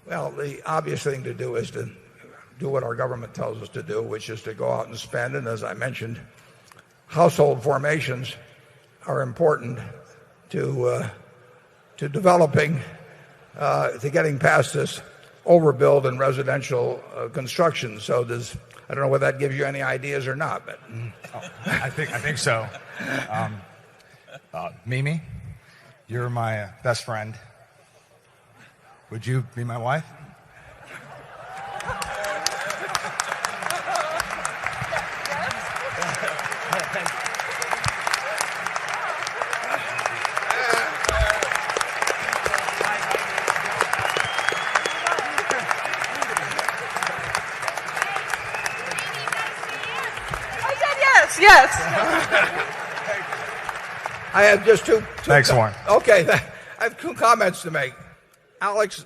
Well, the obvious thing to do is to do what our government tells us to do, which is to go out and spend. And as I mentioned, household formations are important to developing, to getting past this overbuild in residential construction. So I don't know whether that gives you any ideas or not, but I think so. Mimi, you're my best friend. Would you be my wife? Yes. I have just two Thanks, Warren. Okay, I have two comments to make. Alex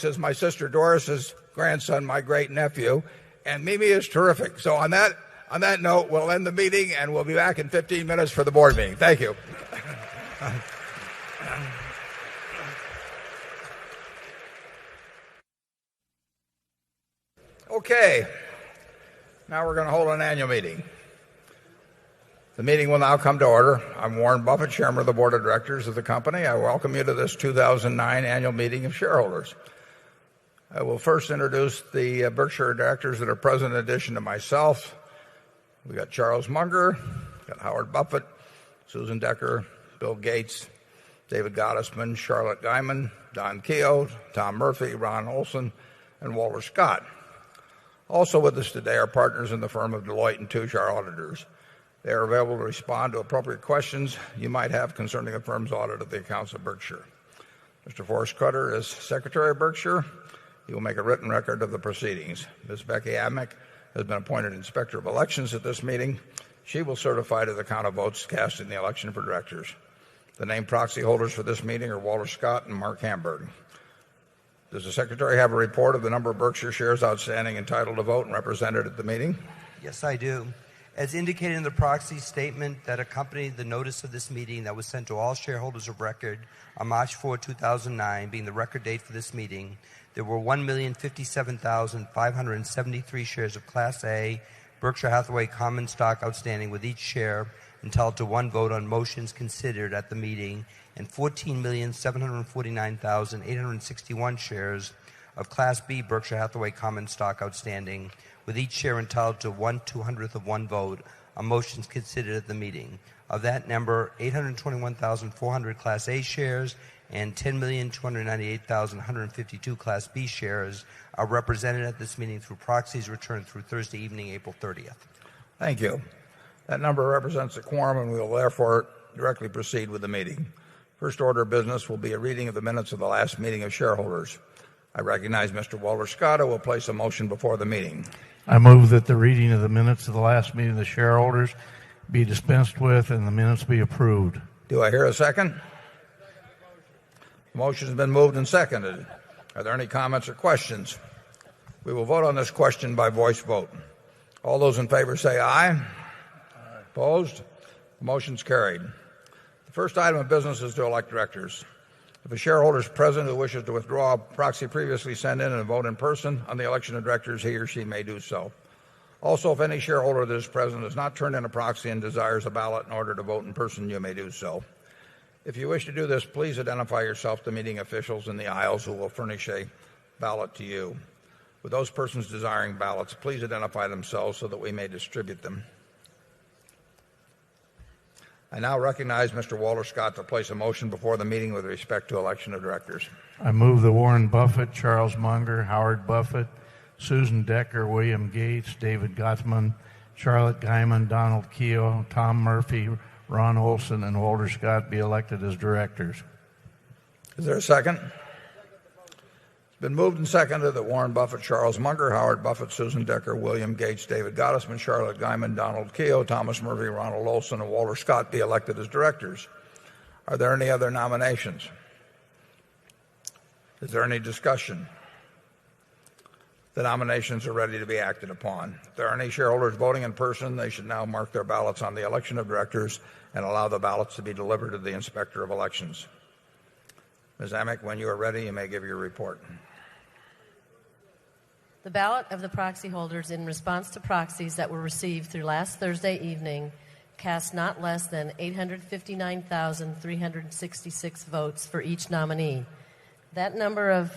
is my sister Doris's grandson, my great nephew, and Mimi is terrific. So on that note, we'll end the meeting, and we'll be back in 15 minutes for the board meeting. Thank you. Okay, now we're going to hold an annual meeting. The meeting will now come to order. I'm Warren Buffett, Chairman of the Board of Directors of the company. I welcome you to this 2009 annual meeting of shareholders. I will first introduce the Berkshire directors that are present in addition to myself. We've got Charles Munger, got Howard Buffett, Susan Decker, Bill Gates, David Gottesman, Charlotte Guyman, Don Keogh, Tom Murphy, Ron Olson, and Walter Scott. Also with us today are partners in the firm of Deloitte & Touche, our auditors. They are available to respond to appropriate questions you might have concerning the firm's audit of the accounts of Berkshire. Mr. Forrest Cutter is Secretary of Berkshire. He will make a written record of the proceedings. Ms. Becky Amick has been appointed Inspector of Elections at this meeting. She will certify to the count of votes cast in the election for directors. The named proxy holders for this meeting are Walter Scott and Mark Hamburg. Does the Secretary have a report of the number of Berkshire shares outstanding entitled to vote and represented at the meeting? Yes, I do. As indicated in the proxy statement that accompanied the notice of this meeting that was sent to all shareholders of record on March 4, 2009, being the record date for this meeting, there were 1,057,573 shares of Class A Berkshire Hathaway common stock outstanding, with each share entitled to one vote on motions considered at the meeting, and 14,749,861 shares of Class B Berkshire Hathaway common stock outstanding, with each share entitled to 1/200th of one vote on motions considered at the meeting. Of that number, 821,400 Class A shares and 10,298,152 Class B shares are represented at this meeting through proxies returned through Thursday evening, April 30th. Thank you. That number represents a quorum, and we will therefore directly proceed with the meeting. First order of business will be a reading of the minutes of the last meeting of shareholders. I recognize Mr. Walter Scott, who will place a motion before the meeting. I move that the reading of the minutes of the last meeting of the shareholders be dispensed with and the minutes be approved. Do I hear a second? The motion has been moved and seconded. Are there any comments or questions? We will vote on this question by voice vote. All those in favor say aye. Opposed? The motion's carried. The first item of business is to elect directors. If a shareholder is present who wishes to withdraw a proxy previously sent in and vote in person on the election of directors, he or she may do so. Also, if any shareholder that is present has not turned in a proxy and desires a ballot in order to vote in person, you may do so. If you wish to do this, please identify yourself to meeting officials in the aisles who will furnish a ballot to you. With those persons desiring ballots, please identify themselves so that we may distribute them. I now recognize Mr. Walter Scott to place a motion before the meeting with respect to election of directors. I move that Warren Buffett, Charles Munger, Howard Buffett, Susan Decker, William Gates, David Gottesman, Charlotte Guyman, Donald Keogh, Tom Murphy, Ron Olson, and Walter Scott be elected as directors. Is there a second? It's been moved and seconded that Warren Buffett, Charles Munger, Howard Buffett, Susan Decker, William Gates, David Gottesman, Charlotte Guyman, Donald Keogh, Thomas Murphy, Ronald Olson, and Walter Scott be elected as directors. Are there any other nominations? Is there any discussion? The nominations are ready to be acted upon. If there are any shareholders voting in person, they should now mark their ballots on the election of directors and allow the ballots to be delivered to the Inspector of Elections. Ms. Amick, when you are ready, you may give your report. The ballot of the proxy holders in response to proxies that were received through last Thursday evening cast not less than 859,366 votes for each nominee. That number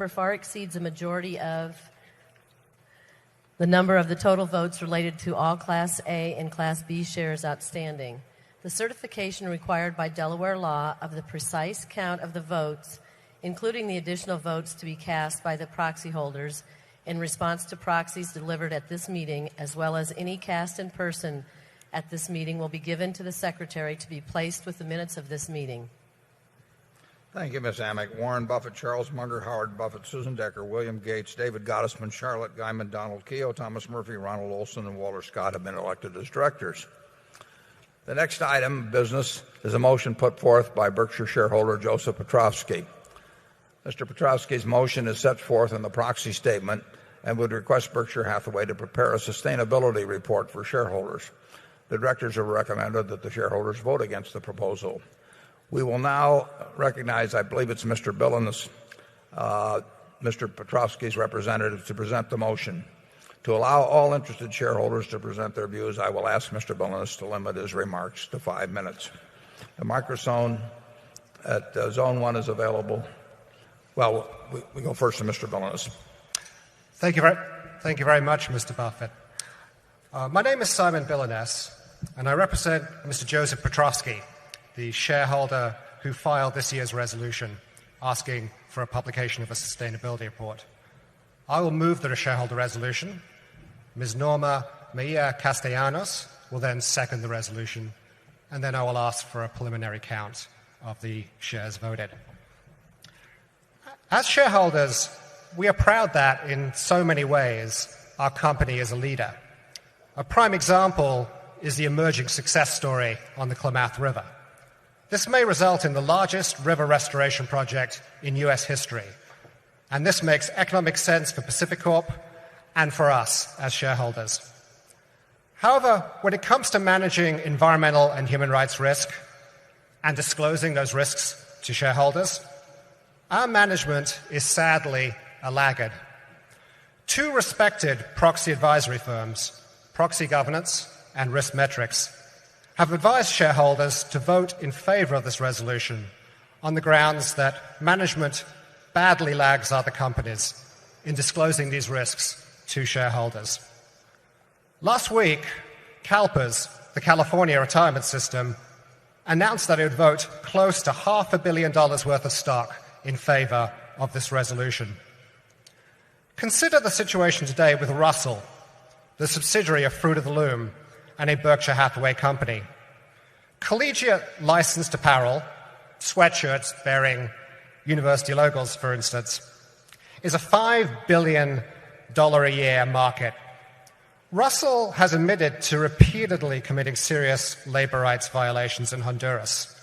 far exceeds a majority of the number of the total votes related to all Class A and Class B shares outstanding. The certification required by Delaware law of the precise count of the votes, including the additional votes to be cast by the proxy holders in response to proxies delivered at this meeting, as well as any cast in person at this meeting, will be given to the Secretary to be placed with the minutes of this meeting. Thank you, Ms. Amick. Warren Buffett, Charles Munger, Howard Buffett, Susan Decker, William Gates, David Gottesman, Charlotte Guyman, Donald Keogh, Thomas Murphy, Ronald Olson, and Walter Scott have been elected as directors. The next item of business is a motion put forth by Berkshire shareholder Joseph Petrovsky. Mr. Petrovsky's motion is set forth in the proxy statement and would request Berkshire Hathaway to prepare a sustainability report for shareholders. The directors have recommended that the shareholders vote against the proposal. We will now recognize, I believe it's Mr. Billings, Mr. Petrovsky's representative, to present the motion. To allow all interested shareholders to present their views, I will ask Mr. Billings to limit his remarks to 5 minutes. The microphone at Zone 1 is available. Well, we go first to Mr. Billings. Thank you very much, Mr. Buffett. My name is Simon Billines, and I represent Mr. Joseph Petrovsky, the shareholder who filed this year's resolution asking for a publication of a sustainability report. I will move the shareholder resolution. Ms. Norma Mejia Castellanos will then second the resolution, and then I will ask for a preliminary count of the shares voted. As shareholders, we are proud that in so many ways our company is a leader. A prime example is the emerging success story on the Klamath River. This may result in the largest river restoration project in U.S. history, and this makes economic sense for Pacific Corp and for us as shareholders. However, when it comes to managing environmental and human rights risk and disclosing those risks to shareholders, our management is sadly a laggard. Two respected proxy advisory firms, Proxy Governance and Risk Metrics, have advised shareholders to vote in favor of this resolution on the grounds that management badly lags other companies in disclosing these risks to shareholders. Last week, CalPERS, the California Retirement System, announced that it would vote close to $500 million worth of stock in favor of this resolution. Consider the situation today with Russell, the subsidiary of Fruit of the Loom and a Berkshire Hathaway company. Collegiate licensed apparel, sweatshirts bearing university logos, for instance, is a $5 billion a year market. Russell has admitted to repeatedly committing serious labor rights violations in Honduras.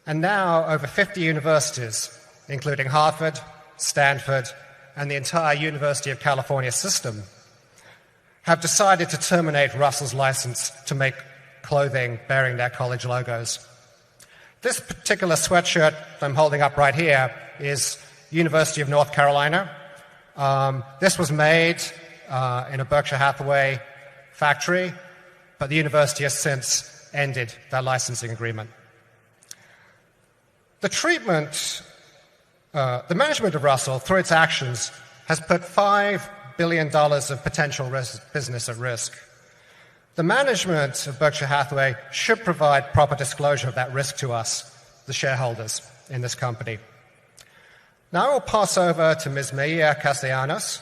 And now over 50 universities, including Harvard, Stanford, and the entire University of California system, have decided to terminate Russell's license to make clothing bearing their college logos. This particular sweatshirt I'm holding up right here is University of North Carolina. This was made in a Berkshire Hathaway factory, but the university has since ended their licensing agreement. The management of Russell, through its actions, has put $5 billion of potential business at risk. The management of Berkshire Hathaway should provide proper disclosure of that risk to us, the shareholders in this company. Now I will pass over to Ms. Mejia Castellanos.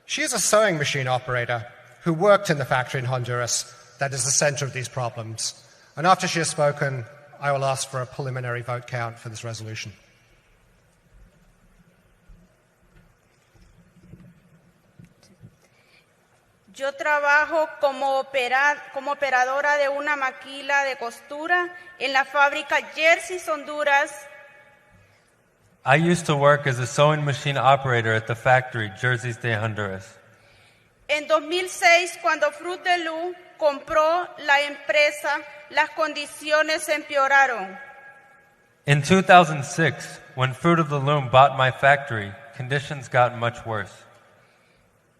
She is a sewing machine operator who worked in the factory in Honduras that is the center of these problems. And after she has spoken, I will ask for a preliminary vote count for this resolution. Yo trabajo como operadora de una maquila de costura en la fábrica Jersey, Honduras. I used to work as a sewing machine operator at the factory Jersey de Honduras. En 2006, cuando Fruit de Loom compró la empresa, las condiciones empeoraron. In 2006, when Fruit of the Loom bought my factory, conditions got much worse.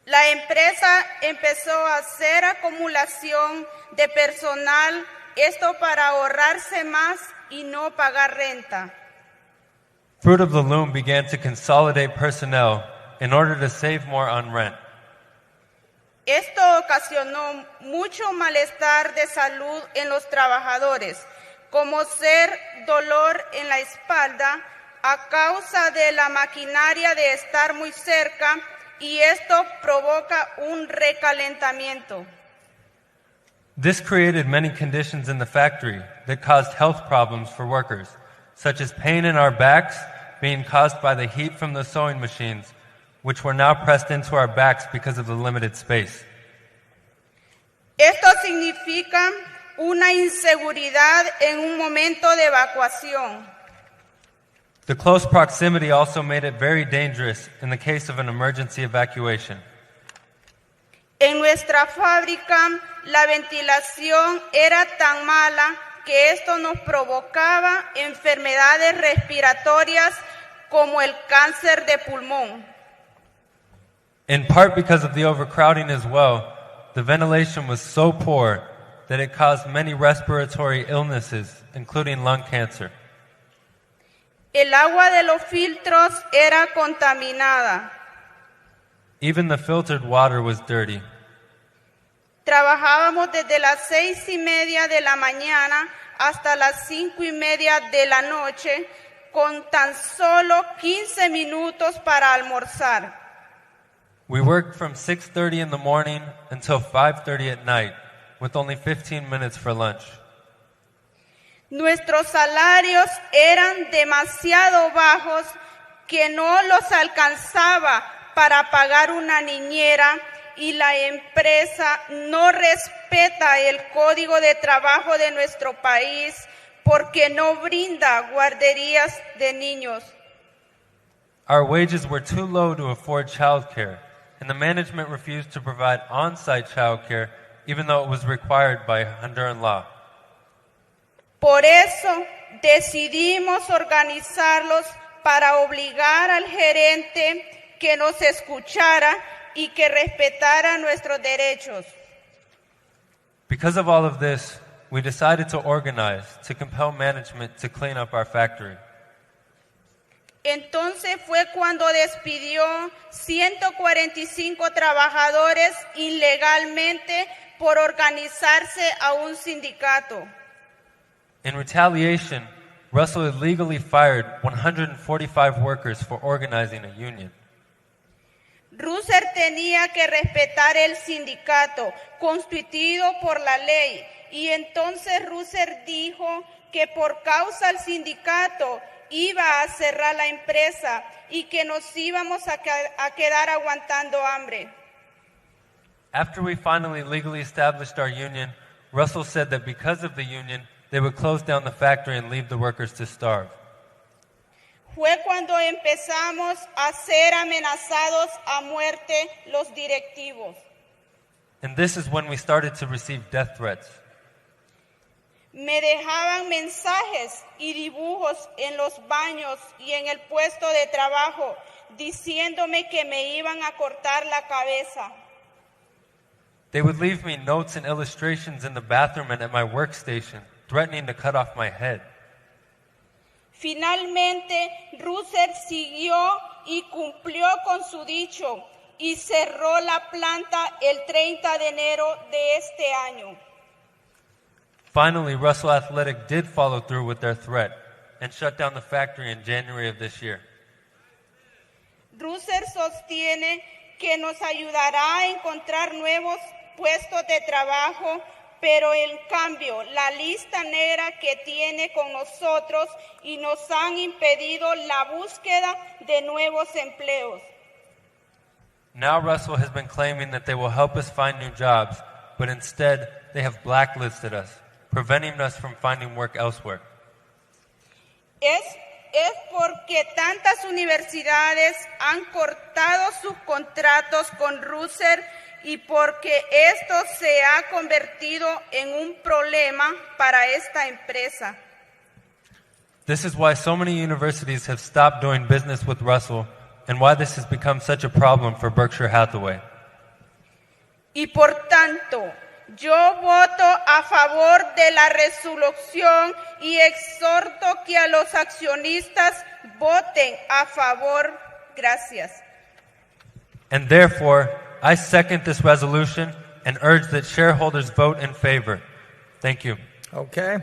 La empresa empezó a hacer acumulación de personal, esto para ahorrarse más y no pagar renta. Fruit of the Loom began to consolidate personnel in order to save more on rent. Esto ocasionó mucho malestar de salud en los trabajadores, como ser dolor en la espalda a causa de la maquinaria de estar muy cerca, y esto provoca un recalentamiento. This created many conditions in the factory that caused health problems for workers, such as pain in our backs being caused by the heat from the sewing machines, which were now pressed into our backs because of the limited space. Esto significa una inseguridad en un momento de evacuación. The close proximity also made it very dangerous in the case of an emergency evacuation. En nuestra fábrica, la ventilación era tan mala que esto nos provocaba enfermedades respiratorias como el cáncer de pulmón. In part because of the overcrowding as well, the ventilation was so poor that it caused many respiratory illnesses, including lung cancer. El agua de los filtros era contaminada. Even the filtered water was dirty. Trabajábamos desde las 6:30 de la mañana hasta las 5:30 de la noche con tan solo 15 minutos para almorzar. We worked from 6:30 in the morning until 5:30 at night, with only 15 minutes for lunch. Nuestros salarios eran demasiado bajos que no los alcanzaba para pagar una niñera y la empresa no respeta el código de trabajo de nuestro país porque no brinda guarderías de niños. Our wages were too low to afford childcare, and the management refused to provide on-site childcare even though it was required by Honduran law. Por eso decidimos organizarlos para obligar al gerente que nos escuchara y que respetara nuestros derechos. Because of all of this, we decided to organize to compel management to clean up our factory. Entonces fue cuando despidió 145 trabajadores ilegalmente por organizarse a un sindicato. In retaliation, Russell illegally fired 145 workers for organizing a union. Russell tenía que respetar el sindicato constituido por la ley y entonces Russell dijo que por causa del sindicato iba a cerrar la empresa y que nos íbamos a quedar aguantando hambre. After we finally legally established our union, Russell said that because of the union, they would close down the factory and leave the workers to starve. Fue cuando empezamos a ser amenazados a muerte los directivos. And this is when we started to receive death threats. Me dejaban mensajes y dibujos en los baños y en el puesto de trabajo diciéndome que me iban a cortar la cabeza. They would leave me notes and illustrations in the bathroom and at my workstation, threatening to cut off my head. Finalmente, Russell siguió y cumplió con su dicho y cerró la planta el 30 de enero de este año. Finally, Russell Athletic did follow through with their threat and shut down the factory in January of this year. Russell sostiene que nos ayudará a encontrar nuevos puestos de trabajo, pero en cambio la lista negra que tiene con nosotros y nos han impedido la búsqueda de nuevos empleos. Now Russell has been claiming that they will help us find new jobs, but instead they have blacklisted us, preventing us from finding work elsewhere. Es porque tantas universidades han cortado sus contratos con Russell y porque esto se ha convertido en un problema para esta empresa. This is why so many universities have stopped doing business with Russell and why this has become such a problem for Berkshire Hathaway. Y por tanto, yo voto a favor de la resolución y exhorto que a los accionistas voten a favor. Gracias. And therefore, I second this resolution and urge that shareholders vote in favor. Thank you. Okay.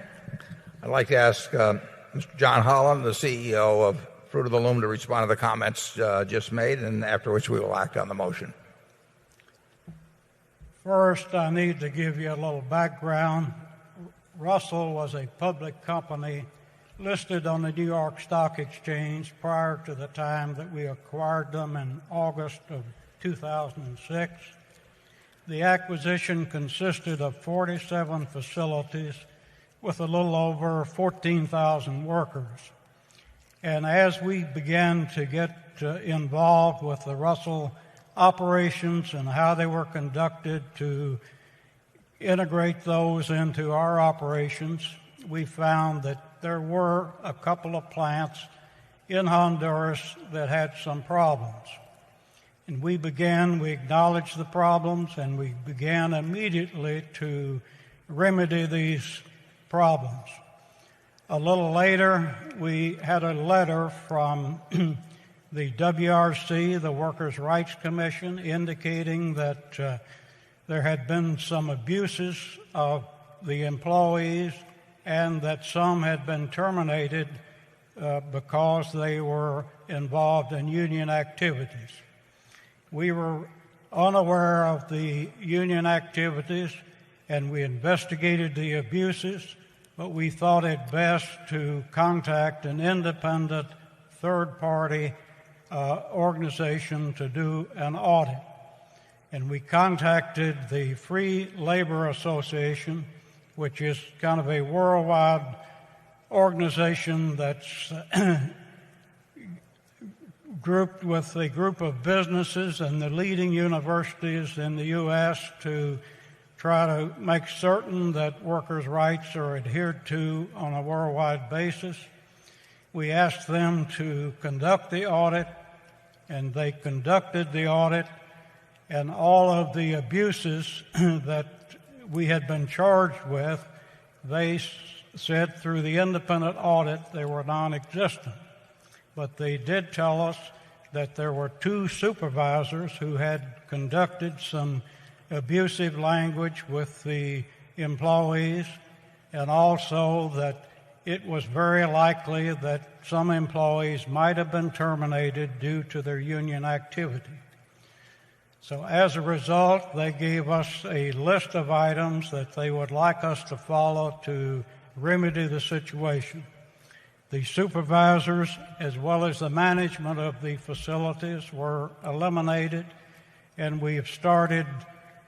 I'd like to ask Mr. John Holland, the CEO of Fruit of the Loom, to respond to the comments just made, and after which we will act on the motion. First, I need to give you a little background. Russell was a public company listed on the New York Stock Exchange prior to the time that we acquired them in August of 2006. The acquisition consisted of 47 facilities with a little over 14,000 workers. And as we began to get involved with the Russell operations and how they were conducted to integrate those into our operations, we found that there were a couple of plants in Honduras that had some problems. And we acknowledged the problems, and we began immediately to remedy these problems. A little later, we had a letter from the WRC, the Workers' Rights Commission, indicating that there had been some abuses of the employees and that some had been terminated because they were involved in union activities. We were unaware of the union activities, and we investigated the abuses, but we thought it best to contact an independent third-party organization to do an audit. And we contacted the Free Labor Association, which is kind of a worldwide organization that's grouped with a group of businesses and the leading universities in the U.S. to try to make certain that workers' rights are adhered to on a worldwide basis. We asked them to conduct the audit, and they conducted the audit, and all of the abuses that we had been charged with, they said through the independent audit they were non-existent. But they did tell us that there were 2 supervisors who had conducted some abusive language with the employees, and also that it was very likely that some employees might have been terminated due to their union activity. So as a result, they gave us a list of items that they would like us to follow to remedy the situation. The supervisors, as well as the management of the facilities, were eliminated, and we have started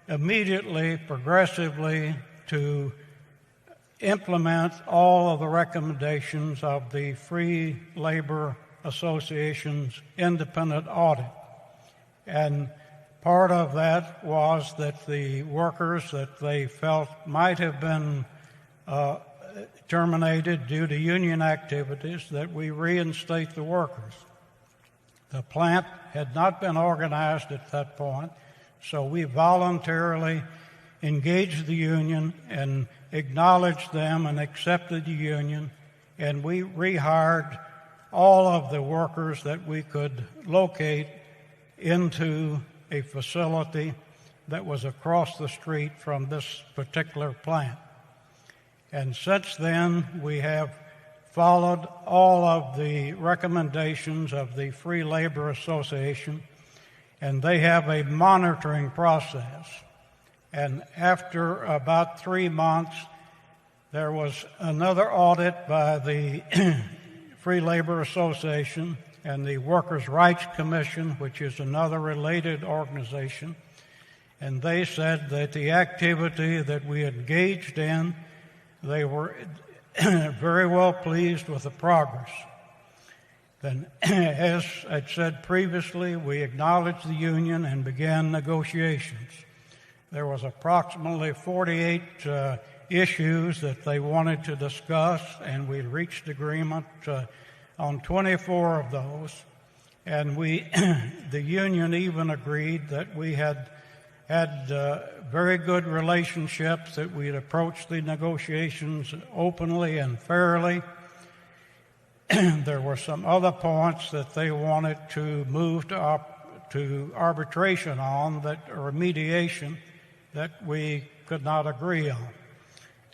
immediately, progressively, to implement all of the recommendations of the Free Labor Association's independent audit. And part of that was that the workers that they felt might have been terminated due to union activities, that we reinstate the workers. The plant had not been organized at that point, so we voluntarily engaged the union and acknowledged them and accepted the union, and we rehired all of the workers that we could locate into a facility that was across the street from this particular plant. And since then, we have followed all of the recommendations of the Free Labor Association, and they have a monitoring process. And after about 3 months, there was another audit by the Free Labor Association and the Workers' Rights Commission, which is another related organization, and they said that the activity that we engaged in, they were very well pleased with the progress. Then, as I said previously, we acknowledged the union and began negotiations. There was approximately 48 issues that they wanted to discuss, and we reached agreement on 24 of those. And the union even agreed that we had very good relationships, that we had approached the negotiations openly and fairly. There were some other points that they wanted to move to arbitration on, or mediation, that we could not agree on.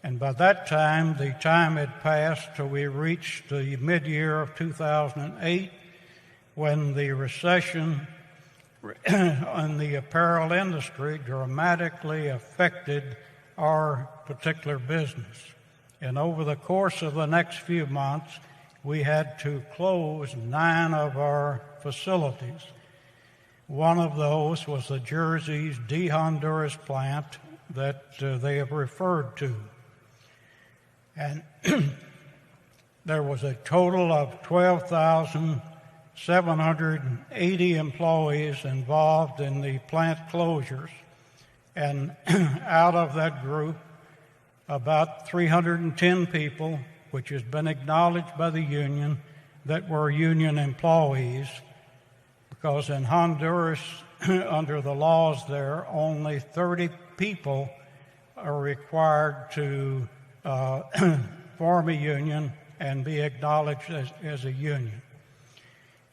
And by that time, the time had passed till we reached the mid-year of 2008, when the recession in the apparel industry dramatically affected our particular business. And over the course of the next few months, we had to close 9 of our facilities. One of those was the Jersey's de Honduras plant that they have referred to. And there was a total of 12,780 employees involved in the plant closures. And out of that group, about 310 people, which has been acknowledged by the union, that were union employees, because in Honduras, under the laws there, only 30 people are required to form a union and be acknowledged as a union.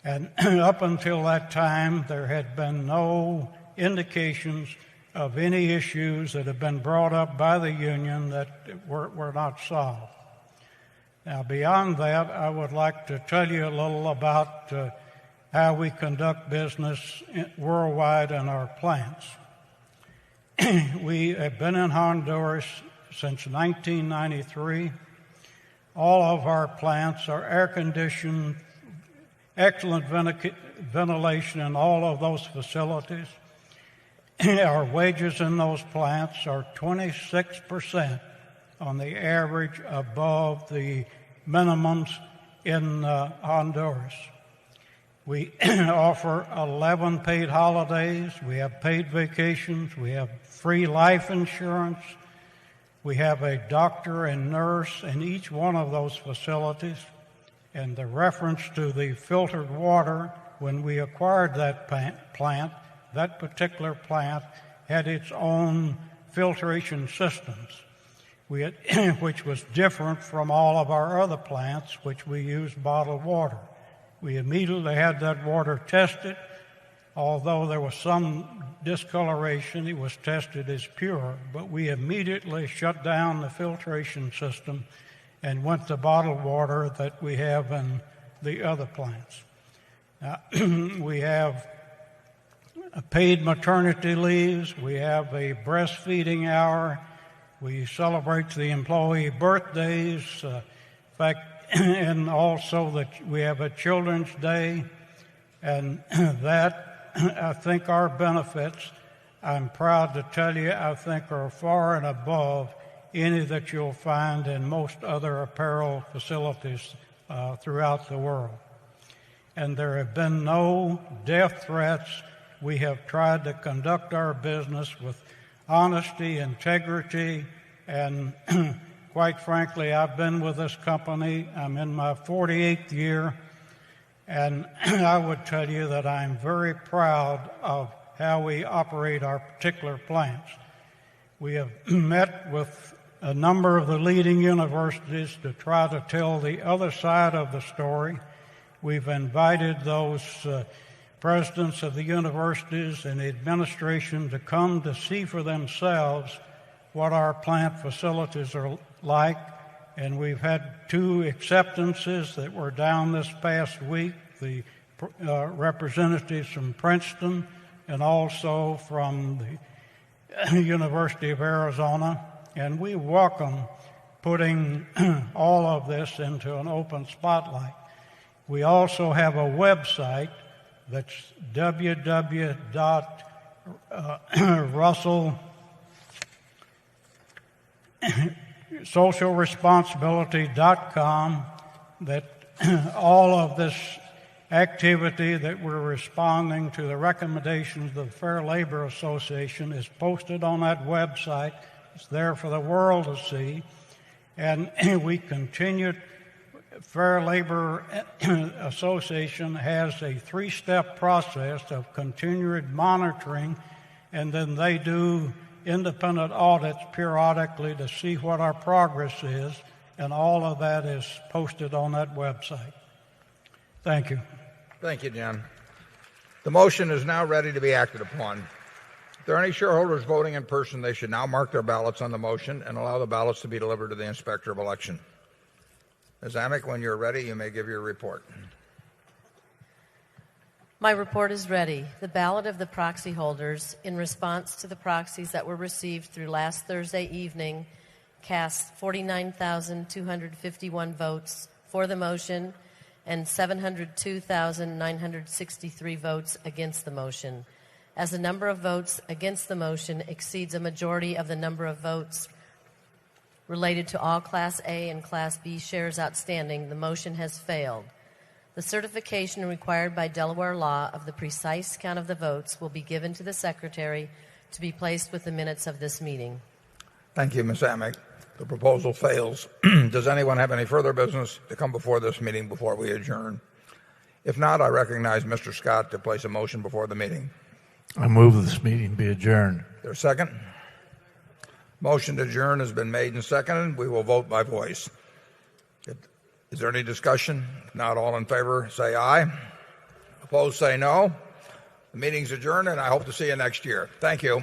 And up until that time, there had been no indications of any issues that have been brought up by the union that were not solved. Now, beyond that, I would like to tell you a little about how we conduct business worldwide in our plants. We have been in Honduras since 1993. All of our plants are air-conditioned, excellent ventilation in all of those facilities. Our wages in those plants are 26% on the average above the minimums in Honduras. We offer 11 paid holidays. We have paid vacations. We have free life insurance. We have a doctor and nurse in each one of those facilities. And the reference to the filtered water, when we acquired that plant, that particular plant had its own filtration systems, which was different from all of our other plants, which we used bottled water. We immediately had that water tested. Although there was some discoloration, it was tested as pure, but we immediately shut down the filtration system and went to bottled water that we have in the other plants. Now, we have paid maternity leaves. We have a breastfeeding hour. We celebrate the employee birthdays. In fact, and also that we have a Children's Day, and that, I think our benefits, I'm proud to tell you, I think are far and above any that you'll find in most other apparel facilities throughout the world. And there have been no death threats. We have tried to conduct our business with honesty, integrity, and quite frankly, I've been with this company. I'm in my 48th year, and I would tell you that I'm very proud of how we operate our particular plants. We have met with a number of the leading universities to try to tell the other side of the story. We've invited those presidents of the universities and the administration to come to see for themselves what our plant facilities are like, and we've had 2 acceptances that were down this past week, the representatives from Princeton and also from the University of Arizona, and we welcome putting all of this into an open spotlight. We also have a website that's socialresponsibility.com, that all of this activity that we're responding to the recommendations of the Fair Labor Association is posted on that website. It's there for the world to see. And we continue. Fair Labor Association has a 3-step process of continued monitoring, and then they do independent audits periodically to see what our progress is, and all of that is posted on that website. Thank you. Thank you, John. The motion is now ready to be acted upon. If there are any shareholders voting in person, they should now mark their ballots on the motion and allow the ballots to be delivered to the Inspector of Election. Ms. Amick, when you're ready, you may give your report. My report is ready. The ballot of the proxy holders in response to the proxies that were received through last Thursday evening cast 49,251 votes for the motion and 702,963 votes against the motion. As the number of votes against the motion exceeds a majority of the number of votes related to all Class A and Class B shares outstanding, the motion has failed. The certification required by Delaware law of the precise count of the votes will be given to the Secretary to be placed with the minutes of this meeting. Thank you, Ms. Amick. The proposal fails. Does anyone have any further business to come before this meeting before we adjourn? If not, I recognize Mr. Scott to place a motion before the meeting. I move this meeting be adjourned. Is there a second? Motion to adjourn has been made and seconded. We will vote by voice. Is there any discussion? If not, all in favor say aye. Opposed say no. The meeting's adjourned, and I hope to see you next year. Thank you.